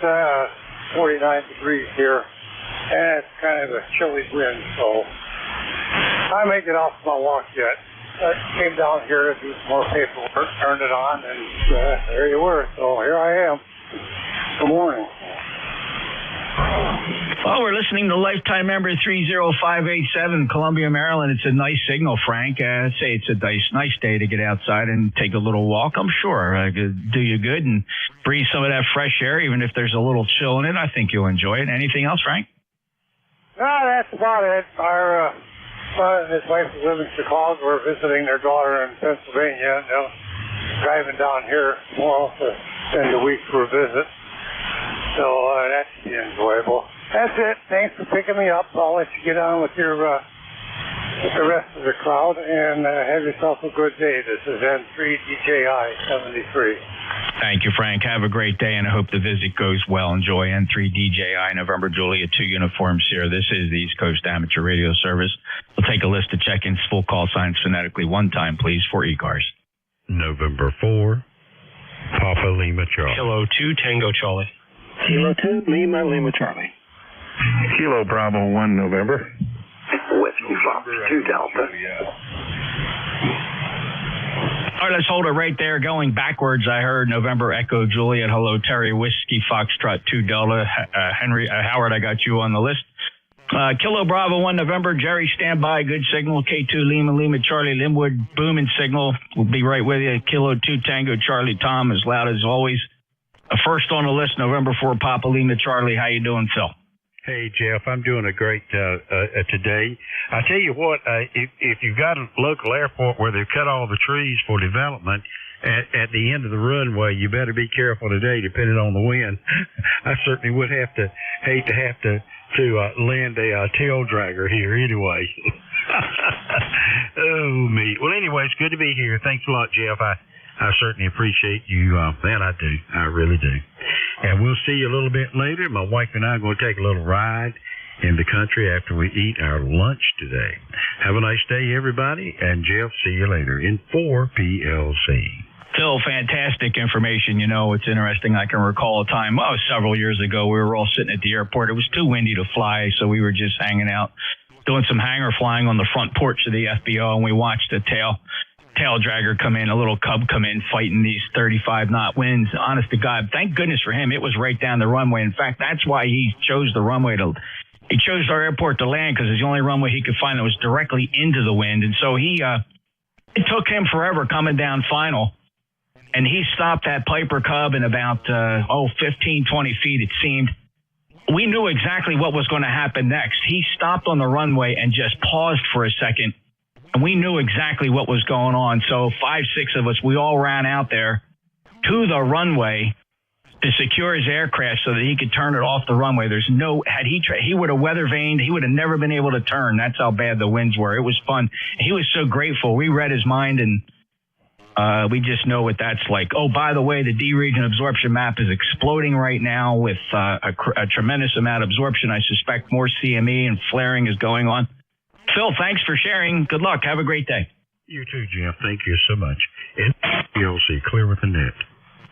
49 degrees here, and it's kind of a chilly wind, so I may get off my walk yet. I came down here to do some more paperwork, turned it on, and there you were. So here I am. Good morning. Well, we're listening to lifetime member 30587, Columbia, Maryland. It's a nice signal, Frank. I'd say it's a nice day to get outside and take a little walk. I'm sure do you good and breathe some of that fresh air, even if there's a little chill in it. I think you'll enjoy it. Anything else, Frank? No, that's about it. Our son and his wife live in Chicago. We're visiting their daughter in Pennsylvania. They're driving down here tomorrow to spend a week for a visit. So that should be enjoyable. That's it. Thanks for picking me up. I'll let you get on with your with the rest of the crowd, and have yourself a good day. This is N3DJI 73. Thank you, Frank. Have a great day, and I hope the visit goes well. Enjoy N3DJI November Juliet 2 uniforms here. This is the East Coast Amateur Radio Service. We'll take a list of check-ins, full call signs phonetically one time, please, for ECARS. November 4, Papa Lima Charlie. Kilo 2, Tango Charlie. Kilo 2, Lima Charlie. Kilo Bravo 1, November. Whiskey Fox 2, Delta. All right, let's hold it right there. Going backwards, I heard November Echo Juliet. Hello, Terry. Whiskey Foxtrot 2, Delta. Henry Howard, I got you on the list. Kilo Bravo 1, November. Jerry, stand by. Good signal. K2 Lima Charlie. Linwood, booming signal. We'll be right with you. Kilo 2, Tango Charlie. Tom, as loud as always. First on the list, November 4, Papa Lima Charlie. How you doing, Phil? Hey, Jeff, I'm doing a great today. I tell you what, if you've got a local airport where they've cut all the trees for development at the end of the runway, you better be careful today, depending on the wind. I certainly would hate to have to land a tail dragger here anyway. Oh, me. Well, anyway, it's good to be here. Thanks a lot, Jeff. I certainly appreciate you. Man, I do. I really do. And we'll see you a little bit later. My wife and I are going to take a little ride in the country after we eat our lunch today. Have a nice day, everybody. And Jeff, see you later in 4PLC. Phil, fantastic information. You know, it's interesting. I can recall a time, several years ago, we were all sitting at the airport. It was too windy to fly, so we were just hanging out, doing some hangar flying on the front porch of the FBO, and we watched a tail dragger come in, a little cub come in, fighting these 35-knot winds. Honest to God, thank goodness for him. It was right down the runway. In fact, that's why he chose the runway he chose our airport to land, because it's the only runway he could find that was directly into the wind. And so it took him forever coming down final. And he stopped that Piper Cub in about, 15, 20 feet, it seemed. We knew exactly what was going to happen next. He stopped on the runway and just paused for a second. And we knew exactly what was going on. So 5, 6 of us, we all ran out there to the runway to secure his aircraft so that he could turn it off the runway. He would have weather vaned. He would have never been able to turn. That's how bad the winds were. It was fun. He was so grateful. We read his mind, and we just know what that's like. Oh, by the way, the D region absorption map is exploding right now with a tremendous amount of absorption. I suspect more CME and flaring is going on. Phil, thanks for sharing. Good luck. Have a great day. You too, Jeff. Thank you so much. NPLC, clear with the net.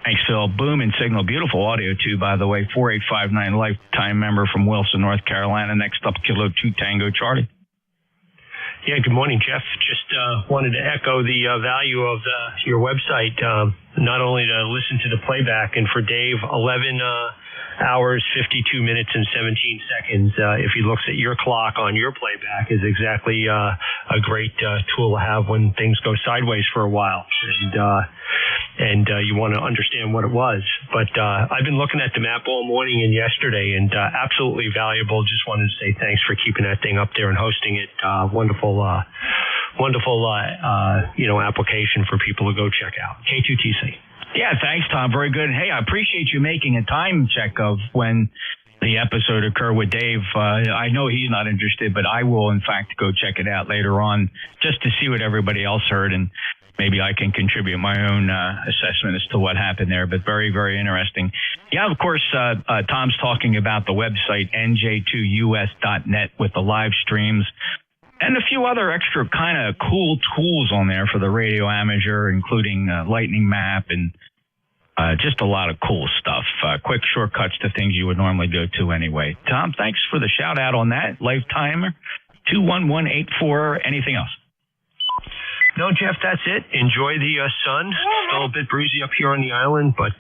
Thanks, Phil. Boom and signal. Beautiful audio, too, by the way. 4859 lifetime member from Wilson, North Carolina. Next up, Kilo 2 Tango Charlie. Yeah, good morning, Jeff. Just wanted to echo the value of your website, not only to listen to the playback, and for Dave, 11 hours, 52 minutes, and 17 seconds. If he looks at your clock on your playback, is exactly a great tool to have when things go sideways for a while, and you want to understand what it was. But I've been looking at the map all morning and yesterday, and absolutely valuable. Just wanted to say thanks for keeping that thing up there and hosting it. Wonderful wonderful, application for people to go check out. K2TC. Yeah, thanks, Tom. Very good. Hey, I appreciate you making a time check of when the episode occurred with Dave. I know he's not interested, but I will, in fact, go check it out later on just to see what everybody else heard, and maybe I can contribute my own assessment as to what happened there. But very, very interesting. Yeah, of course, Tom's talking about the website, nj2us.net, with the live streams and a few other extra kind of cool tools on there for the radio amateur, including lightning map and just a lot of cool stuff. Quick shortcuts to things you would normally go to anyway. Tom, thanks for the shout out on that. Lifetimer 21184. Anything else? No, Jeff, that's it. Enjoy the sun. Still a bit breezy up here on the island, but,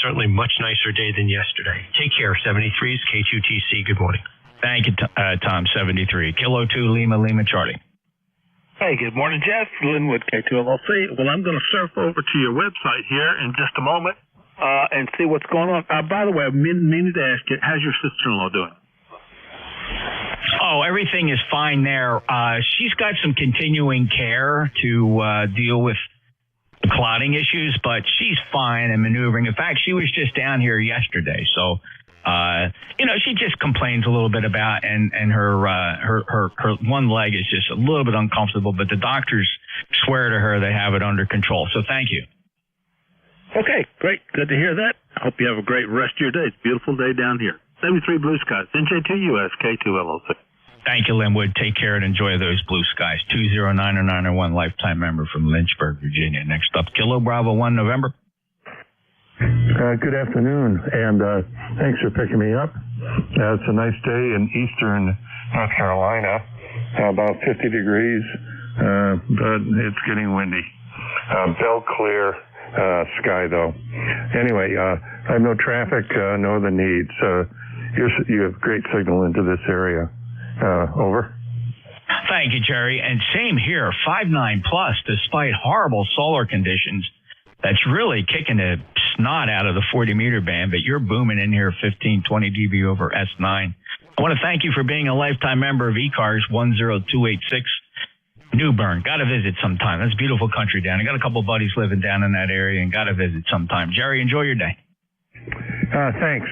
certainly much nicer day than yesterday. Take care. 73's K2TC. Good morning. Thank you, Tom. 73. Kilo 2 Lima Charlie. Hey, good morning, Jeff. Linwood, K2LLC. Well, I'm going to surf over to your website here in just a moment and see what's going on. By the way, I've meaning to ask you, how's your sister-in-law doing? Oh, everything is fine there. She's got some continuing care to deal with clotting issues, but she's fine and maneuvering. In fact, she was just down here yesterday, so she just complains a little bit about, and her one leg is just a little bit uncomfortable, but the doctors swear to her they have it under control. So thank you. Okay, great. Good to hear that. I hope you have a great rest of your day. It's a beautiful day down here. 73 Blue Skies, NJ2US, K2LLC. Thank you, Linwood. Take care and enjoy those blue skies. 2090901, lifetime member from Lynchburg, Virginia. Next up, Kilo Bravo 1 November. Good afternoon, and thanks for picking me up. It's a nice day in eastern North Carolina, about 50 degrees, but it's getting windy. Bell clear sky, though. Anyway, I have no traffic, no other needs. You have great signal into this area. Over. Thank you, Jerry. And same here, 5.9 plus, despite horrible solar conditions. That's really kicking the snot out of the 40-meter band, but you're booming in here 15, 20 dB over S9. I want to thank you for being a lifetime member of ECARS 10286 New Bern. Got to visit sometime. That's beautiful country down. I got a couple of buddies living down in that area and got to visit sometime. Jerry, enjoy your day. Thanks.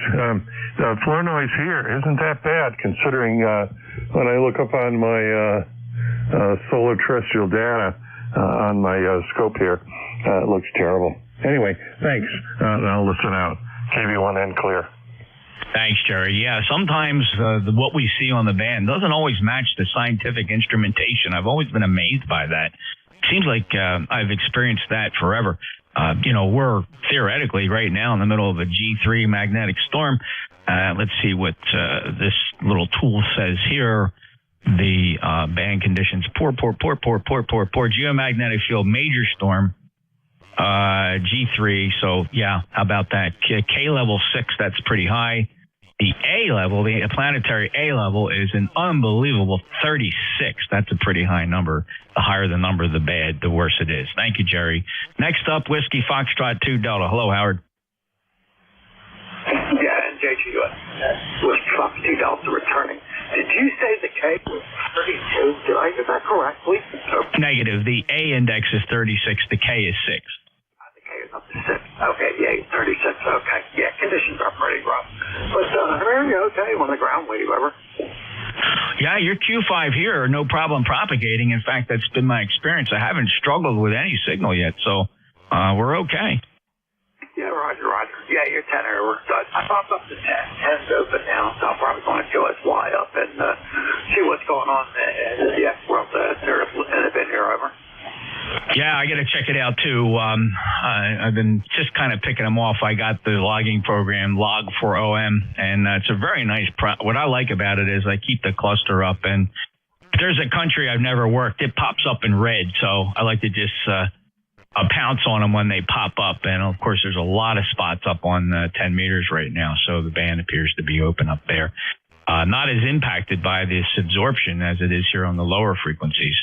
The floor noise here isn't that bad, considering when I look up on my solar terrestrial data on my scope here, it looks terrible. Anyway, thanks. I'll listen out. KB1N clear. Thanks, Jerry. Yeah, sometimes what we see on the band doesn't always match the scientific instrumentation. I've always been amazed by that. Seems like I've experienced that forever. We're theoretically right now in the middle of a G3 magnetic storm. Let's see what this little tool says here. The band conditions, poor geomagnetic field, major storm, G3. So, yeah, how about that? K level 6, that's pretty high. The A level, the planetary A level, is an unbelievable 36. That's a pretty high number. The higher the number, the bad, the worse it is. Thank you, Jerry. Next up, Whiskey Foxtrot 2 Delta. Hello, Howard. Yeah, NJ2US. Whiskey Fox 2 Delta returning. Did you say the K was 32? Did I get that correctly? Negative. The A index is 36. The K is 6. The K is up to 6. Okay, yeah, 36. Okay. Yeah, conditions are pretty rough. But are you okay on the ground wave ever? Yeah, your Q5 here, no problem propagating. In fact, that's been my experience. I haven't struggled with any signal yet, so we're okay. Yeah, Roger. Yeah, you're 10 over. So I popped up to 10. 10's open now, so I'm probably going to QSY up and see what's going on in the X world. They've been here over. Yeah, I got to check it out, too. I've been just kind of picking them off. I got the logging program, Log4OM, and it's a very nice what I like about it is I keep the cluster up, and if there's a country I've never worked, it pops up in red, so I like to just pounce on them when they pop up. And, of course, there's a lot of spots up on 10 meters right now, so the band appears to be open up there. Not as impacted by this absorption as it is here on the lower frequencies.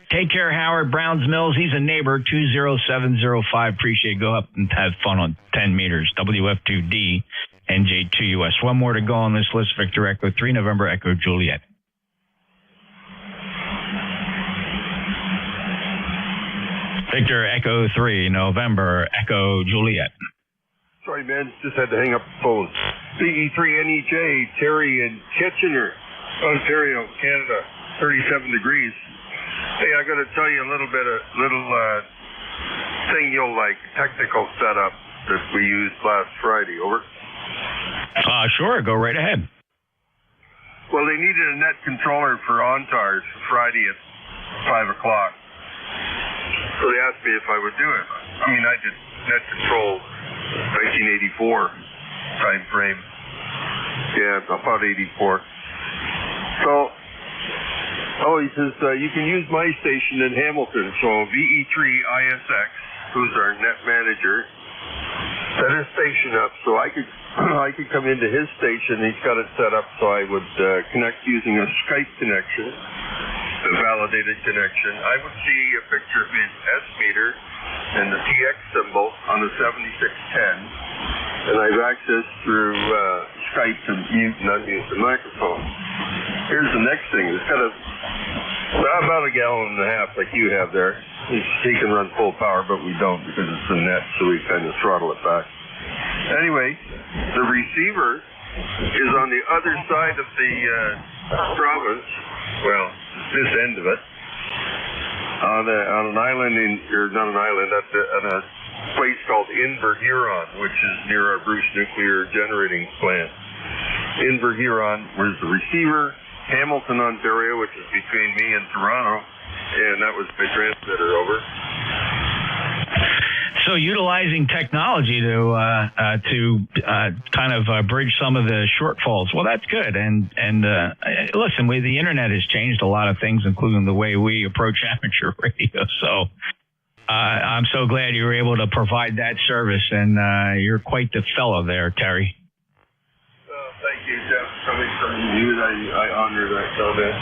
Take care, Howard. Browns Mills, he's a neighbor, 20705. Appreciate it. Go up and have fun on 10 meters. WF2D, NJ2US. One more to go on this list. Victor Echo 3, November Echo Juliet. Victor Echo 3, November Echo Juliet. Sorry, man. Just had to hang up the phone. CE3NEJ, Terry in Kitchener, Ontario, Canada, 37 degrees. Hey, I got to tell you a little thing you'll like, technical setup that we used last Friday. Over. Sure. Go right ahead. Well, they needed a net controller for OnTARS for Friday at 5 o'clock. So they asked me if I would do it. I mean, I did net control 1984 time frame. Yeah, about 84. So, he says, you can use my station in Hamilton. So VE3ISX, who's our net manager, set his station up so I could come into his station. He's got it set up so I would connect using a Skype connection, a validated connection. I would see a picture of his S meter and the TX symbol on the 7610, and I have access through Skype to mute and unmute the microphone. Here's the next thing. It's got about a gallon and a half like you have there. He can run full power, but we don't because it's the net, so we kind of throttle it back. Anyway, the receiver is on the other side of the province. Well, this end of it, on an island not an island, on a place called Inverhuron, which is near our Bruce Nuclear Generating Plant. Inverhuron was the receiver. Hamilton, Ontario, which is between me and Toronto, and that was my transmitter. Over. So utilizing technology to kind of bridge some of the shortfalls. Well, that's good. And listen, the internet has changed a lot of things, including the way we approach amateur radio. So I'm so glad you were able to provide that service, and you're quite the fellow there, Terry. Thank you, Jeff. Coming from you, I honor that so much.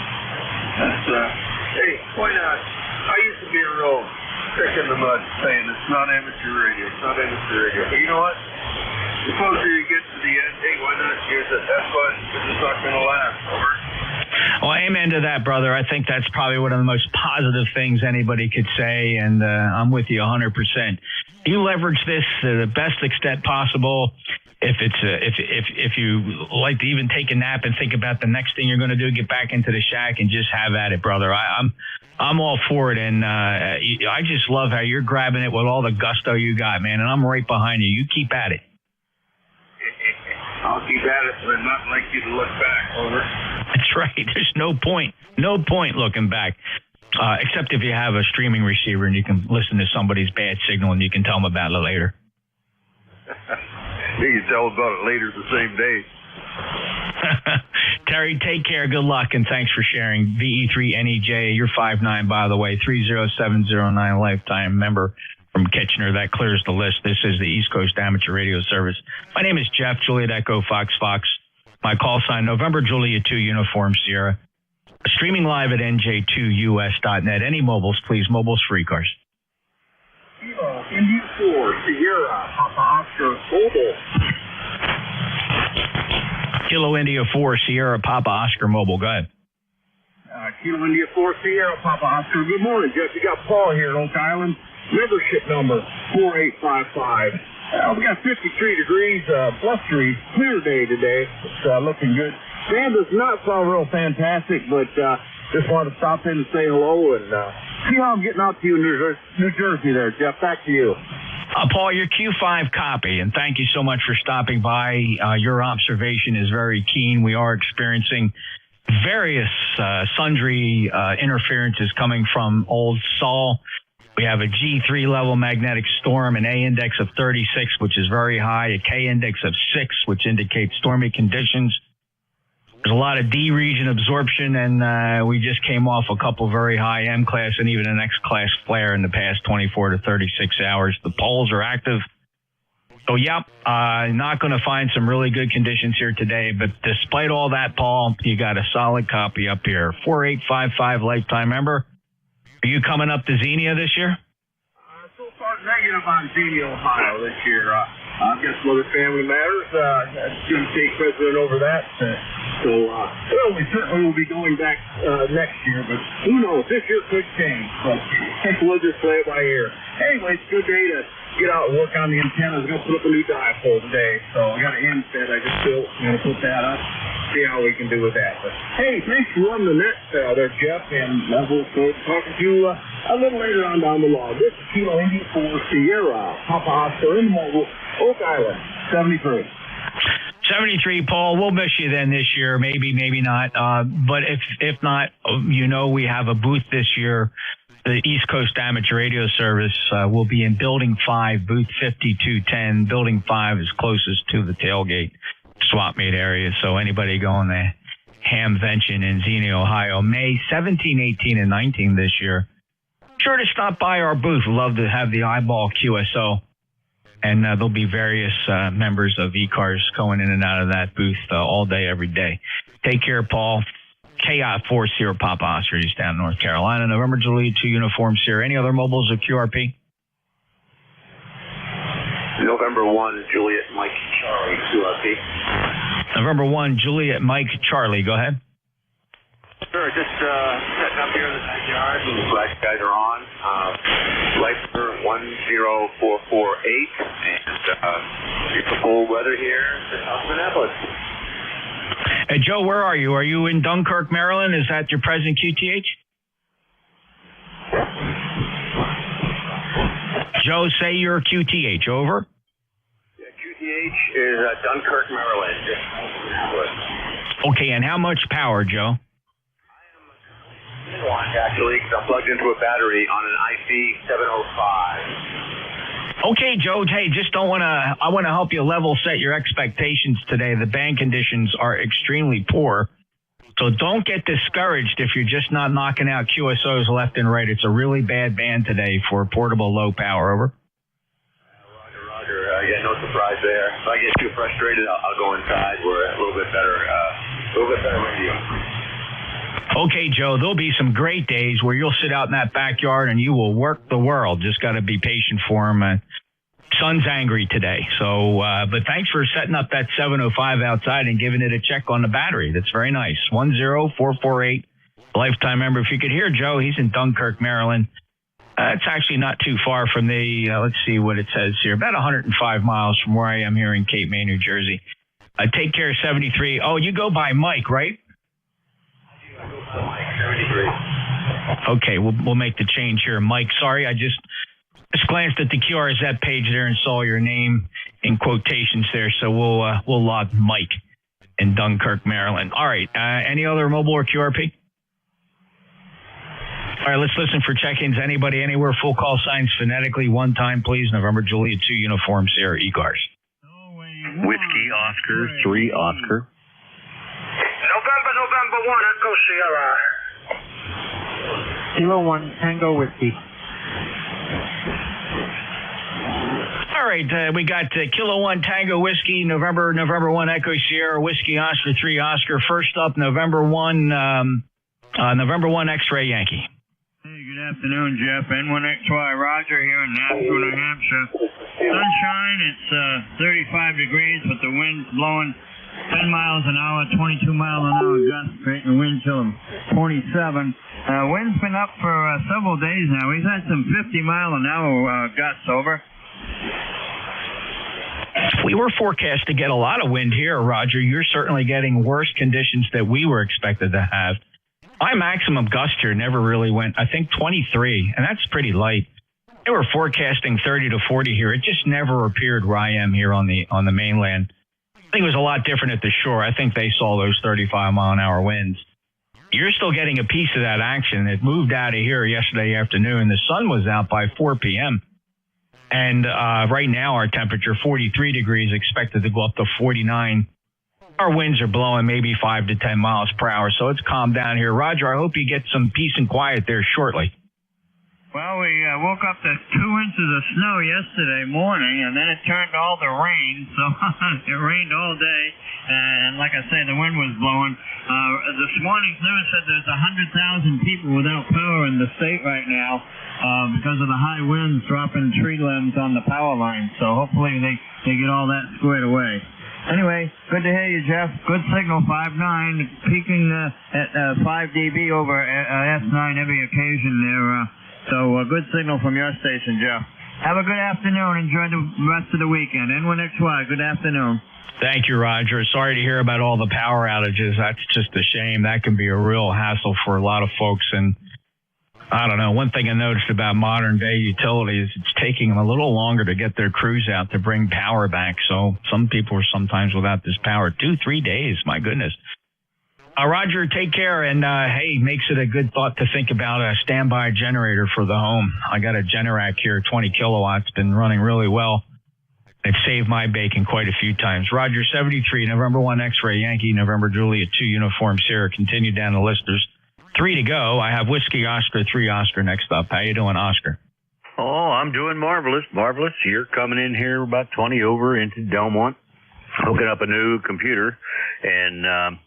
Hey, why not? I used to be a real stick in the mud saying it's not amateur radio, it's not amateur radio. But you know what? The closer you get to the end, hey, why not use it? That's fun, because it's not going to last. Over. Well, amen to that, brother. I think that's probably one of the most positive things anybody could say, and I'm with you 100%. You leverage this to the best extent possible. If you like to even take a nap and think about the next thing you're going to do, get back into the shack and just have at it, brother. I'm all for it, and I just love how you're grabbing it with all the gusto you got, man. And I'm right behind you. You keep at it. I'll keep at it, but I'm not like you to look back. Over. That's right. There's no point looking back, except if you have a streaming receiver and you can listen to somebody's bad signal and you can tell them about it later. You can tell about it later the same day. Terry, take care. Good luck, and thanks for sharing. VE3NEJ, you're 5'9", by the way, 30709 lifetime member from Kitchener. That clears the list. This is the East Coast Amateur Radio Service. My name is Jeff, Juliet Echo, Fox. My call sign, November Juliet 2, Uniform Sierra. Streaming live at nj2us.net. Any mobiles, please. Mobiles for ECARS. India 4, Sierra, Papa Oscar, Mobile. Kilo India 4, Sierra, Papa Oscar, Mobile. Go ahead. Kilo India 4, Sierra, Papa Oscar. Good morning, Jeff. You got Paul here in Oak Island. Membership number 4855. We got 53 degrees, blustery, clear day today. It's looking good. Band does not sound real fantastic, but just wanted to stop in and say hello and see how I'm getting out to you in New Jersey there, Jeff. Back to you. Paul, your Q5 copy, and thank you so much for stopping by. Your observation is very keen. We are experiencing various sundry interferences coming from Old Sol. We have a G3 level magnetic storm, an A index of 36, which is very high, a K index of 6, which indicates stormy conditions. There's a lot of D region absorption, and we just came off a couple very high M class and even an X class flare in the past 24 to 36 hours. The poles are active. So, not going to find some really good conditions here today. But despite all that, Paul, you got a solid copy up here. 4855 lifetime member. Are you coming up to Xenia this year? So far negative on Xenia, Ohio this year. I've got some other family matters. Student state president over that. So, well, we certainly will be going back next year, but who knows? This year could change. But we'll just play it by ear. Anyway, it's a good day to get out and work on the antennas. I'm going to put up a new dipole today. So I got an end set I just built. I'm going to put that up, see how we can do with that. But hey, thanks for running the net there, Jeff, and we'll start talking to you a little later on down the log. This is Kilo Indy for Sierra, Papa Oscar in Mobile, Oak Island, 73. 73, Paul. We'll miss you then this year. Maybe, maybe not. But if not, you know, we have a booth this year. The East Coast Amateur Radio Service will be in Building 5, booth 5210. Building 5 is closest to the tailgate swap meet area. So anybody going to Hamvention in Xenia, Ohio, May 17, 18, and 19 this year, sure to stop by our booth. We'd love to have the eyeball QSO. And there'll be various members of ECARS going in and out of that booth all day, every day. Take care, Paul. KI4 Sierra Papa Oscar, East down North Carolina. November, Juliet 2 Uniform Sierra. Any other mobiles of QRP? November 1, Juliet Mike Charlie, QRP. November 1, Juliet Mike Charlie. Go ahead. Sure, just setting up here in the backyard. Glad you guys are on. Lifer 10448, and beautiful weather here in South Minneapolis. Hey, Joe, where are you? Are you in Dunkirk, Maryland? Is that your present QTH? Joe, say your QTH. Over. Yeah, QTH is Dunkirk, Maryland. Okay, and how much power, Joe? Actually, because I'm plugged into a battery on an IC705. Okay, Joe. Hey, just I want to help you level set your expectations today. The band conditions are extremely poor, so don't get discouraged if you're just not knocking out QSOs left and right. It's a really bad band today for portable low power. Over. Roger. Yeah, no surprise there. If I get too frustrated, I'll go inside. We're a little bit better radio. Okay, Joe, there'll be some great days where you'll sit out in that backyard and you will work the world. Just got to be patient for him. Son's angry today. So, but thanks for setting up that 705 outside and giving it a check on the battery. That's very nice. 10448, lifetime member. If you could hear Joe, he's in Dunkirk, Maryland. It's actually not too far from let's see what it says here, about 105 miles from where I am here in Cape May, New Jersey. Take care, 73. Oh, you go by Mike, right? Okay, we'll make the change here. Mike, sorry, I just glanced at the QRZ page there and saw your name in quotations there, so we'll log Mike in Dunkirk, Maryland. All right, any other mobile or QRP? All right, let's listen for check-ins. Anybody, anywhere, full call signs phonetically one time, please. November, Juliet 2, Uniform Sierra, ECARS. Whiskey, Oscar, 3, Oscar. November 1, Echo Sierra. Kilo 1, Tango Whiskey. All right, we got Kilo 1, Tango Whiskey, November 1, Echo Sierra, Whiskey, Oscar, 3, Oscar. First up, November 1, X-Ray Yankee. Hey, good afternoon, Jeff. N1XY Roger here in Nashville, New Hampshire. Sunshine, it's 35 degrees, but the wind's blowing 10 miles an hour, 22 mile an hour gusts, creating a wind chill of 27. Wind's been up for several days now. We've had some 50 mile an hour gusts. Over. We were forecast to get a lot of wind here, Roger. You're certainly getting worse conditions that we were expected to have. My maximum gust here never really went, I think, 23, and that's pretty light. They were forecasting 30 to 40 here. It just never appeared where I am here on the mainland. I think it was a lot different at the shore. I think they saw those 35 mile an hour winds. You're still getting a piece of that action. It moved out of here yesterday afternoon. The sun was out by 4 p.m. And right now our temperature, 43 degrees, expected to go up to 49. Our winds are blowing maybe 5 to 10 miles per hour, so it's calmed down here. Roger, I hope you get some peace and quiet there shortly. Well, we woke up to 2 inches of snow yesterday morning, and then it turned all to rain, so it rained all day, and like I say, the wind was blowing. This morning's news said there's 100,000 people without power in the state right now because of the high winds dropping tree limbs on the power line, so hopefully they get all that squared away. Anyway, good to hear you, Jeff. Good signal, 5.9, peaking at 5 dB over S9 every occasion there. So good signal from your station, Jeff. Have a good afternoon. Enjoy the rest of the weekend. N1XY, good afternoon. Thank you, Roger. Sorry to hear about all the power outages. That's just a shame. That can be a real hassle for a lot of folks. And I don't know. One thing I noticed about modern day utilities, it's taking them a little longer to get their crews out to bring power back. So some people are sometimes without this power 2-3 days. My goodness. Roger, take care. And, hey, makes it a good thought to think about a standby generator for the home. I got a Generac here, 20 kilowatts, been running really well. It saved my bacon quite a few times. Roger, 73, November 1 X-ray, Yankee, November Juliet 2, Uniform Sierra. Continue down the list. There's 3 to go. I have Whiskey Oscar, 3 Oscar next up. How you doing, Oscar? Oh, I'm doing marvelous. You're coming in here about 20 over into Delmont, hooking up a new computer, and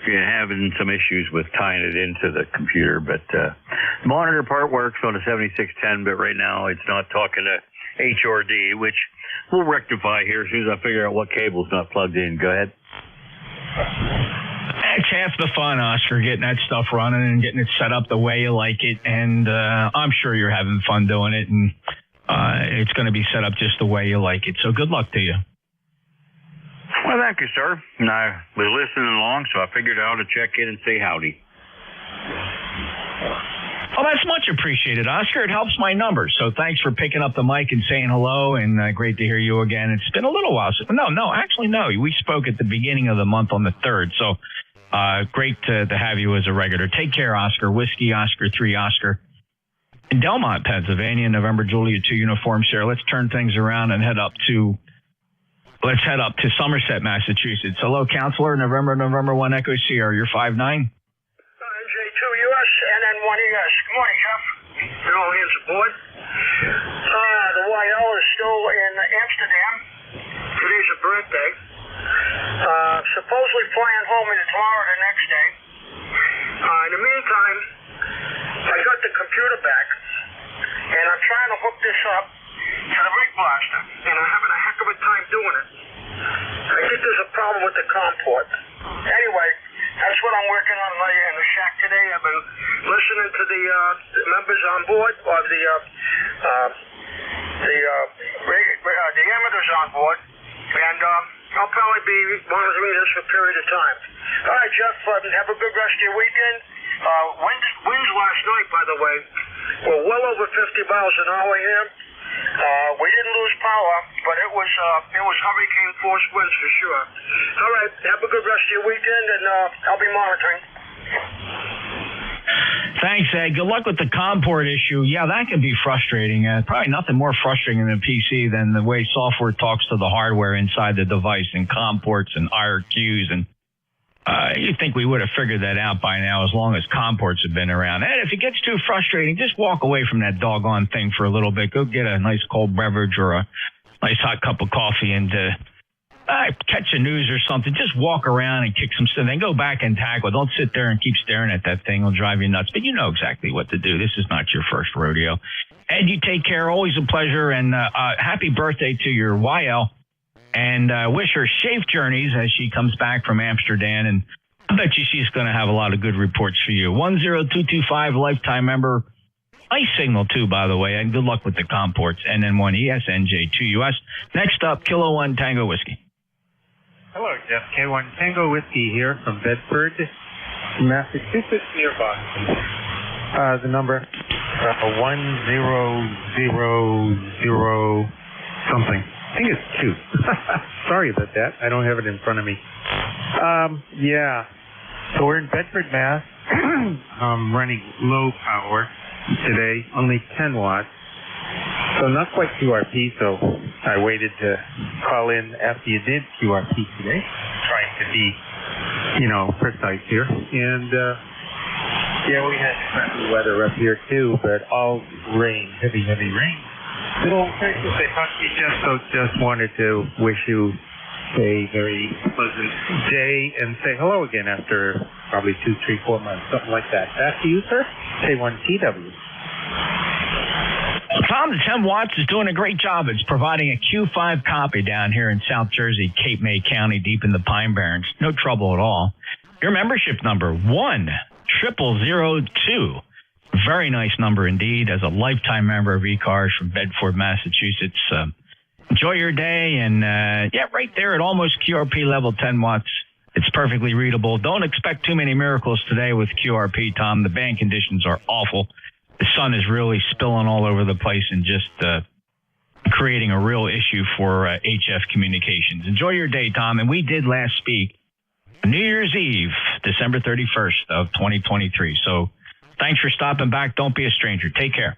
you're having some issues with tying it into the computer. But the monitor part works on a 7610, but right now it's not talking to HRD, which we'll rectify here as soon as I figure out what cable's not plugged in. Go ahead. It's half the fun, Oscar, getting that stuff running and getting it set up the way you like it. And I'm sure you're having fun doing it, and it's going to be set up just the way you like it. So good luck to you. Well, thank you, sir. And I was listening along, so I figured out to check in and say howdy. Oh, that's much appreciated, Oscar. It helps my numbers. So thanks for picking up the mic and saying hello, and great to hear you again. It's been a little while. No. We spoke at the beginning of the month on the 3rd. So great to have you as a regular. Take care, Oscar. Whiskey Oscar, 3 Oscar. In Delmont, Pennsylvania, November Juliet 2 Uniform Sierra. Let's turn things around and head up to Somerset, Massachusetts. Hello, Counselor. November 1 Echo Sierra. You're 5'9". NJ2US, NN1ES. Good morning, Jeff. And all hands aboard. The YL is still in Amsterdam. Today's a birthday. Supposedly flying home either tomorrow or the next day. In the meantime, I got the computer back, and I'm trying to hook this up to the rig blaster, and I'm having a heck of a time doing it. I think there's a problem with the COM port. Anyway, that's what I'm working on in the shack today. I've been listening to the members on board, or the amateurs on board, and I'll probably be monitoring this for a period of time. All right, Jeff, have a good rest of your weekend. Winds last night, by the way, were well over 50 miles an hour here. We didn't lose power, but it was hurricane force winds for sure. All right, have a good rest of your weekend, and I'll be monitoring. Thanks, Ed. Good luck with the COM port issue. Yeah, that can be frustrating. Probably nothing more frustrating in a PC than the way software talks to the hardware inside the device, and COM ports and IRQs. And you'd think we would have figured that out by now as long as COM ports have been around. And if it gets too frustrating, just walk away from that doggone thing for a little bit. Go get a nice cold beverage or a nice hot cup of coffee and catch the news or something. Just walk around and kick some stuff. Then go back and tackle. Don't sit there and keep staring at that thing. It'll drive you nuts. But you know exactly what to do. This is not your first rodeo. Ed, you take care. Always a pleasure. And happy birthday to your YL. And wish her safe journeys as she comes back from Amsterdam. And I bet you she's going to have a lot of good reports for you. 10225, lifetime member. Nice signal, too, by the way. And good luck with the COM ports. NN1ES, NJ2US. Next up, Kilo 1 Tango Whiskey. Hello, Jeff. K1 Tango Whiskey here from Bedford, Massachusetts, near Boston. The number 1000 something. I think it's 2. Sorry about that. I don't have it in front of me. Yeah. So we're in Bedford, Mass. Running low power today, only 10 watts. So not quite QRP, so I waited to call in after you did QRP today, trying to be, precise here. And, yeah, we had crappy weather up here too, but all rain, heavy rain. Little Texas, I talked to you, Jeff, so just wanted to wish you a very pleasant day and say hello again after probably 2, 3, 4 months, something like that. Back to you, sir. K1TW. Tom, the 10 watts is doing a great job. It's providing a Q5 copy down here in South Jersey, Cape May County, deep in the Pine Barrens. No trouble at all. Your membership number, 1-0002. Very nice number indeed. As a lifetime member of ECARS from Bedford, Massachusetts. Enjoy your day. And, right there at almost QRP level 10 watts. It's perfectly readable. Don't expect too many miracles today with QRP, Tom. The band conditions are awful. The sun is really spilling all over the place and just creating a real issue for HF communications. Enjoy your day, Tom. And we did last speak New Year's Eve, December 31st of 2023. So thanks for stopping back. Don't be a stranger. Take care.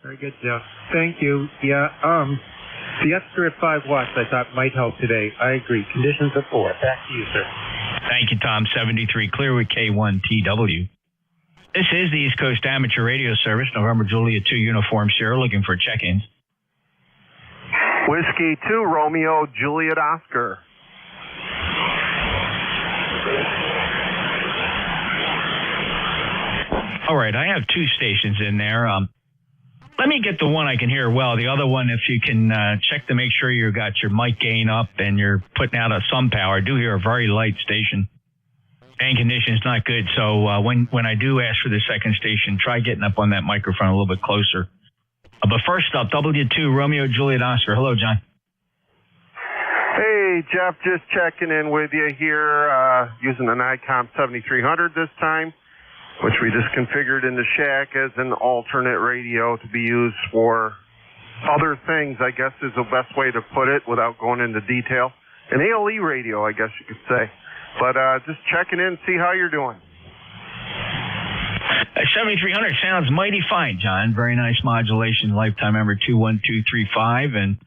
Very good, Jeff. Thank you. Yeah, the extra 5 watts I thought might help today. I agree. Conditions are poor. Back to you, sir. Thank you, Tom. 73 clear with K1TW. This is the East Coast Amateur Radio Service, November Juliet 2 Uniform Sierra, looking for check-ins. Whiskey 2, Romeo, Juliet, Oscar. All right, I have 2 stations in there. Let me get the one I can hear well. The other one, if you can check to make sure you got your mic gain up and you're putting out some power. I do hear a very light station. Band condition is not good, so when I do ask for the second station, try getting up on that microphone a little bit closer. But first up, W2, Romeo, Juliet, Oscar. Hello, John. Hey, Jeff, just checking in with you here, using an ICOM 7300 this time, which we just configured in the shack as an alternate radio to be used for other things, I guess is the best way to put it without going into detail. An ALE radio, I guess you could say. But just checking in, see how you're doing. 7300 sounds mighty fine, John. Very nice modulation. Lifetime member 21235, and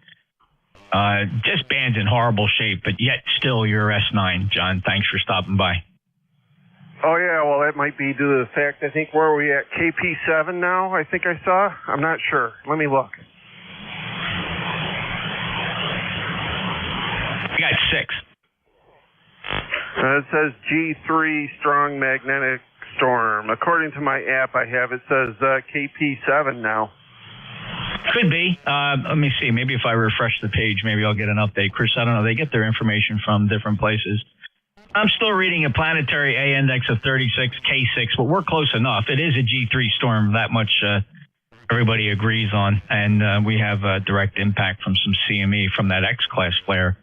just band's in horrible shape, but yet still your S9, John. Thanks for stopping by. Oh yeah, well that might be due to the fact I think where are we at KP7 now? I think I saw. I'm not sure. Let me look. You got 6. It says G3 strong magnetic storm. According to my app I have, it says KP7 now. Could be. Let me see. Maybe if I refresh the page, maybe I'll get an update. Chris, I don't know. They get their information from different places. I'm still reading a planetary A index of 36, K6, but we're close enough. It is a G3 storm. That much everybody agrees on. And we have a direct impact from some CME from that X-class flare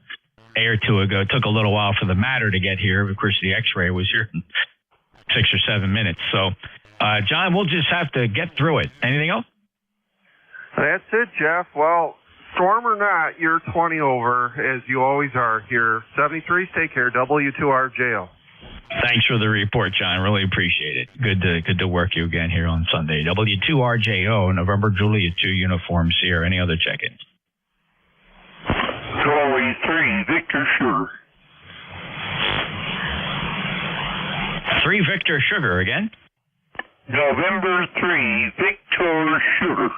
a day or 2 ago. It took a little while for the matter to get here. Of course, the X-ray was here in 6 or 7 minutes. So, John, we'll just have to get through it. Anything else? That's it, Jeff. Well, storm or not, you're 20 over, as you always are here. 73, take care. W2RJO. Thanks for the report, John. Really appreciate it. Good to work you again here on Sunday. W2RJO, November Juliet 2 Uniform Sierra. Any other check-ins? Charlie 3, Victor Sugar. 3 Victor Sugar again? November 3, Victor Sugar.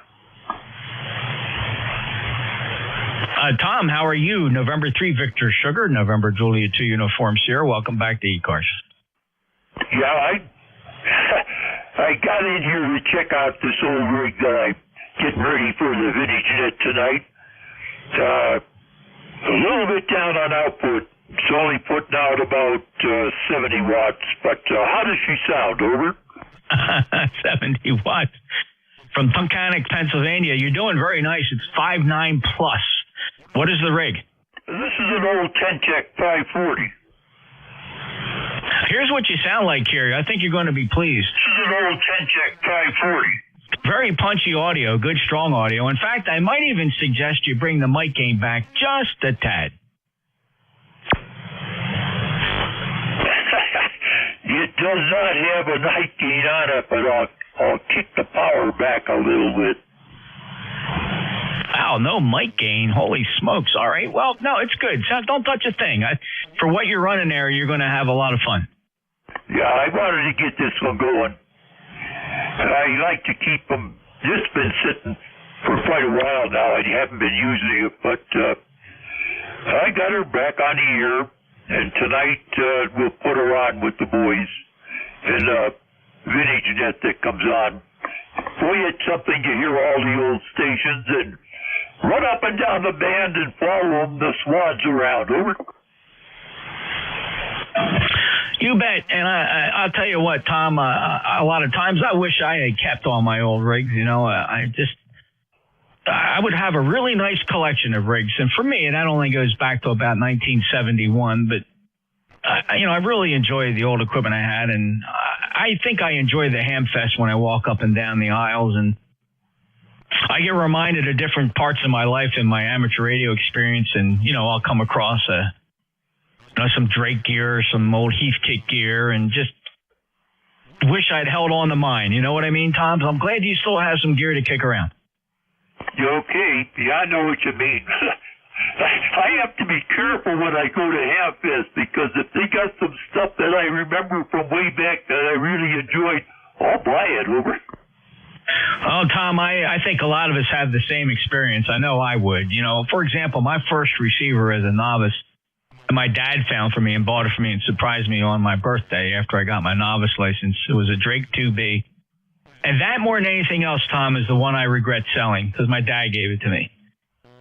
Tom, how are you? November 3, Victor Sugar, November Juliet 2 Uniform Sierra. Welcome back to ECARS. Yeah, I got in here to check out this old rig that I'm getting ready for the vintage net tonight. A little bit down on output. It's only putting out about 70 watts. But how does she sound? Over? 70 watts. From Tunkhannock, Pennsylvania. You're doing very nice. It's 5.9 plus. What is the rig? This is an old Ten-Tech 540. Here's what you sound like here. I think you're going to be pleased. This is an old Ten-Tech 540. Very punchy audio, good strong audio. In fact, I might even suggest you bring the mic gain back just a tad. It does not have a night gain on it, but I'll kick the power back a little bit. Wow, no mic gain. Holy smokes. All right. Well, no, it's good. Don't touch a thing. For what you're running there, you're going to have a lot of fun. Yeah, I wanted to get this one going. I like to keep them. This has been sitting for quite a while now. I haven't been using it, but I got her back on the air, and tonight we'll put her on with the boys and vintage net that comes on. boy, it's something to hear all the old stations and run up and down the band and follow the swans around. Over. You bet. And I'll tell you what, Tom, a lot of times I wish I had kept all my old rigs. You know, I would have a really nice collection of rigs. And for me, that only goes back to about 1971. But, I really enjoy the old equipment I had. And I think I enjoy the Hamfest when I walk up and down the aisles. And I get reminded of different parts of my life in my amateur radio experience. And, I'll come across some Drake gear, some old Heathkit gear, and just wish I'd held on to mine. You know what I mean, Tom? So I'm glad you still have some gear to kick around. Okay. Yeah, I know what you mean. I have to be careful when I go to Hamfest because if they got some stuff that I remember from way back that I really enjoyed, I'll buy it. Over. Oh, Tom, I think a lot of us have the same experience. I know I would. For example, my first receiver as a novice, my dad found for me and bought it for me and surprised me on my birthday after I got my novice license. It was a Drake 2B. And that, more than anything else, Tom, is the one I regret selling because my dad gave it to me.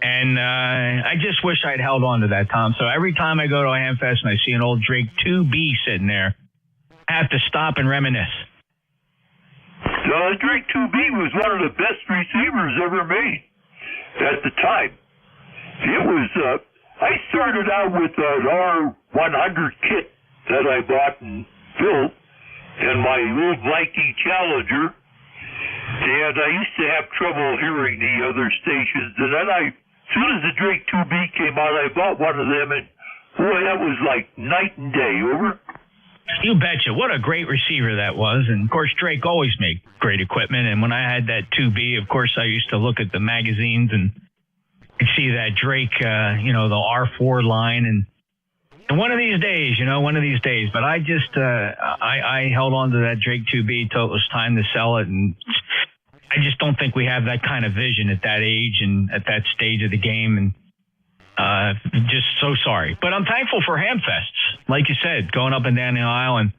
And I just wish I'd held on to that, Tom. So every time I go to a Hamfest and I see an old Drake 2B sitting there, I have to stop and reminisce. The Drake 2B was one of the best receivers ever made at the time. It was... I started out with an R100 kit that I bought and built and my old Viking Challenger, and I used to have trouble hearing the other stations, and then as soon as the Drake 2B came out, I bought one of them, and boy, that was like night and day. Over. You betcha. What a great receiver that was. And, of course, Drake always made great equipment, and when I had that 2B, of course, I used to look at the magazines and see that Drake, the R4 line. And one of these days, but I just, I held on to that Drake 2B till it was time to sell it. And I just don't think we have that kind of vision at that age and at that stage of the game. And just so sorry. But I'm thankful for Hamfests. Like you said, going up and down the aisle. And,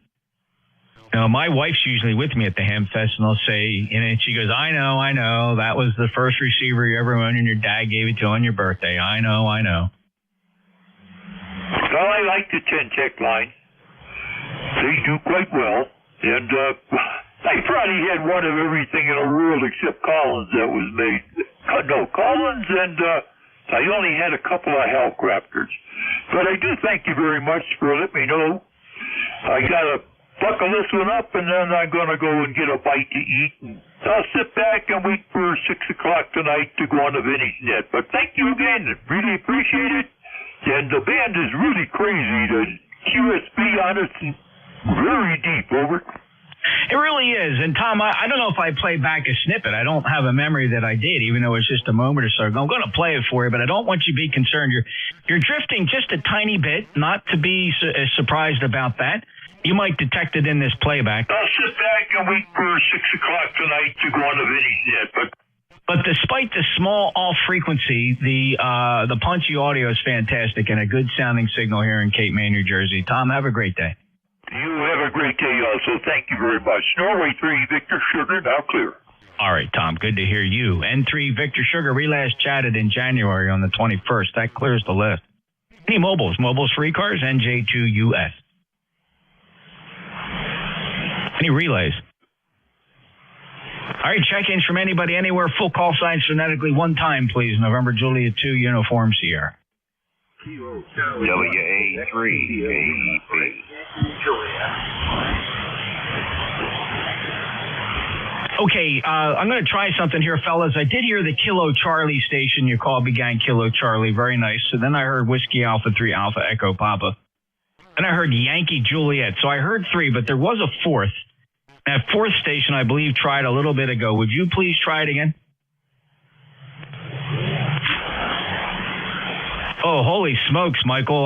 my wife's usually with me at the Hamfest, and I'll say, and she goes, I know, that was the first receiver you ever owned, and your dad gave it to you on your birthday. I know. Well, I like the 10-tech line. They do quite well, and I probably had one of everything in the world except Collins that was made. Collins, and I only had a couple of Hellcrafters. But I do thank you very much for letting me know. I got to buckle this one up, and then I'm going to go and get a bite to eat. And I'll sit back and wait for 6 o'clock tonight to go on the Vinny's Net. But thank you again. Really appreciate it. And the band is really crazy. The QSB on it's very deep. Over. It really is. And, Tom, I don't know if I played back a snippet. I don't have a memory that I did, even though it's just a moment or so ago. I'm going to play it for you, but I don't want you to be concerned. You're drifting just a tiny bit, not to be surprised about that. You might detect it in this playback. I'll sit back and wait for 6 o'clock tonight to go on the Vinny's Net. But despite the small off frequency, the punchy audio is fantastic and a good sounding signal here in Cape May, New Jersey. Tom, have a great day. You have a great day also. Thank you very much. Norway 3, Victor Sugar, now clear. All right, Tom, good to hear you. N3, Victor Sugar, we last chatted in January on the 21st. That clears the list. Any mobiles for ECARS, NJ2US. Any relays? All right, check-ins from anybody, anywhere. Full call signs phonetically one time, please. November Juliet 2, Uniform Sierra. WA3, AEP. Okay, I'm going to try something here, fellas. I did hear the Kilo Charlie station you called began Kilo Charlie. Very nice. So then I heard Whiskey Alpha 3 Alpha Echo Papa. And I heard Yankee Juliet. So I heard 3, but there was a 4th. That 4th station, I believe, tried a little bit ago. Would you please try it again? Oh, holy smokes, Michael.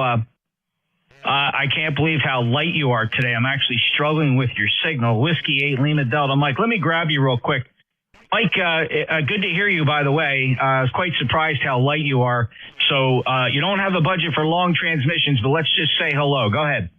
I can't believe how light you are today. I'm actually struggling with your signal. Whiskey 8 Lima Delta. Mike, let me grab you real quick. Mike, good to hear you, by the way. I was quite surprised how light you are. So you don't have a budget for long transmissions, but let's just say hello. Go ahead.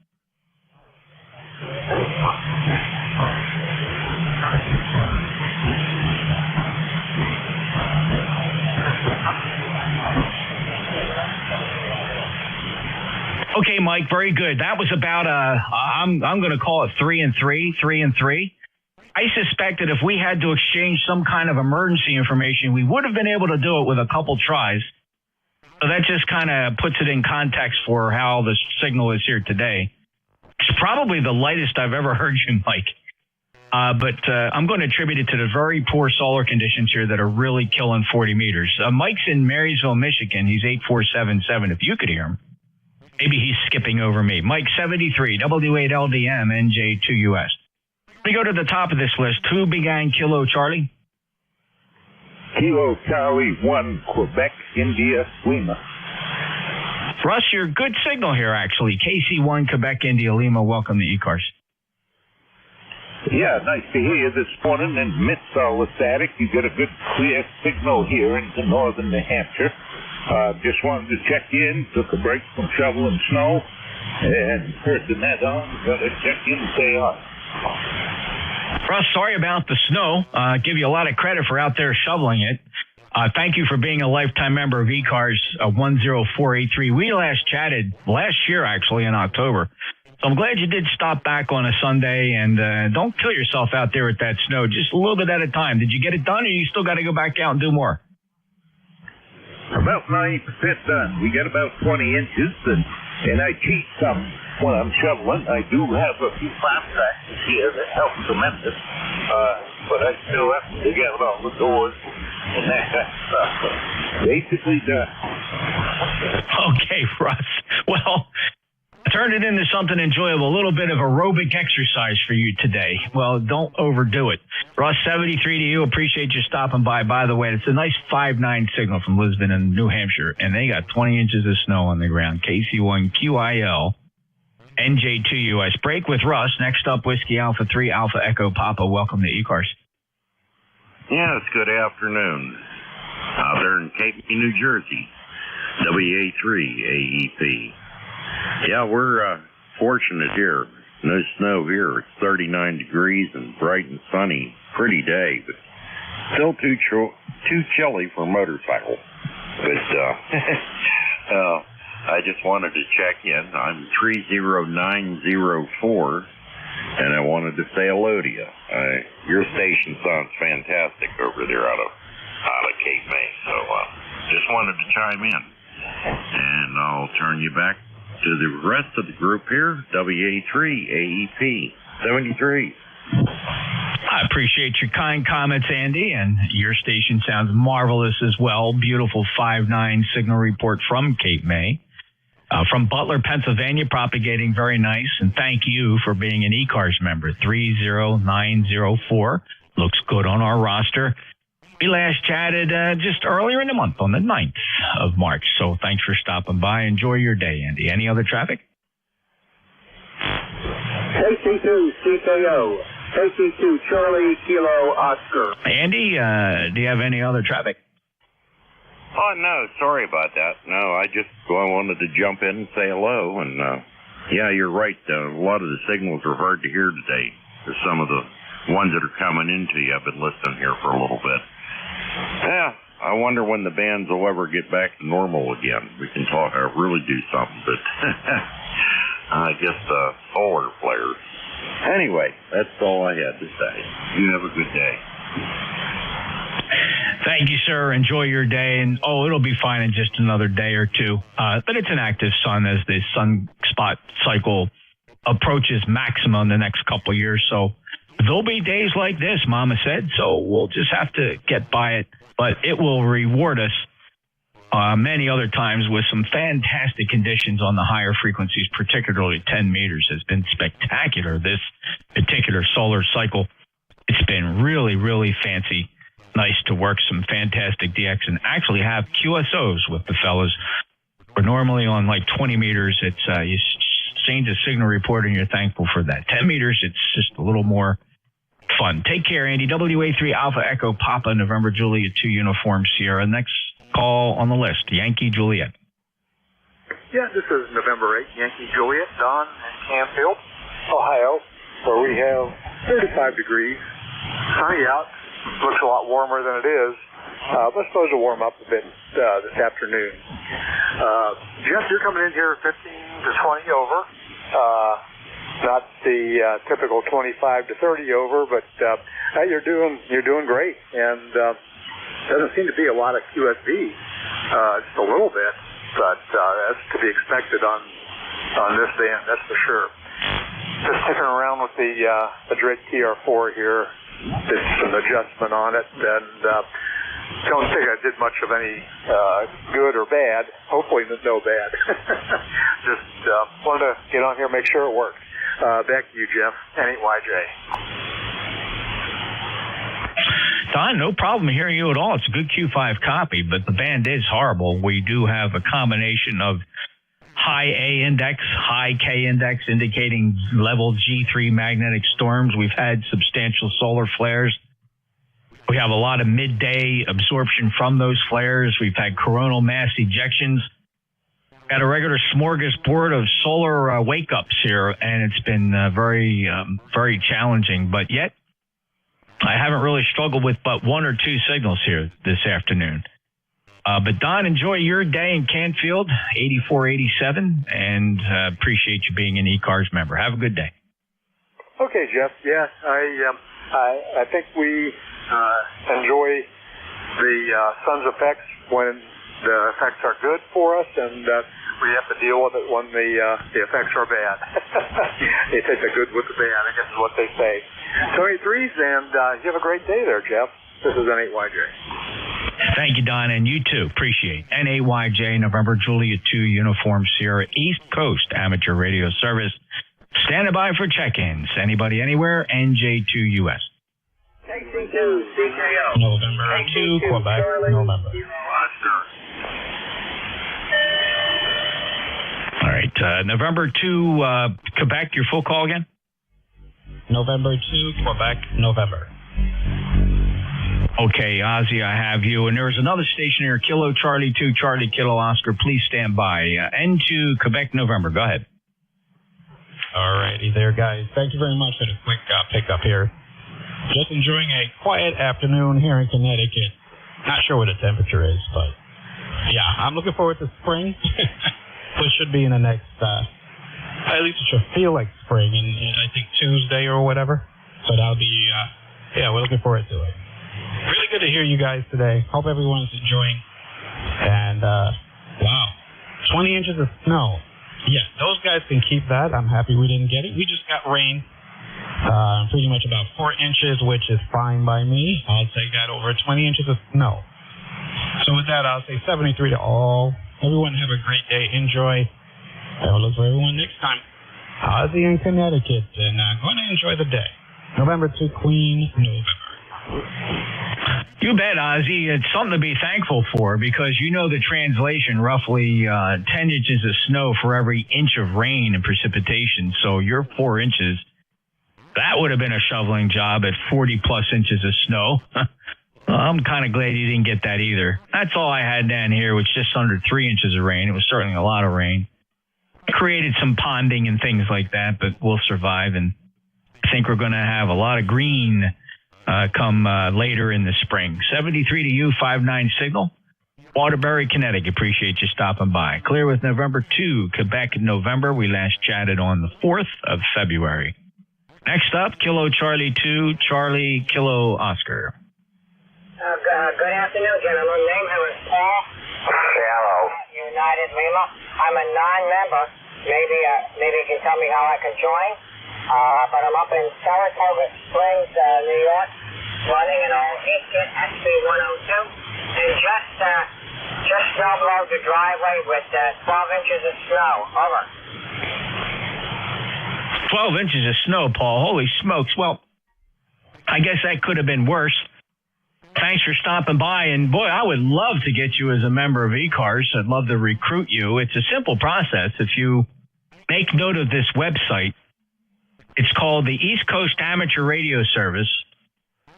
Okay, Mike, very good. That was about I'm going to call it 3 and 3. I suspect that if we had to exchange some kind of emergency information, we would have been able to do it with a couple tries. So that just kind of puts it in context for how the signal is here today. It's probably the lightest I've ever heard you, Mike. But I'm going to attribute it to the very poor solar conditions here that are really killing 40 meters. Mike's in Marysville, Michigan. He's 8477, if you could hear him. Maybe he's skipping over me. Mike 73, W8LDM, NJ2US. Let me go to the top of this list. Who began Kilo Charlie? Kilo Charlie 1, Quebec, India, Lima. Russ, you're good signal here, actually. KC1, Quebec, India, Lima. Welcome to ECARS. Yeah, nice to hear you this morning. And amidst all the static, you get a good, clear signal here into northern New Hampshire. Just wanted to check in, took a break from shoveling snow, and heard the net on. Got to check in and say hi. Russ, sorry about the snow. Give you a lot of credit for out there shoveling it. Thank you for being a lifetime member of ECARS 10483. We last chatted last year, actually, in October. So I'm glad you did stop back on a Sunday, and don't kill yourself out there with that snow. Just a little bit at a time. Did you get it done, or you still got to go back out and do more? About 90% done. We got about 20 inches, and I cheat some when I'm shoveling. I do have a few farm tractors here that help tremendous, but I still have to dig out all the doors and that kind of stuff. Basically done. Okay, Russ. Well, I turned it into something enjoyable, a little bit of aerobic exercise for you today. Well, don't overdo it. Russ, 73 to you. Appreciate you stopping by. By the way, it's a nice 5-9 signal from Lisbon and New Hampshire, and they got 20 inches of snow on the ground. KC1QIL, NJ2US. Break with Russ. Next up, Whiskey Alpha 3, Alpha Echo Papa. Welcome to ECARS. Yes, good afternoon. Out there in Cape May, New Jersey, WA3 AEP. Yeah, we're fortunate here. No snow here. It's 39 degrees and bright and sunny. Pretty day, but still too chilly for a motorcycle. But I just wanted to check in. I'm 30904, and I wanted to say hello to you. Your station sounds fantastic over there out of Cape May, so just wanted to chime in. And I'll turn you back to the rest of the group here, WA3 AEP 73. I appreciate your kind comments, Andy, and your station sounds marvelous as well. Beautiful 5-9 signal report from Cape May. From Butler, Pennsylvania, propagating very nice, and thank you for being an ECARS member, 30904. Looks good on our roster. We last chatted just earlier in the month on the 9th of March, so thanks for stopping by. Enjoy your day, Andy. Any other traffic? KC2 CKO, KC2 Charlie Kilo Oscar. Andy, do you have any other traffic? Oh, no, sorry about that. No, I wanted to jump in and say hello, and yeah, you're right. A lot of the signals are hard to hear today. There's some of the ones that are coming into you. I've been listening here for a little bit. Yeah, I wonder when the bands will ever get back to normal again. We can talk, really do something, but I guess solar flares. Anyway, that's all I had to say. You have a good day. Thank you, sir. Enjoy your day. And, it'll be fine in just another day or two. But it's an active sun as the sunspot cycle approaches maximum the next couple of years. So there'll be days like this, Mama said. So we'll just have to get by it. But it will reward us many other times with some fantastic conditions on the higher frequencies, particularly 10 meters has been spectacular this particular solar cycle. It's been really, really fancy. Nice to work some fantastic DX and actually have QSOs with the fellas. We're normally on like 20 meters. It's you change the signal report and you're thankful for that. 10 meters, it's just a little more fun. Take care, Andy. WA3 Alpha Echo Papa, November Juliet 2 Uniform Sierra. Next call on the list, Yankee Juliet. Yeah, this is November 8, Yankee Juliet, Don in Canfield, Ohio, where we have 35 degrees, sunny out. Looks a lot warmer than it is. But it's supposed to warm up a bit this afternoon. Jeff, you're coming in here 15 to 20 over. Not the typical 25 to 30 over, but you're doing great. And doesn't seem to be a lot of QSV, just a little bit, but that's to be expected on this end, that's for sure. Just sticking around with the Drake TR4 here. Did some adjustment on it, and don't think I did much of any good or bad. Hopefully no bad. Just wanted to get on here and make sure it worked. Back to you, Jeff. N8YJ. Don, no problem hearing you at all. It's a good Q5 copy, but the band is horrible. We do have a combination of high A index, high K index, indicating level G3 magnetic storms. We've had substantial solar flares. We have a lot of midday absorption from those flares. We've had coronal mass ejections. Got a regular smorgasbord of solar wake-ups here, and it's been very challenging. But yet, I haven't really struggled with but one or two signals here this afternoon. But Don, enjoy your day in Canfield, 8487, and appreciate you being an ECARS member. Have a good day. Okay, Jeff. Yeah, I think we enjoy the sun's effects when the effects are good for us, and we have to deal with it when the effects are bad. They take the good with the bad, I guess is what they say. So 83s, and you have a great day there, Jeff. This is N8YJ. Thank you, Don, and you too. Appreciate it. N8YJ, November Juliet 2, Uniform Sierra, East Coast Amateur Radio Service. Standing by for check-ins. Anybody, anywhere, NJ2US. KC2, CKO. November 2, Quebec, November. All right, November 2, Quebec, your full call again? November 2, Quebec, November. Okay, Ozzy, I have you. And there's another station here, Kilo Charlie 2, Charlie Kilo Oscar. Please stand by. N2, Quebec, November. Go ahead. All righty there, guys. Thank you very much for the quick pickup here. Just enjoying a quiet afternoon here in Connecticut. Not sure what the temperature is, but yeah, I'm looking forward to spring. So it should be in the next, at least it should feel like spring in I think Tuesday or whatever. So that'll be, yeah, we're looking forward to it. Really good to hear you guys today. Hope everyone's enjoying. And, wow, 20 inches of snow. Yeah, those guys can keep that. I'm happy we didn't get it. We just got rain, pretty much about 4 inches, which is fine by me. I'll take that over 20 inches of snow. So with that, I'll say 73 to all. Everyone have a great day. Enjoy. I will look for everyone next time. Ozzy in Connecticut, and going to enjoy the day. November 2, Queen, November. You bet, Ozzy. It's something to be thankful for because you know the translation, roughly 10 inches of snow for every inch of rain and precipitation. So your 4 inches, that would have been a shoveling job at 40-plus inches of snow. I'm kind of glad you didn't get that either. That's all I had down here, was just under 3 inches of rain. It was certainly a lot of rain. It created some ponding and things like that, but we'll survive. And I think we're going to have a lot of green come later in the spring. 73 to you, 5-9 signal. Waterbury, Connecticut. Appreciate you stopping by. Clear with November 2, Quebec in November. We last chatted on the 4th of February. Next up, Kilo Charlie 2, Charlie Kilo Oscar. Good afternoon, gentlemen. Name is Paul. Hello. United Lima. I'm a non-member. Maybe you can tell me how I can join. But I'm up in Saratoga Springs, New York, running an old 8-kit SB102, and just snowblowed the driveway with 12 inches of snow. Over. 12 inches of snow, Paul. Holy smokes. Well, I guess that could have been worse. Thanks for stopping by. And, boy, I would love to get you as a member of ECARS. I'd love to recruit you. It's a simple process. If you make note of this website, it's called the East Coast Amateur Radio Service.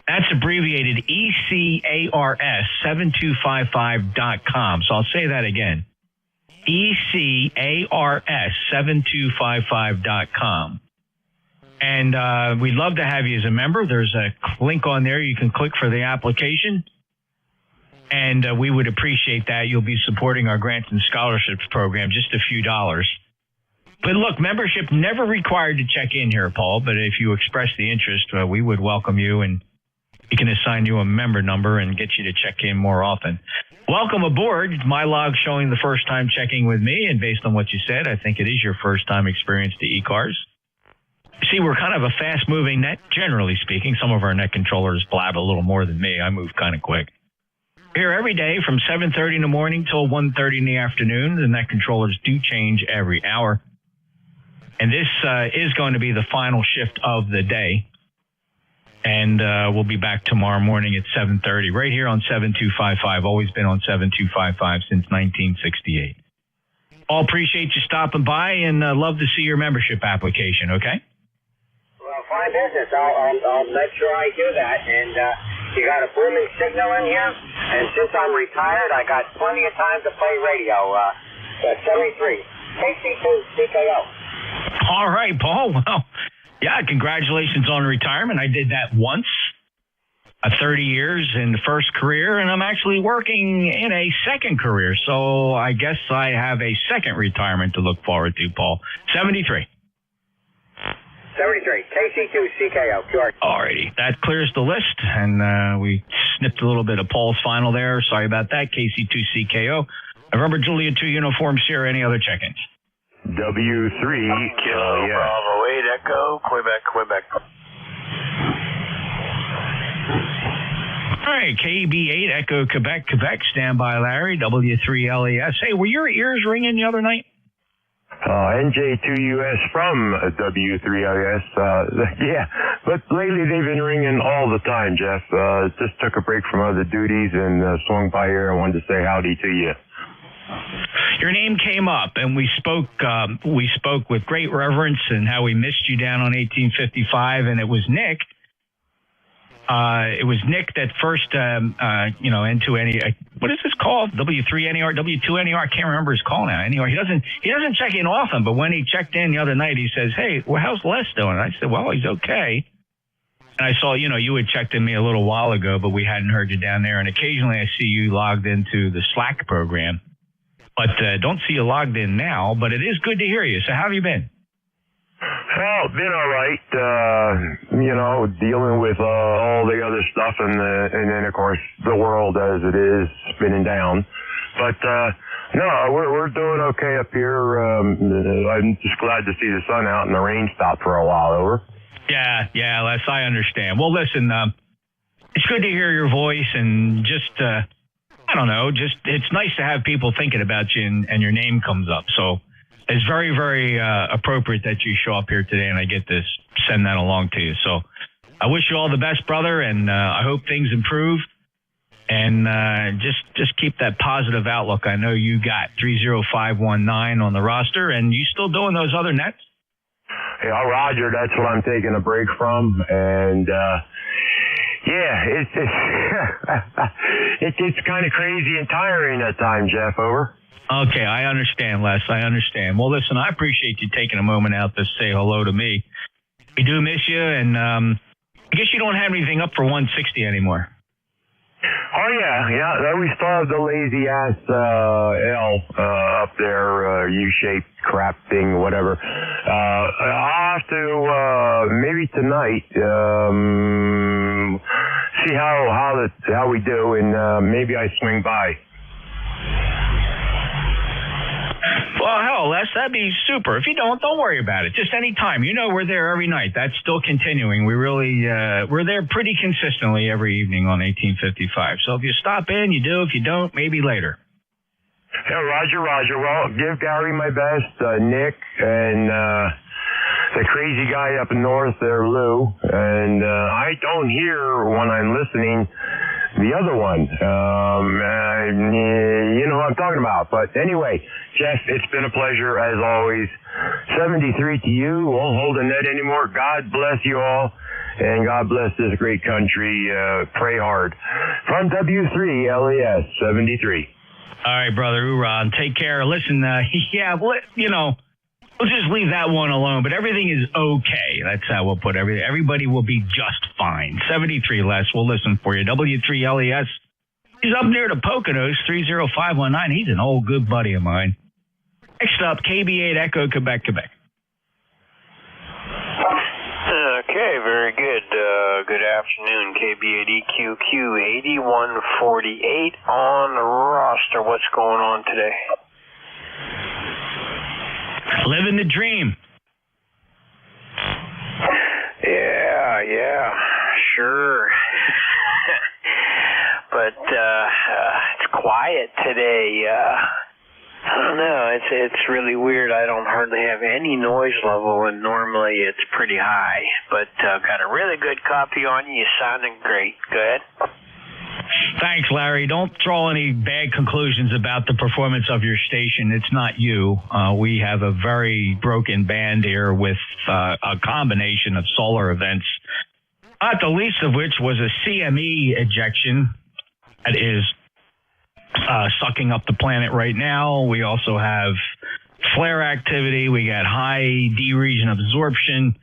That's abbreviated ECARS 7255.com. So I'll say that again. ECARS 7255.com. And we'd love to have you as a member. There's a link on there. You can click for the application. And we would appreciate that. You'll be supporting our grants and scholarships program, just a few dollars. But look, membership never required to check in here, Paul. But if you express the interest, we would welcome you, and we can assign you a member number and get you to check in more often. Welcome aboard. My log showing the first time checking with me, and based on what you said, I think it is your first time experience to ECARS. See, we're kind of a fast-moving net, generally speaking. Some of our net controllers blab a little more than me. I move kind of quick. Here every day from 7:30 in the morning till 1:30 in the afternoon. The net controllers do change every hour. And this is going to be the final shift of the day. And we'll be back tomorrow morning at 7:30 right here on 7255. Always been on 7255 since 1968. All appreciate you stopping by and love to see your membership application, okay? Well, fine business. I'll make sure I do that. And you got a booming signal in here. And since I'm retired, I got plenty of time to play radio. 73, KC2 CKO. All right, Paul. Well, yeah, congratulations on retirement. I did that once, 30 years in the first career, and I'm actually working in a second career. So I guess I have a second retirement to look forward to, Paul. 73. 73, KC2 CKO. George. All righty. That clears the list, and we snipped a little bit of Paul's final there. Sorry about that. KC2 CKO. November Juliet 2 Uniform Sierra. Any other check-ins? W3, Kilo Bravo 8 Echo, Quebec. All right, KB8 Echo, Quebec. Stand by, Larry. W3LES. Hey, were your ears ringing the other night? NJ2US from W3LES. Yeah, but lately they've been ringing all the time, Jeff. Just took a break from other duties and swung by here. I wanted to say howdy to you. Your name came up, and we spoke with great reverence and how we missed you down on 1855, and it was Nick. It was Nick that first, N2NER. What is this called? W3NER, W2NER. I can't remember his call now. Anyway, he doesn't check in often, but when he checked in the other night, he says, "Hey, well, how's Les doing?" I said, "Well, he's okay." And I saw, you had checked in me a little while ago, but we hadn't heard you down there. And occasionally I see you logged into the Slack program. But don't see you logged in now, but it is good to hear you. So how have you been? Well, been all right. Dealing with all the other stuff and then, of course, the world as it is spinning down. But, no, we're doing okay up here. I'm just glad to see the sun out and the rain stopped for a while. Over. Yeah, Les, I understand. Well, listen, it's good to hear your voice and just... I don't know, it's nice to have people thinking about you and your name comes up. So it's very, very appropriate that you show up here today and I get to send that along to you. So I wish you all the best, brother, and I hope things improve. And just keep that positive outlook. I know you got 30519 on the roster, and you still doing those other nets? Yeah, Roger, that's what I'm taking a break from. And yeah, it's kind of crazy and tiring at times, Jeff. Over. Okay, I understand, Les. I understand. Well, listen, I appreciate you taking a moment out to say hello to me. We do miss you, and I guess you don't have anything up for 160 anymore. Oh, yeah. We still have the lazy ass L up there, U-shaped crap thing, whatever. I'll have to maybe tonight see how we do, and maybe I swing by. Well, hell, Les, that'd be super. If you don't worry about it. Just any time. We're there every night. That's still continuing. We really, we're there pretty consistently every evening on 1855. So if you stop in, you do. If you don't, maybe later. Yeah, Roger. Well, give Gary my best, Nick, and the crazy guy up north there, Lou. And I don't hear when I'm listening the other one. You know what I'm talking about. But anyway, Jeff, it's been a pleasure as always. 73 to you. Won't hold a net anymore. God bless you all. And God bless this great country. Pray hard. From W3LES 73. All right, brother. Hoorah. Take care. Listen, we'll just leave that one alone, but everything is okay. That's how we'll put everything. Everybody will be just fine. 73, Les. We'll listen for you. W3LES He's up near the Poconos, 30519. He's an old good buddy of mine. Next up, KB8 Echo, Quebec, Quebec. Okay, very good. Good afternoon, KB8EQQ 8148 on the roster. What's going on today? Living the dream. Yeah, sure. But it's quiet today. I don't know. It's really weird. I don't hardly have any noise level, and normally it's pretty high. But got a really good copy on you. You're sounding great. Good. Thanks, Larry. Don't draw any bad conclusions about the performance of your station. It's not you. We have a very broken band here with a combination of solar events, not the least of which was a CME ejection that is sucking up the planet right now. We also have flare activity. We got high D region absorption.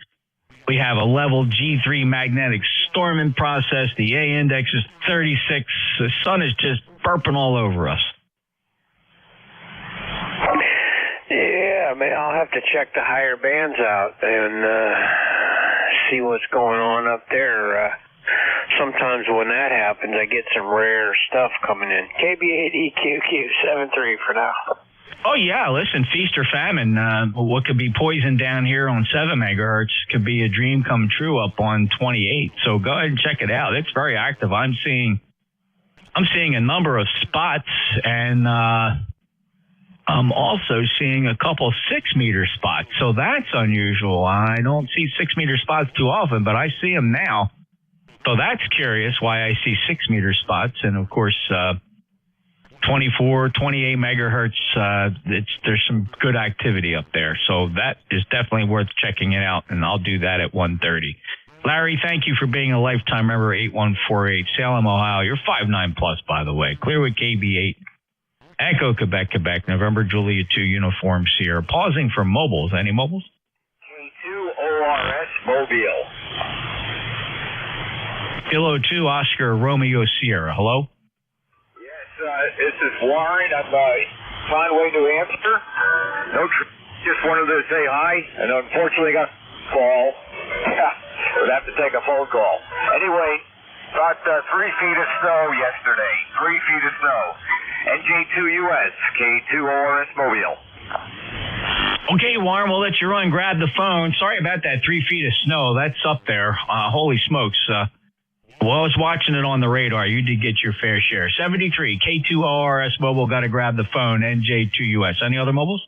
We have a level G3 magnetic storm in process. The A index is 36. The sun is just burping all over us. Yeah, man, I'll have to check the higher bands out and see what's going on up there. Sometimes when that happens, I get some rare stuff coming in. KB8EQQ73 for now. Oh, yeah. Listen, feast or famine. What could be poison down here on 7 megahertz could be a dream come true up on 28. So go ahead and check it out. It's very active. I'm seeing a number of spots, and I'm also seeing a couple 6-meter spots. So that's unusual. I don't see 6-meter spots too often, but I see them now. So that's curious why I see 6-meter spots. And, of course, 24, 28 megahertz, there's some good activity up there. So that is definitely worth checking it out, and I'll do that at 1:30. Larry, thank you for being a lifetime member, 8148 Salem, Ohio. You're 5'9 plus, by the way. Clear with KB8. Echo, Quebec, Quebec, November, Julia 2, Uniform Sierra. Pausing for mobiles. Any mobiles? K2 ORS Mobile. Kilo 2, Oscar, Romeo, Sierra. Hello? This is Warren. I'm Conway, New Hampshire. Just wanted to say hi, and unfortunately got a call. Would have to take a phone call. Anyway, got 3 feet of snow yesterday. 3 feet of snow. NJ2US, K2 ORS Mobile. Okay, Warren, we'll let you run. Grab the phone. Sorry about that 3 feet of snow. That's up there. Holy smokes. Well, I was watching it on the radar. You did get your fair share. 73, K2 ORS Mobile. Got to grab the phone. NJ2US. Any other mobiles?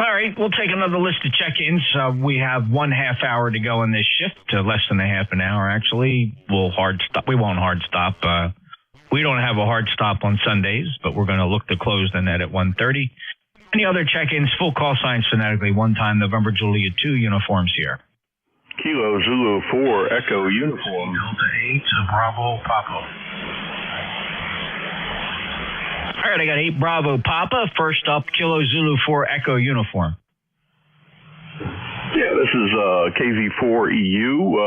All right, we'll take another list of check-ins. We have 1/2 hour to go in this shift, less than a half an hour, actually. We won't hard stop. We don't have a hard stop on Sundays, but we're going to look to close the net at 1:30. Any other check-ins? Full call signs phonetically. 1 time, November, Julia 2, Uniforms here. Kilo Zulu 4, Echo Uniform. Delta 8, Bravo, Papa. All right, I got 8 Bravo Papa. First up, Kilo Zulu 4 Echo Uniform. Yeah, this is KV4EU.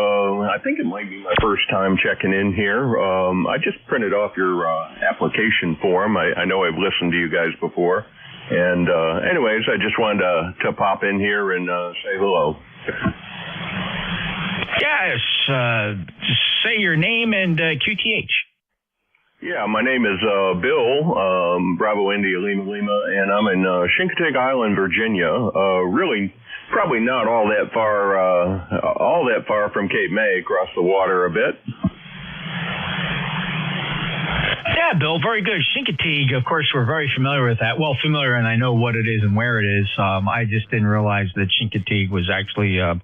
I think it might be my first time checking in here. I just printed off your application form. I know I've listened to you guys before. And anyways, I just wanted to pop in here and say hello. Yes, just say your name and QTH. Yeah, my name is Bill, Bravo India Lima Lima, and I'm in Chincoteague Island, Virginia. Really, probably not all that far from Cape May, across the water a bit. Yeah, Bill, very good. Chincoteague, of course, we're very familiar with that. Well, familiar, and I know what it is and where it is. I just didn't realize that Chincoteague was actually a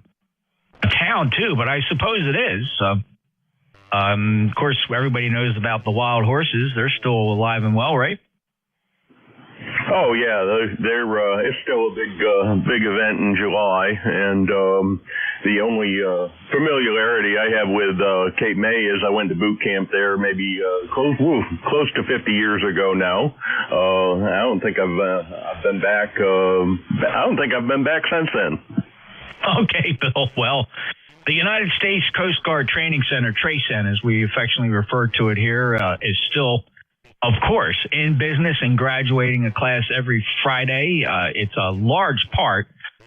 town, too, but I suppose it is. Of course, everybody knows about the wild horses. They're still alive and well, right? Oh yeah, they're it's still a big event in July, and the only familiarity I have with Cape May is I went to boot camp there maybe close to 50 years ago now. I don't think I've been back. I don't think I've been back since then. Okay, Bill. Well, The United States Coast Guard Training Center, TRACEN, as we affectionately refer to it here, is still, of course, in business and graduating a class every Friday. It's a large part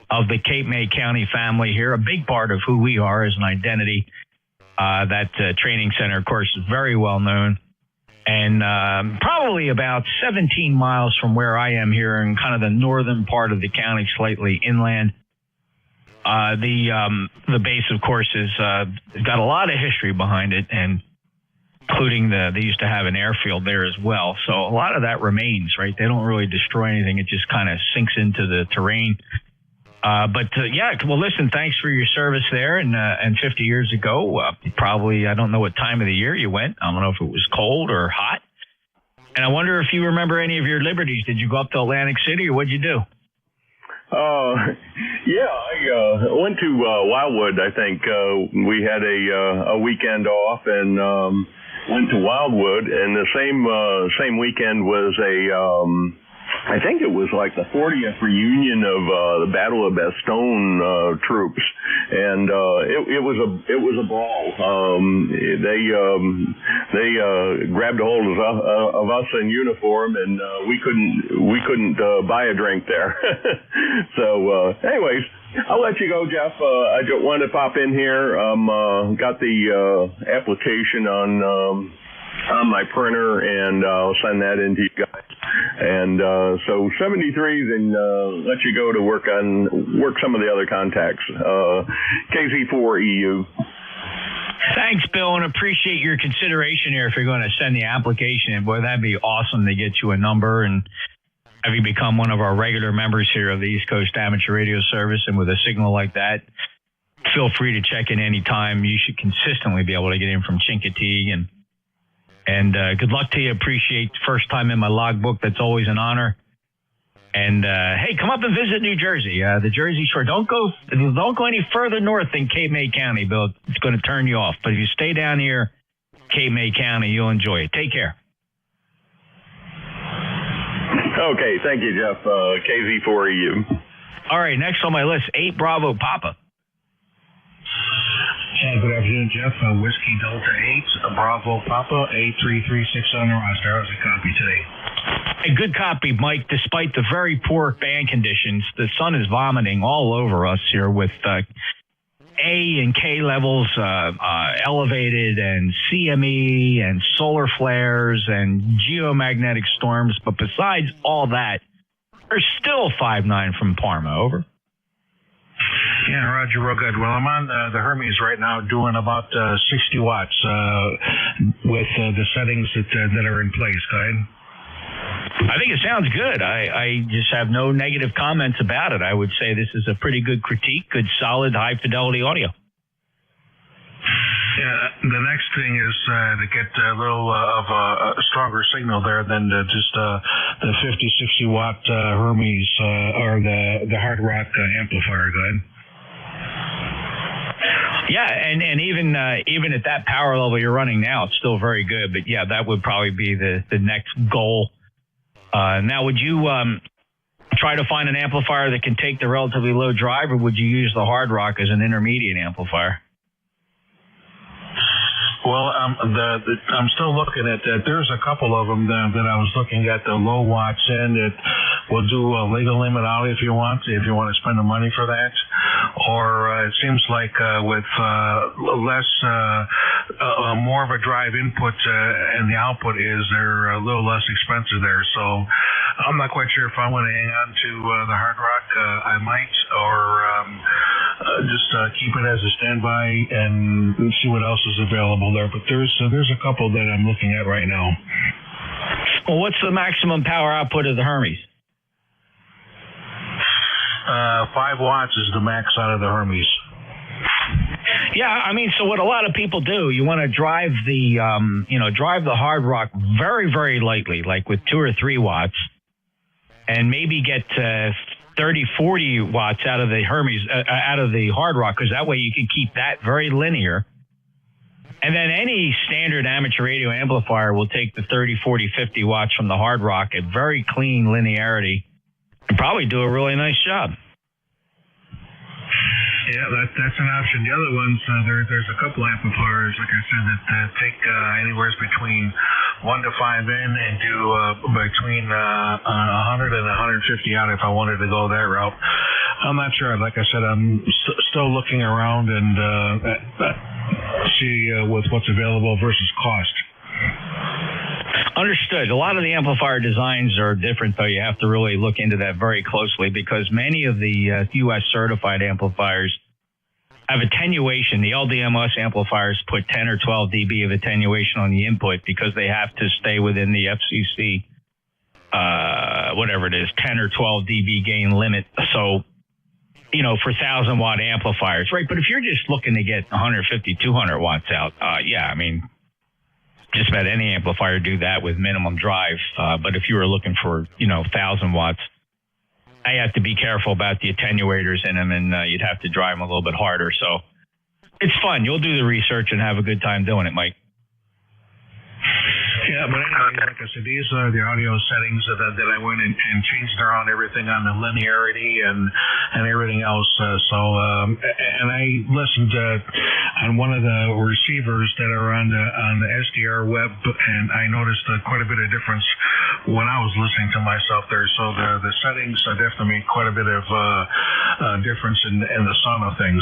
of the Cape May County family here, a big part of who we are as an identity. That training center, of course, is very well known. And probably about 17 miles from where I am here in kind of the northern part of the county, slightly inland. The base, of course, is got a lot of history behind it, and including they used to have an airfield there as well. So a lot of that remains, right? They don't really destroy anything. It just kind of sinks into the terrain. Well, listen, thanks for your service there. And 50 years ago, probably, I don't know what time of the year you went. I don't know if it was cold or hot. And I wonder if you remember any of your liberties. Did you go up to Atlantic City, or what'd you do? I went to Wildwood. I think we had a weekend off and went to Wildwood, and the same weekend was I think it was like the 40th reunion of the Battle of Bastogne troops, and it was a brawl. They grabbed a hold of us in uniform, and we couldn't buy a drink there. So, anyways, I'll let you go, Jeff. I just wanted to pop in here. Got the application on my printer, and I'll send that in to you guys. And so 73, then let you go to work some of the other contacts. KZ4EU. Thanks, Bill, and appreciate your consideration here if you're going to send the application in. Boy, that'd be awesome to get you a number and have you become one of our regular members here of the East Coast Amateur Radio Service. And with a signal like that, feel free to check in anytime. You should consistently be able to get in from Chincoteague. And good luck to you. Appreciate first time in my logbook. That's always an honor. And hey, come up and visit New Jersey, the Jersey Shore. Don't go any further north than Cape May County, Bill. It's going to turn you off. But if you stay down here, Cape May County, you'll enjoy it. Take care. Okay, thank you, Jeff. KZ4EU. All right, next on my list, 8 Bravo Papa. Good afternoon, Jeff. Whiskey Delta 8, Bravo Papa, 8336 on the roster. How's the copy today? A good copy, Mike. Despite the very poor band conditions, the sun is vomiting all over us here with A and K levels elevated, and CME and solar flares and geomagnetic storms. But besides all that, there's still 5-9 from Parma. Over. Yeah, Roger, real good. Well, I'm on the Hermes right now doing about 60 watts with the settings that are in place. Go ahead. I think it sounds good. I just have no negative comments about it. I would say this is a pretty good critique, good, solid, high-fidelity audio. Yeah, the next thing is to get a little of a stronger signal there than just the 50, 60 watt Hermes or the Hard Rock amplifier. Go ahead. Yeah, and even at that power level you're running now, it's still very good. But yeah, that would probably be the next goal. Now, would you try to find an amplifier that can take the relatively low drive, or would you use the Hard Rock as an intermediate amplifier? Well, I'm still looking at that. There's a couple of them that I was looking at, the low watts end. It will do a legal limit out if you want to spend the money for that. Or it seems like with less, more of a drive input and the output they're a little less expensive there. So I'm not quite sure if I want to hang on to the Hard Rock. I might, or just keep it as a standby and see what else is available there. But there's a couple that I'm looking at right now. Well, what's the maximum power output of the Hermes? 5 watts is the max out of the Hermes. Yeah, I mean, so what a lot of people do, you want to drive the Hard Rock very, very lightly, like with 2 or 3 watts, and maybe get 30, 40 watts out of the Hermes, out of the Hard Rock, because that way you can keep that very linear. And then any standard amateur radio amplifier will take the 30, 40, 50 watts from the Hard Rock at very clean linearity and probably do a really nice job. Yeah, that's an option. The other ones, there's a couple amplifiers, like I said, that take anywhere between 1 to 5 in and do between 100 and 150 out if I wanted to go that route. I'm not sure. Like I said, I'm still looking around and see with what's available versus cost. Understood. A lot of the amplifier designs are different, though. You have to really look into that very closely because many of the U.S. certified amplifiers have attenuation. The LDMS amplifiers put 10 or 12 dB of attenuation on the input because they have to stay within the FCC, whatever it is, 10 or 12 dB gain limit. So, you know, for 1,000-watt amplifiers, right? But if you're just looking to get 150, 200 watts out, yeah, I mean, just about any amplifier do that with minimum drive. But if you were looking for, 1,000 watts, I have to be careful about the attenuators in them, and you'd have to drive them a little bit harder. So it's fun. You'll do the research and have a good time doing it, Mike. Yeah, but anyway, like I said, these are the audio settings that I went and changed around everything on the linearity and everything else. And I listened on one of the receivers that are on the SDR web, and I noticed quite a bit of difference when I was listening to myself there. So the settings definitely made quite a bit of difference in the sound of things.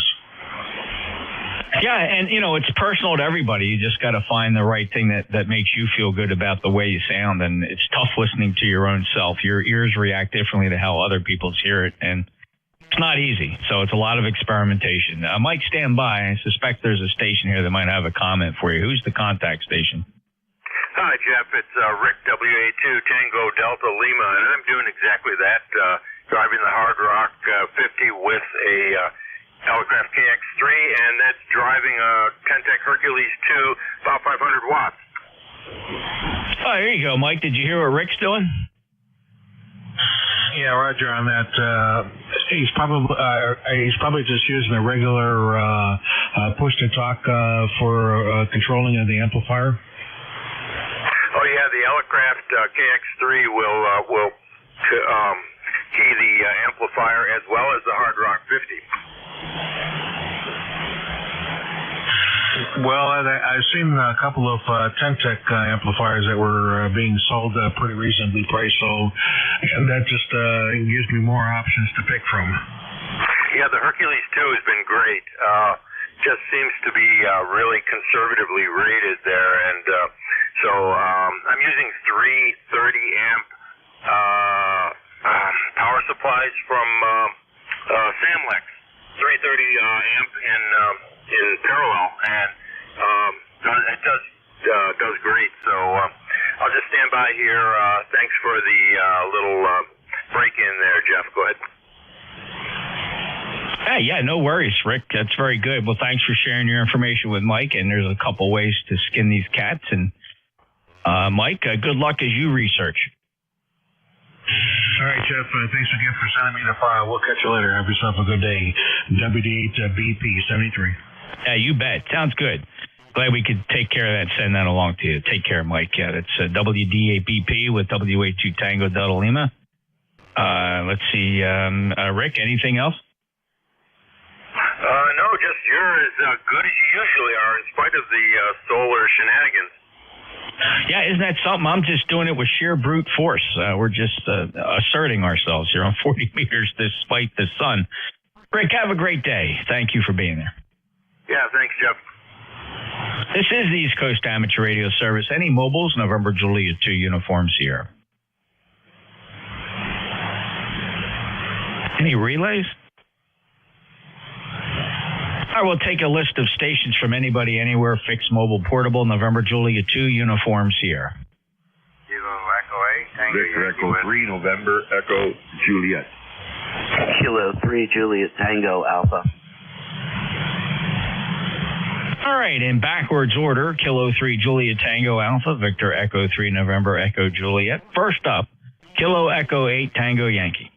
Yeah, and, it's personal to everybody. You just got to find the right thing that makes you feel good about the way you sound. And it's tough listening to your own self. Your ears react differently to how other people's hear it. And it's not easy. So it's a lot of experimentation. Mike, stand by. I suspect there's a station here that might have a comment for you. Who's the contact station? Hi, Jeff. It's Rick, WA2 Tango Delta Lima. And I'm doing exactly that, driving the Hard Rock 50 with a Elecraft KX3, and that's driving a Tentec Hercules 2, about 500 watts. Oh, there you go, Mike. Did you hear what Rick's doing? Yeah, Roger on that. He's probably just using a regular push to talk for controlling of the amplifier. Oh yeah, the Elecraft KX3 will key the amplifier as well as the Hard Rock 50. Well, I've seen a couple of Tentec amplifiers that were being sold pretty reasonably priced, so that just gives me more options to pick from. Yeah, the Hercules 2 has been great. Just seems to be really conservatively rated there, and so I'm using 330 amp power supplies from Samlex, 330 amp in parallel, and it does great. So I'll just stand by here. Thanks for the little break in there, Jeff. Go ahead. Hey, yeah, no worries, Rick. That's very good. Well, thanks for sharing your information with Mike. And there's a couple ways to skin these cats. And Mike, good luck as you research. All right, Jeff. Thanks again for sending me the file. We'll catch you later. Have yourself a good day. WD8BP 73. Yeah, you bet. Sounds good. Glad we could take care of that. Send that along to you. Take care, Mike. Yeah, that's WD8BP with WA2 Tango Delta Lima. Let's see, Rick. Anything else? No, just you're as good as you usually are, in spite of the solar shenanigans. Yeah, isn't that something? I'm just doing it with sheer brute force. We're just asserting ourselves here on 40 meters despite the sun. Rick, have a great day. Thank you for being there. Yeah, thanks, Jeff. This is the East Coast Amateur Radio Service. Any mobiles? November Juliet 2 Uniform Sierra. Any relays? I will take a list of stations from anybody, anywhere, fixed, mobile, portable, November Juliet 2, Uniform Sierra. Kilo Echo 8, Tango Victor Yankee Echo 3, November Echo Juliet. Kilo 3, Juliet Tango Alpha. All right, in backwards order, Kilo 3, Juliet Tango Alpha, Victor Echo 3, November Echo Juliet. First up, Kilo Echo 8, Tango Yankee.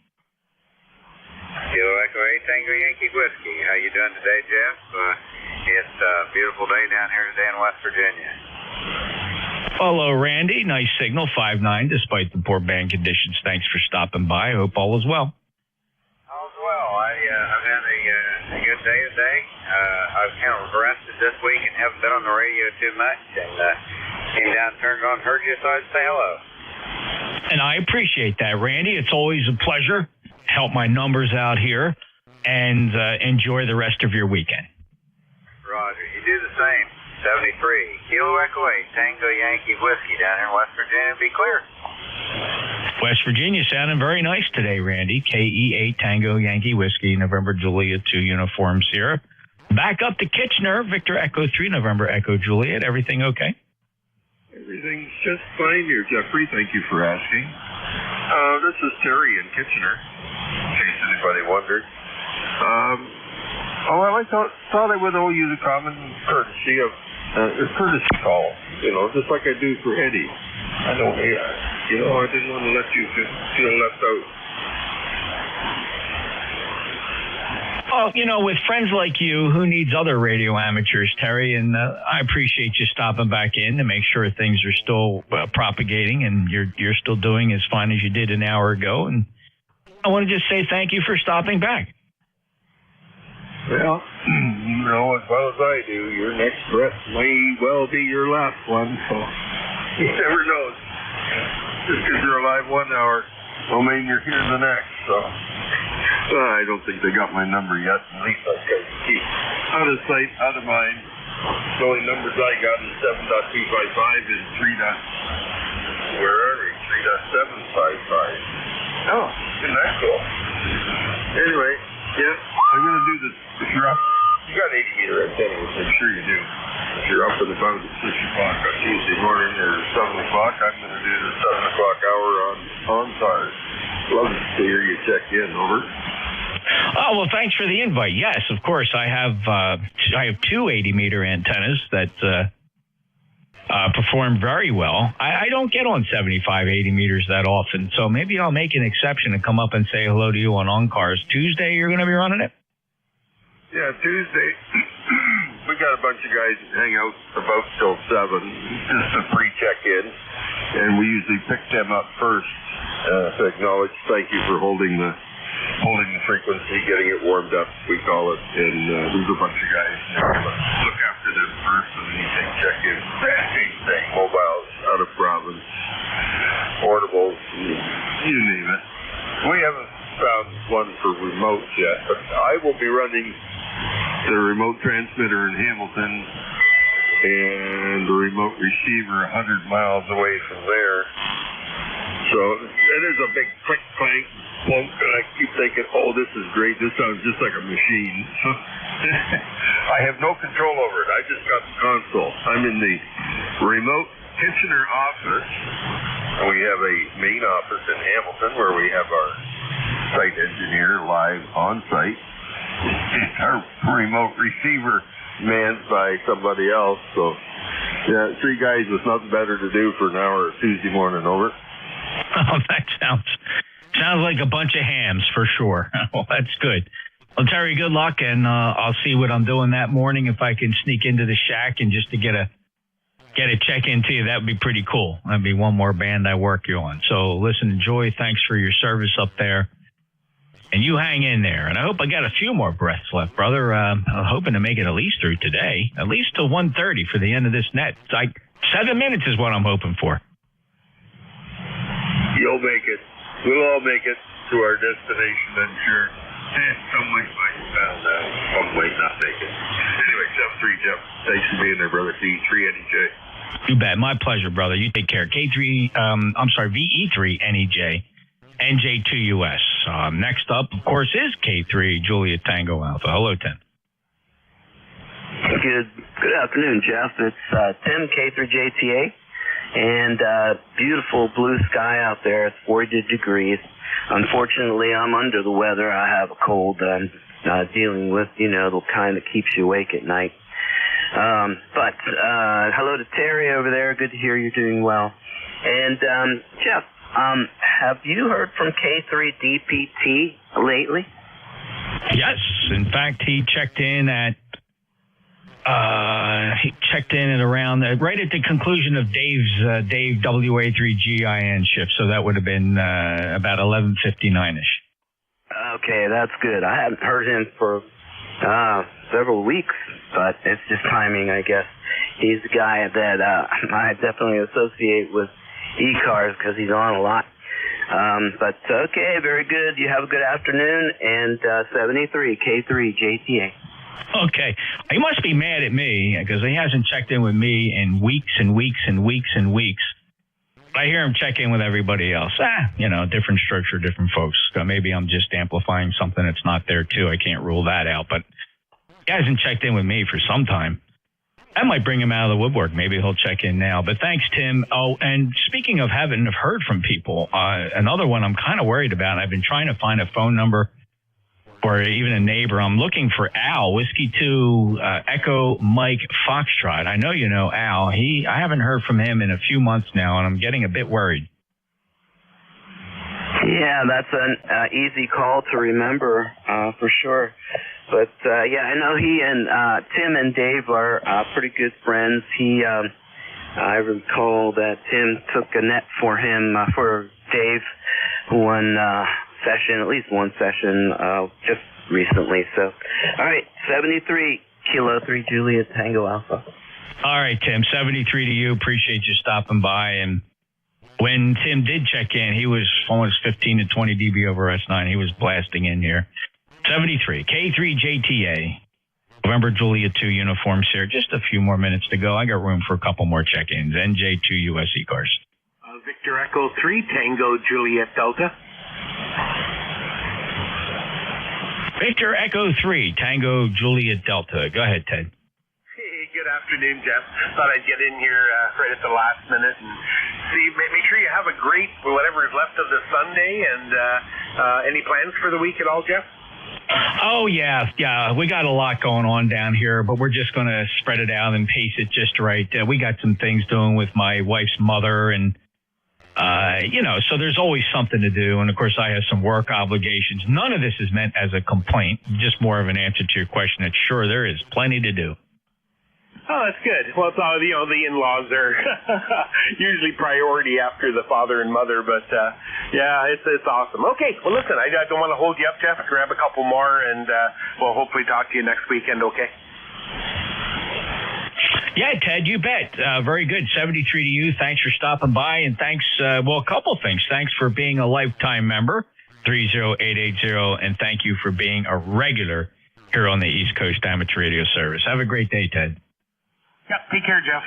Kilo Echo 8, Tango Yankee Whiskey. How you doing today, Jeff? It's a beautiful day down here today in West Virginia. Hello, Randy. Nice signal, 5.9, despite the poor band conditions. Thanks for stopping by. I hope all is well. All's well. I've had a a good day today. I was kind of rested this week and haven't been on the radio too much, and came down, turned on, heard you, so I'd say hello. And I appreciate that, Randy. It's always a pleasure. Help my numbers out here, and enjoy the rest of your weekend. Roger. You do the same. 73. Kilo Echo 8, Tango Yankee Whiskey down here in West Virginia. Be clear. West Virginia sounding very nice today, Randy. KE8 Tango Yankee Whiskey, November Juliet 2 Uniform Sierra. Back up to Kitchener, Victor Echo 3, November Echo Juliet. Everything okay? Everything's just fine here, Jeffrey. Thank you for asking. This is Terry in Kitchener, in case anybody wondered. Well, I thought I would owe you the common courtesy of a courtesy call, just like I do for Eddie. I didn't want to let you feel left out. Oh, with friends like you, who needs other radio amateurs, Terry? And I appreciate you stopping back in to make sure things are still propagating and you're still doing as fine as you did an hour ago. And I want to just say thank you for stopping back. Well, you know as well as I do, your next breath may well be your last one, so you never know. Just because you're alive 1 hour don't mean you're here the next, so. I don't think they got my number yet. At least I can keep out of sight, out of mind. The only numbers I got is 7.255 and 3.755. Oh, isn't that cool? Anyway, yeah, I'm going to do this. If you're up, you got 80 meter antenna, which I'm sure you do. If you're up and about at 6 o'clock on Tuesday morning or 7 o'clock, I'm going to do the 7 o'clock hour on SARS. Love to hear you check in. Over. Oh, well, thanks for the invite. Yes, of course. I have two 80 meter antennas that perform very well. I don't get on 75, 80 meters that often, so maybe I'll make an exception and come up and say hello to you on ECARS. Tuesday, you're going to be running it? Yeah, Tuesday. We got a bunch of guys that hang out about till 7, just a pre-check-in, and we usually pick them up first to acknowledge thank you for holding the frequency, getting it warmed up, we call it, and there's a bunch of guys there. Look after them first, and then you take check-in. Same thing, mobiles, out of province, portables, you name it. We haven't found one for remote yet, but I will be running the remote transmitter in Hamilton and the remote receiver 100 miles away from there. So it is a big click, clank, plunk, and I keep thinking, oh, this is great. This sounds just like a machine. I have no control over it. I just got the console. I'm in the remote Kitchener office, and we have a main office in Hamilton where we have our site engineer live on site. Our remote receiver manned by somebody else. So, yeah, 3 guys with nothing better to do for an hour Tuesday morning. Over. Oh, that sounds like a bunch of hams for sure. Well, that's good. Well, Terry, good luck, and I'll see what I'm doing that morning. If I can sneak into the shack and just to get a check in to you, that would be pretty cool. That'd be one more band I work you on. So listen, enjoy. Thanks for your service up there. And you hang in there. And I hope I got a few more breaths left, brother. I'm hoping to make it at least through today, at least till 1:30 for the end of this net. It's like 7 minutes is what I'm hoping for. You'll make it. We'll all make it to our destination, I'm sure. Some might found out. Some might not make it. Anyway, Jeff, thanks for being there, brother. VE3 NEJ. You bet. My pleasure, brother. You take care. VE3 NEJ. NJ2US. Next up, of course, is K3 Juliet Tango Alpha. Hello, Tim. Good afternoon, Jeff. It's Tim, K3JTA, and beautiful blue sky out there. It's 40 degrees. Unfortunately, I'm under the weather. I have a cold that I'm dealing with, the kind that keeps you awake at night. But hello to Terry over there. Good to hear you're doing well. And Jeff, have you heard from K3DPT lately? Yes. In fact, he checked in at around right at the conclusion of Dave WA3GIN shift. So that would have been about 11:59ish. Okay, that's good. I haven't heard him for several weeks, but it's just timing, I guess. He's the guy that I definitely associate with ECARS because he's on a lot. But okay, very good. You have a good afternoon, and 73 K3 JTA. Okay. He must be mad at me because he hasn't checked in with me in weeks and weeks and weeks and weeks. I hear him check in with everybody else. Different structure, different folks. So maybe I'm just amplifying something that's not there, too. I can't rule that out. But he hasn't checked in with me for some time. I might bring him out of the woodwork. Maybe he'll check in now. But thanks, Tim. Oh, and speaking of having heard from people, another one I'm kind of worried about. I've been trying to find a phone number or even a neighbor. I'm looking for Al, Whiskey 2, Echo Mike Foxtrot. I know you know Al. I haven't heard from him in a few months now, and I'm getting a bit worried. Yeah, that's an easy call to remember, for sure. But, I know he and Tim and Dave are pretty good friends. I recall that Tim took a net for him, for Dave, one session, at least one session, just recently. So, all right, 73 Kilo 3 Juliet Tango Alpha. All right, Tim, 73 to you. Appreciate you stopping by. And when Tim did check in, he was almost 15 to 20 dB over S9. He was blasting in here. 73 K3 JTA. November Juliet 2 uniforms here. Just a few more minutes to go. I got room for a couple more check-ins. NJ2 US ECARS. Victor Echo 3 Tango Juliet Delta. Victor Echo 3 Tango Juliet Delta. Go ahead, Ted. Hey, good afternoon, Jeff. Thought I'd get in here right at the last minute and see. Make sure you have a great whatever is left of the Sunday. And any plans for the week at all, Jeff? Oh, yeah. We got a lot going on down here, but we're just going to spread it out and pace it just right. We got some things doing with my wife's mother, and, so there's always something to do. And, of course, I have some work obligations. None of this is meant as a complaint, just more of an answer to your question that, sure, there is plenty to do. Oh, that's good. Well, it's all, the in-laws are usually priority after the father and mother, but it's awesome. Okay, well, listen, I don't want to hold you up, Jeff. Grab a couple more, and we'll hopefully talk to you next weekend, okay? Yeah, Ted, you bet. Very good. 73 to you. Thanks for stopping by, and thanks, a couple things. Thanks for being a lifetime member, 30880, and thank you for being a regular here on the East Coast Amateur Radio Service. Have a great day, Ted. Yep, take care, Jeff.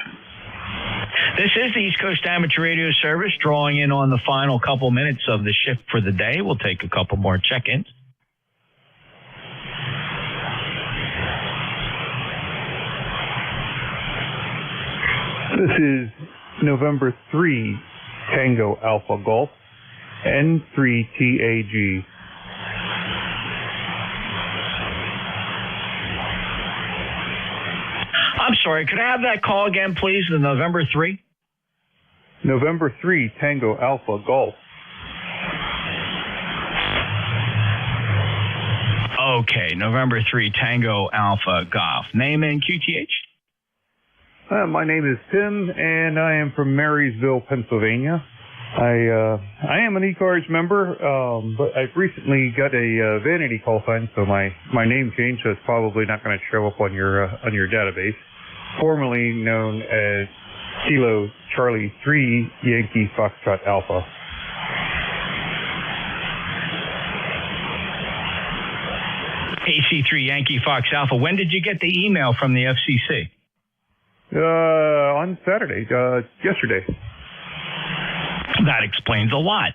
This is the East Coast Amateur Radio Service, drawing in on the final couple minutes of the shift for the day. We'll take a couple more check-ins. This is November 3 Tango Alpha Golf, N3TAG. I'm sorry, could I have that call again, please? The November 3? November 3 Tango Alpha Golf. Okay, November 3 Tango Alpha Golf. Name and QTH? My name is Tim, and I am from Marysville, Pennsylvania. I am an ECARS member, but I've recently got a vanity call sign, so my name changed, so it's probably not going to show up on your database. Formerly known as Kilo Charlie 3 Yankee Foxtrot Alpha. AC3 Yankee Fox Alpha. When did you get the email from the FCC? On Saturday, yesterday. That explains a lot.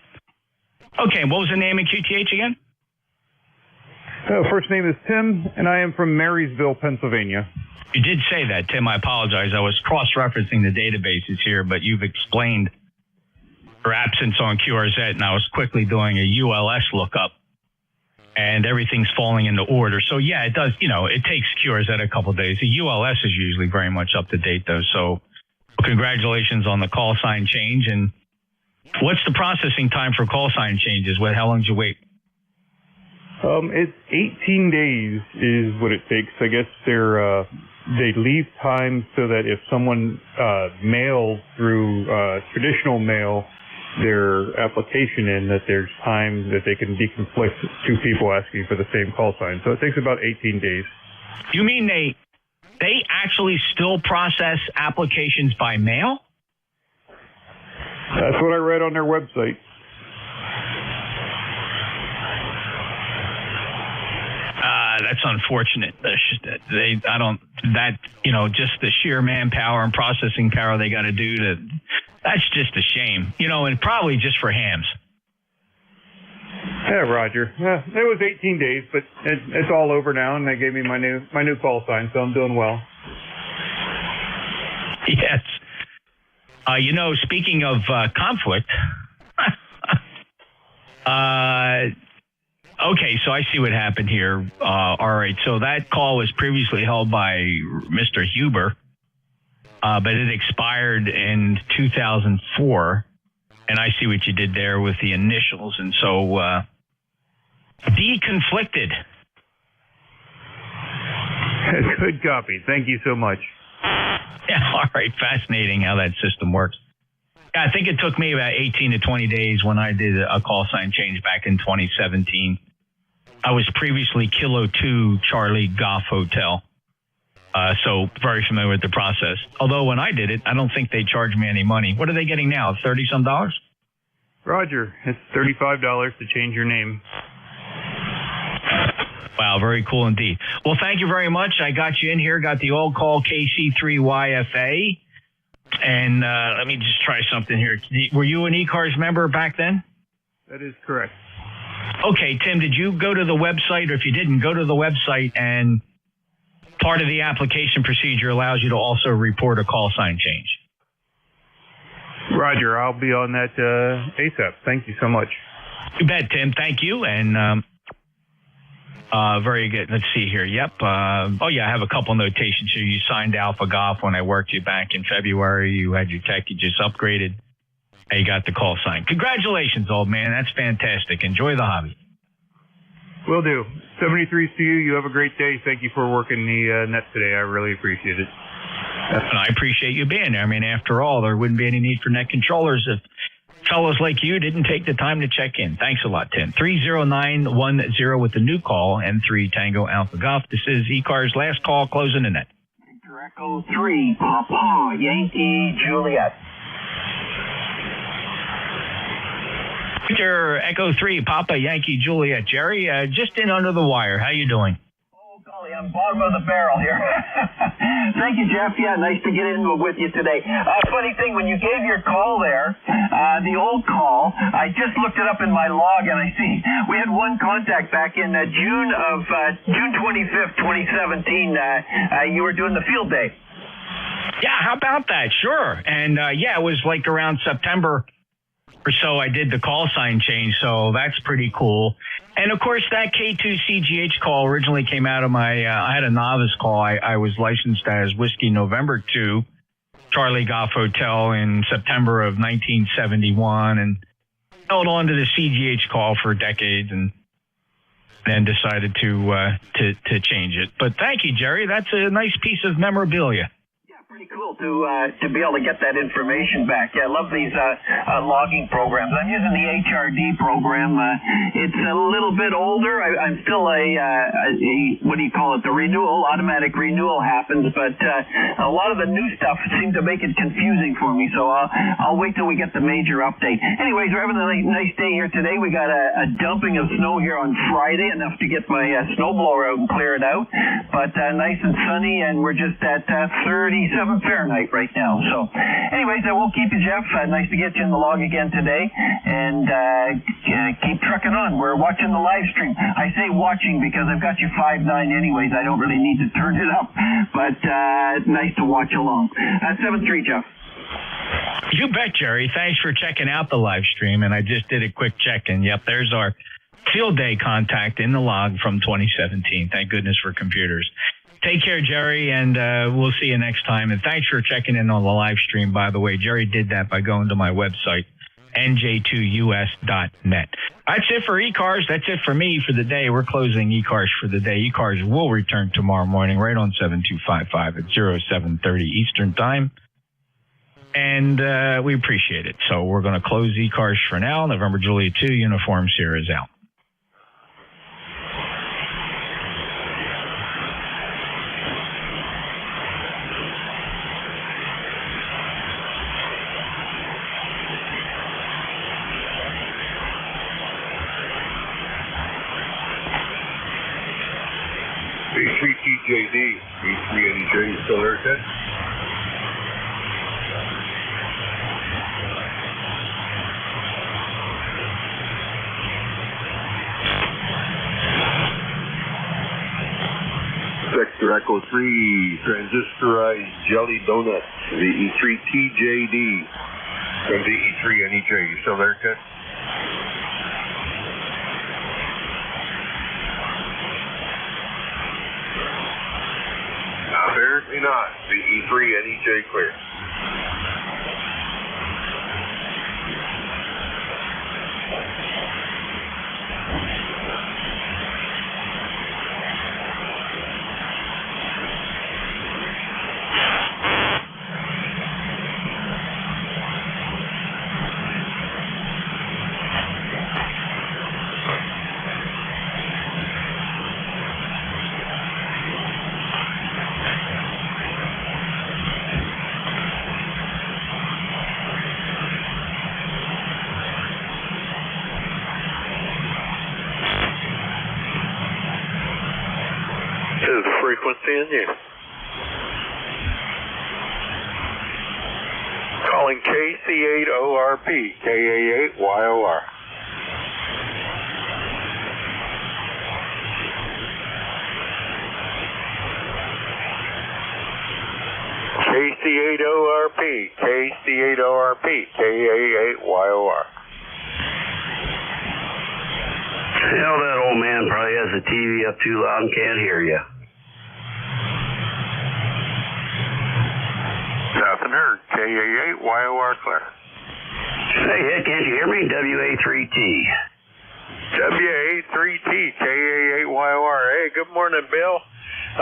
Okay, what was the name and QTH again? First name is Tim, and I am from Marysville, Pennsylvania. You did say that, Tim. I apologize. I was cross-referencing the databases here, but you've explained your absence on QRZ, and I was quickly doing a ULS lookup, and everything's falling into order. So, yeah, it does, it takes QRZ a couple of days. The ULS is usually very much up to date, though. So, congratulations on the call sign change. And what's the processing time for call sign changes? How long did you wait? It's 18 days is what it takes. I guess they leave time so that if someone mails through traditional mail their application in, that there's time that they can deconflict two people asking for the same call sign. So it takes about 18 days. You mean they actually still process applications by mail? That's what I read on their website. That's unfortunate. Just the sheer manpower and processing power they got to do that's just a shame. And probably just for hams. Yeah, Roger. Yeah, it was 18 days, but it's all over now, and they gave me my new call sign, so I'm doing well. Yes. Speaking of conflict, okay, so I see what happened here. All right, so that call was previously held by Mr. Huber, but it expired in 2004, and I see what you did there with the initials, and so deconflicted. Good copy. Thank you so much. Yeah, all right, fascinating how that system works. Yeah, I think it took me about 18 to 20 days when I did a call sign change back in 2017. I was previously Kilo 2 Charlie Golf Hotel, so very familiar with the process. Although when I did it, I don't think they charged me any money. What are they getting now, $30-some? Roger, it's $35 to change your name. Wow, very cool indeed. Well, thank you very much. I got you in here, got the old call KC3YFA. And let me just try something here. Were you an ECARS member back then? That is correct. Okay, Tim, did you go to the website? Or if you didn't, go to the website, and part of the application procedure allows you to also report a call sign change. Roger, I'll be on that ASAP. Thank you so much. You bet, Tim. Thank you. And very good. Let's see here. Yep. I have a couple notations here. You signed Alpha Golf when I worked you back in February. You had your tech. You just upgraded. And you got the call sign. Congratulations, old man. That's fantastic. Enjoy the hobby. Will do. 73's to you. You have a great day. Thank you for working the net today. I really appreciate it. And I appreciate you being there. I mean, after all, there wouldn't be any need for net controllers if fellows like you didn't take the time to check in. Thanks a lot, Tim. 30910 with the new call, N3 Tango Alpha Golf. This is ECARS last call, closing the net. Echo 3, Papa, Yankee, Juliet. Victor, Echo 3, Papa, Yankee, Juliet. Jerry, just in under the wire. How you doing? I'm bottom of the barrel here. Thank you, Jeff. Yeah, nice to get in with you today. Funny thing, when you gave your call there, the old call, I just looked it up in my log, and I see we had one contact back in June 25th, 2017. You were doing the field day. Yeah, how about that? Sure. And, it was like around September or so I did the call sign change, so that's pretty cool. And, of course, that K2CGH call originally came out of my I had a novice call. I was licensed as Whiskey November 2, Charlie Golf Hotel in September of 1971, and held on to the CGH call for decades and then decided to change it. But thank you, Jerry. That's a nice piece of memorabilia. Pretty cool to be able to get that information back. Yeah, I love these logging programs. I'm using the HRD program. It's a little bit older. I'm still a what do you call it? The renewal, automatic renewal happens, but a lot of the new stuff seems to make it confusing for me. So I'll wait till we get the major update. Anyways, we're having a nice day here today. We got a dumping of snow here on Friday, enough to get my snowblower out and clear it out. But nice and sunny, and we're just at 37 Fahrenheit right now. So anyways, I won't keep you, Jeff. Nice to get you in the log again today, and keep trucking on. We're watching the live stream. I say watching because I've got you 5.9 anyways. I don't really need to turn it up, but nice to watch along. 7-3, Jeff. You bet, Jerry. Thanks for checking out the live stream, and I just did a quick check-in. Yep, there's our field day contact in the log from 2017. Thank goodness for computers. Take care, Jerry, and we'll see you next time. And thanks for checking in on the live stream, by the way. Jerry did that by going to my website, nj2us.net. That's it for ECARS. That's it for me for the day. We're closing ECARS for the day. ECARS will return tomorrow morning right on 7255 at 0730 Eastern Time. And we appreciate it. So we're going to close ECARS for now. November Juliet 2 Uniform Sierra is out. E3TJD, E3NEJ, you still there, Ted? Sector Echo 3, transistorized jelly donuts, the E3TJD, and the E3NEJ. You still there, Ted? Apparently not. The E3NEJ clear. Is frequency in use. Calling KC8ORP, KA8YOR. KC8ORP, KC8ORP, KA8YOR. Hell, that old man probably has the TV up too loud and can't hear you. Nothing heard. KA8YOR clear. Hey, Ed, can't you hear me? WA3T. WA3T, KA8YOR. Hey, good morning, Bill.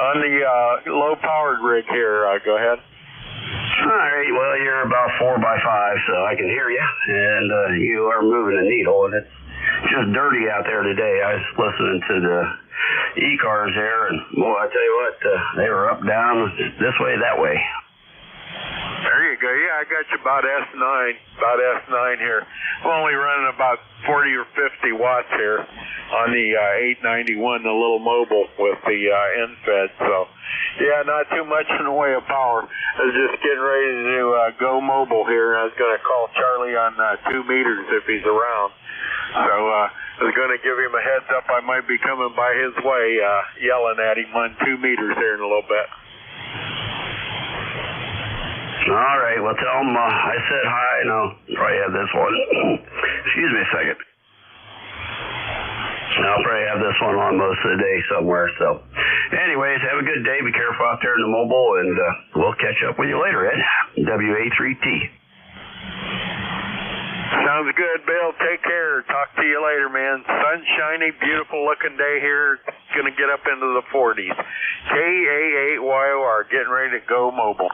On the low-powered rig here. Go ahead. All right, well, you're about 4 by 5, so I can hear you. And you are moving a needle, and it's just dirty out there today. I was listening to the ECARS there, and boy, I tell you what, they were up, down, this way, that way. There you go. Yeah, I got you about S9 here. I'm only running about 40 or 50 watts here on the 891, the little mobile with the end-fed. So, yeah, not too much in the way of power. I was just getting ready to go mobile here. I was going to call Charlie on 2 meters if he's around. So I was going to give him a heads up. I might be coming by his way, yelling at him on 2 meters here in a little bit. All right, well, tell him I said hi, and I'll probably have this one. Excuse me a second. I'll probably have this one on most of the day somewhere. So, anyways, have a good day. Be careful out there in the mobile, and we'll catch up with you later, Ed. WA3T. Sounds good, Bill. Take care. Talk to you later, man. Sunshiny, beautiful looking day here. Going to get up into the 40s. KA8YOR, getting ready to go mobile.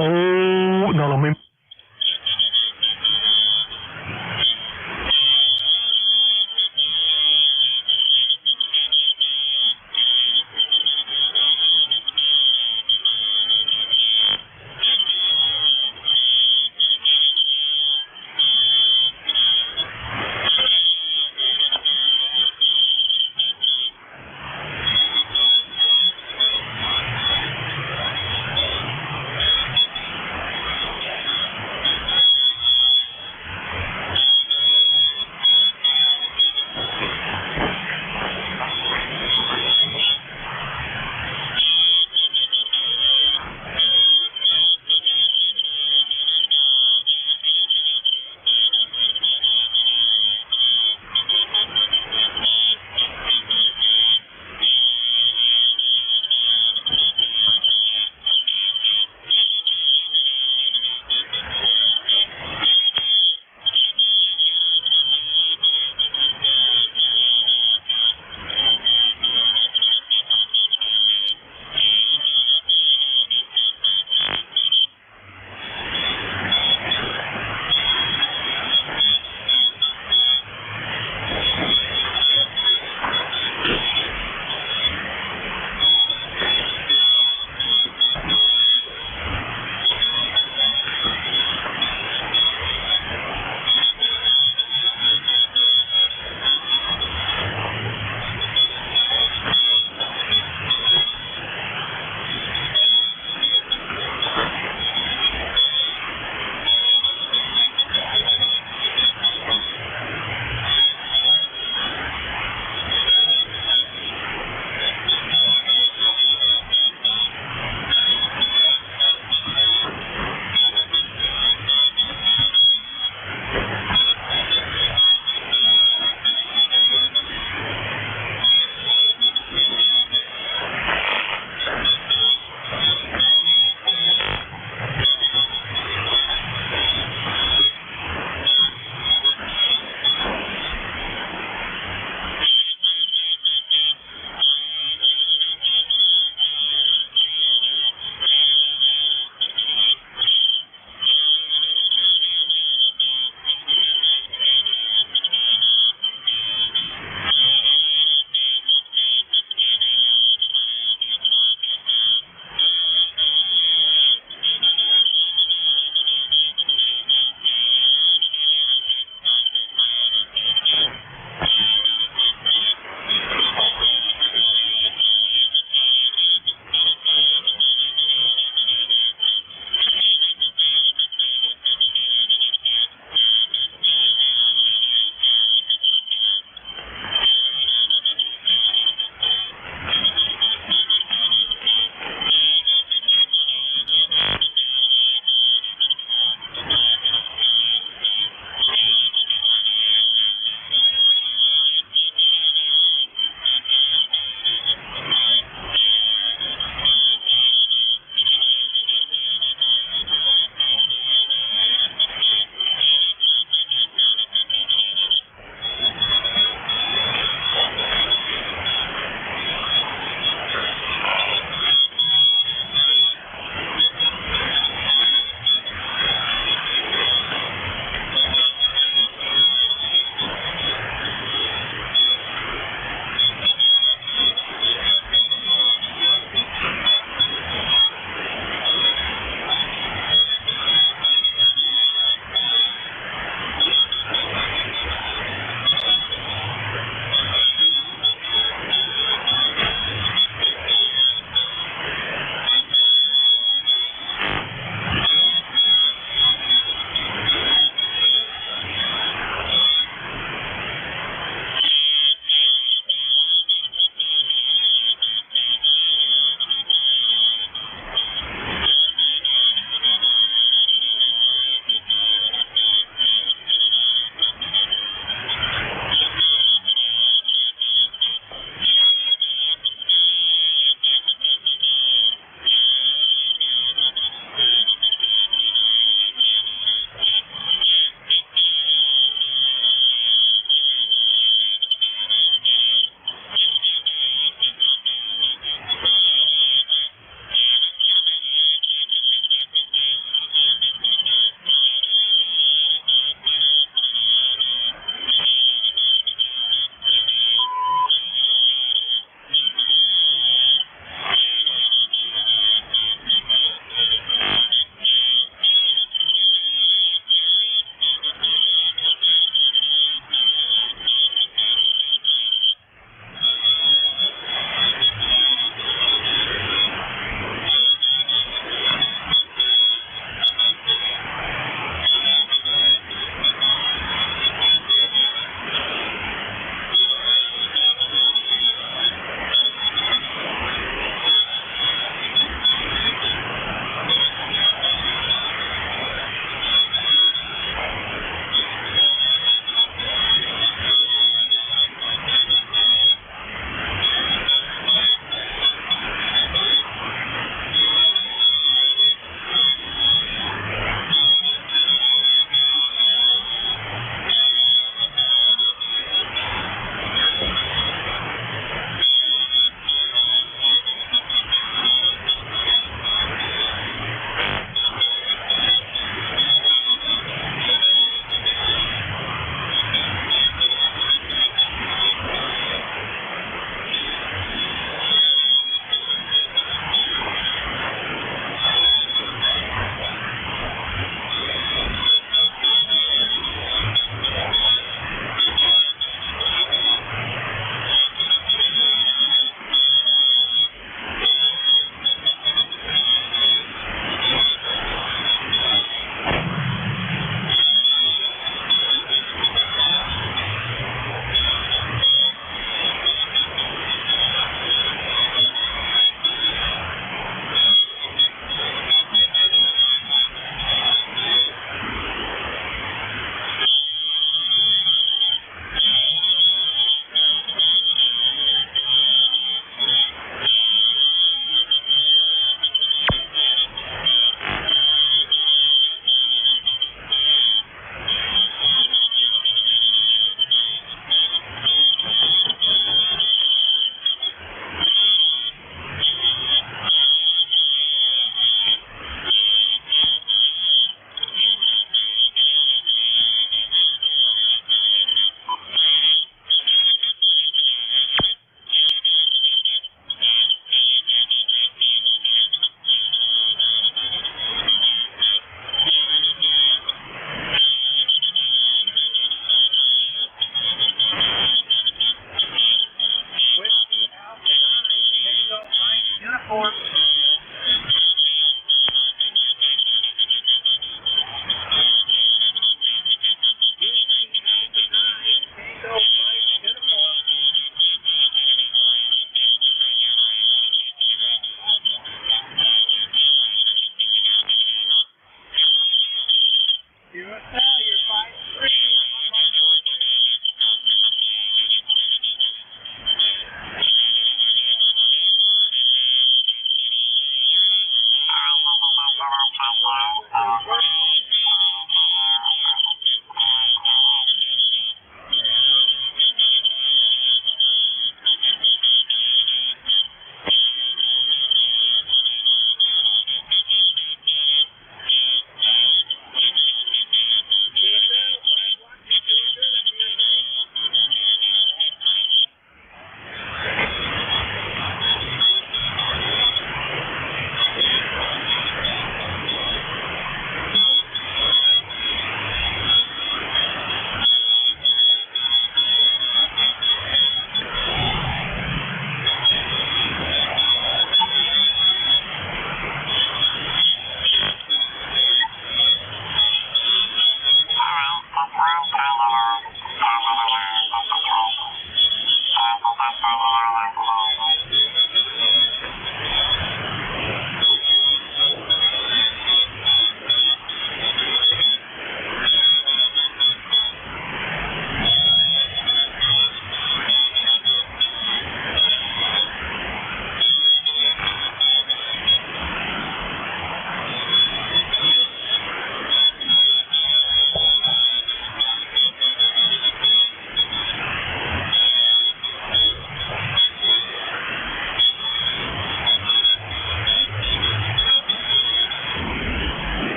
Oh, no, me.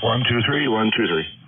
123, 123.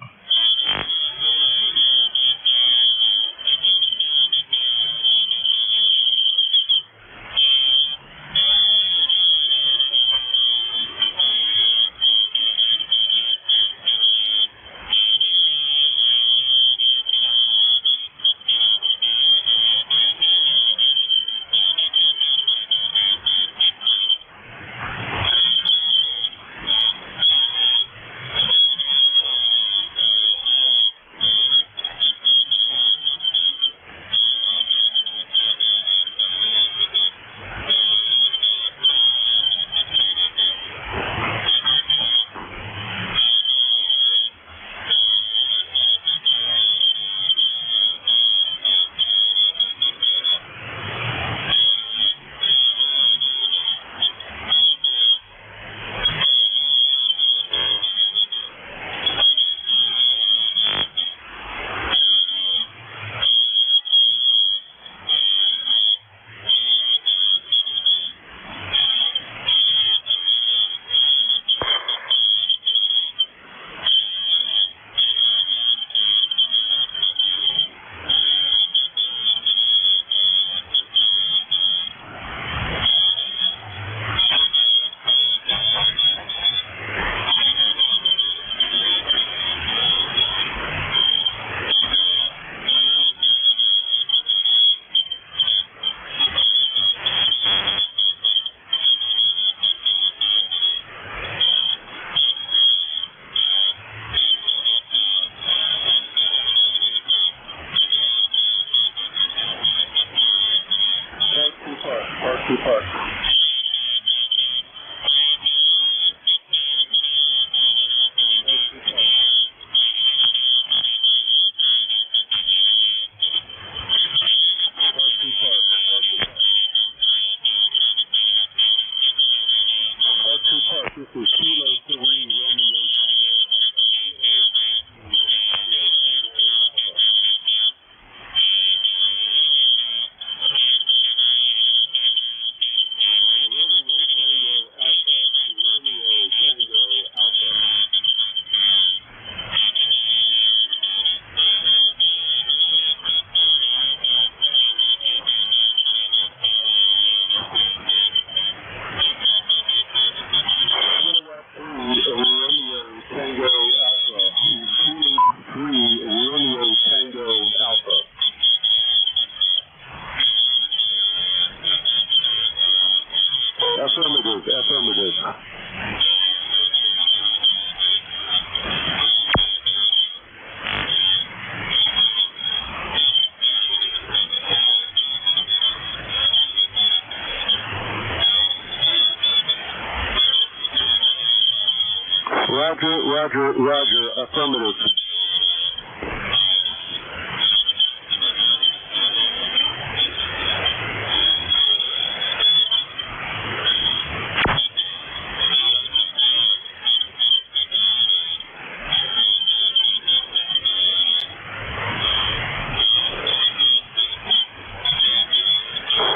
Roger, affirmative.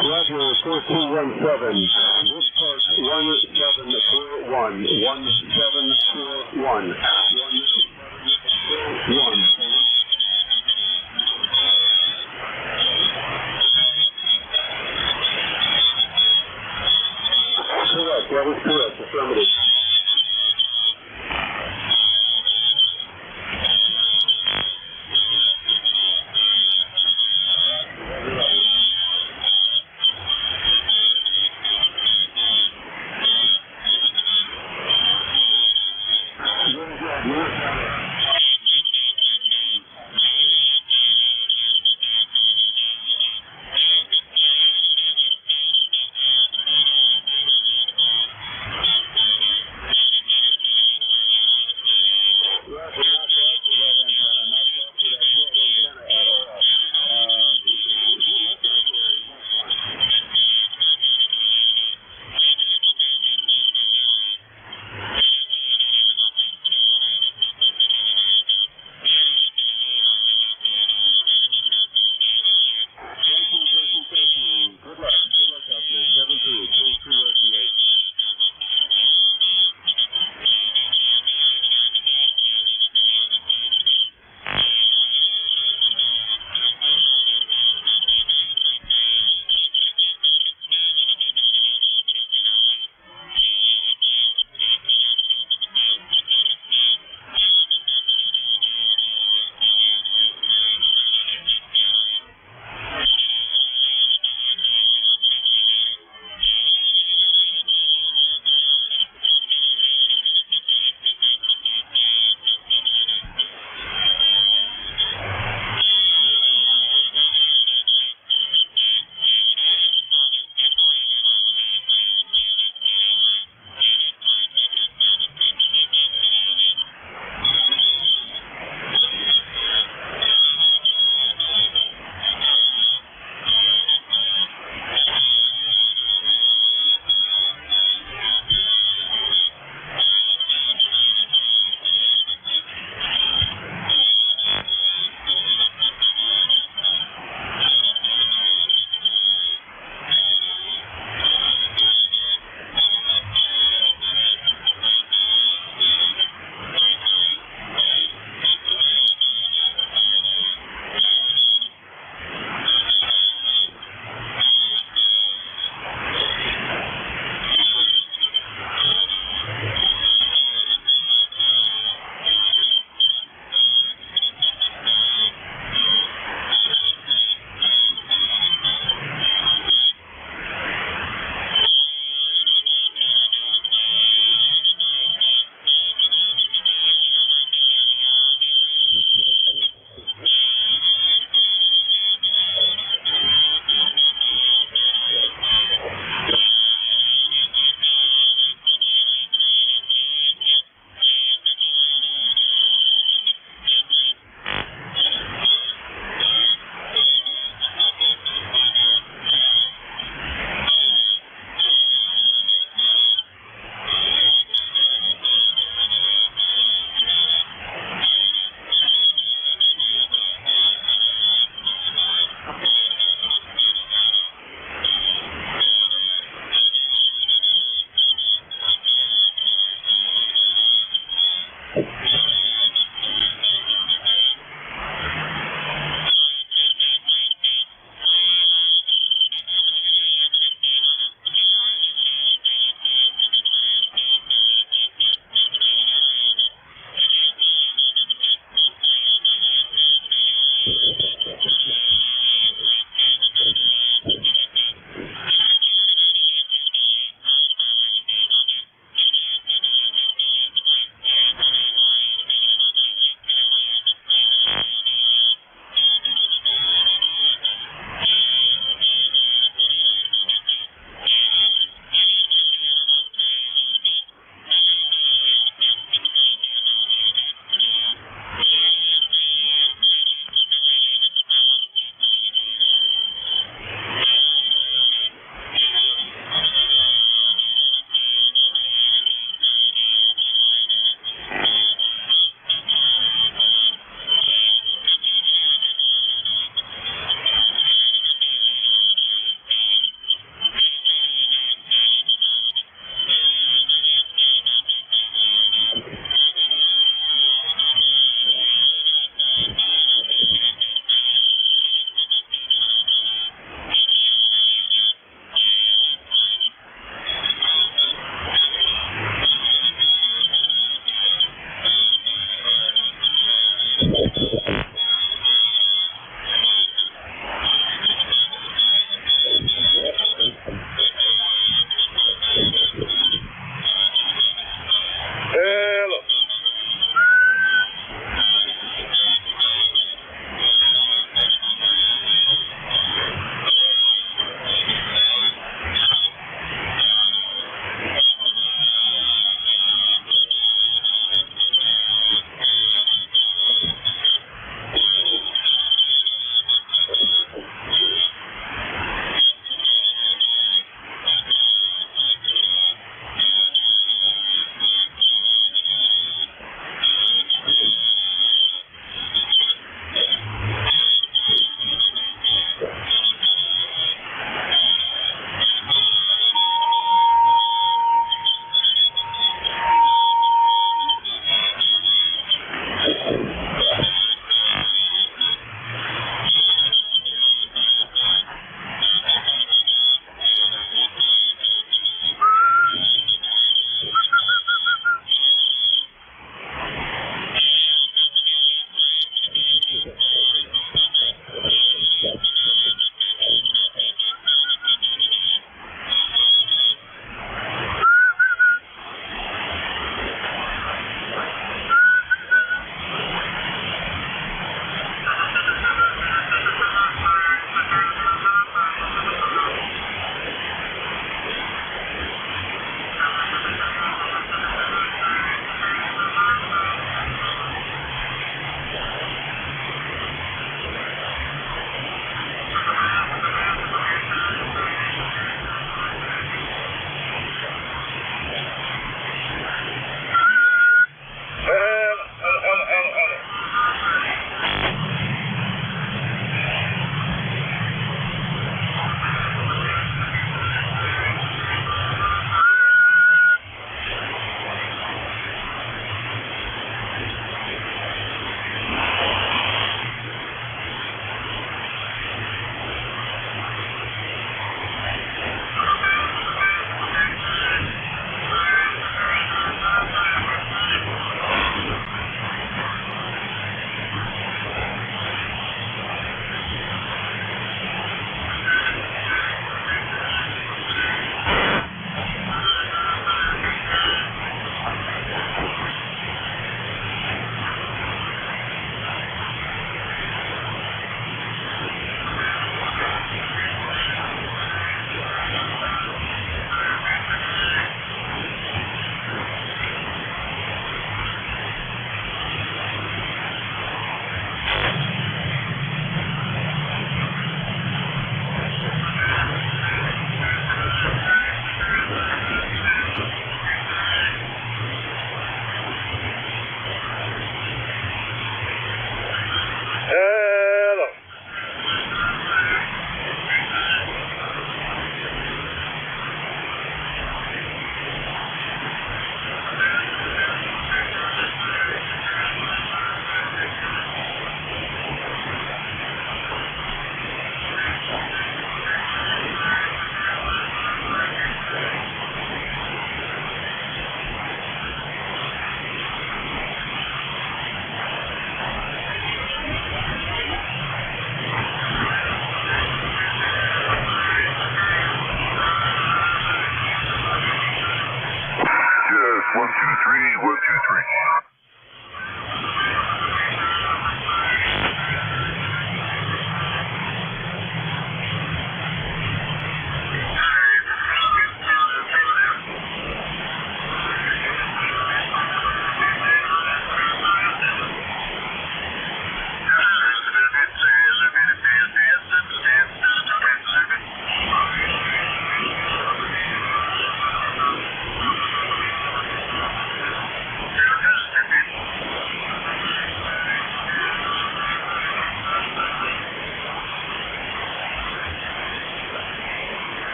Roger, 4217. This part 1741. 1741. 1. Correct, that is correct, affirmative.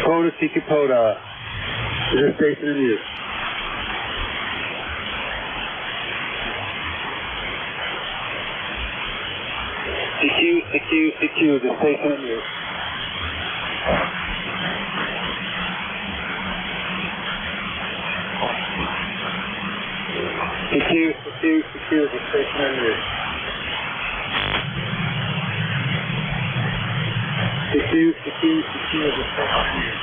Sikipota. Is this station in use? CQ, the station in use. CQ, the station in use. CQ, the station in use.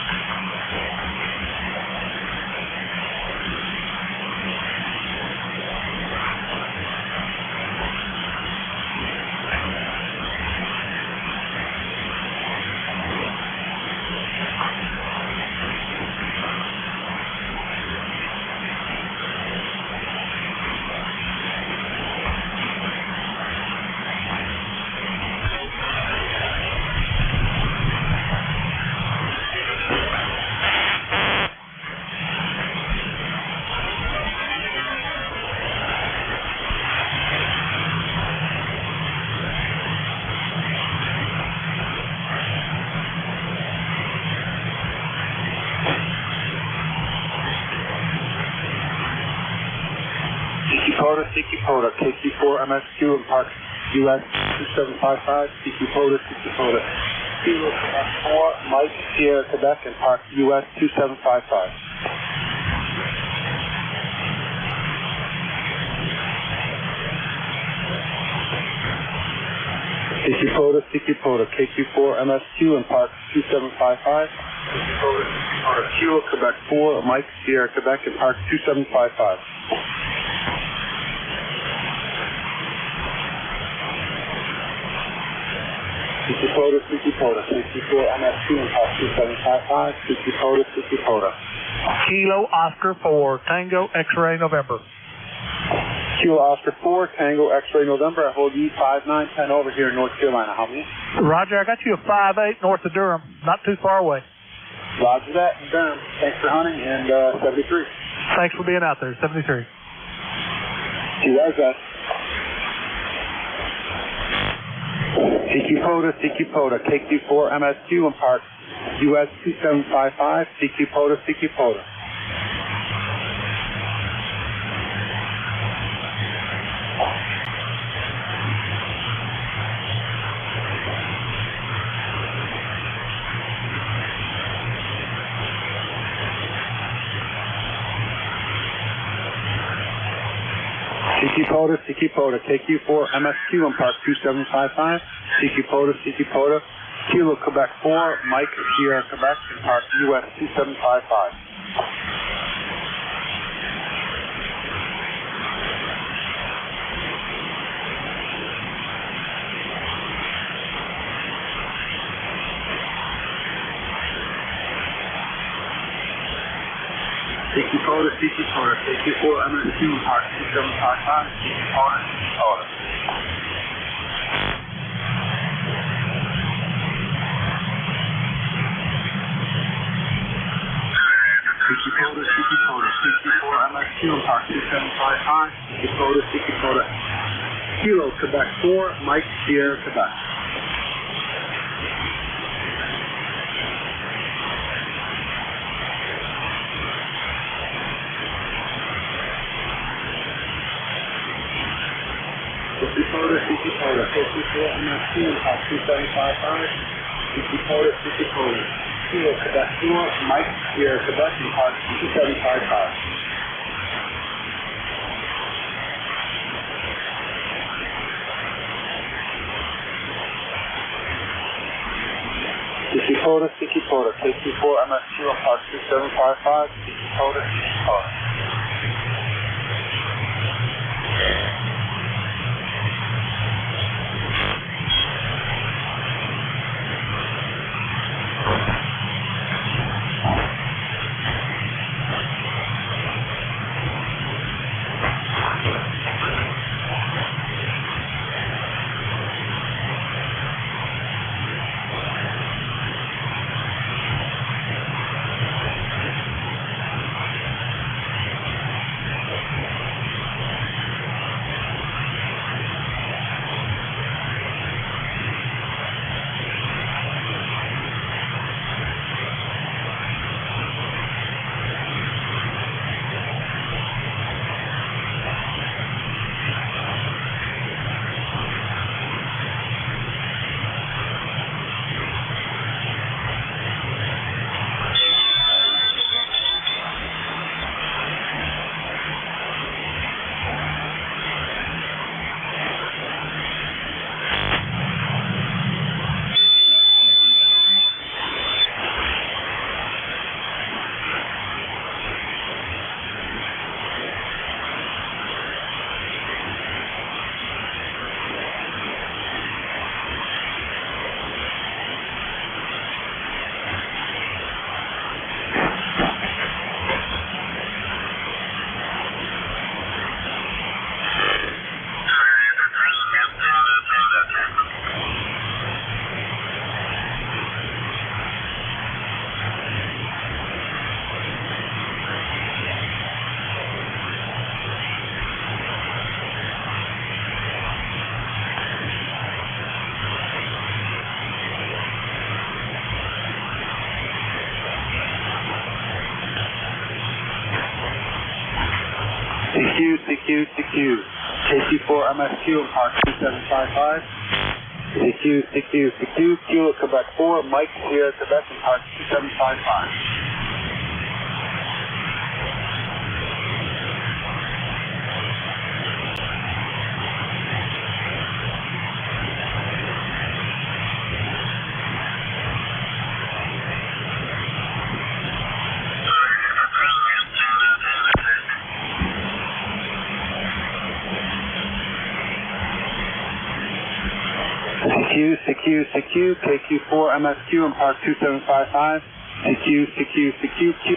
Sikipota, KQ4 MSQ and Park US 2755, Sikipota, Kilo 4, Mike, Sierra, Quebec and Park US 2755. Sikipota, KQ4 MSQ and Park 2755, Sikipota, Kilo, Quebec 4, Mike, Sierra, Quebec and Park 2755. Sikipota, KQ4 MSQ and Park 2755, Sikipota. Kilo Oscar 4, Tango X-Ray November. Kilo Oscar 4, Tango X-Ray November. I hold you 5910 over here in North Carolina. How many? Roger, I got you a 5-8 north of Durham, not too far away. Roger that, in Durham. Thanks for hunting, and 73. Thanks for being out there, 73. You guys, Sikipota, KQ4 MSQ and Park US 2755, Sikipota. Sikipota, KQ4 MSQ and Park 2755, Sikipota, Kilo Quebec 4, Mike Sierra Quebec and Park US 2755. Sikipota, KQ4 MSQ and Park 2755, Sikipota. Sikipota, KQ4 MSQ and Park 2755, Sikipota. Kilo Quebec 4, Mike Sierra Quebec. Sikipota, KQ4 MSQ and Park 2755, Sikipota. Kilo Quebec 4, Mike Sierra Quebec and Park 2755. Sikipota, KQ4 MSQ and Park 2755, Sikipota. KQ4 MSQ and Park 2755. CQ, Kilo Quebec 4, Mike Sierra Quebec and Park 2755. CQ, KQ4 MSQ and Park 2755. CQ, Q.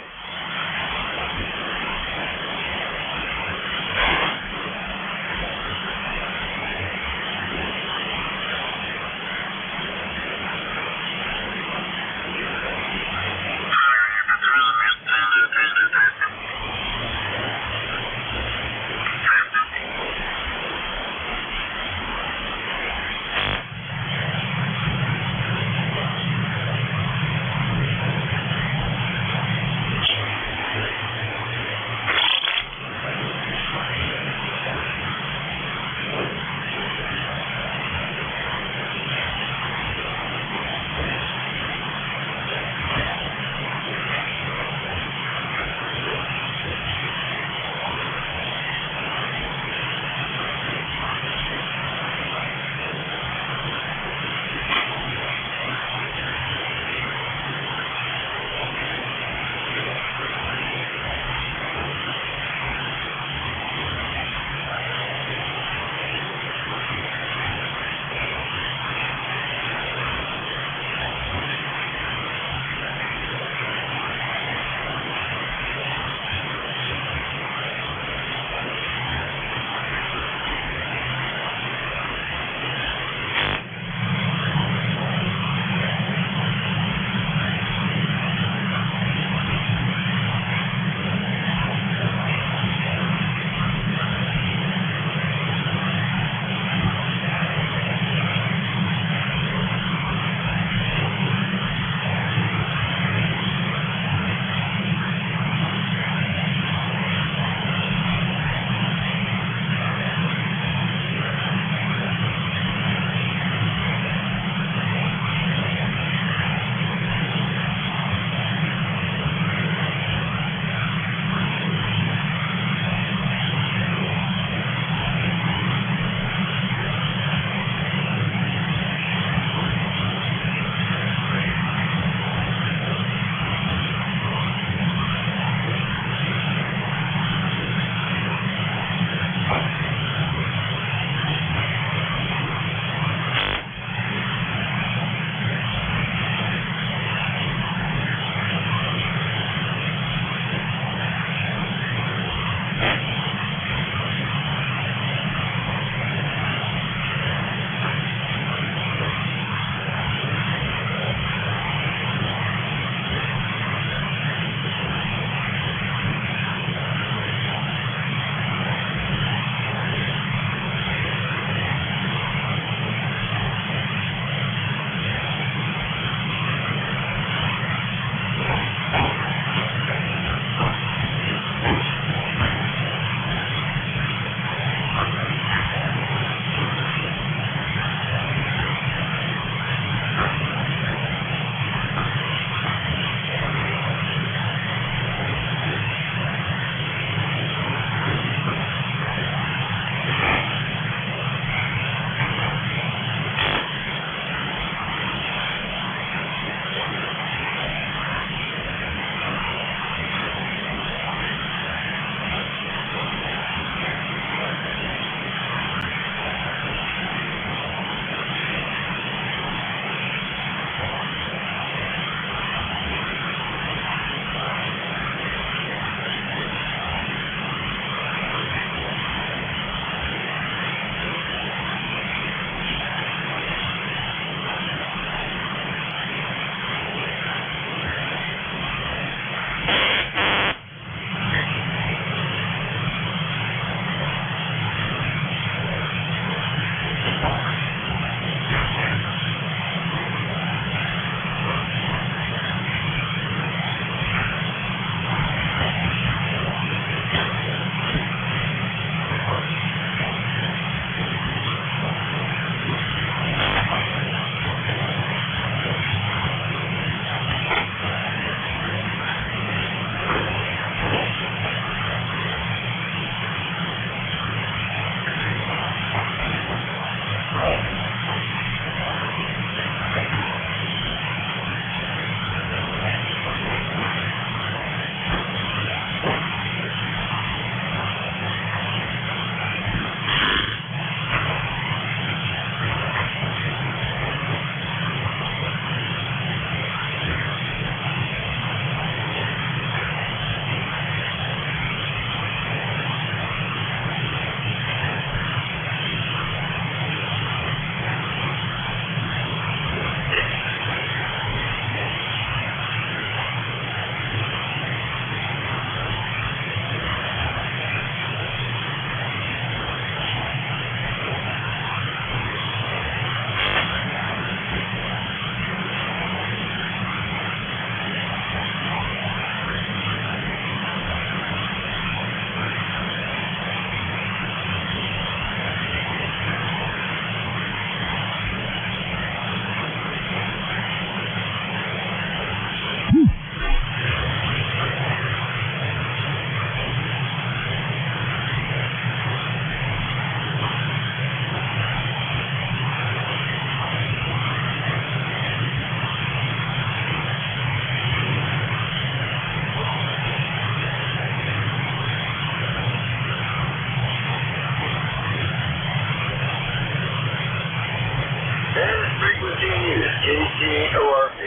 KC8ORP.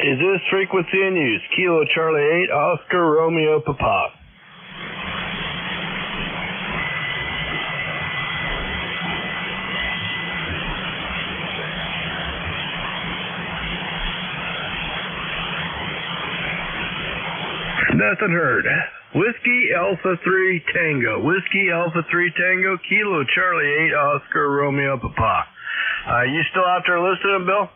Is this frequency in use? Kilo Charlie 8, Oscar Romeo Papa. Nothing heard. Whiskey Alpha 3 Tango. Whiskey Alpha 3 Tango, Kilo Charlie 8, Oscar Romeo Papa. You still out there listening, Bill?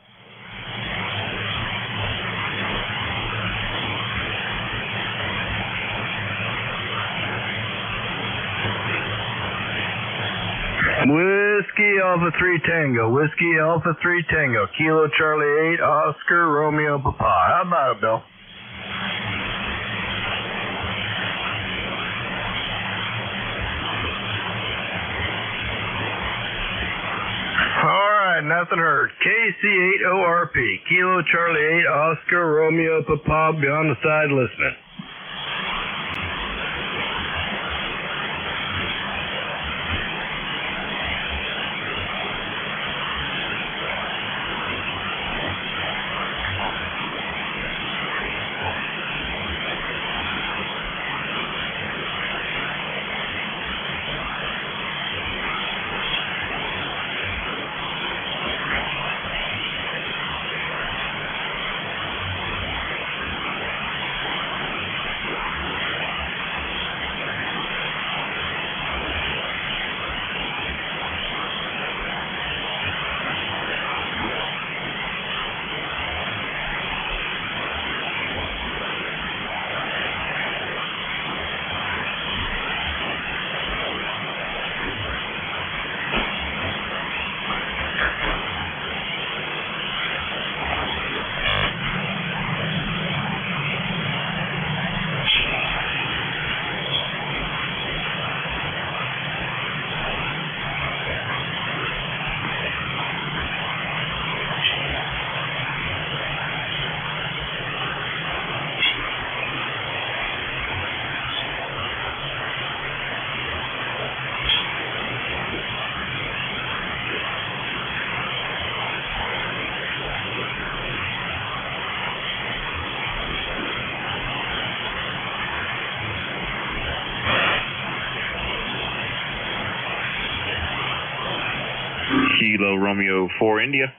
Whiskey Alpha 3 Tango. Whiskey Alpha 3 Tango, Kilo Charlie 8, Oscar Romeo Papa. How about it, Bill? Alright, nothing heard. KC8ORP, Kilo Charlie 8, Oscar Romeo Papa, beyond the side listening. Kilo Romeo 4 India.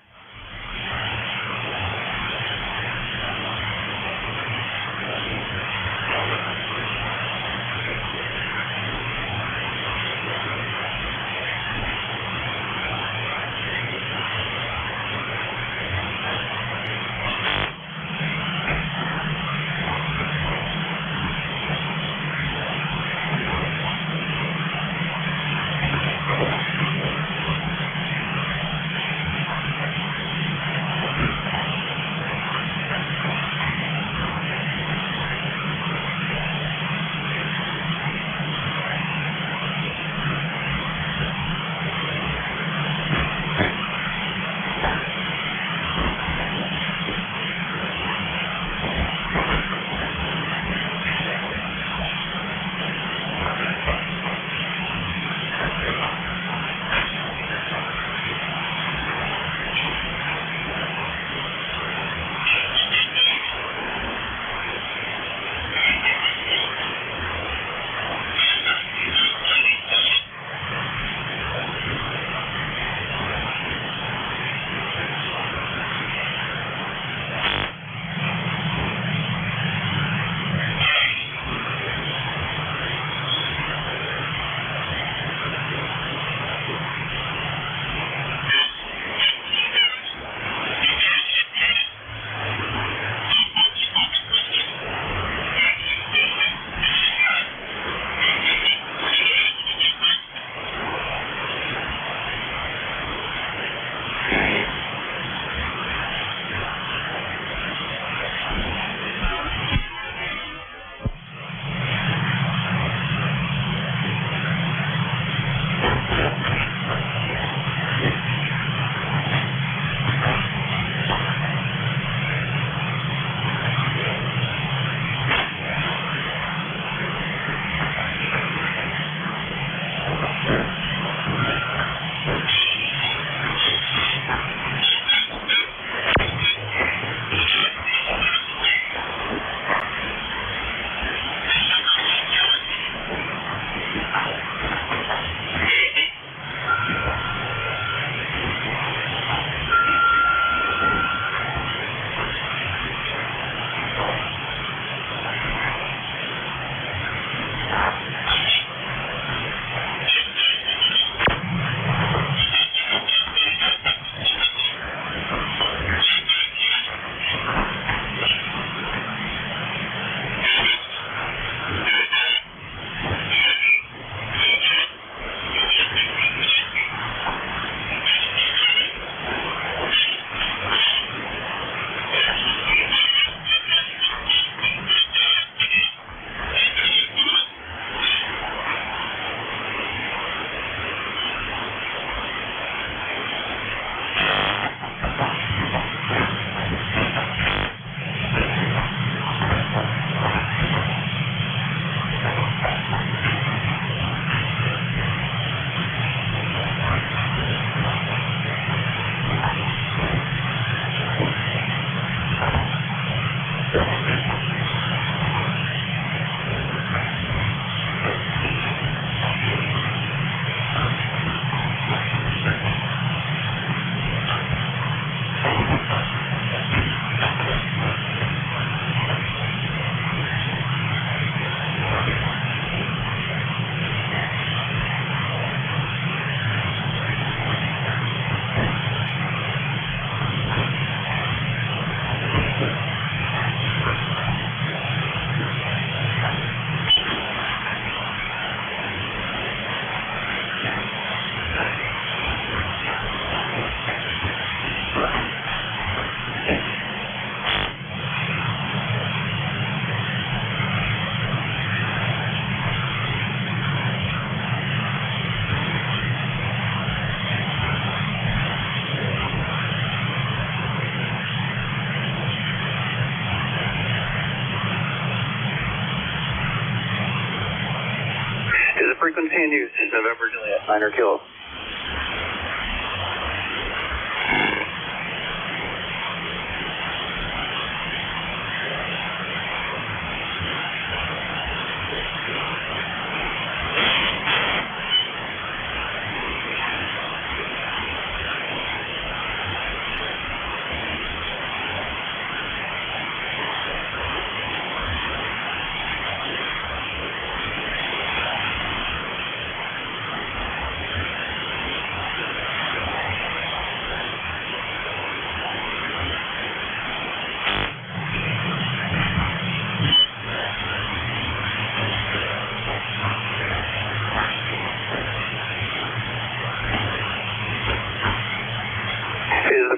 frequency in use, November Juliet, 9 Kilo.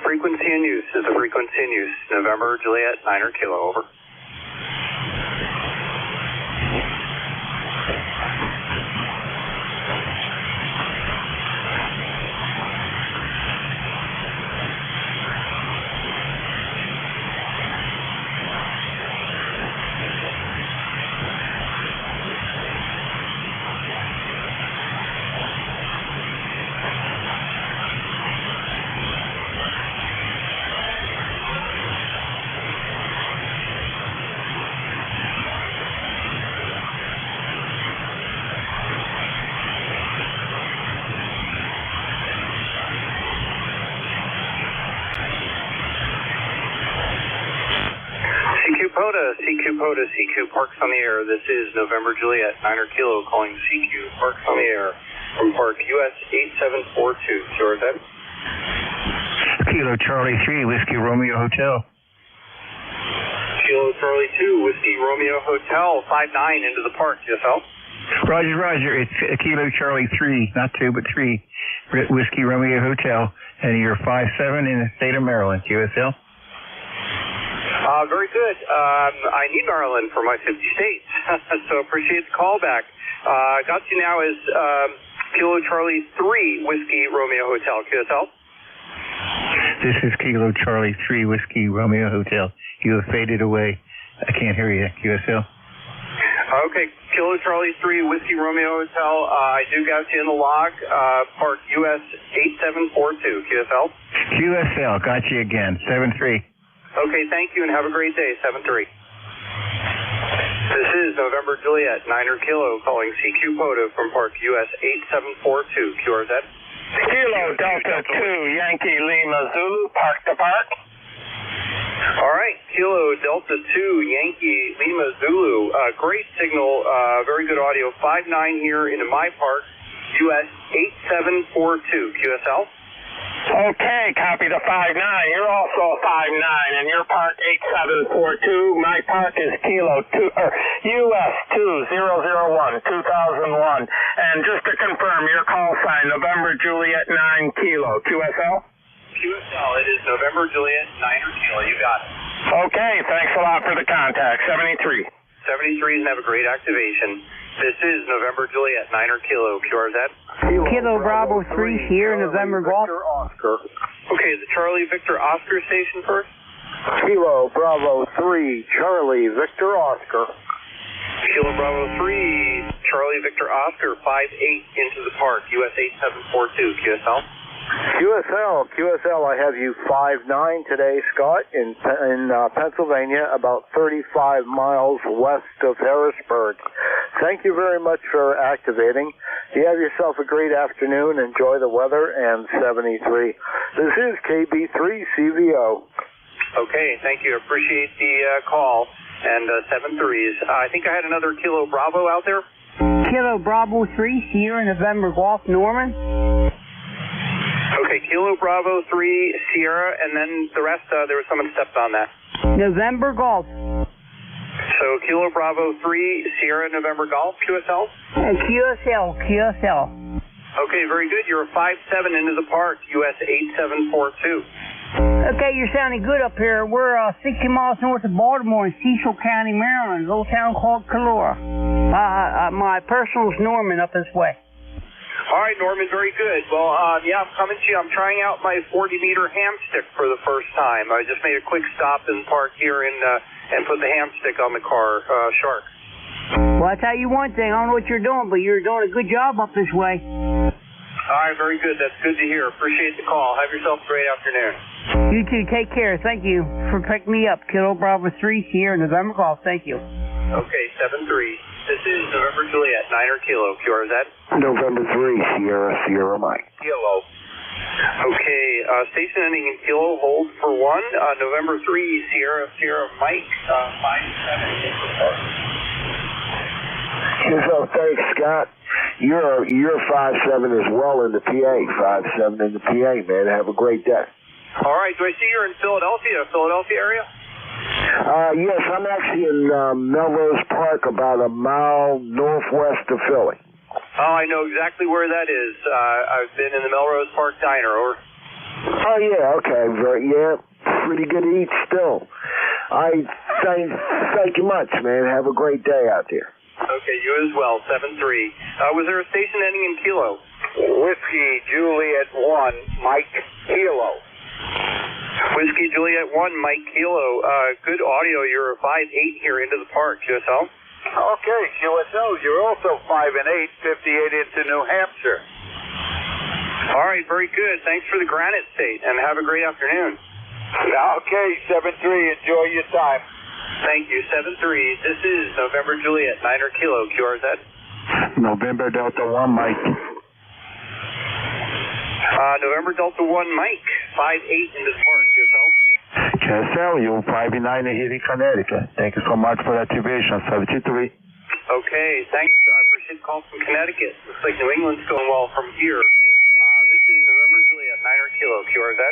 Frequency in use, is the frequency in use, November Juliet, 9 Kilo, over. CQ, CQ, Parks on the air. This is November Juliet, 9 Kilo, calling CQ, Parks on the air, from Park US 8742, QRZ. Kilo Charlie 3, Whiskey Romeo Hotel. Kilo Charlie 2, Whiskey Romeo Hotel, 59 into the park, QSL. Roger, Roger, it's Kilo Charlie 3, not 2, but 3, Whiskey Romeo Hotel, and you're 57 in the state of Maryland, QSL. Very good. I need Maryland for my 50 states, so appreciate the call back. Got you now as Kilo Charlie 3, Whiskey Romeo Hotel, QSL. This is Kilo Charlie 3, Whiskey Romeo Hotel. You have faded away. I can't hear you, QSL. Okay, Kilo Charlie 3, Whiskey Romeo Hotel. I do got you in the log. Park US 8742, QSL. QSL, got you again, 73. Okay, thank you and have a great day, 73. This is November Juliet, 9 Kilo, calling CQ POTA from Park US 8742, QRZ. Kilo Delta 2, Yankee Lima Zulu, park to park. All right, Kilo Delta 2, Yankee Lima Zulu. Great signal, very good audio. 59 here into my park, US 8742, QSL. Okay, copy the 59. You're also 59, and your park 8742. My park is Kilo 2 or US 2001 2001. And just to confirm, your call sign November Juliet 9 Kilo QSL. QSL, it is November Juliet 9 Kilo. You got it. Okay, thanks a lot for the contact. 73. 73s and have a great activation. This is November Juliet 9 Kilo QRZ. Kilo Bravo 3 here, November Golf. Oscar. Okay, the Charlie Victor Oscar station first. Kilo Bravo 3, Charlie Victor Oscar. Kilo Bravo 3, Charlie Victor Oscar, 58 into the park, US 8742, QSL. QSL, I have you 59 today, Scott, in Pennsylvania, about 35 miles west of Harrisburg. Thank you very much for activating. You have yourself a great afternoon. Enjoy the weather, and 73. This is KB3CVO. Okay, thank you. Appreciate the call. And 73s. I think I had another Kilo Bravo out there. Kilo Bravo 3, Sierra November Golf, Norman. Okay, Kilo Bravo 3, Sierra, and then the rest, there was someone stepped on that. November Golf. So Kilo Bravo 3, Sierra November Golf, QSL? QSL. Okay, very good. You're 5-7 into the park, US 8742. Okay, you're sounding good up here. We're 60 miles north of Baltimore in Cecil County, Maryland, a little town called Calora. My personal's Norman up this way. All right, Norman, very good. Well, yeah, I'm coming to you. I'm trying out my 40-meter ham stick for the first time. I just made a quick stop in the park here and put the ham stick on the car, Shark. Well, I tell you one thing. I don't know what you're doing, but you're doing a good job up this way. All right, very good. That's good to hear. Appreciate the call. Have yourself a great afternoon. You too. Take care. Thank you for picking me up. Kilo Bravo 3 Sierra November Golf. Thank you. Okay, 7-3. This is November Juliet, 9 Kilo. QRZ? November 3 Sierra Mike. Kilo. Okay, station ending in Kilo, hold for 1. November 3 Sierra Mike, 5-7. So thanks, Scott. You're 5-7 as well in the PA. 5-7 in the PA, man. Have a great day. All right. Do I see you're in Philadelphia area? Yes, I'm actually in Melrose Park, about a mile northwest of Philly. Oh, I know exactly where that is. I've been in the Melrose Park Diner. Over. Oh, yeah, okay. Pretty good to eat still. I thank you much, man. Have a great day out there. Okay, you as well, 7-3. Was there a station ending in Kilo? Whiskey Juliet 1, Mike Kilo. Whiskey Juliet 1, Mike Kilo. Good audio. You're 5-8 here into the park, QSL. Okay, QSL, you're also 5-8, 58 into New Hampshire. All right, very good. Thanks for the Granite State, and have a great afternoon. Okay, 7-3, enjoy your time. Thank you, 7-3. This is November Juliet, 9 Kilo, QRZ. November Delta 1, Mike. November Delta 1, Mike, 5-8 into the park, QSL. QSL, you 5-9 here in Connecticut. Thank you so much for the activation, 73. Okay, thanks. I appreciate the call from Connecticut. Looks like New England's going well from here. This is November Juliet, 9 Kilo, QRZ.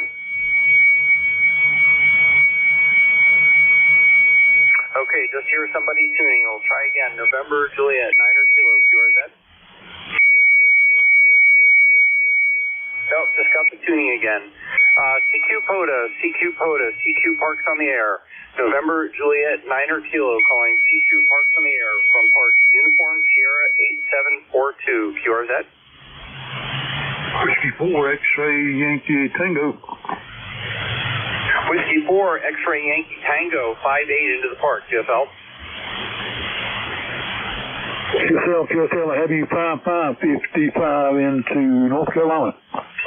Okay, just hear somebody tuning. We'll try again. November Juliet, 9 Kilo, QRZ. Nope, just got the tuning again. CQ POTA, CQ Parks on the Air. November Juliet, 9 Kilo, calling CQ Parks on the Air from Park Uniform Sierra 8742, QRZ. Whiskey 4, X-Ray Yankee Tango. Whiskey 4, X-Ray Yankee Tango, 5-8 into the park, QFL. QSL, I have you 5-5, 55 into North Carolina.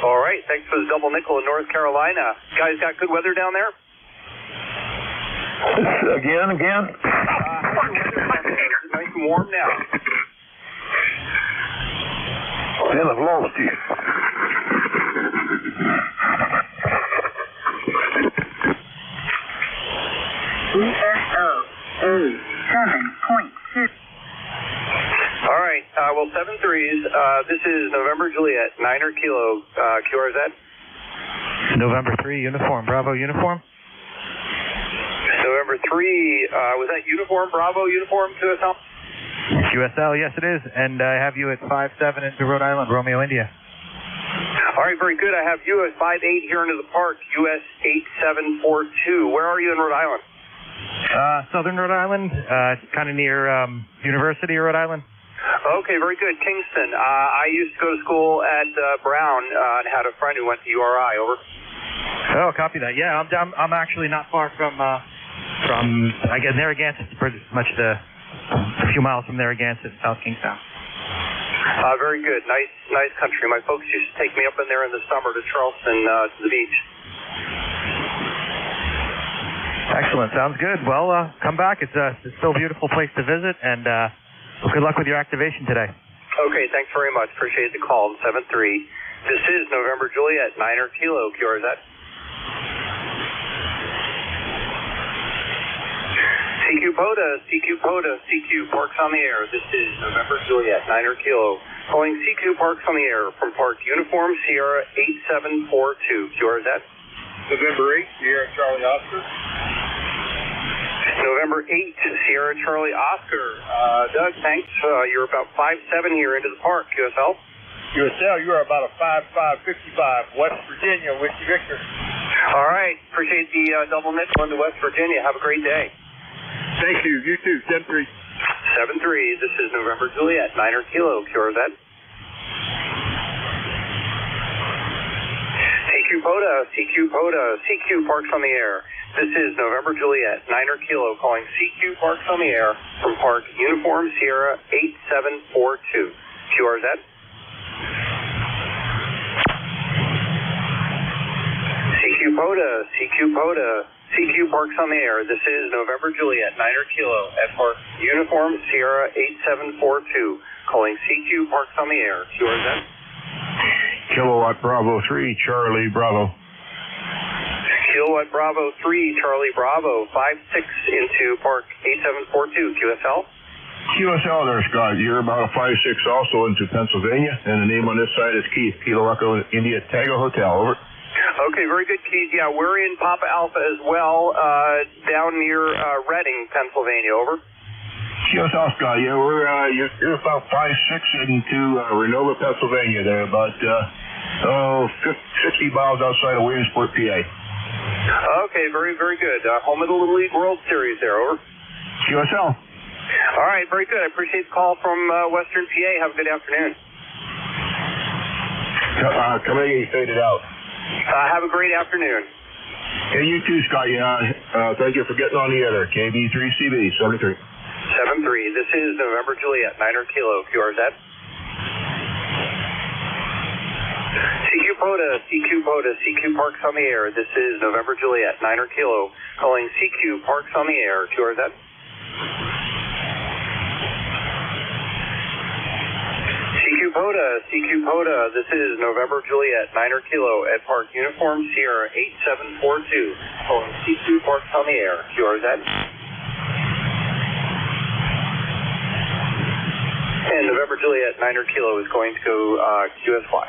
All right, thanks for the double nickel in North Carolina. Guys got good weather down there? Again? Nice and warm now. Man, I've lost you. ESO A7.6. All right, well, 7-3s. This is November Juliet, 9 Kilo, QRZ. November 3, Uniform, Bravo, Uniform. November 3, was that Uniform, Bravo, Uniform, QSL? QSL, yes it is, and I have you at 5-7 into Rhode Island, Romeo, India. All right, very good. I have you at 5-8 here into the park, US 8742. Where are you in Rhode Island? Southern Rhode Island, kind of near University of Rhode Island. Okay, very good. Kingston. I used to go to school at Brown and had a friend who went to URI. Over. Oh, copy that. Yeah, I'm actually not far from I guess Narragansett, pretty much a few miles from Narragansett, South Kingstown. Very good. Nice country. My folks used to take me up in there in the summer to Charleston to the beach. Excellent. Sounds good. Well, come back. It's still a beautiful place to visit, and well, good luck with your activation today. Okay, thanks very much. Appreciate the call. 7-3. This is November Juliet, 9 Kilo, QRZ. CQ POTA, CQ Parks on the Air. This is November Juliet, 9 Kilo. Calling CQ Parks on the Air from Park Uniform Sierra 8742, QRZ. November 8, Sierra Charlie Oscar. November 8, Sierra Charlie Oscar. Doug, thanks. You're about 5-7 here into the park, QSL. QSL, you are about a 5-5, 55, West Virginia, Whiskey Victor. All right. Appreciate the double nickel into West Virginia. Have a great day. Thank you. You too. 7-3. 7-3. This is November Juliet, 9 Kilo, QRZ. CQ CQ Parks on the air. This is November Juliet, 9er Kilo, calling CQ Parks on the air from Park Uniform Sierra 8742. QRZ. CQ Parks on the air. This is November Juliet, 9er Kilo at Park Uniform Sierra 8742, calling CQ Parks on the air. QRZ. Kilowatt Bravo 3, Charlie Bravo. Kilowatt Bravo 3, Charlie Bravo, 56 into Park 8742, QSL. QSL there, Scott. You're about a 5-6 also into Pennsylvania, and the name on this side is Keith, Kilo Echo India Tango Hotel. Over. Okay, very good, Keith. Yeah, we're in Papa Alpha as well, down near Reading, Pennsylvania. Over. QSL, Scott. Yeah, you're about 5-6 into Renova, Pennsylvania. There, about 60 miles outside of Williamsport, PA. Okay, very, very good. Home of the Little League World Series there. Over. QSL. All right, very good. I appreciate the call from Western PA. Have a good afternoon. Come in, you faded out. Have a great afternoon. Hey, you too, Scott. Yeah, thank you for getting on the air there. KB3CB 73. 73. This is November Juliet, 9er Kilo, QRZ. CQ Parks on the air. This is November Juliet, 9er Kilo, calling CQ Parks on the air, QRZ. CQ POTA, this is November Juliet, 9er Kilo at Park Uniform Sierra 8742, calling CQ Parks on the air, QRZ. And November Juliet, 9er Kilo is going to go QSY.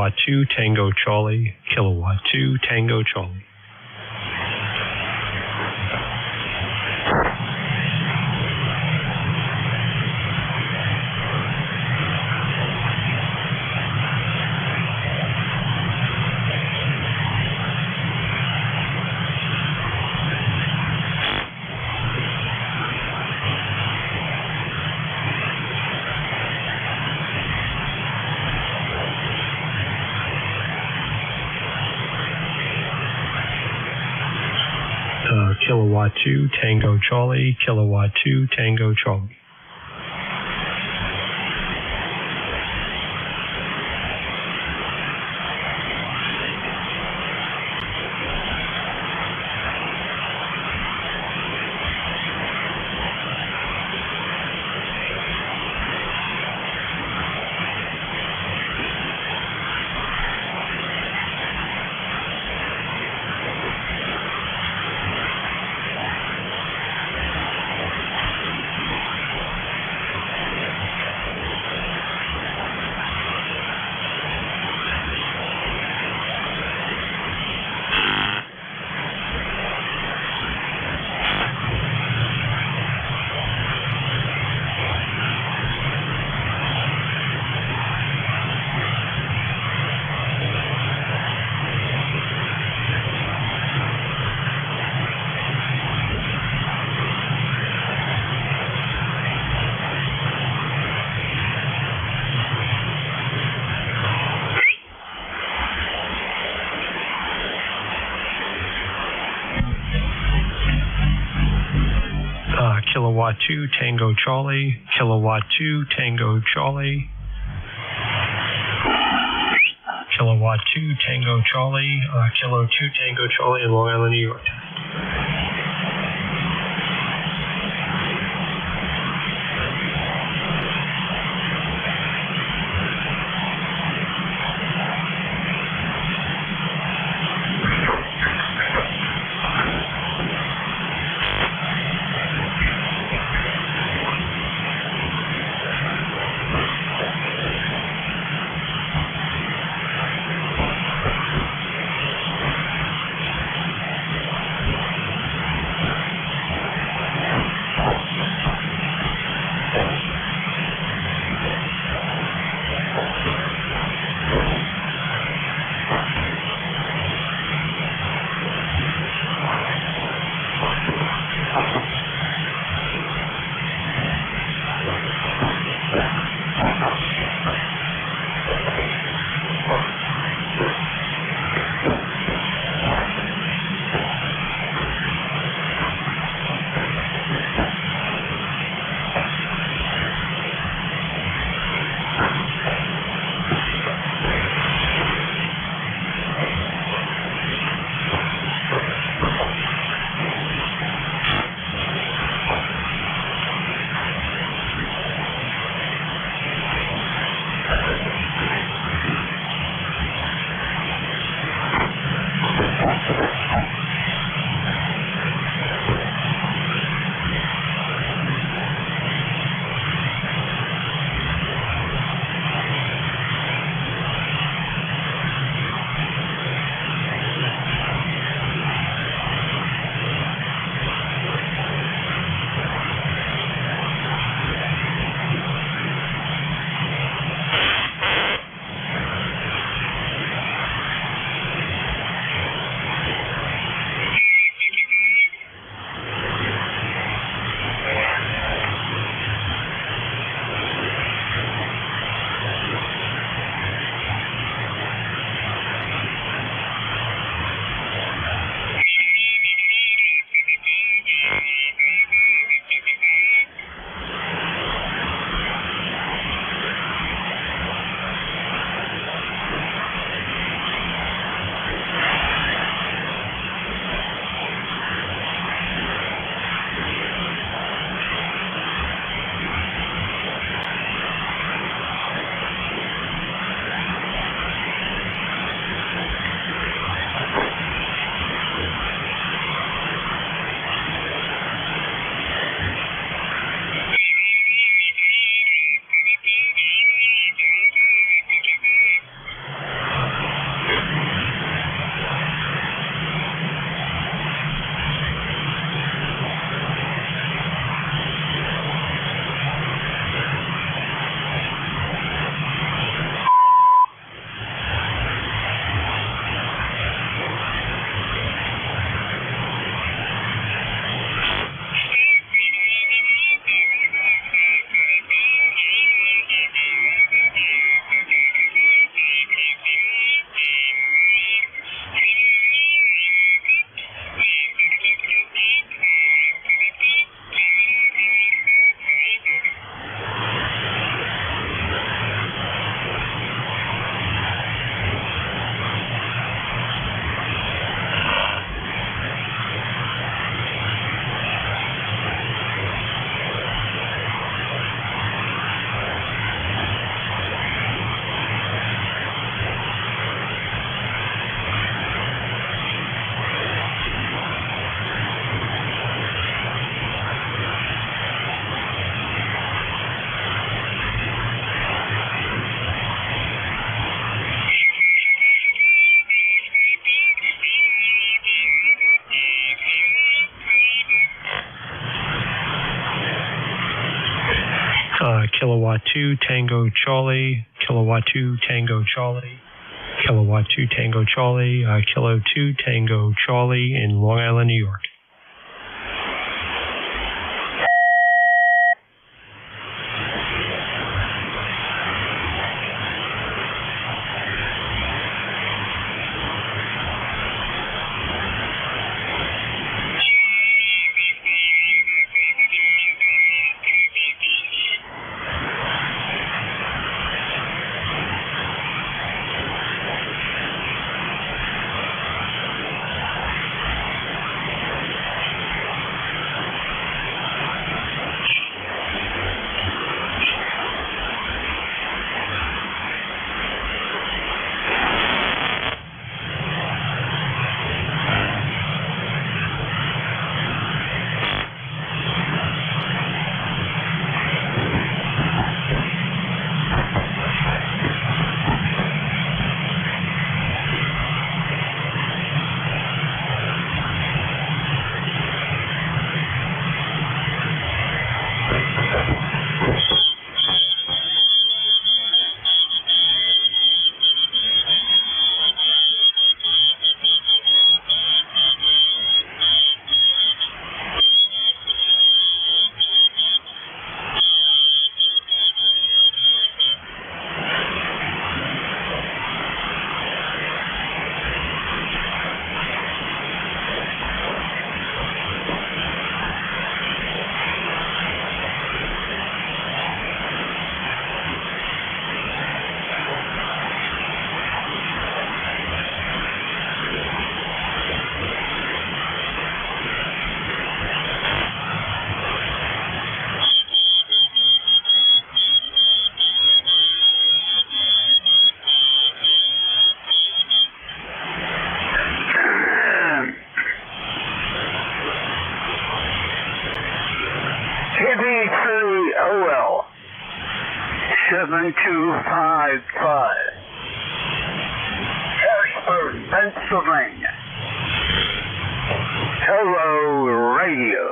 Kilowatt 2 Tango Charlie, Kilowatt 2 Tango Charlie. Kilowatt 2 Tango Charlie, Kilowatt 2 Tango Charlie. Kilowatt 2 Tango Charlie, Kilowatt 2 Tango Charlie. Kilowatt 2 Tango Charlie, Kilo 2 Tango Charlie in Long Island, New York. Kilowatt 2 Tango Charlie, Kilowatt 2 Tango Charlie, Kilowatt 2 Tango Charlie, Kilo 2 Tango Charlie in Long Island, New York. OL 7255 Harrisburg, Pennsylvania. Hello, radio.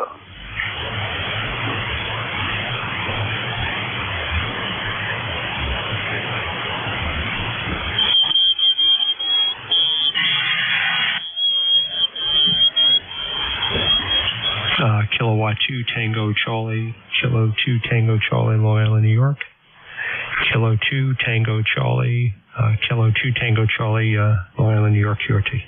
Kilowatt 2 Tango Charlie, Kilo 2 Tango Charlie, Long Island, New York. Kilo 2 Tango Charlie, Kilo 2 Tango Charlie, Long Island, New York, QRT.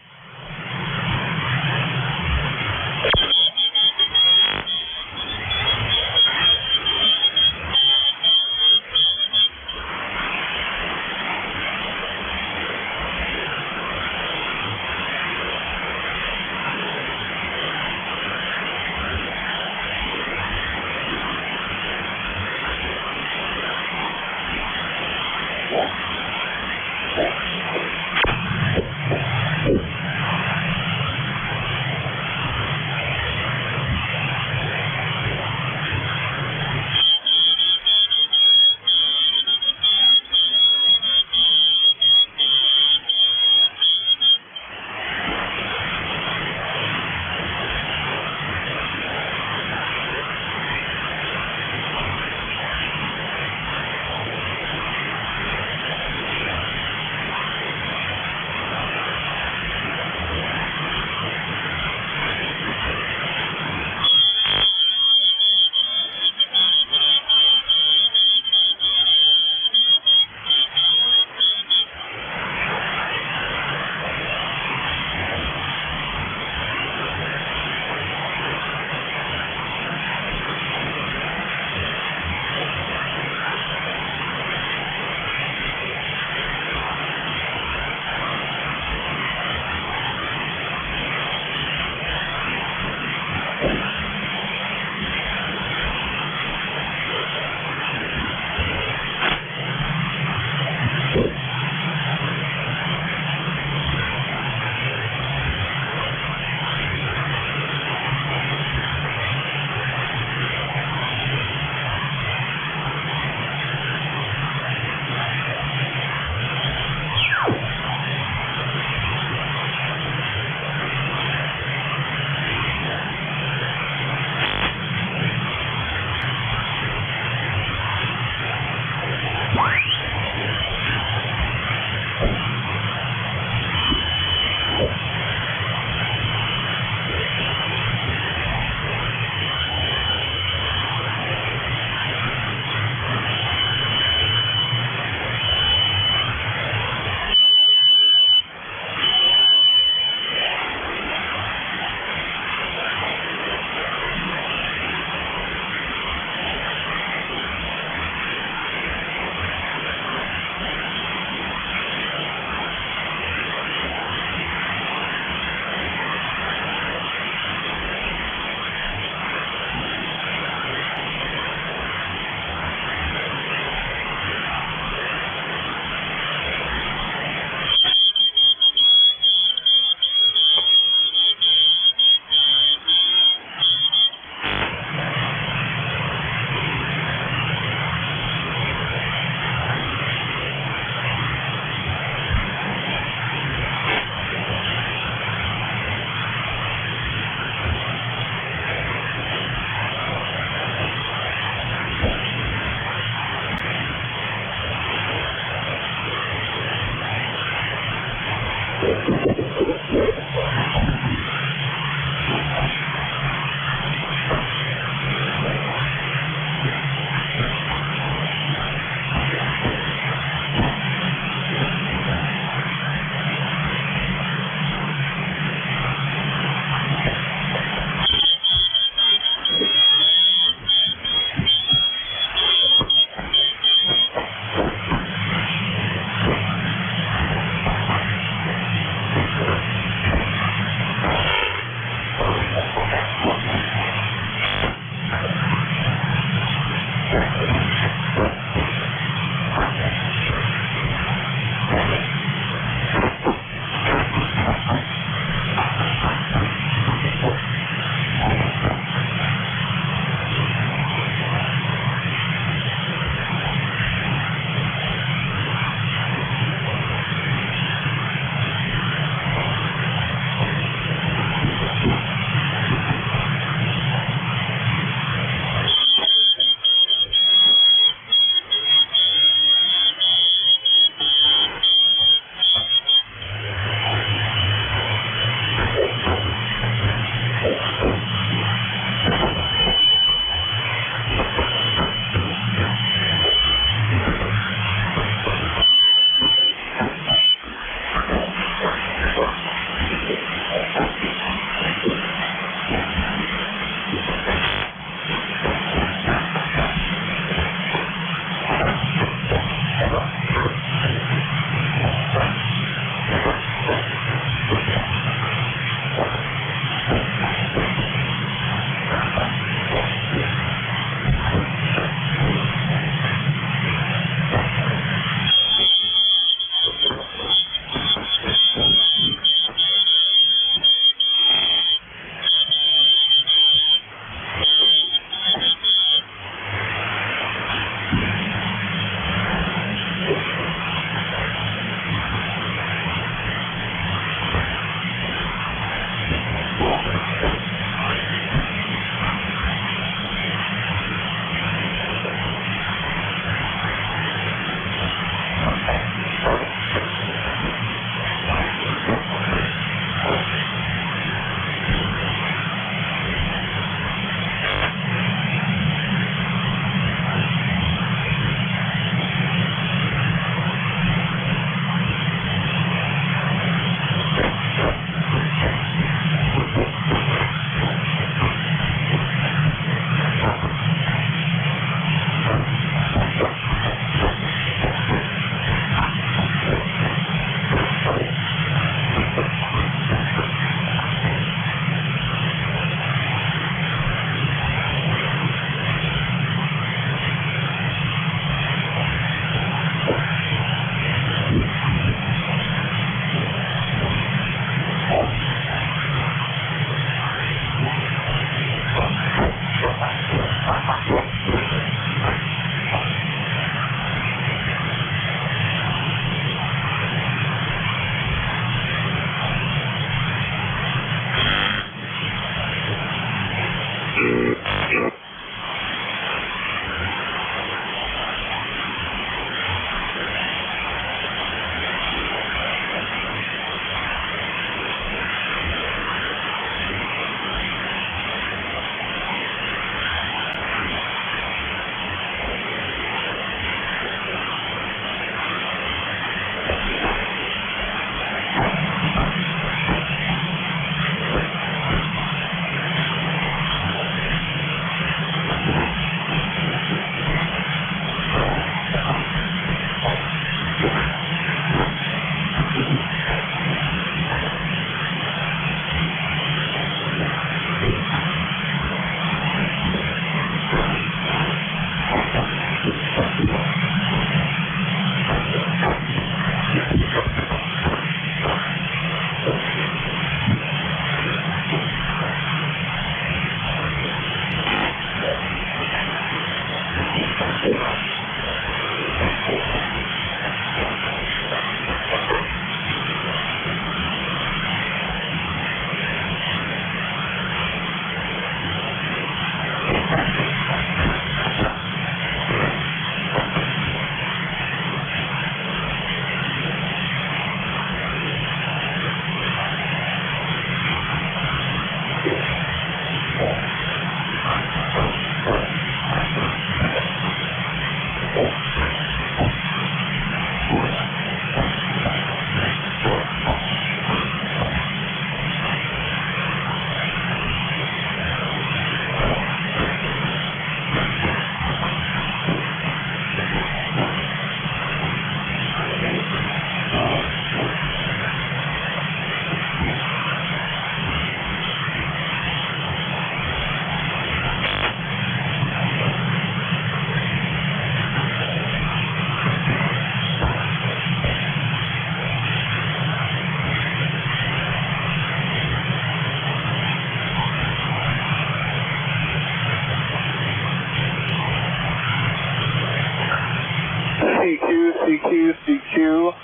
CQ,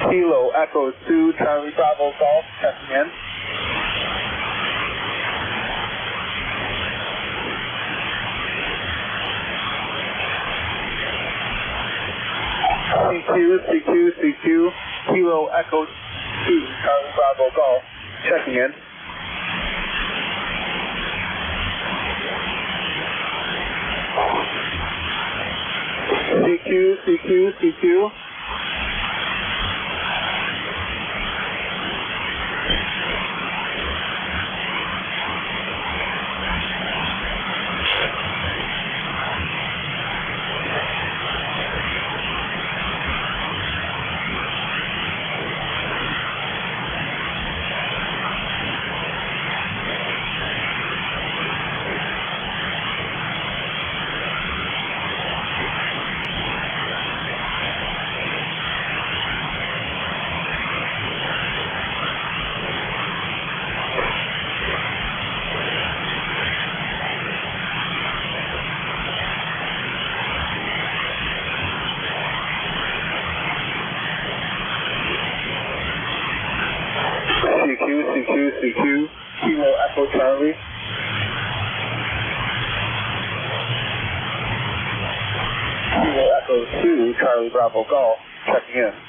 Kilo Echo 2, Charlie Bravo Golf, checking in. CQ, Kilo Echo 2, Charlie Bravo Golf, checking in. CQ. CQ, Kilo Echo Charlie. Kilo Echo 2, Charlie Bravo Golf, checking in.